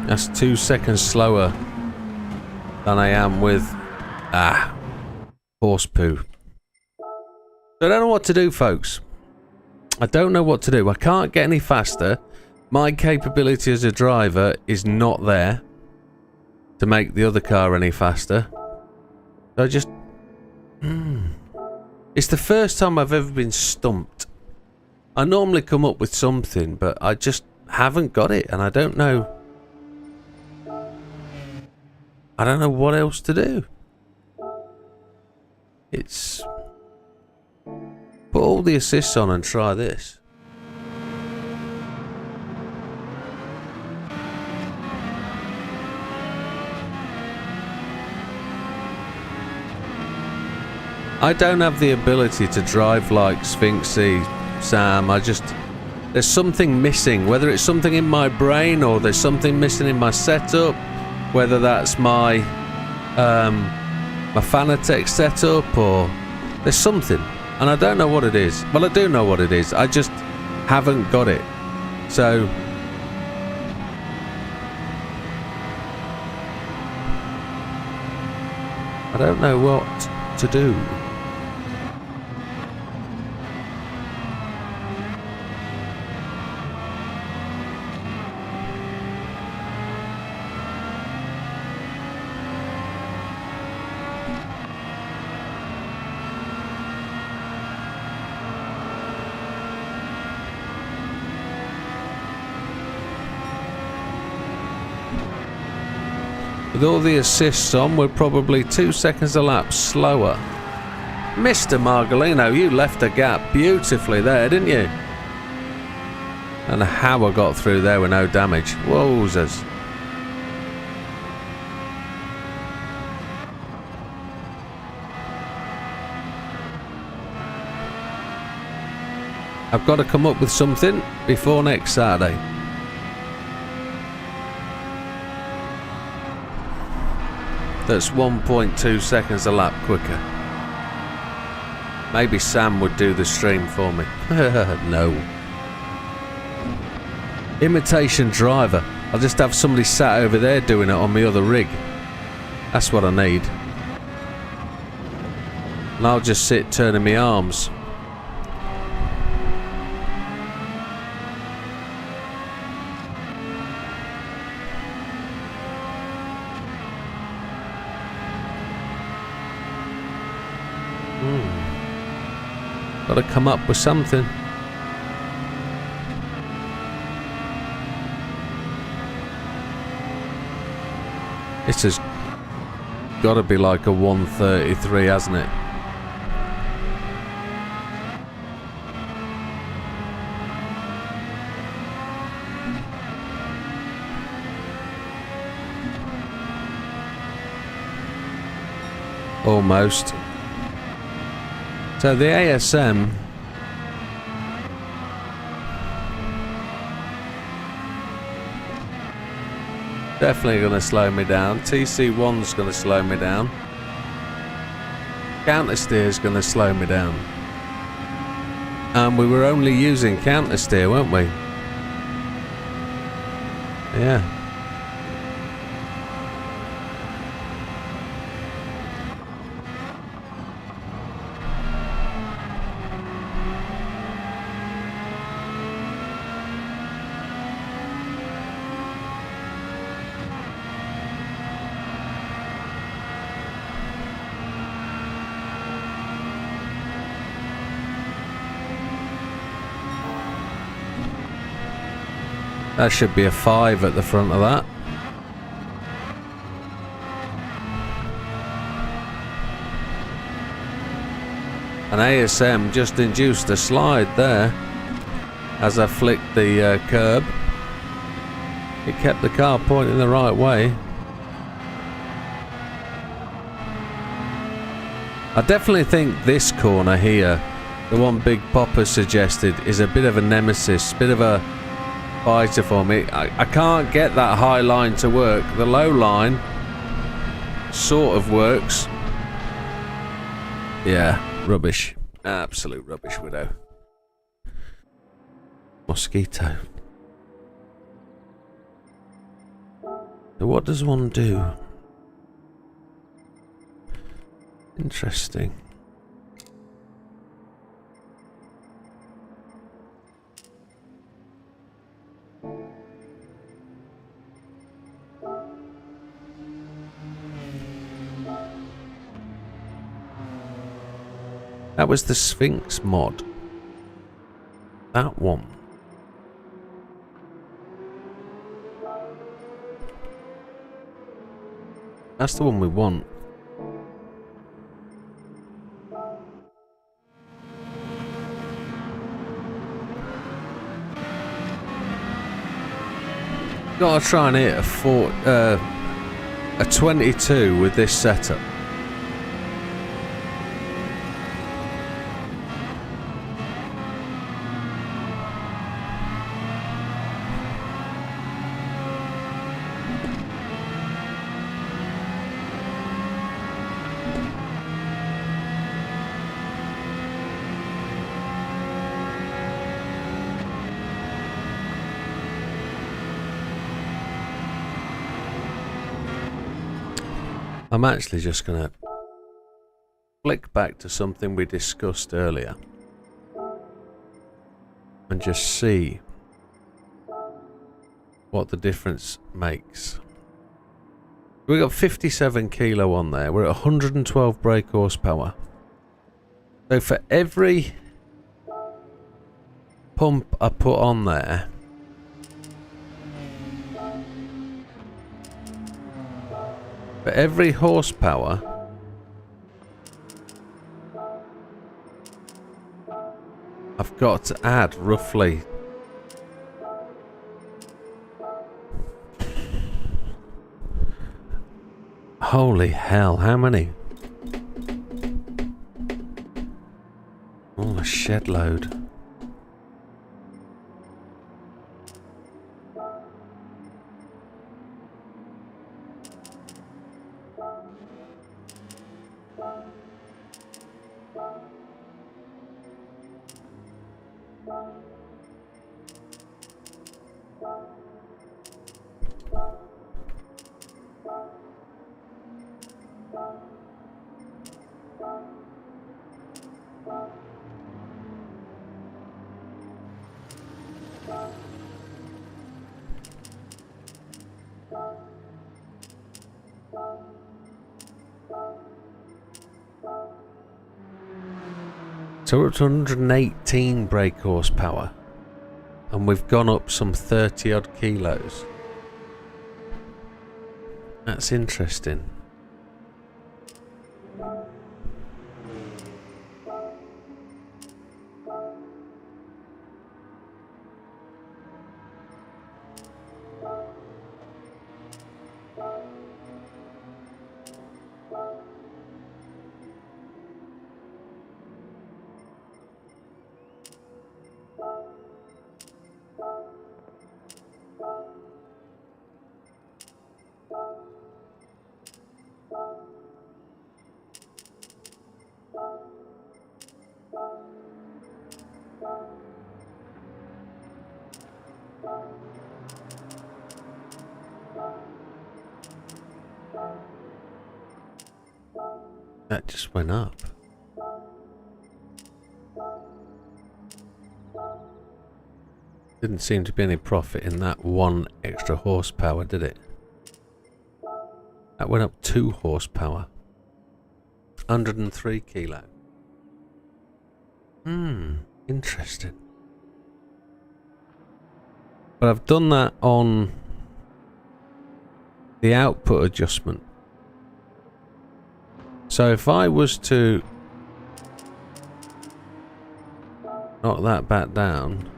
That's 2 seconds slower than I am with horse poo. I don't know what to do, folks. I don't know what to do. I can't get any faster. My capability as a driver is not there to make the other car any faster. So I just... It's the first time I've ever been stumped. I normally come up with something, but I just haven't got it, and I don't know. I don't know what else to do. It's put all the assists on and try this. I don't have the ability to drive like Sphinxy, Sam. There's something missing, whether it's something in my brain or there's something missing in my setup, whether that's my Fanatec setup or there's something, and I don't know what it is. Well, I do know what it is. I just haven't got it. So I don't know what to do. With all the assists on, we're probably 2 seconds a lap slower. Mr. Margolino, you left a gap beautifully there, didn't you? And how I got through there with no damage. Wowzers. I've got to come up with something before next Saturday. That's 1.2 seconds a lap quicker. Maybe Sam would do the stream for me. No. Imitation driver. I'll just have somebody sat over there doing it on my other rig. That's what I need. And I'll just sit turning my arms. Got to come up with something. This has got to be like a 133, hasn't it? Almost. So the ASM definitely going to slow me down. TC1's going to slow me down. Counter steer's going to slow me down. And we were only using counter steer, weren't we? Yeah. That should be a 5 at the front of that. An ASM just induced a slide there as I flicked the curb. It kept the car pointing the right way. I definitely think this corner here, the one Big Popper suggested, is a bit of a nemesis, bit of a fighter for me. I can't get that high line to work. The low line sort of works. Yeah, rubbish. Absolute rubbish, Widow. Mosquito. So what does one do? Interesting. That was the Sphinx mod. That one. That's the one we want. Gotta try and hit a 22 with this setup. I'm actually just going to flick back to something we discussed earlier and just see what the difference makes. We got 57 kilo on there. We're at 112 brake horsepower. So for every pump I put on there, for every horsepower, I've got to add roughly holy hell, how many? Oh, a shed load. So we're up to 118 brake horsepower, and we've gone up some 30 odd kilos. That's interesting. That just went up. Didn't seem to be any profit in that one extra horsepower, did it? That went up 2 horsepower. 103 kilo. Interesting. But I've done that on the output adjustment. So if I was to knock that back down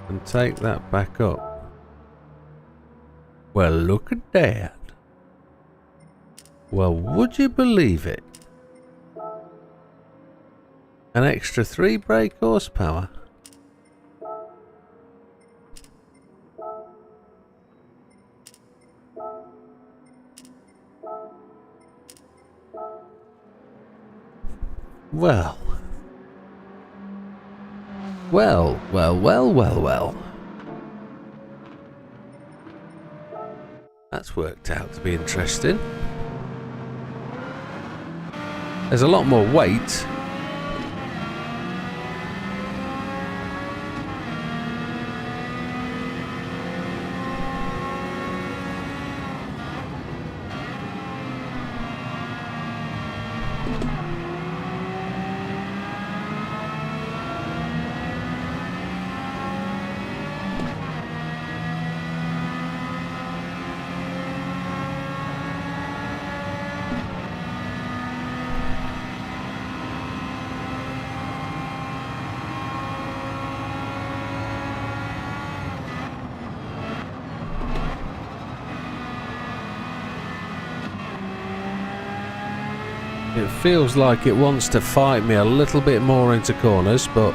and take that back up, well, look at that. Well, would you believe it? An extra 3 brake horsepower. Well. Well. That's worked out to be interesting. There's a lot more weight. It feels like it wants to fight me a little bit more into corners, but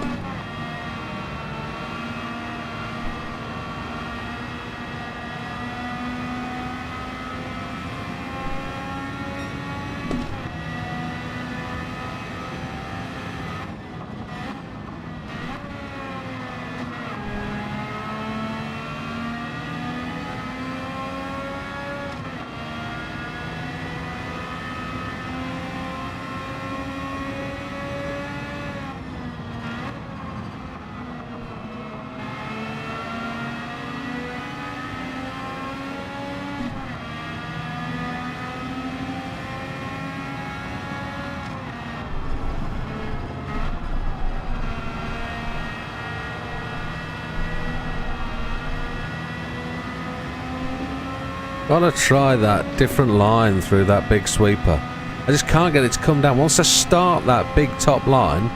gotta try that different line through that big sweeper. I just can't get it to come down. Once I start that big top line,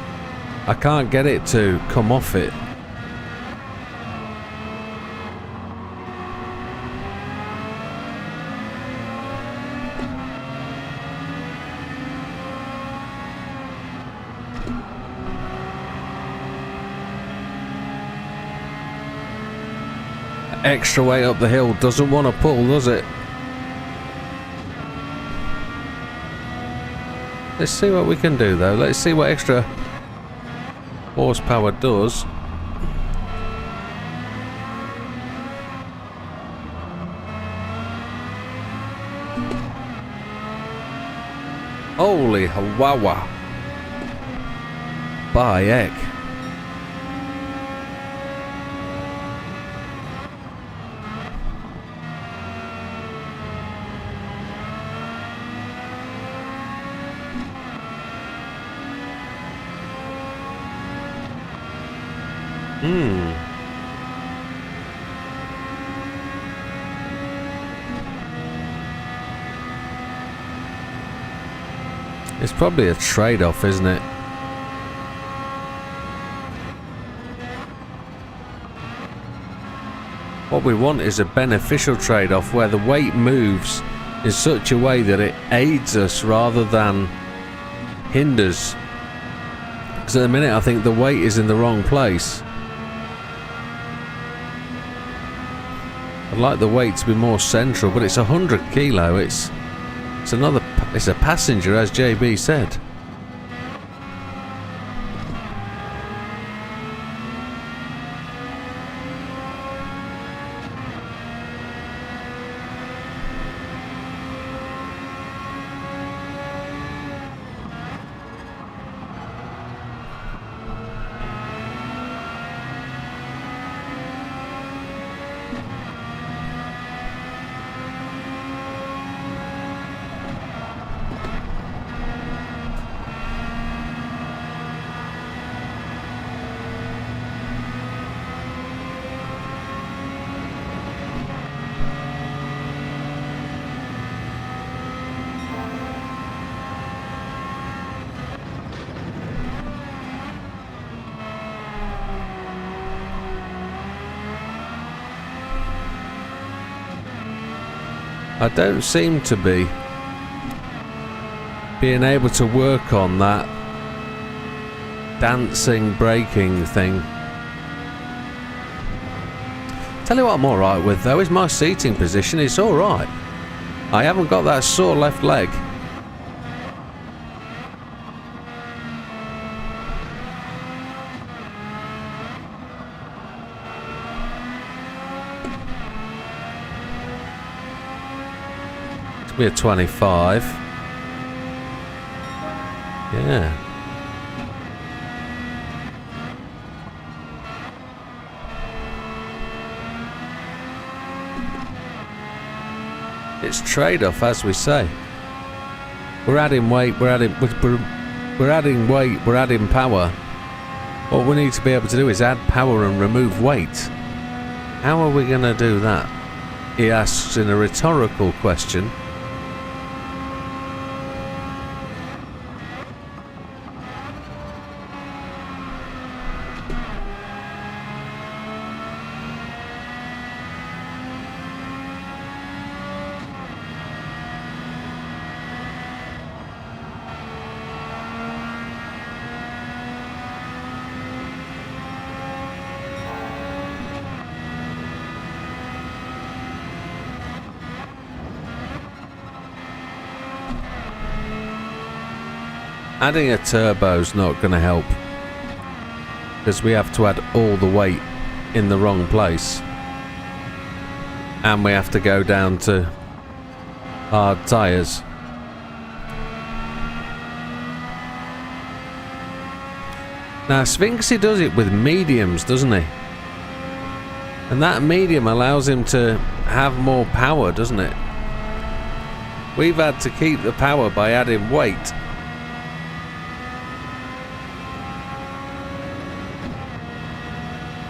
I can't get it to come off it. Extra way up the hill doesn't want to pull, does it? Let's see what we can do though. Let's see what extra horsepower does. Holy hawawa. By heck. It's probably a trade-off, isn't it? What we want is a beneficial trade-off where the weight moves in such a way that it aids us rather than hinders. Because at the minute I think the weight is in the wrong place. I'd like the weight to be more central, but it's 100 kilo. It's a passenger, as JB said. I don't seem to be being able to work on that dancing braking thing. Tell you what I'm alright with though is my seating position. It's alright. I haven't got that sore left leg. Be a 25. Yeah. It's trade-off, as we say. We're adding weight, we're adding weight, we're adding power. What we need to be able to do is add power and remove weight. How are we going to do that? He asks in a rhetorical question. Adding a turbo's not going to help, because we have to add all the weight in the wrong place, and we have to go down to hard tyres. Now Sphinxy does it with mediums, doesn't he? And that medium allows him to have more power, doesn't it? We've had to keep the power by adding weight.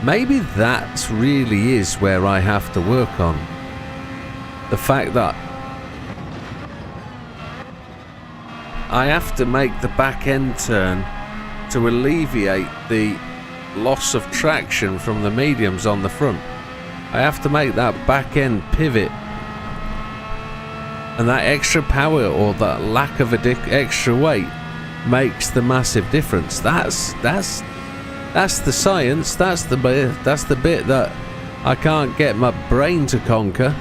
Maybe that really is where I have to work on. The fact that I have to make the back end turn to alleviate the loss of traction from the mediums on the front. I have to make that back end pivot. And that extra power, or that lack of extra weight, makes the massive difference. That's the science. That's the bit that I can't get my brain to conquer.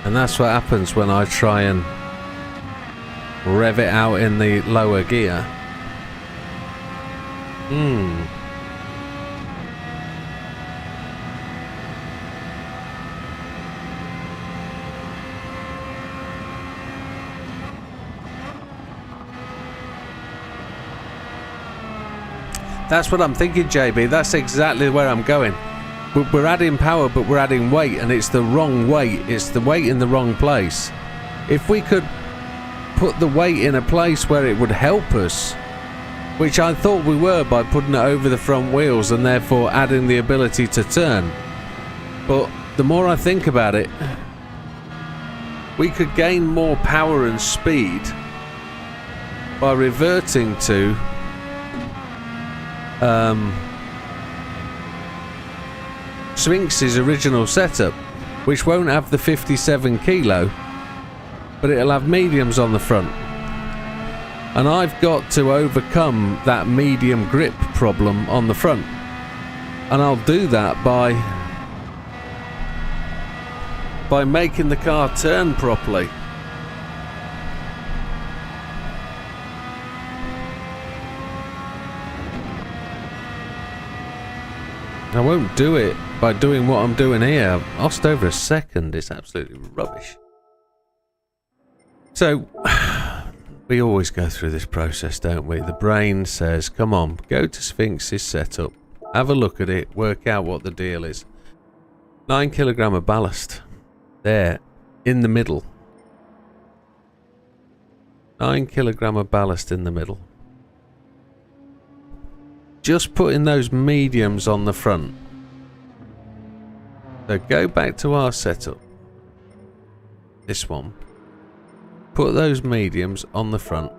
And that's what happens when I try and rev it out in the lower gear. That's what I'm thinking, JB. That's exactly where I'm going. We're adding power, but we're adding weight, and it's the wrong weight. It's the weight in the wrong place. If we could put the weight in a place where it would help us, which I thought we were by putting it over the front wheels and therefore adding the ability to turn. But the more I think about it, we could gain more power and speed by reverting to Sphinx's original setup, which won't have the 57 kilo, but it'll have mediums on the front. And I've got to overcome that medium grip problem on the front, and I'll do that by making the car turn properly. I won't do it by doing what I'm doing here. I've lost over a second. It's absolutely rubbish. So, we always go through this process, don't we? The brain says, come on, go to Sphinx's setup, have a look at it, work out what the deal is. 9 kilogram of ballast. There, in the middle. 9 kilogram of ballast in the middle. Just putting those mediums on the front. So go back to our setup. This one. Put those mediums on the front.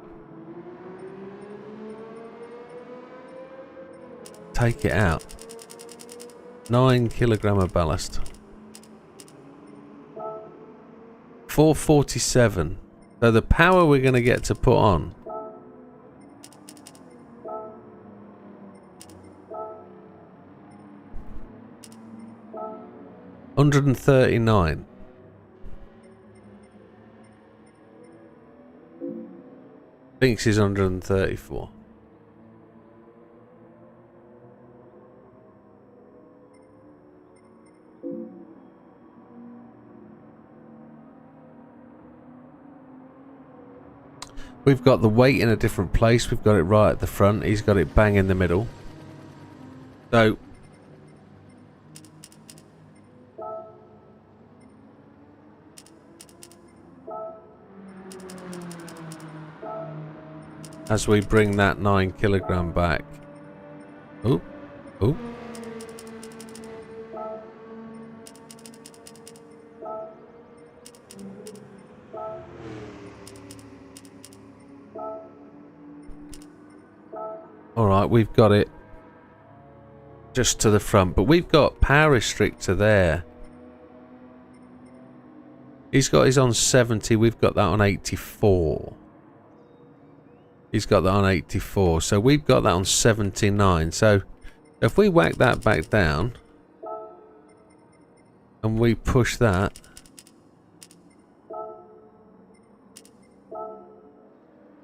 Take it out. 9 kilogram of ballast. 447. So the power we're going to get to put on. $139. Thinks he's 134. We've got the weight in a different place. We've got it right at the front. He's got it bang in the middle. So as we bring that 9 kilogram back. Oh, oh. Alright, we've got it just to the front. But we've got power restrictor there. He's got his on 70. We've got that on 84. He's got that on 84. So we've got that on 79. So if we whack that back down and we push that,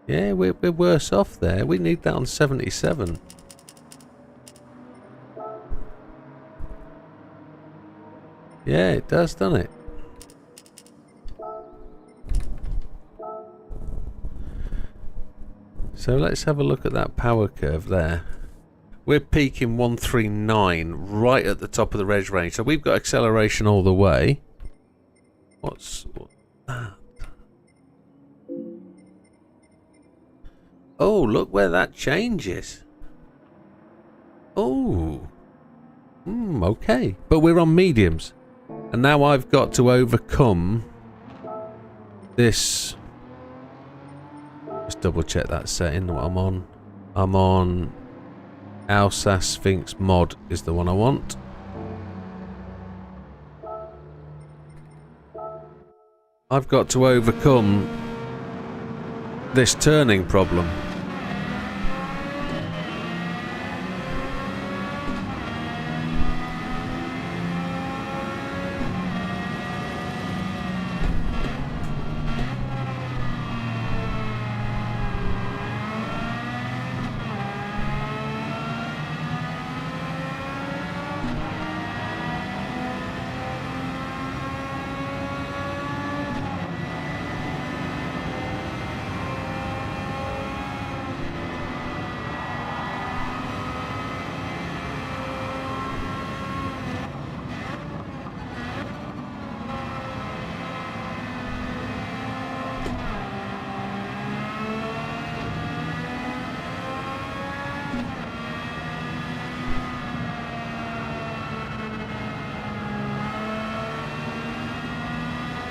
yeah, we're worse off there. We need that on 77. Yeah, it does, doesn't it? So let's have a look at that power curve there. We're peaking 139 right at the top of the reg range. So we've got acceleration all the way. What's that? Oh, look where that changes. Oh. Okay. But we're on mediums. And now I've got to overcome this. Just double check that setting what I'm on. I'm on Alsace Sphinx mod is the one I want. I've got to overcome this turning problem.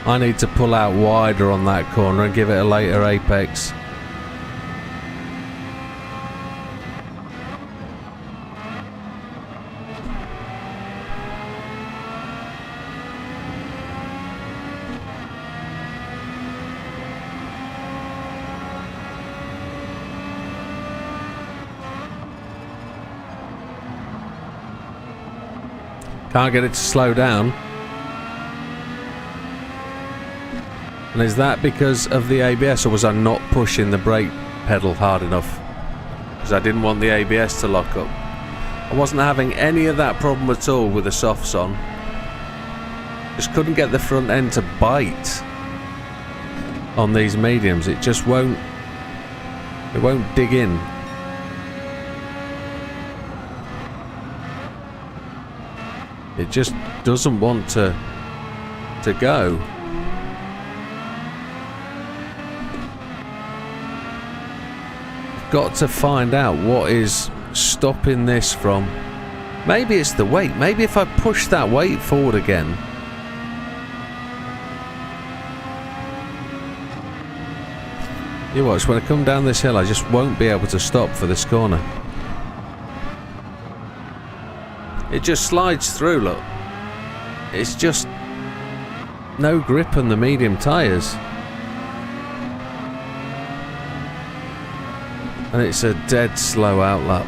I need to pull out wider on that corner and give it a later apex. Can't get it to slow down. And is that because of the ABS, or was I not pushing the brake pedal hard enough? Because I didn't want the ABS to lock up. I wasn't having any of that problem at all with the softs on. Just couldn't get the front end to bite on these mediums. It just won't. It won't dig in. It just doesn't want to go. Got to find out what is stopping this from. Maybe it's the weight. Maybe if I push that weight forward again. You watch, when I come down this hill I just won't be able to stop for this corner. It just slides through, look. It's just no grip on the medium tyres. And it's a dead slow outlap.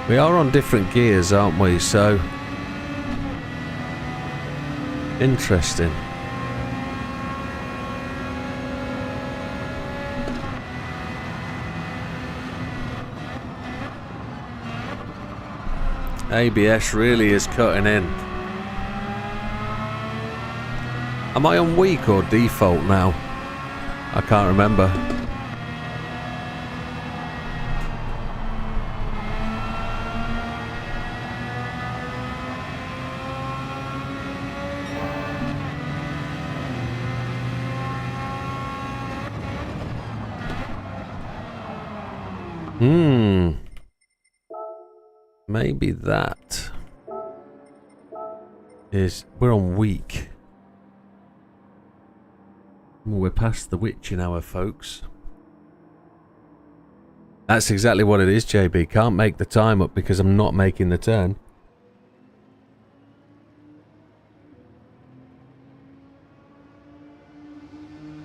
We are on different gears, aren't we? So interesting. ABS really is cutting in. Am I on weak or default now? I can't remember. maybe that is... We're on week. Well, we're past the witching hour, folks. That's exactly what it is, JB. Can't make the time up because I'm not making the turn.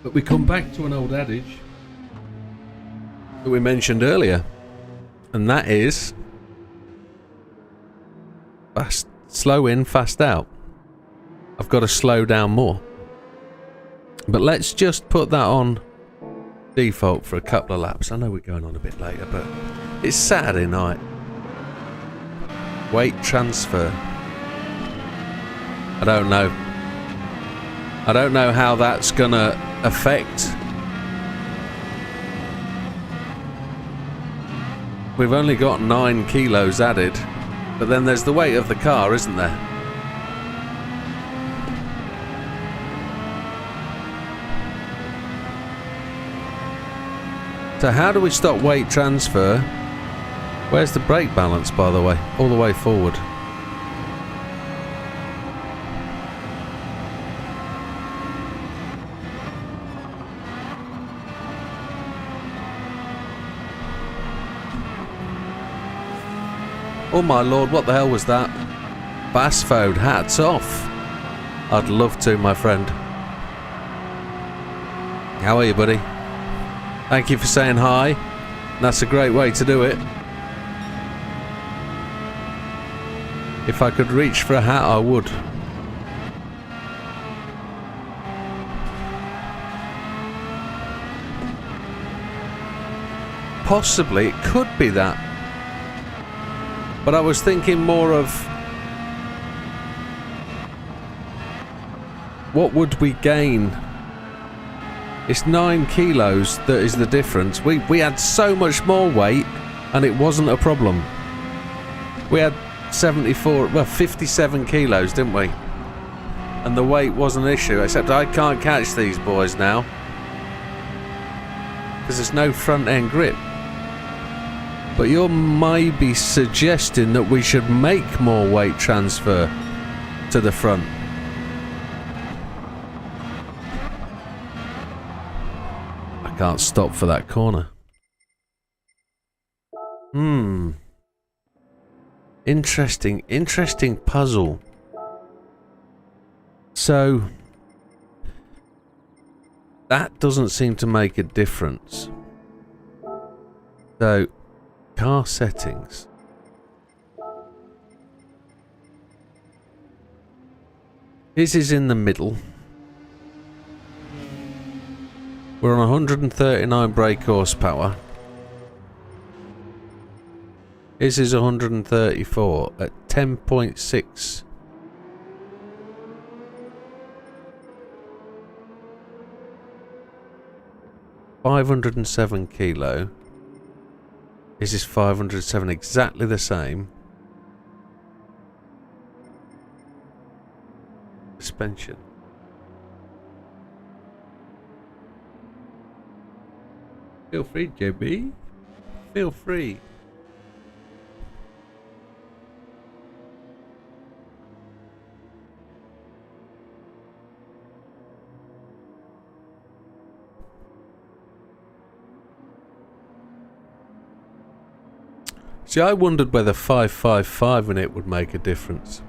But we come back to an old adage that we mentioned earlier. And that is... fast, slow in, fast out. I've got to slow down more. But let's just put that on default for a couple of laps. I know we're going on a bit later, but it's Saturday night. Weight transfer. I don't know. I don't know how that's gonna affect. We've only got 9 kilos added, but then there's the weight of the car, isn't there? So how do we stop weight transfer? Where's the brake balance, by the way? All the way forward. Oh my lord, what the hell was that? Bassfode, hats off. I'd love to, my friend. How are you, buddy? Thank you for saying hi. That's a great way to do it. If I could reach for a hat, I would. Possibly, it could be that. But I was thinking more of... what would we gain? It's 9 kilos that is the difference. We had so much more weight and it wasn't a problem. We had 57 kilos, didn't we? And the weight wasn't an issue, except I can't catch these boys now. Because there's no front end grip. But you're maybe suggesting that we should make more weight transfer to the front. Can't stop for that corner. Interesting puzzle. So that doesn't seem to make a difference. So car settings. This is in the middle. We're on 139 brake horsepower. This is 134 at 10.6. $507 kilo. This is 507, exactly the same. Suspension. Feel free, JB. Feel free. See, I wondered whether 555 in it would make a difference.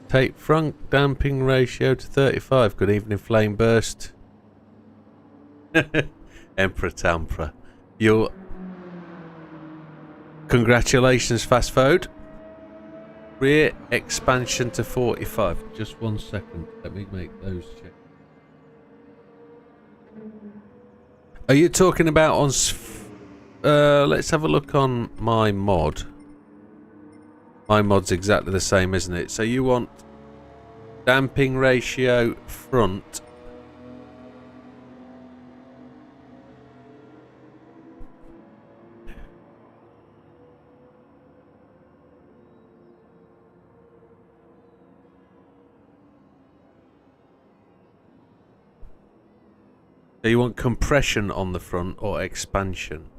Take front damping ratio to 35. Good evening, Flame Burst. Emperor Tampra. Your congratulations, Fast Food. Rear expansion to 45. Just 1 second. Let me make those checks. Are you talking about on... let's have a look on my mod. My mod's exactly the same, isn't it? So you want damping ratio front. So you want compression on the front or expansion?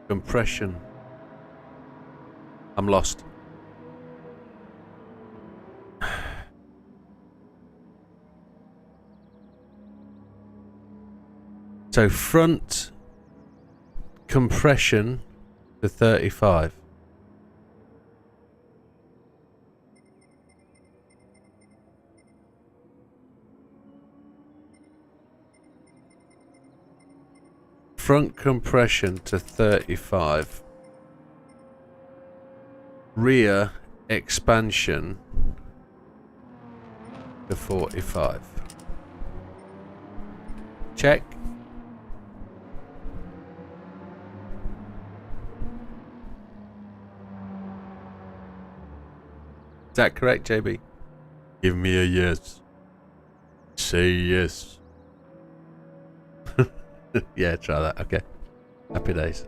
Compression. I'm lost. So front compression to 35. Front compression to 35. Rear expansion to 45. Check. Is that correct, JB? Give me a yes. Say yes. Yeah, try that. Okay. Happy days.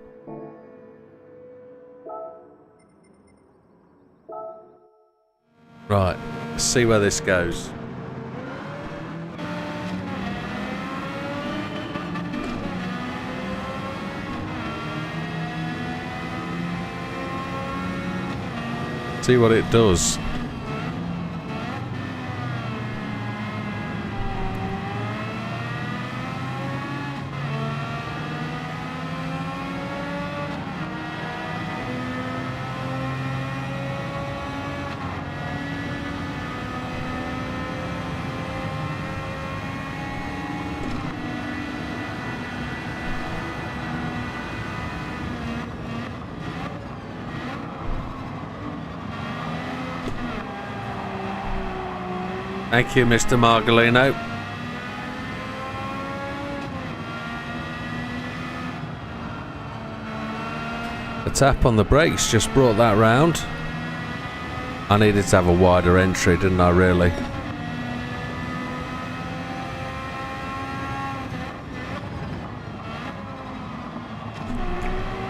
Right. Let's see where this goes. See what it does. Thank you, Mr. Margolino. The tap on the brakes just brought that round. I needed to have a wider entry, didn't I, really?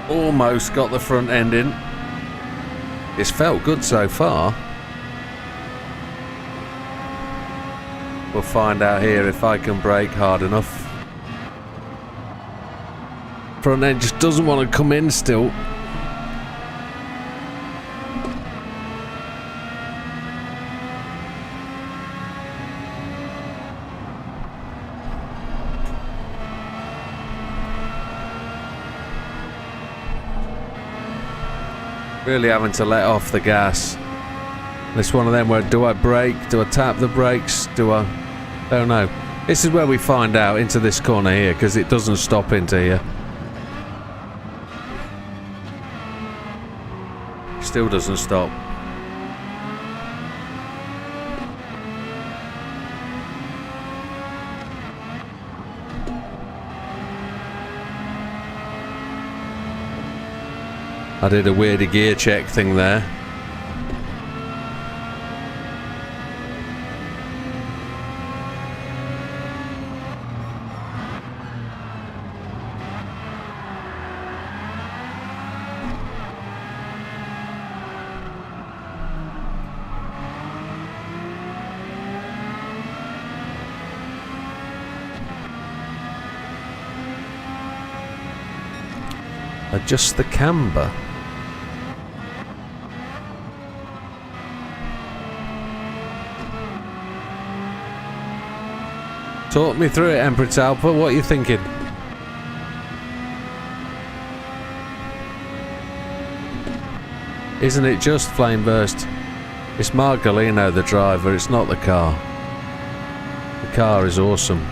Almost got the front end in. It's felt good so far. We'll find out here if I can brake hard enough. Front end just doesn't want to come in still. Really having to let off the gas. It's one of them where do I brake? Do I tap the brakes? Do I... Don't know. This is where we find out into this corner here, because it doesn't stop into here. Still doesn't stop. I did a weird gear check thing there. Adjust the camber. Talk me through it, Emperor Talpa. What are you thinking? Isn't it just flame burst? It's Margolino, the driver. It's not the car. The car is awesome.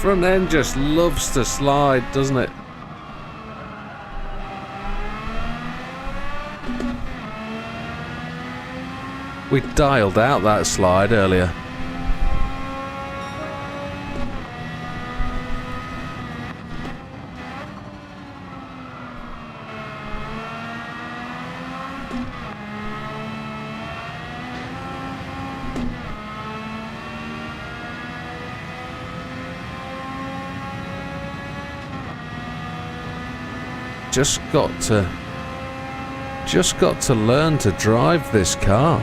front end just loves to slide, doesn't it? We dialed out that slide earlier. Just got to learn to drive this car.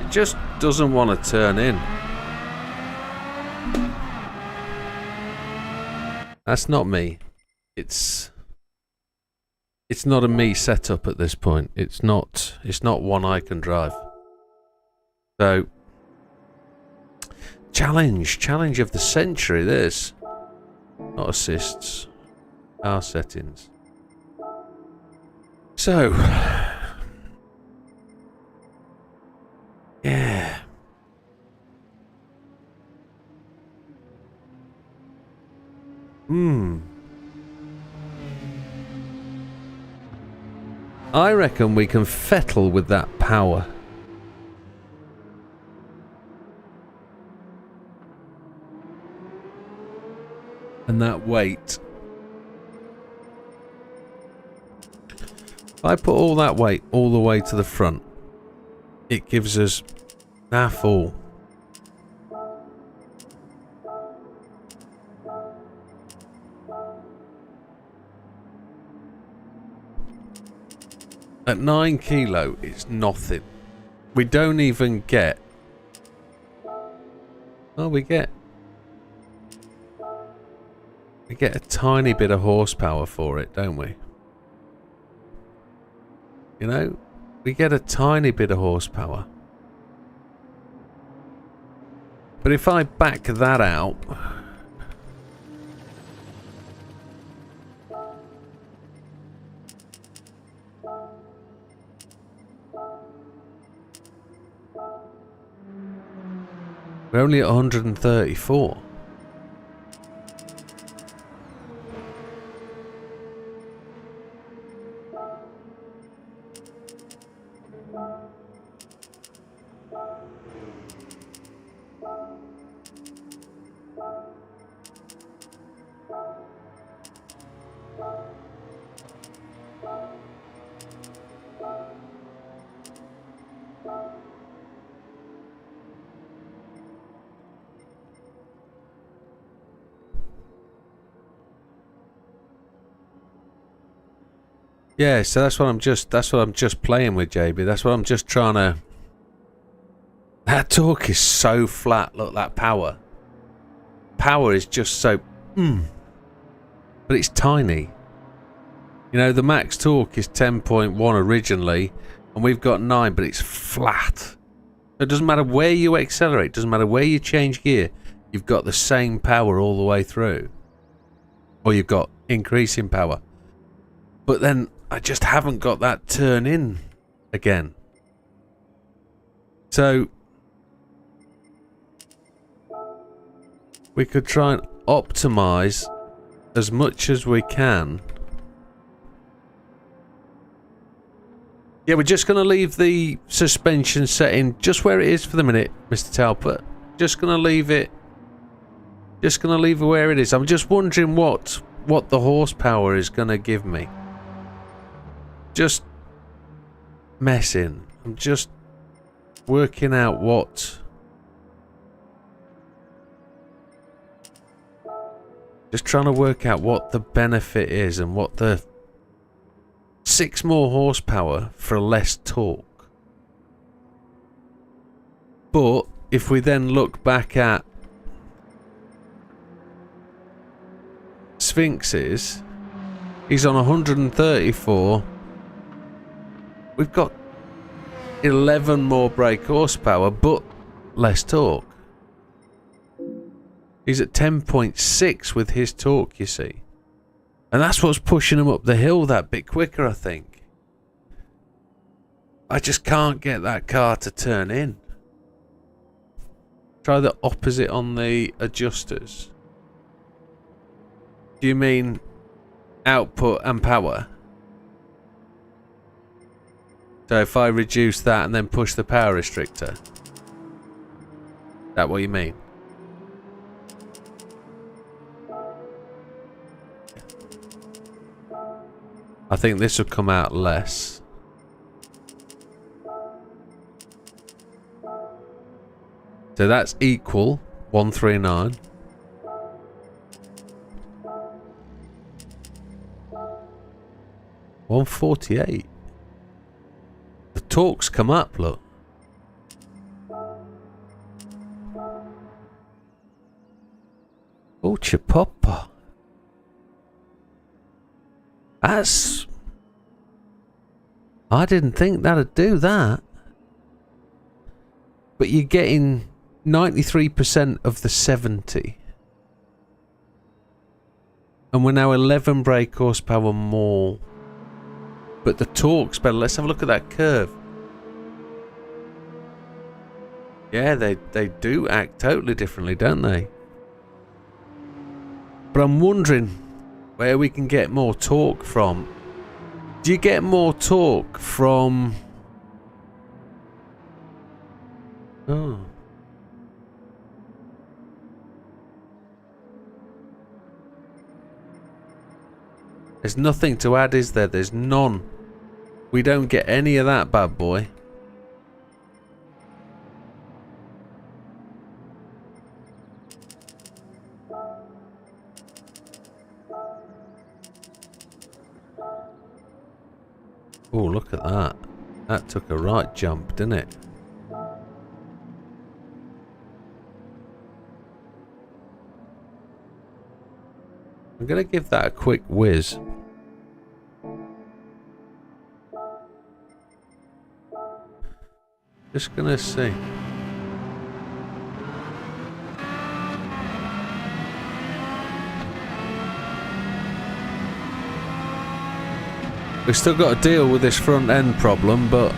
It just doesn't want to turn in. That's not me. It's not a me setup at this point. It's not one I can drive. So Challenge of the century, this. Not assists. Our settings. So. Yeah. I reckon we can fettle with that power. And that weight. If I put all that weight all the way to the front, it gives us full. At 9 kilo, it's nothing. We don't even get. Oh, we get a tiny bit of horsepower for it, don't we? You know, we get a tiny bit of horsepower. But if I back that out, we're only at 134. Yeah, so that's what I'm just playing with, JB. That's what I'm just trying to. That torque is so flat. Look, that power. Power is just so but it's tiny. You know, the max torque is 10.1 originally, and we've got 9, but it's flat. It doesn't matter where you accelerate, doesn't matter where you change gear, you've got the same power all the way through. Or you've got increasing power. But then I just haven't got that turn in again. So we could try and optimize as much as we can. Yeah, we're just going to leave the suspension setting just where it is for the minute, Mr. Talbot. Just going to leave it. Just going to leave it where it is. I'm just wondering what the horsepower is going to give me. Just messing. I'm just working out what. Just trying to work out what the benefit is and what the 6 more horsepower for less torque. But if we then look back at Sphinx's, he's on 134. We've got 11 more brake horsepower, but less torque. He's at 10.6 with his torque, you see. And that's what's pushing him up the hill that bit quicker, I think. I just can't get that car to turn in. Try the opposite on the adjusters. Do you mean output and power? So if I reduce that and then push the power restrictor. Is that what you mean? I think this will come out less. So that's equal 139. $148. The torque's come up, look. Oh, chipoppa. That's... I didn't think that'd do that. But you're getting 93% of the 70. And we're now 11 brake horsepower more. But the torque's better. Let's have a look at that curve. Yeah, they do act totally differently, don't they? But I'm wondering where we can get more torque from. Do you get more torque from... Oh. There's nothing to add, is there? There's none. We don't get any of that bad boy. Oh, look at that. That took a right jump, didn't it? I'm going to give that a quick whiz. Just going to see. We've still got to deal with this front end problem, but...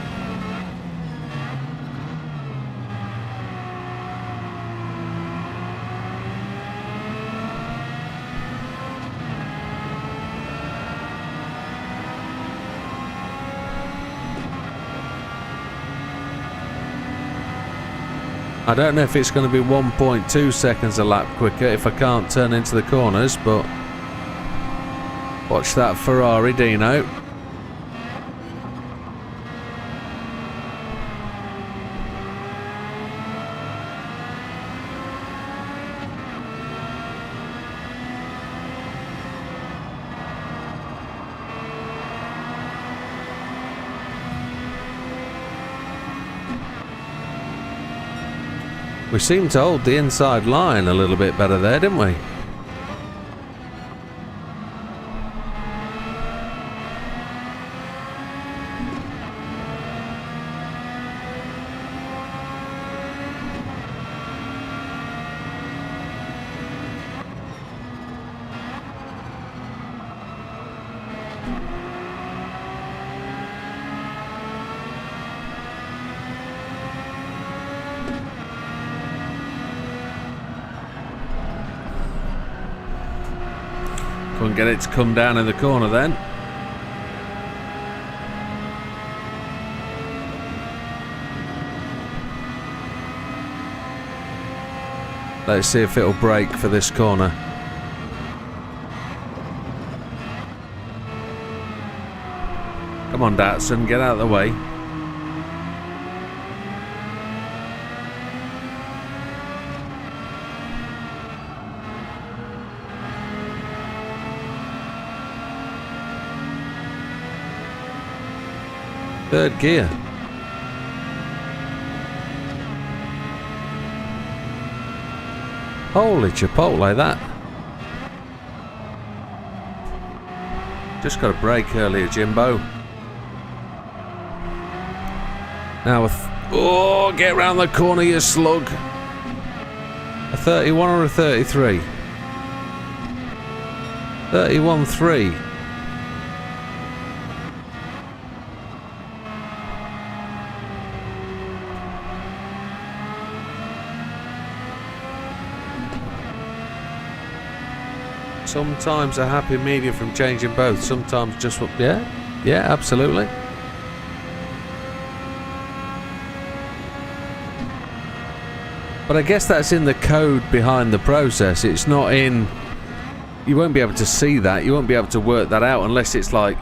I don't know if it's going to be 1.2 seconds a lap quicker if I can't turn into the corners, but... Watch that Ferrari, Dino. We seemed to hold the inside line a little bit better there, didn't we? Couldn't get it to come down in the corner then. Let's see if it'll brake for this corner. Come on, Datsun, get out of the way. Third gear. Holy chipotle, that. Just got a brake earlier, Jimbo. Now, oh, get round the corner, you slug. A 31 or a 33? 31.3. Sometimes a happy medium from changing both. Sometimes just what... Yeah, absolutely. But I guess that's in the code behind the process. It's not in... You won't be able to see that. You won't be able to work that out unless it's like...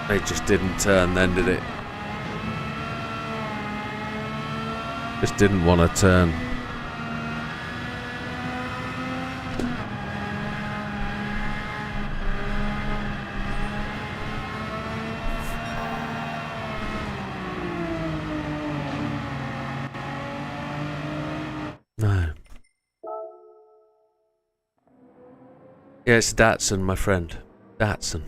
It just didn't turn then, did it? Just didn't want to turn. No. Yeah, it's Datsun, my friend. Datsun.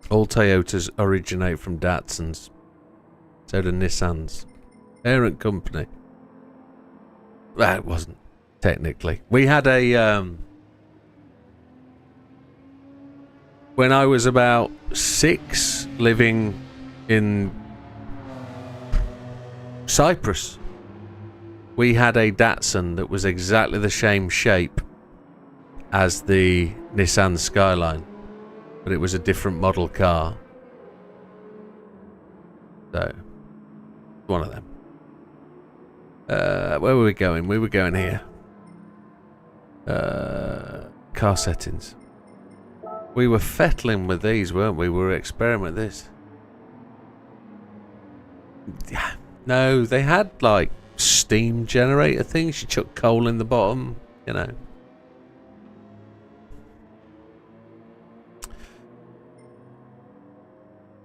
All Toyotas originate from Datsuns. So do Nissans. Parent company. Well, it wasn't, technically. We had a... when I was about 6, living in Cyprus, we had a Datsun that was exactly the same shape as the Nissan Skyline. But it was a different model car. So, one of them. Where were we going? We were going here. Car settings. We were fettling with these, weren't we? We were experimenting with this. No, they had like steam generator things. You chuck coal in the bottom, you know.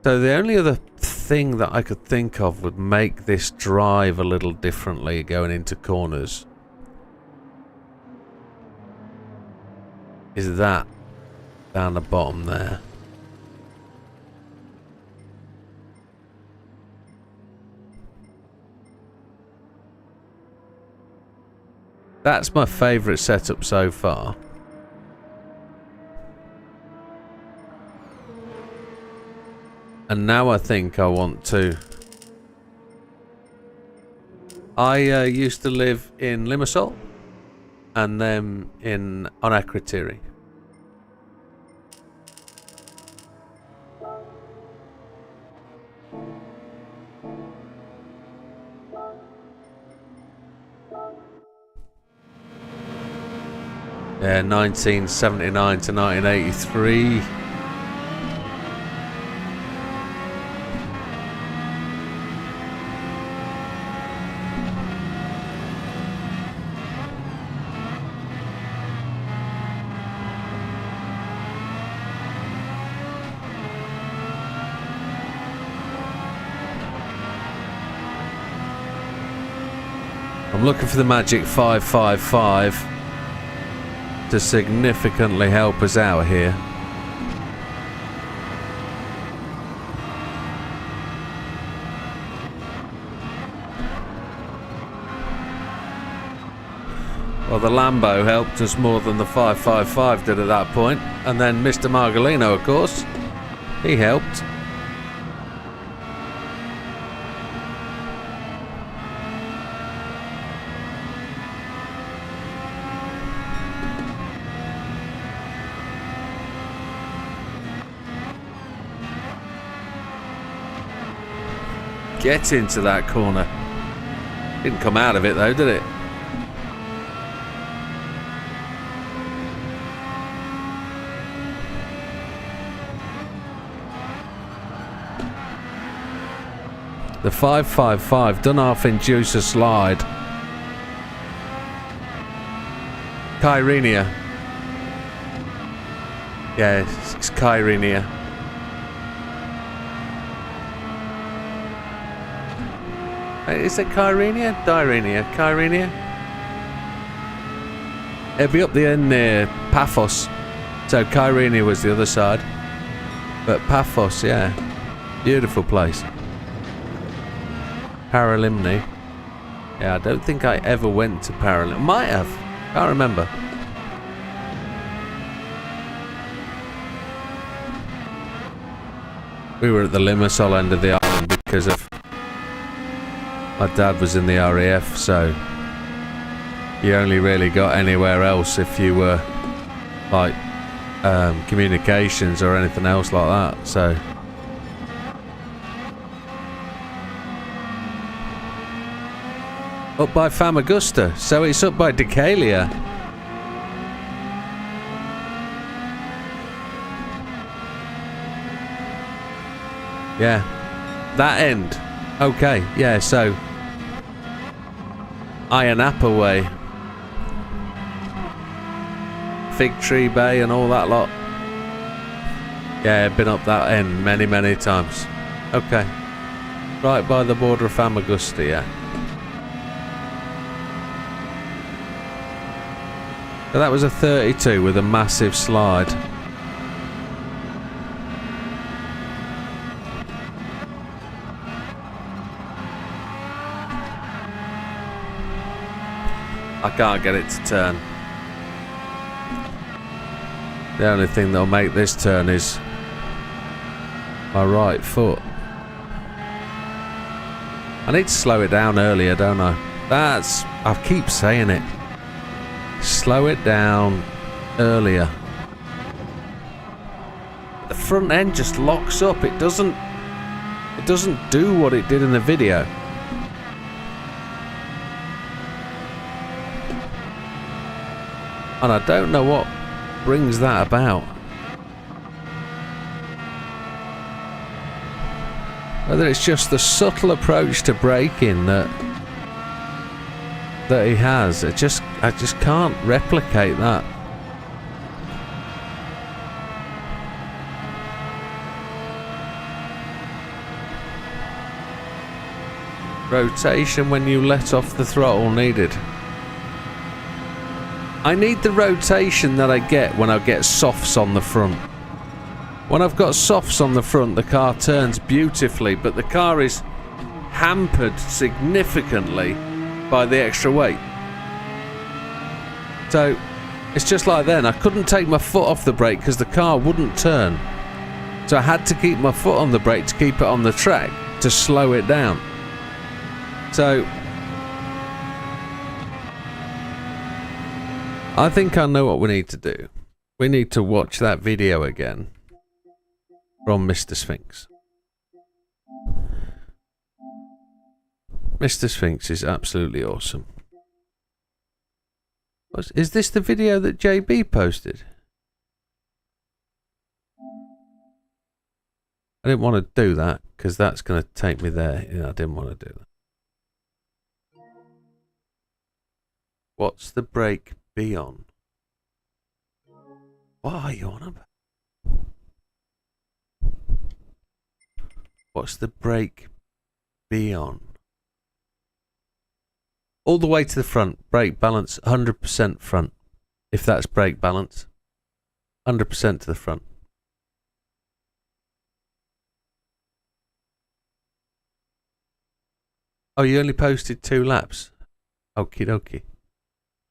So the only other thing that I could think of would make this drive a little differently going into corners is that down the bottom there. That's my favourite setup so far. And now I think I want to... I used to live in Limassol and then on Akrotiri. Yeah, 1979 to 1983. I'm looking for the magic 555 to significantly help us out here. Well, the Lambo helped us more than the 555 did at that point. And then Mr. Margolino, of course, he helped. Get into that corner. Didn't come out of it though, did it? The 555 done half inducer slide. Kyrenia. Yeah, it's Kyrenia. Is it Kyrenia? Dyrenia? Kyrenia? It'll be up the end near Paphos. So Kyrenia was the other side. But Paphos, yeah. Beautiful place. Paralimni. Yeah, I don't think I ever went to Paralimni. Might have. Can't remember. We were at the Limassol end of the island because of... My dad was in the RAF, so you only really got anywhere else if you were like communications or anything else like that. So up by Famagusta, so it's up by Decalia. Yeah, that end. Okay, yeah, so Iron Apple Way, Fig Tree Bay and all that lot. Yeah, been up that end many, many times. Okay. Right by the border of Famagusta, yeah. So that was a 32 with a massive slide. I can't get it to turn. The only thing that'll make this turn is my right foot. I need to slow it down earlier, don't I? I keep saying it. Slow it down earlier. The front end just locks up. It doesn't do what it did in the video. And I don't know what brings that about. Whether it's just the subtle approach to braking that he has. I just can't replicate that. Rotation when you let off the throttle needed. I need the rotation that I get when I get softs on the front. When I've got softs on the front, the car turns beautifully, but the car is hampered significantly by the extra weight. So it's just like then, I couldn't take my foot off the brake because the car wouldn't turn. So I had to keep my foot on the brake to keep it on the track to slow it down. So I think I know what we need to do. We need to watch that video again from Mr. Sphinx. Mr. Sphinx is absolutely awesome. Is this the video that JB posted? I didn't want to do that because that's going to take me there. I didn't want to do that. What's the brake be on? What are you on about? What's the brake be on? All the way to the front. Brake balance 100% front. If that's brake balance. 100% to the front. Oh, you only posted 2 laps. Okie dokie.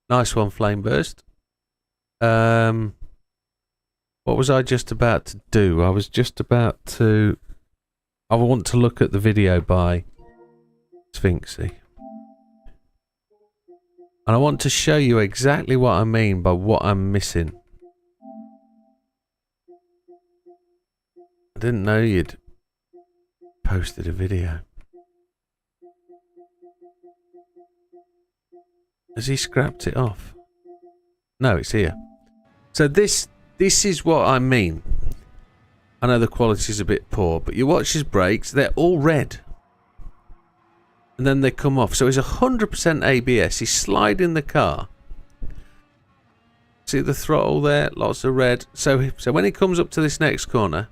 Nice one, Flame Burst. What was I just about to do? I was just about to... I want to look at the video by Sphinxy. And I want to show you exactly what I mean by what I'm missing. I didn't know you'd posted a video. Has he scrapped it off? No, it's here. So this is what I mean. I know the quality's a bit poor, but you watch his brakes, they're all red. And then they come off. So it's 100% ABS. He's sliding the car. See the throttle there? Lots of red. So when he comes up to this next corner,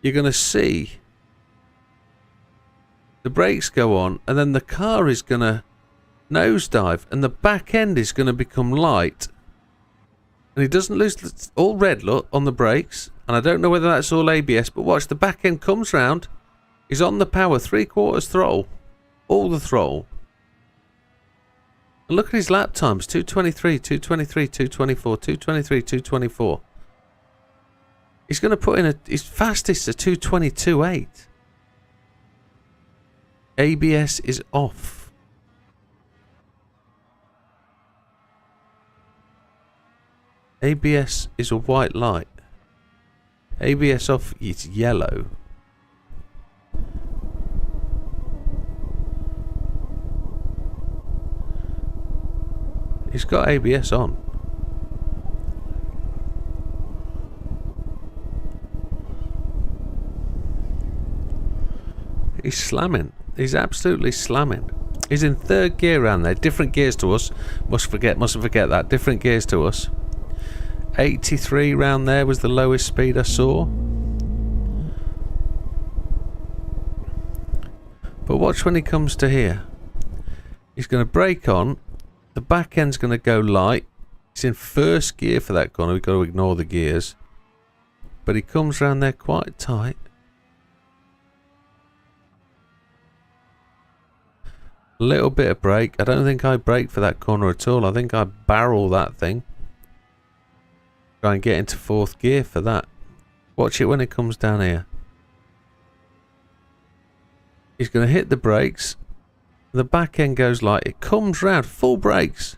you're going to see the brakes go on, and then the car is going to nosedive, and the back end is going to become light. And he doesn't lose all red, look, on the brakes. And I don't know whether that's all ABS, but watch, the back end comes round. He's on the power, 3/4 throttle. All the throttle. And look at his lap times, 223, 223, 224, 223, 224. He's going to put in his fastest to 222.8. ABS is off. ABS is a white light. ABS off, it's yellow. He's got ABS on. He's slamming. He's absolutely slamming. He's in third gear around there. Different gears to us. Mustn't forget that. Different gears to us. 83 round there was the lowest speed I saw. But watch when he comes to here. He's going to brake on. The back end's going to go light. He's in first gear for that corner. We've got to ignore the gears. But he comes round there quite tight. A little bit of brake. I don't think I brake for that corner at all. I think I barrel that thing. Try and get into fourth gear for that. Watch it when it comes down here. He's going to hit the brakes. The back end goes light. It comes round. Full brakes.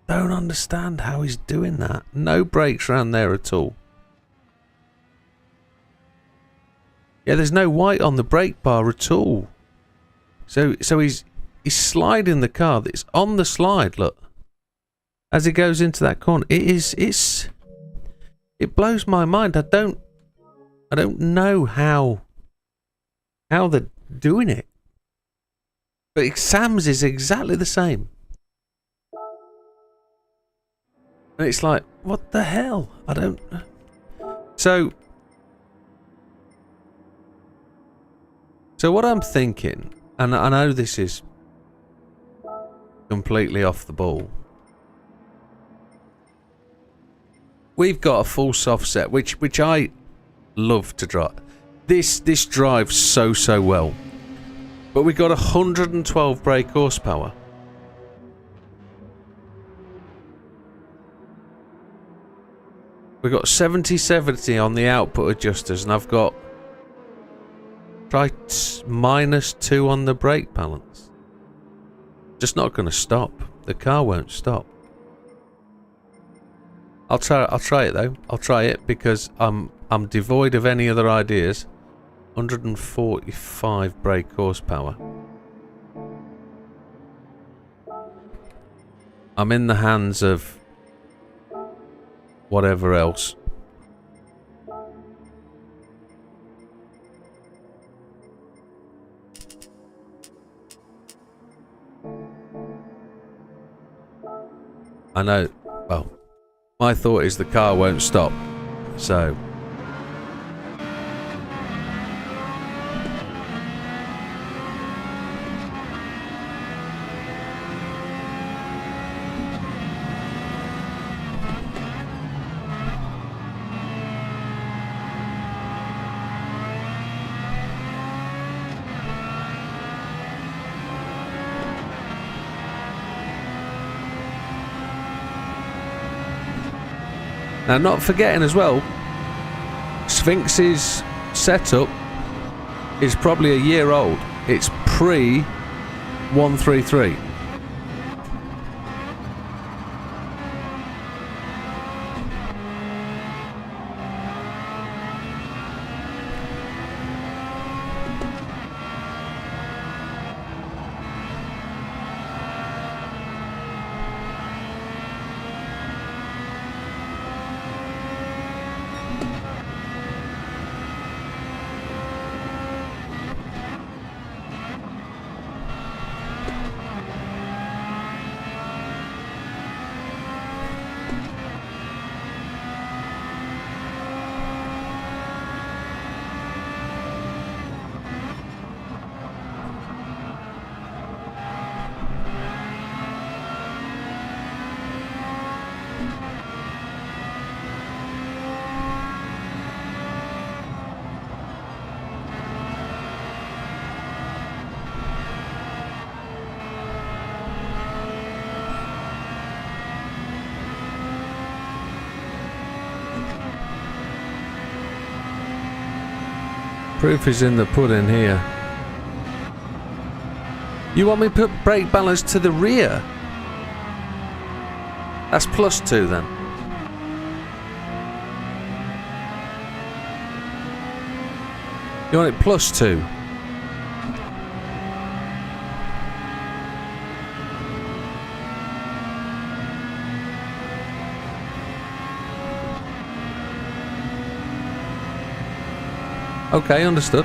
Don't understand how he's doing that. No brakes around there at all. Yeah, there's no white on the brake bar at all. So he's sliding the car. It's on the slide, look. As it goes into that corner. It blows my mind. I don't know how they're doing it. But Sam's is exactly the same. And it's like, what the hell? I don't... So what I'm thinking, and I know this is completely off the ball. We've got a full soft set, which I love to drive. This drives so well. But we got 112 brake horsepower. We've got 70/70 on the output adjusters, and I've got -2 on the brake balance. Just not going to stop. The car won't stop. I'll try it though. I'll try it because I'm devoid of any other ideas. 145 brake horsepower. I'm in the hands of whatever else. I know, well, my thought is the car won't stop, so... Now, not forgetting as well, Sphinx's setup is probably a year old. It's pre-133. Proof is in the pudding here. You want me to put brake balance to the rear? That's +2 then. You want it +2? Okay, understood.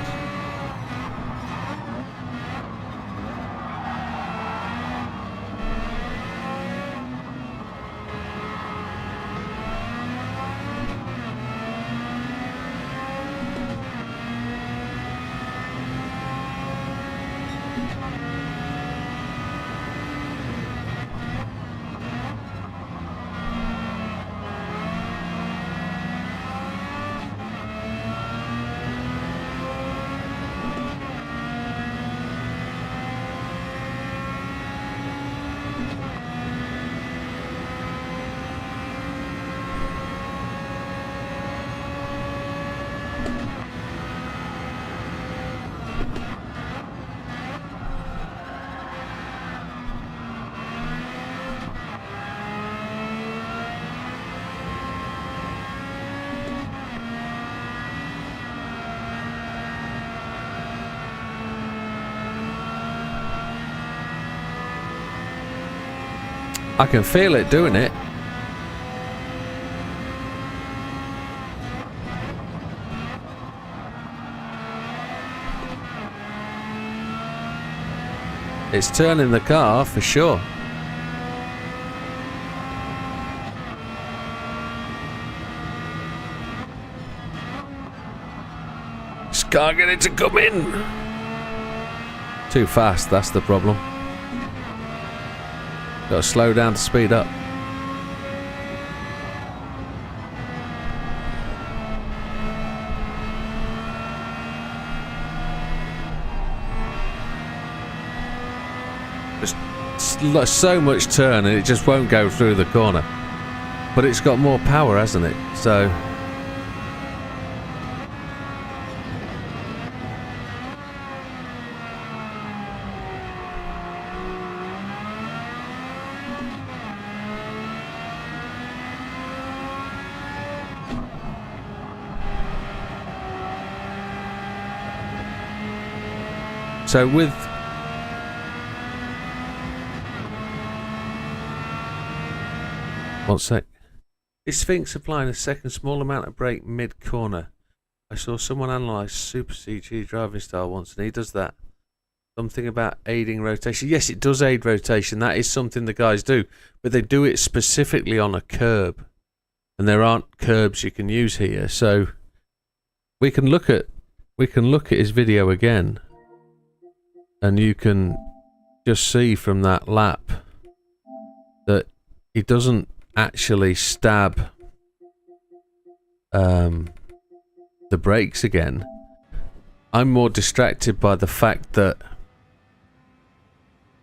I can feel it doing it. It's turning the car for sure. Just can't get it to come in. Too fast, that's the problem. Got to slow down to speed up. There's so much turn and it just won't go through the corner. But it's got more power, hasn't it? So... So with... One sec. Is Sphinx applying a second small amount of brake mid-corner? I saw someone analyse Super CG driving style once and he does that. Something about aiding rotation. Yes, it does aid rotation. That is something the guys do. But they do it specifically on a curb. And there aren't curbs you can use here. So we can look at his video again. And you can just see from that lap that he doesn't actually stab the brakes again. I'm more distracted by the fact that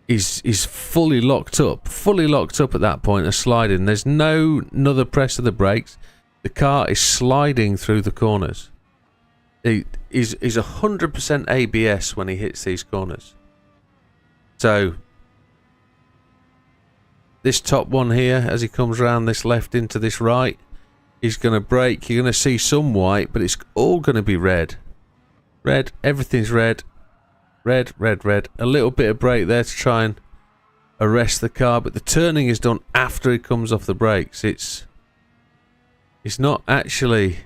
he's fully locked up at that point of sliding. There's no another press of the brakes. The car is sliding through the corners. He's 100% ABS when he hits these corners. So this top one here, as he comes around this left into this right, he's going to brake. You're going to see some white, but it's all going to be red. Red, everything's red. Red, red, red. A little bit of brake there to try and arrest the car, but the turning is done after he comes off the brakes. It's not actually...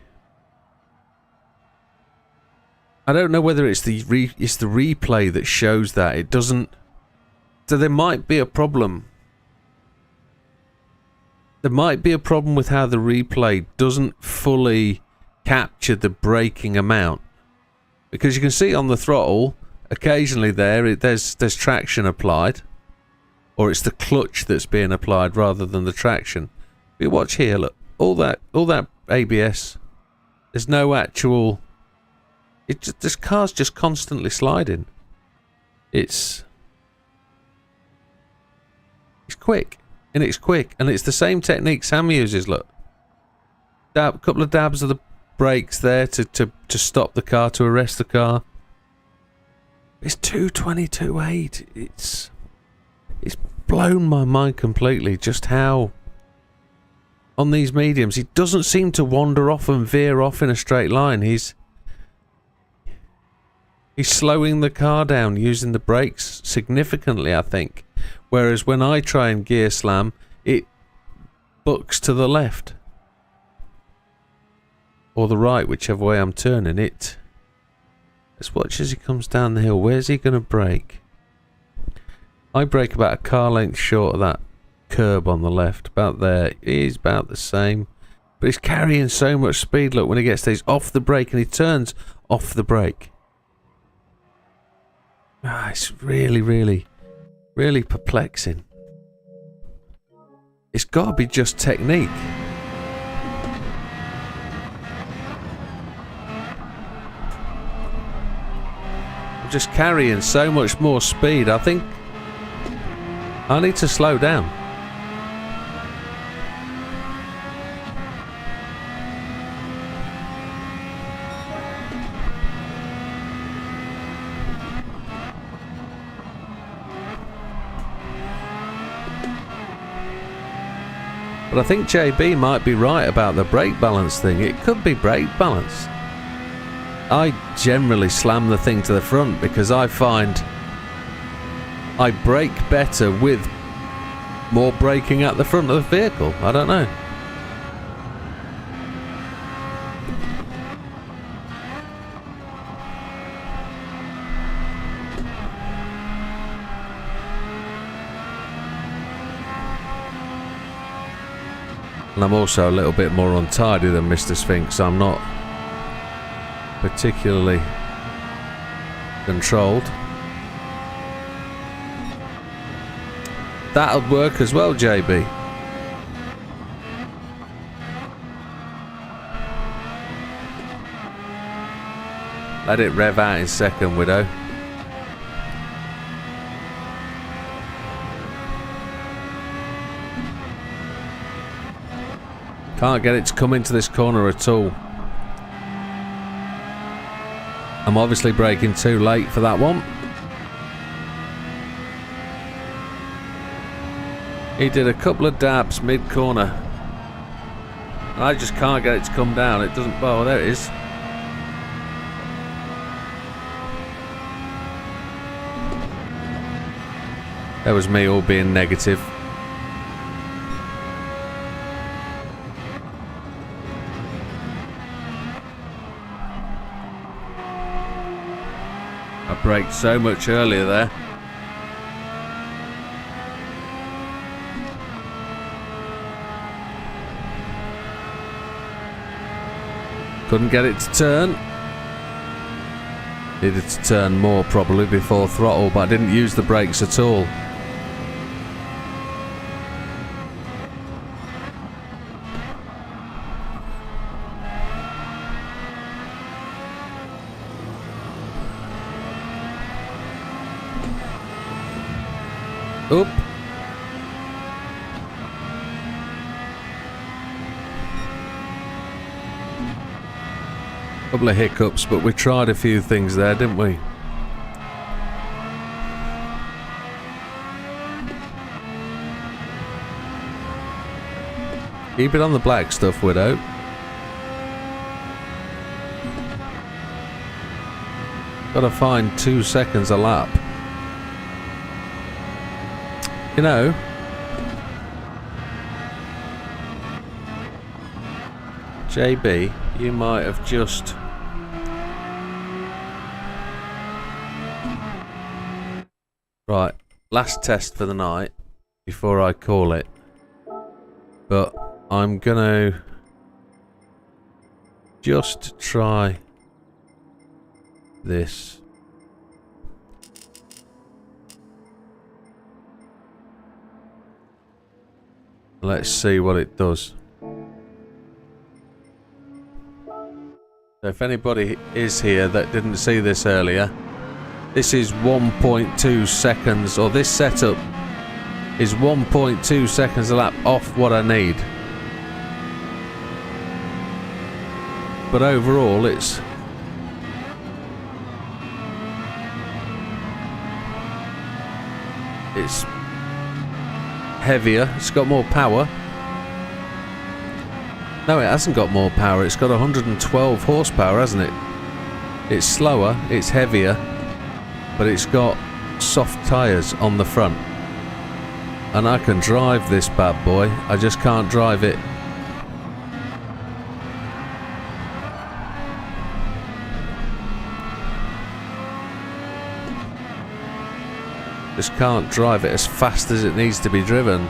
I don't know whether it's the replay that shows that. It doesn't... So there might be a problem. There might be a problem with how the replay doesn't fully capture the braking amount. Because you can see on the throttle, occasionally there's traction applied. Or it's the clutch that's being applied rather than the traction. But you watch here, look. All that ABS. There's no actual... this car's just constantly sliding. It's quick. And it's quick. And it's the same technique Sam uses, look. A couple of dabs of the brakes there to stop the car, to arrest the car. It's 222.8. It's blown my mind completely just how on these mediums. He doesn't seem to wander off and veer off in a straight line. He's slowing the car down using the brakes significantly, I think. Whereas when I try and gear slam, it bucks to the left. Or the right, whichever way I'm turning it. Let's watch as he comes down the hill. Where's he going to brake? I brake about a car length short of that curb on the left. About there. He's about the same. But he's carrying so much speed. Look, when he gets there, he's off the brake and he turns off the brake. It's really, really, really perplexing. It's got to be just technique. I'm just carrying so much more speed. I think I need to slow down. But I think JB might be right about the brake balance thing. It could be brake balance. I generally slam the thing to the front because I find I brake better with more braking at the front of the vehicle. I don't know. And I'm also a little bit more untidy than Mr. Sphinx. I'm not particularly controlled. That'll work as well, JB. Let it rev out in second, Widow. Can't get it to come into this corner at all. I'm obviously braking too late for that one. He did a couple of dabs mid-corner. And I just can't get it to come down. It doesn't... Oh, there it is. That was me all being negative. I braked so much earlier there. Couldn't get it to turn. Needed to turn more probably before throttle, but I didn't use the brakes at all. Oop. Couple of hiccups, but we tried a few things there, didn't we? Keep it on the black stuff, Widow. Gotta find 2 seconds a lap. You know, JB, you might have just right, last test for the night before I call it, but I'm gonna just try this. Let's see what it does. So if anybody is here that didn't see this earlier, this is 1.2 seconds, or this setup is 1.2 seconds a lap off what I need. But overall it's heavier, it's got more power, No, it hasn't got more power. It's got 112 horsepower, hasn't it? It's slower, it's heavier, but it's got soft tyres on the front. And I can drive this bad boy. I just can't drive it. Just can't drive it as fast as it needs to be driven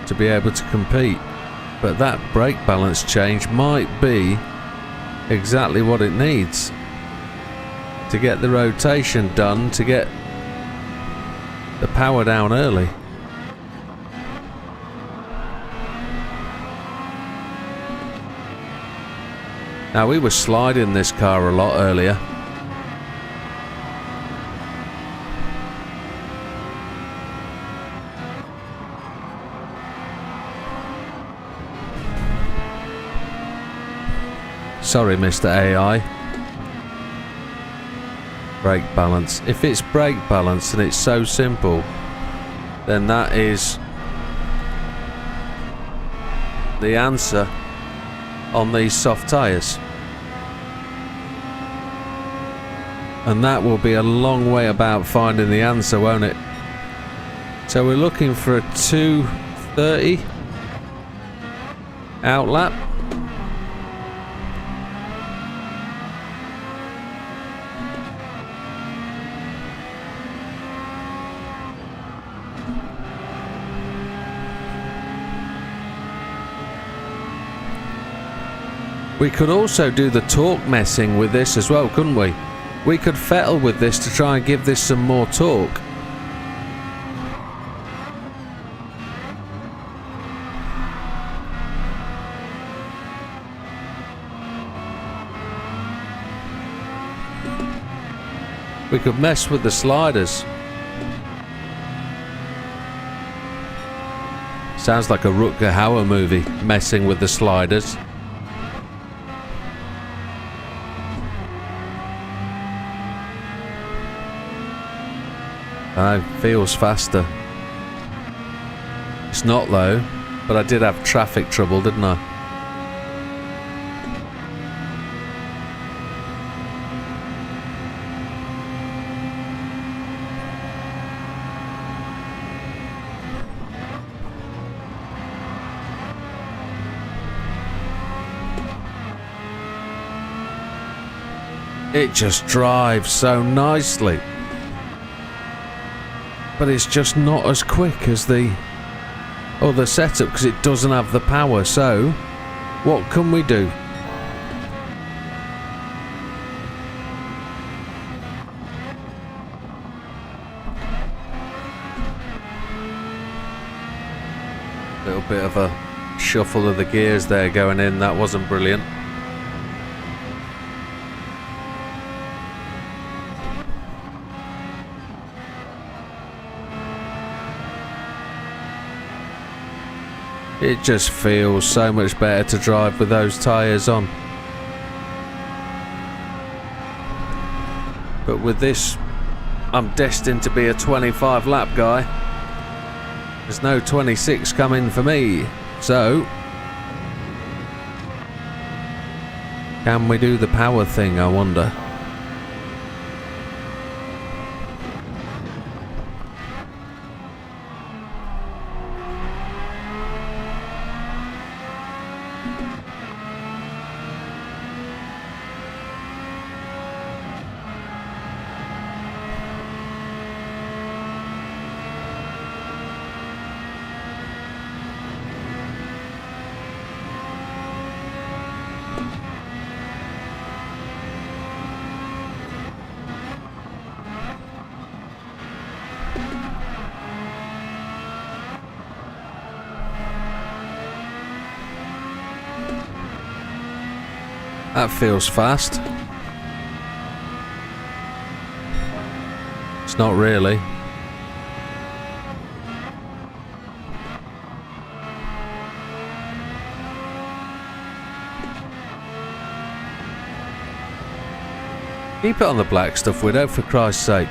to be able to compete. But that brake balance change might be exactly what it needs to get the rotation done, to get the power down early. Now, we were sliding this car a lot earlier. Sorry, Mr. AI. Brake balance. If it's brake balance and it's so simple, then that is the answer on these soft tyres. And that will be a long way about finding the answer, won't it? So we're looking for a 230 outlap. We could also do the torque messing with this as well, couldn't we? We could fettle with this to try and give this some more torque. We could mess with the sliders. Sounds like a Rutger Hauer movie, messing with the sliders. Feels faster. It's not though, but I did have traffic trouble, didn't I? It just drives so nicely. But it's just not as quick as the other setup because it doesn't have the power. So, what can we do? Little bit of a shuffle of the gears there going in. That wasn't brilliant. It just feels so much better to drive with those tyres on. But with this, I'm destined to be a 25 lap guy. There's no 26 coming for me. So, can we do the power thing, I wonder? That feels fast. It's not really. Keep it on the black stuff, Widow, for Christ's sake.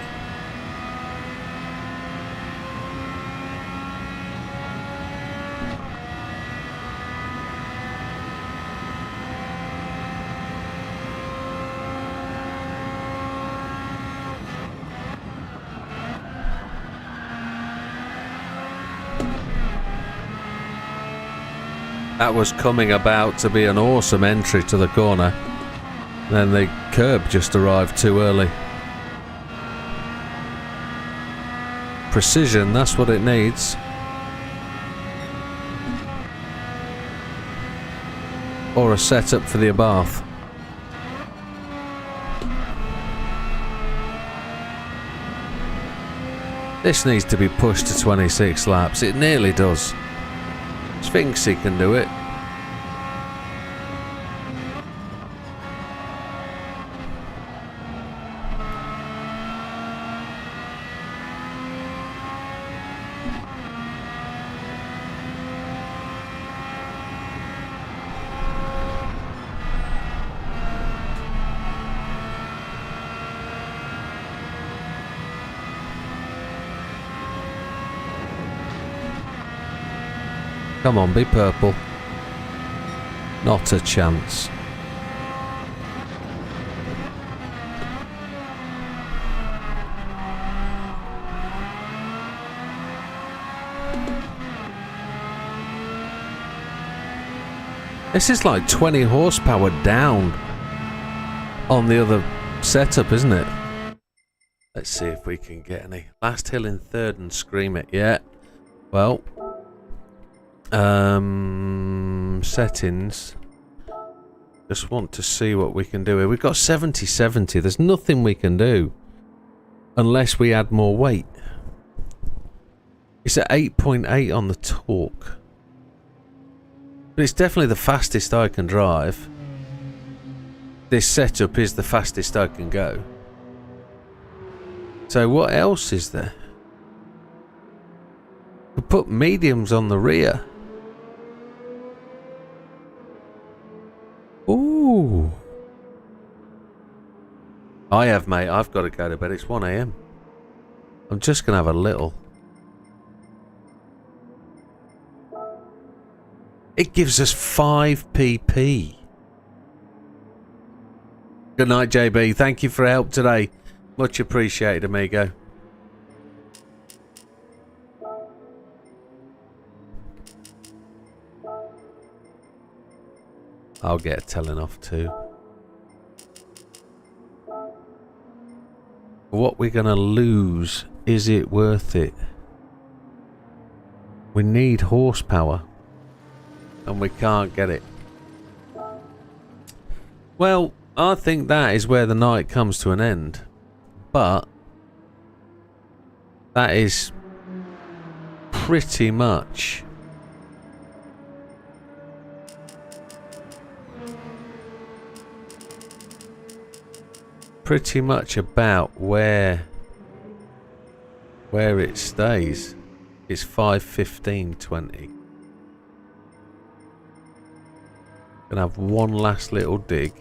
That was coming about to be an awesome entry to the corner. Then the curb just arrived too early. Precision, that's what it needs. Or a setup for the Abarth. This needs to be pushed to 26 laps. It nearly does. Sphinxy can do it. Come on, be purple. Not a chance. This is like 20 horsepower down on the other setup, isn't it? Let's see if we can get any. Last hill in third and scream it. Yeah. Well. Settings. Just want to see what we can do here. We've got 70-70. There's nothing we can do unless we add more weight. It's at 8.8 on the torque. But it's definitely the fastest I can drive. This setup is the fastest I can go. So what else is there? We put mediums on the rear. Ooh. I have, mate. I've got to go to bed. It's 1 AM. I'm just going to have a little. It gives us 5 pp. Good night, JB. Thank you for your help today. Much appreciated, amigo. I'll get a telling off too. What we're going to lose, is it worth it? We need horsepower. And we can't get it. Well, I think that is where the night comes to an end. But that is pretty much about where it stays. It's 5:15:20. Gonna have one last little dig.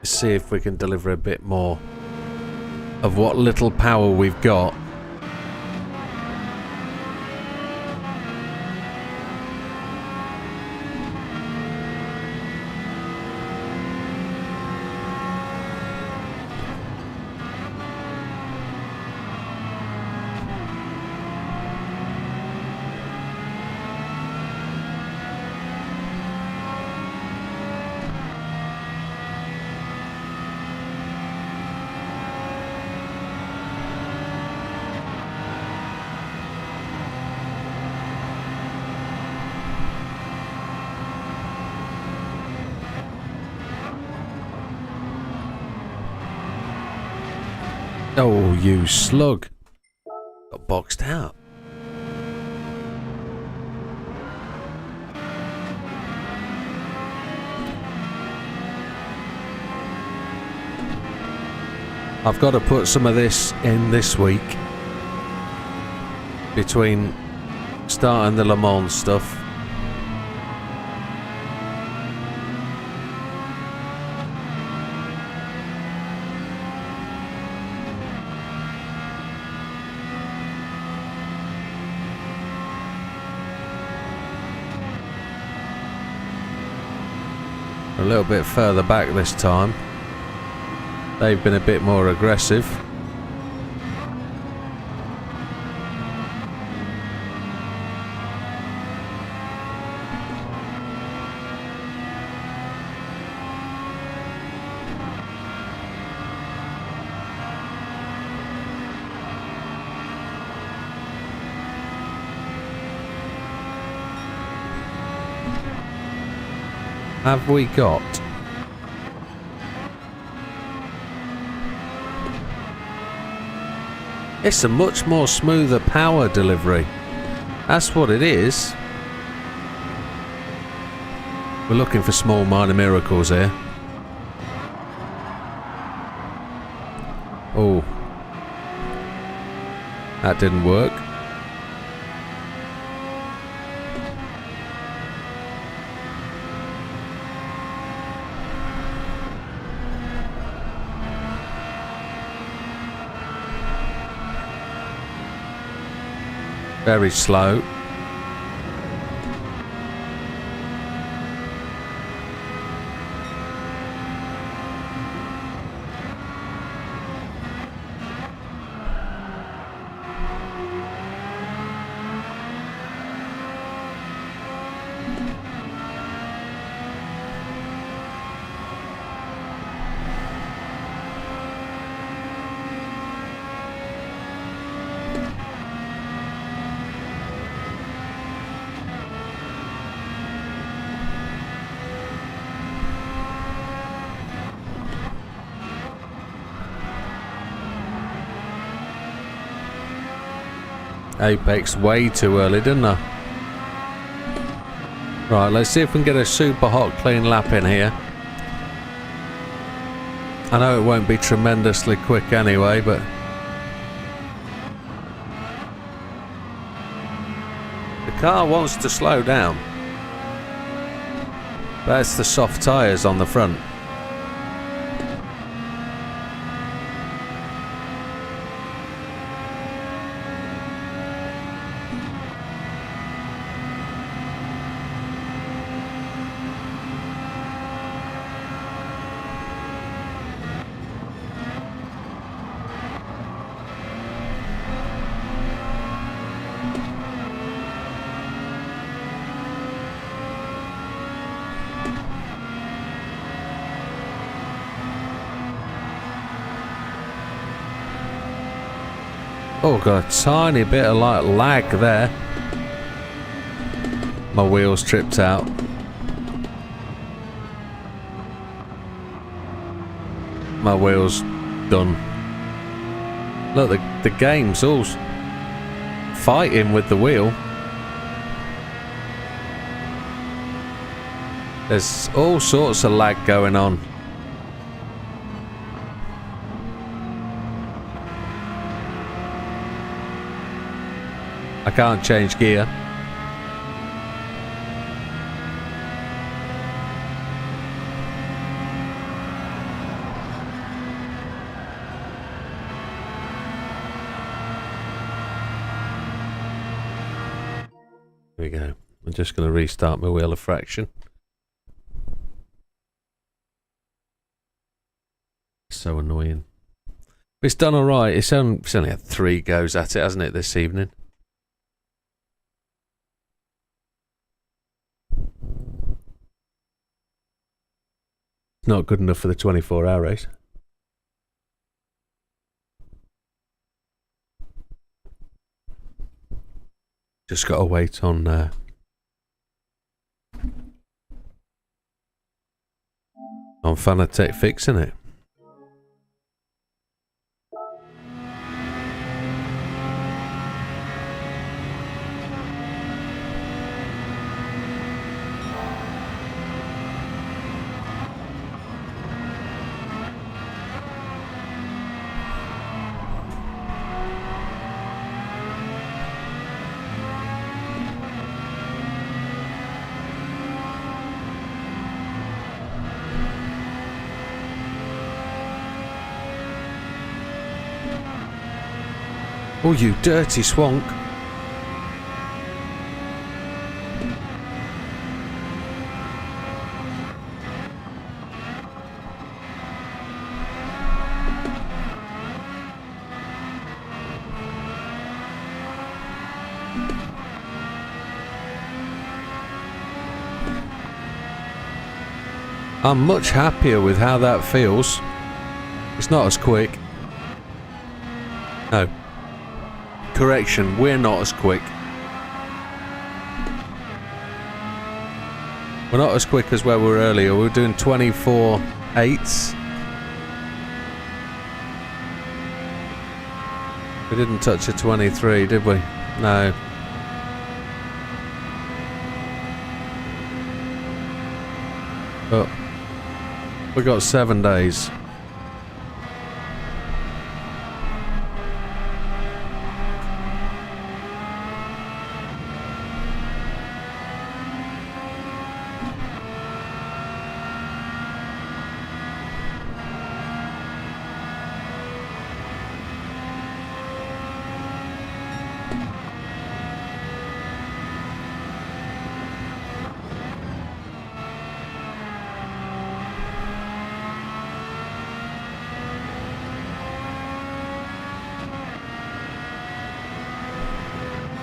See if we can deliver a bit more of what little power we've got. Oh, you slug. Got boxed out. I've got to put some of this in this week. Between starting the Le Mans stuff. A little bit further back this time. They've been a bit more aggressive. have we got? It's a much more smoother power delivery. That's what it is. We're looking for small minor miracles here. Oh. That didn't work. Very slow. Apex way too early, didn't I? Right, let's see if we can get a super hot clean lap in here. I know it won't be tremendously quick anyway, but the car wants to slow down. That's the soft tyres on the front. Oh, got a tiny bit of like lag there. My wheels tripped out. My wheels done. Look, the game's all fighting with the wheel. There's all sorts of lag going on. I can't change gear. There we go. I'm just going to restart my wheel of fraction. So annoying. It's done alright. It's only had 3 goes at it, hasn't it, this evening? Not good enough for the 24-hour race. Just got to wait on Fanatec fixing it. Oh, you dirty swonk. I'm much happier with how that feels. It's not as quick. No. Correction, we're not as quick. We're not as quick as where we were earlier. We were doing 24.8s. We didn't touch a 23, did we? No. But we got 7 days.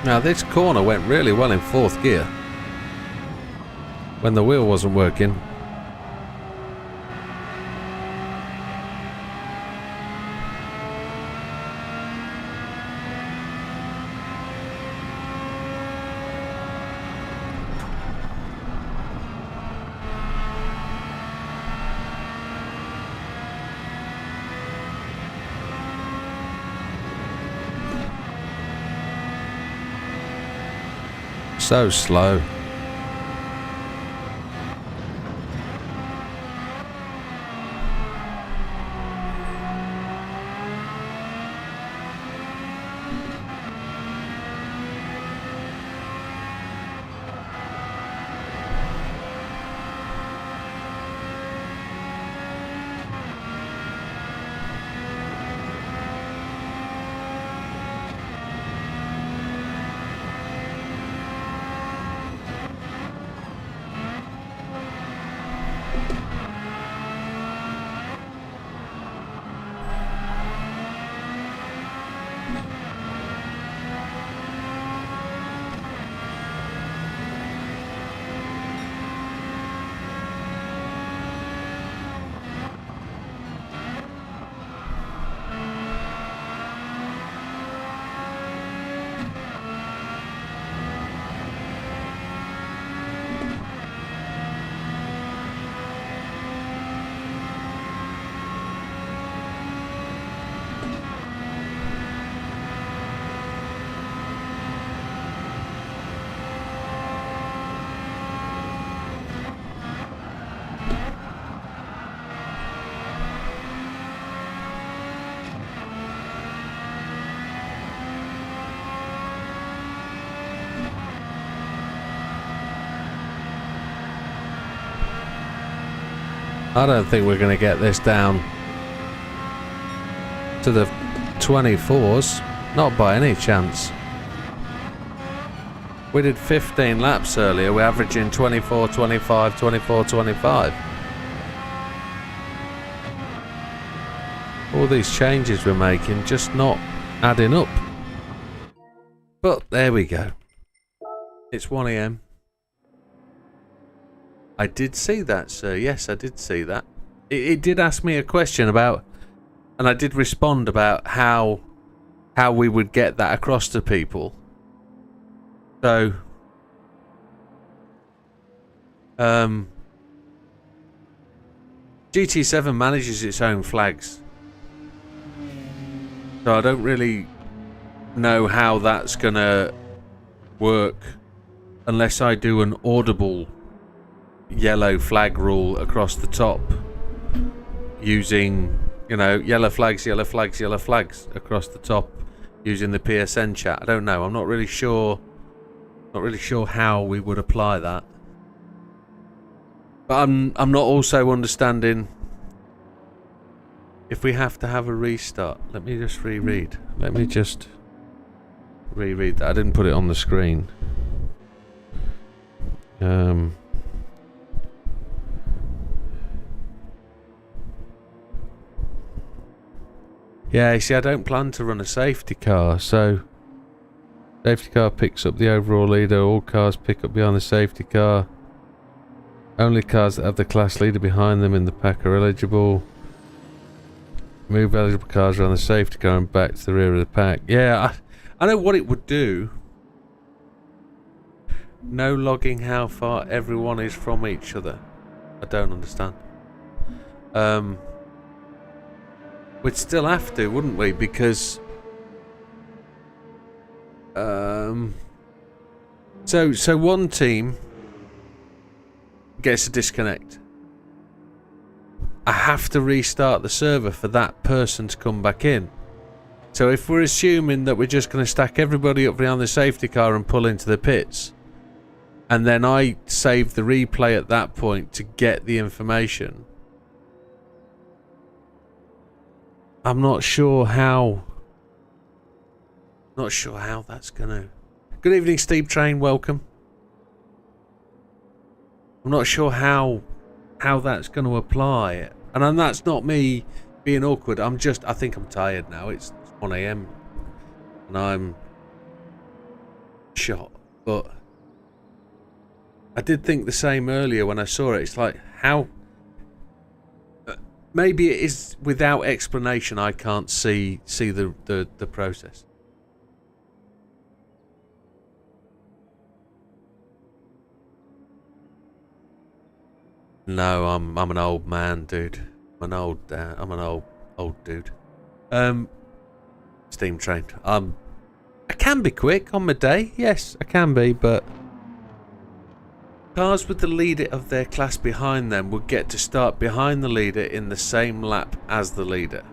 Now this corner went really well in 4th gear when the wheel wasn't working. So slow. I don't think we're going to get this down to the 24s, not by any chance. We did 15 laps earlier, we're averaging 24, 25, 24, 25. All these changes we're making just not adding up. But there we go. It's 1 AM. I did see that, sir. Yes, I did see that. It did ask me a question about, and I did respond about how we would get that across to people. So, Gt7 manages its own flags. So I don't really know how that's gonna work unless I do an audible yellow flag rule across the top using, you know, yellow flags, yellow flags, yellow flags across the top using the PSN chat. I don't know. I'm not really sure how we would apply that. But I'm not also understanding if we have to have a restart. Let me just reread. Let me just reread that. I didn't put it on the screen. Yeah, you see, I don't plan to run a safety car, so safety car picks up the overall leader. All cars pick up behind the safety car. Only cars that have the class leader behind them in the pack are eligible. Move eligible cars around the safety car and back to the rear of the pack. Yeah, I know what it would do. No logging how far everyone is from each other. I don't understand. We'd still have to, wouldn't we? Because so one team gets a disconnect. I have to restart the server for that person to come back in. So if we're assuming that we're just going to stack everybody up behind the safety car and pull into the pits, and then I save the replay at that point to get the information, I'm not sure how that's going to... Good evening, Steve Train, welcome. I'm not sure how that's going to apply. And then that's not me being awkward. I think I'm tired now. It's 1 AM and I'm shot. But I did think the same earlier when I saw it. It's like, how... maybe it is without explanation. I can't see the process. No, I'm an old man, dude. I'm an old dude. Steam train. I can be quick on my day. Yes, I can be, but cars with the leader of their class behind them would get to start behind the leader in the same lap as the leader.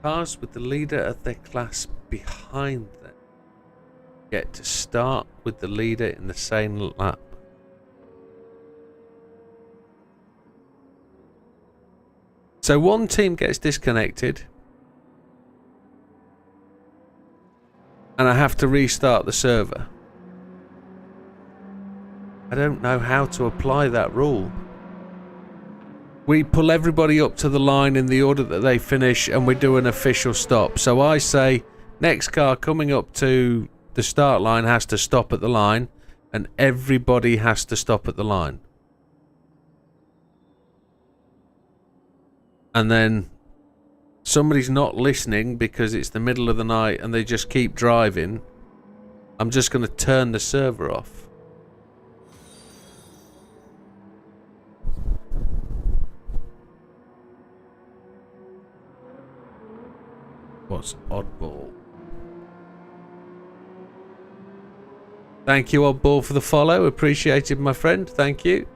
Cars with the leader of their class behind them get to start with the leader in the same lap. So one team gets disconnected and I have to restart the server. I don't know how to apply that rule. We pull everybody up to the line in the order that they finish and we do an official stop. So I say, next car coming up to the start line has to stop at the line, and everybody has to stop at the line. And then somebody's not listening because it's the middle of the night and they just keep driving. I'm just going to turn the server off. What's oddball? Thank you, oddball, for the follow. Appreciated, my friend. Thank you.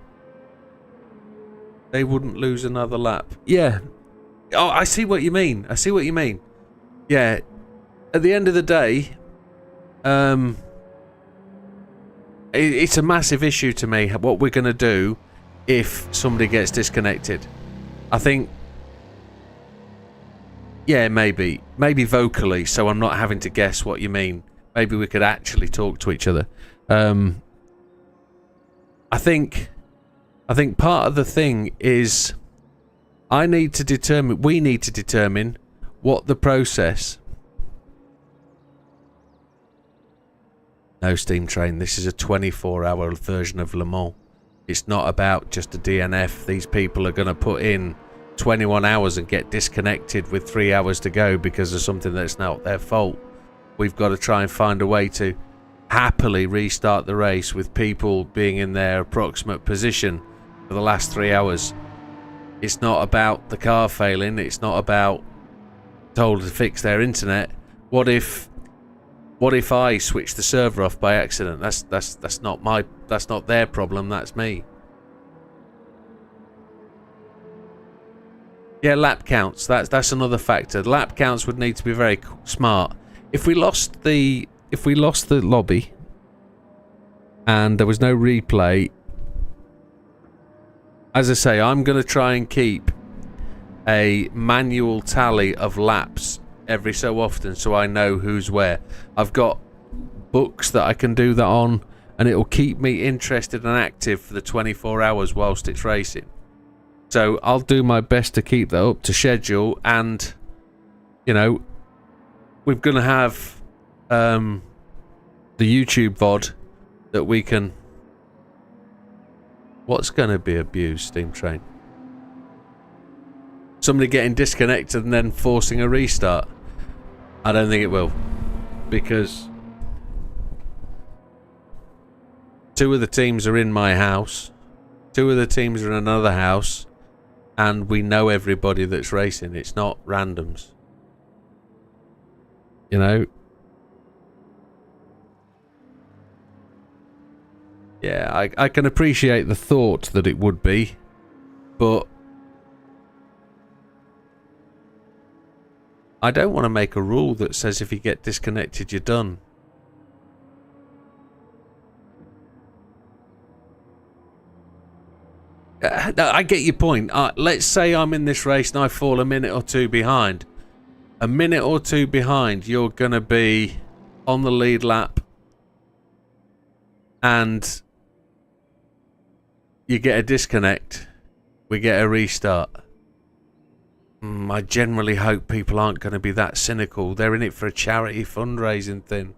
They wouldn't lose another lap. Yeah. Oh, I see what you mean. I see what you mean. Yeah. At the end of the day, it's a massive issue to me what we're going to do if somebody gets disconnected. I think, yeah, maybe vocally, so I'm not having to guess what you mean. Maybe we could actually talk to each other. I think part of the thing is we need to determine what the process... No, Steam Train, this is a 24-hour version of Le Mans. It's not about just a DNF. These people are going to put in 21 hours and get disconnected with 3 hours to go because of something that's not their fault. We've got to try and find a way to happily restart the race with people being in their approximate position for the last 3 hours. It's not about the car failing. It's not about told to fix their internet. What if I switch the server off by accident? That's not their problem. That's me. Yeah, lap counts. That's another factor. Lap counts would need to be very smart. If we lost the lobby and there was no replay, as I say, I'm going to try and keep a manual tally of laps every so often so I know who's where. I've got books that I can do that on, and it will keep me interested and active for the 24 hours whilst it's racing. So I'll do my best to keep that up to schedule, and you know, we're going to have the YouTube VOD that we can... What's going to be abused, Steam Train? somebody getting disconnected and then forcing a restart? I don't think it will, because 2 of the teams are in my house, 2 of the teams are in another house, and we know everybody that's racing. It's not randoms. You know? Yeah, I can appreciate the thought that it would be, but I don't want to make a rule that says if you get disconnected, you're done. I get your point. Let's say I'm in this race and I fall a minute or 2 behind. A minute or 2 behind, you're going to be on the lead lap and you get a disconnect. We get a restart. I generally hope people aren't going to be that cynical. They're in it for a charity fundraising thing.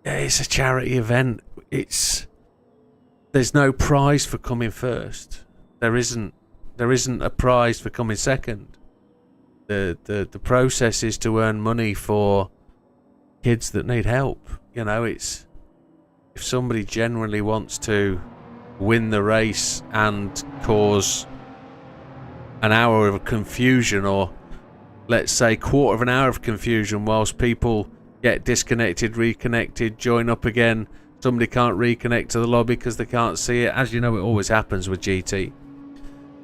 Yeah, it's a charity event. There's no prize for coming first. There isn't a prize for coming second. The process is to earn money for kids that need help. You know, it's if somebody genuinely wants to win the race and cause an hour of confusion, or let's say quarter of an hour of confusion whilst people get disconnected, reconnected, join up again, somebody can't reconnect to the lobby because they can't see it, as you know it always happens with GT.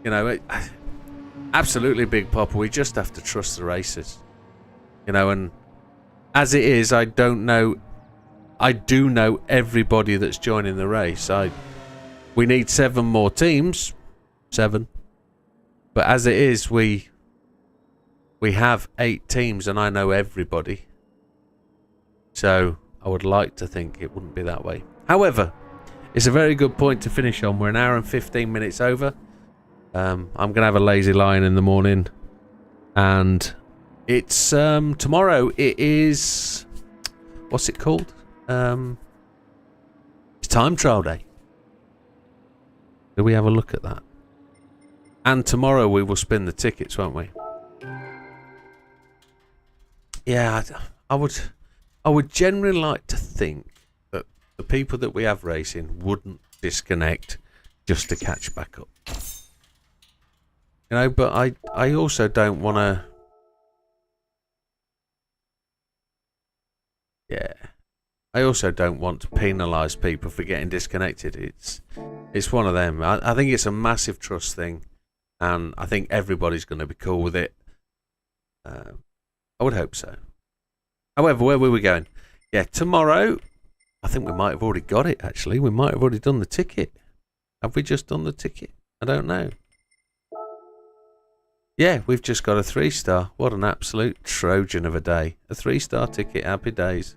You know, absolutely Big Papa, we just have to trust the races. You know, and as it is, I do know everybody that's joining the race. We need 7 more teams. 7. But as it is, we have 8 teams and I know everybody. So I would like to think it wouldn't be that way. However, it's a very good point to finish on. We're an hour and 15 minutes over. I'm going to have a lazy lion in the morning. And it's tomorrow. It is... What's it called? It's time trial day. Do we have a look at that? And tomorrow we will spin the tickets, won't we? Yeah, I would generally like to think that the people that we have racing wouldn't disconnect just to catch back up. You know, but I also don't want to... Yeah. I also don't want to penalise people for getting disconnected. It's one of them. I think it's a massive trust thing. And I think everybody's going to be cool with it. I would hope so. However, where were we going? Yeah, tomorrow, I think we might have already got it, actually. We might have already done the ticket. Have we just done the ticket? I don't know. Yeah, we've just got a 3-star. What an absolute Trojan of a day. A 3-star ticket. Happy days.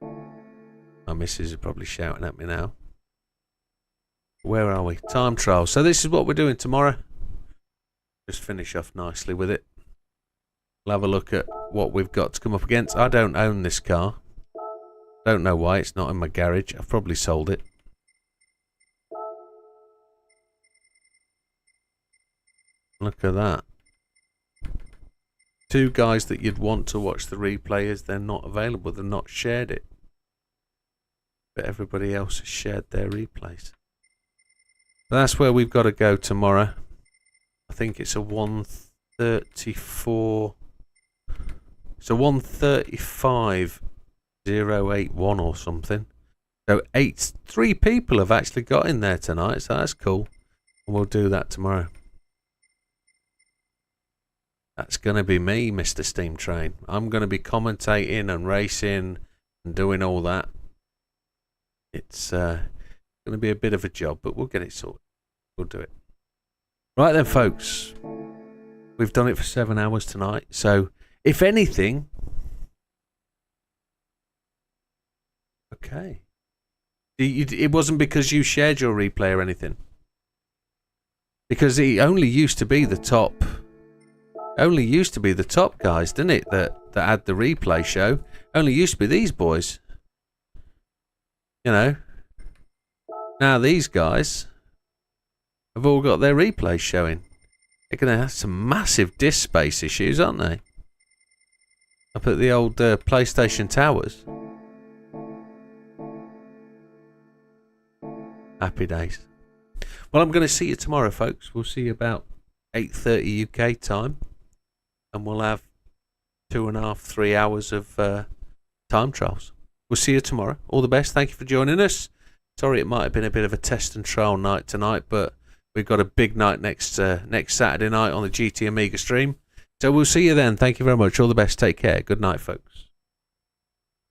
My missus is probably shouting at me now. Where are we? Time trial. So this is what we're doing tomorrow. Just finish off nicely with it. We'll have a look at what we've got to come up against. I don't own this car. Don't know why. It's not in my garage. I've probably sold it. Look at that. 2 guys that you'd want to watch the replay, they're not available. They've not shared it. But everybody else has shared their replays. But that's where we've got to go tomorrow. I think it's a 134. It's a 135.081 or something. So 3 people have actually got in there tonight, so that's cool. And we'll do that tomorrow. That's going to be me, Mr. Steam Train. I'm going to be commentating and racing and doing all that. It's going to be a bit of a job, but we'll get it sorted. We'll do it. Right then, folks. We've done it for 7 hours tonight. So, if anything... Okay. It wasn't because you shared your replay or anything. Because it only used to be the top... Only used to be the top guys, didn't it? That had the replay show. Only used to be these boys. You know. Now these guys have all got their replays showing. They're going to have some massive disk space issues, aren't they? Up at the old PlayStation Towers. Happy days. Well, I'm going to see you tomorrow, folks. We'll see you about 8:30 UK time. And we'll have 2.5, 3 hours of time trials. We'll see you tomorrow. All the best. Thank you for joining us. Sorry it might have been a bit of a test and trial night tonight, but we've got a big night next Saturday night on the GT Amiga stream. So we'll see you then. Thank you very much. All the best. Take care. Good night, folks.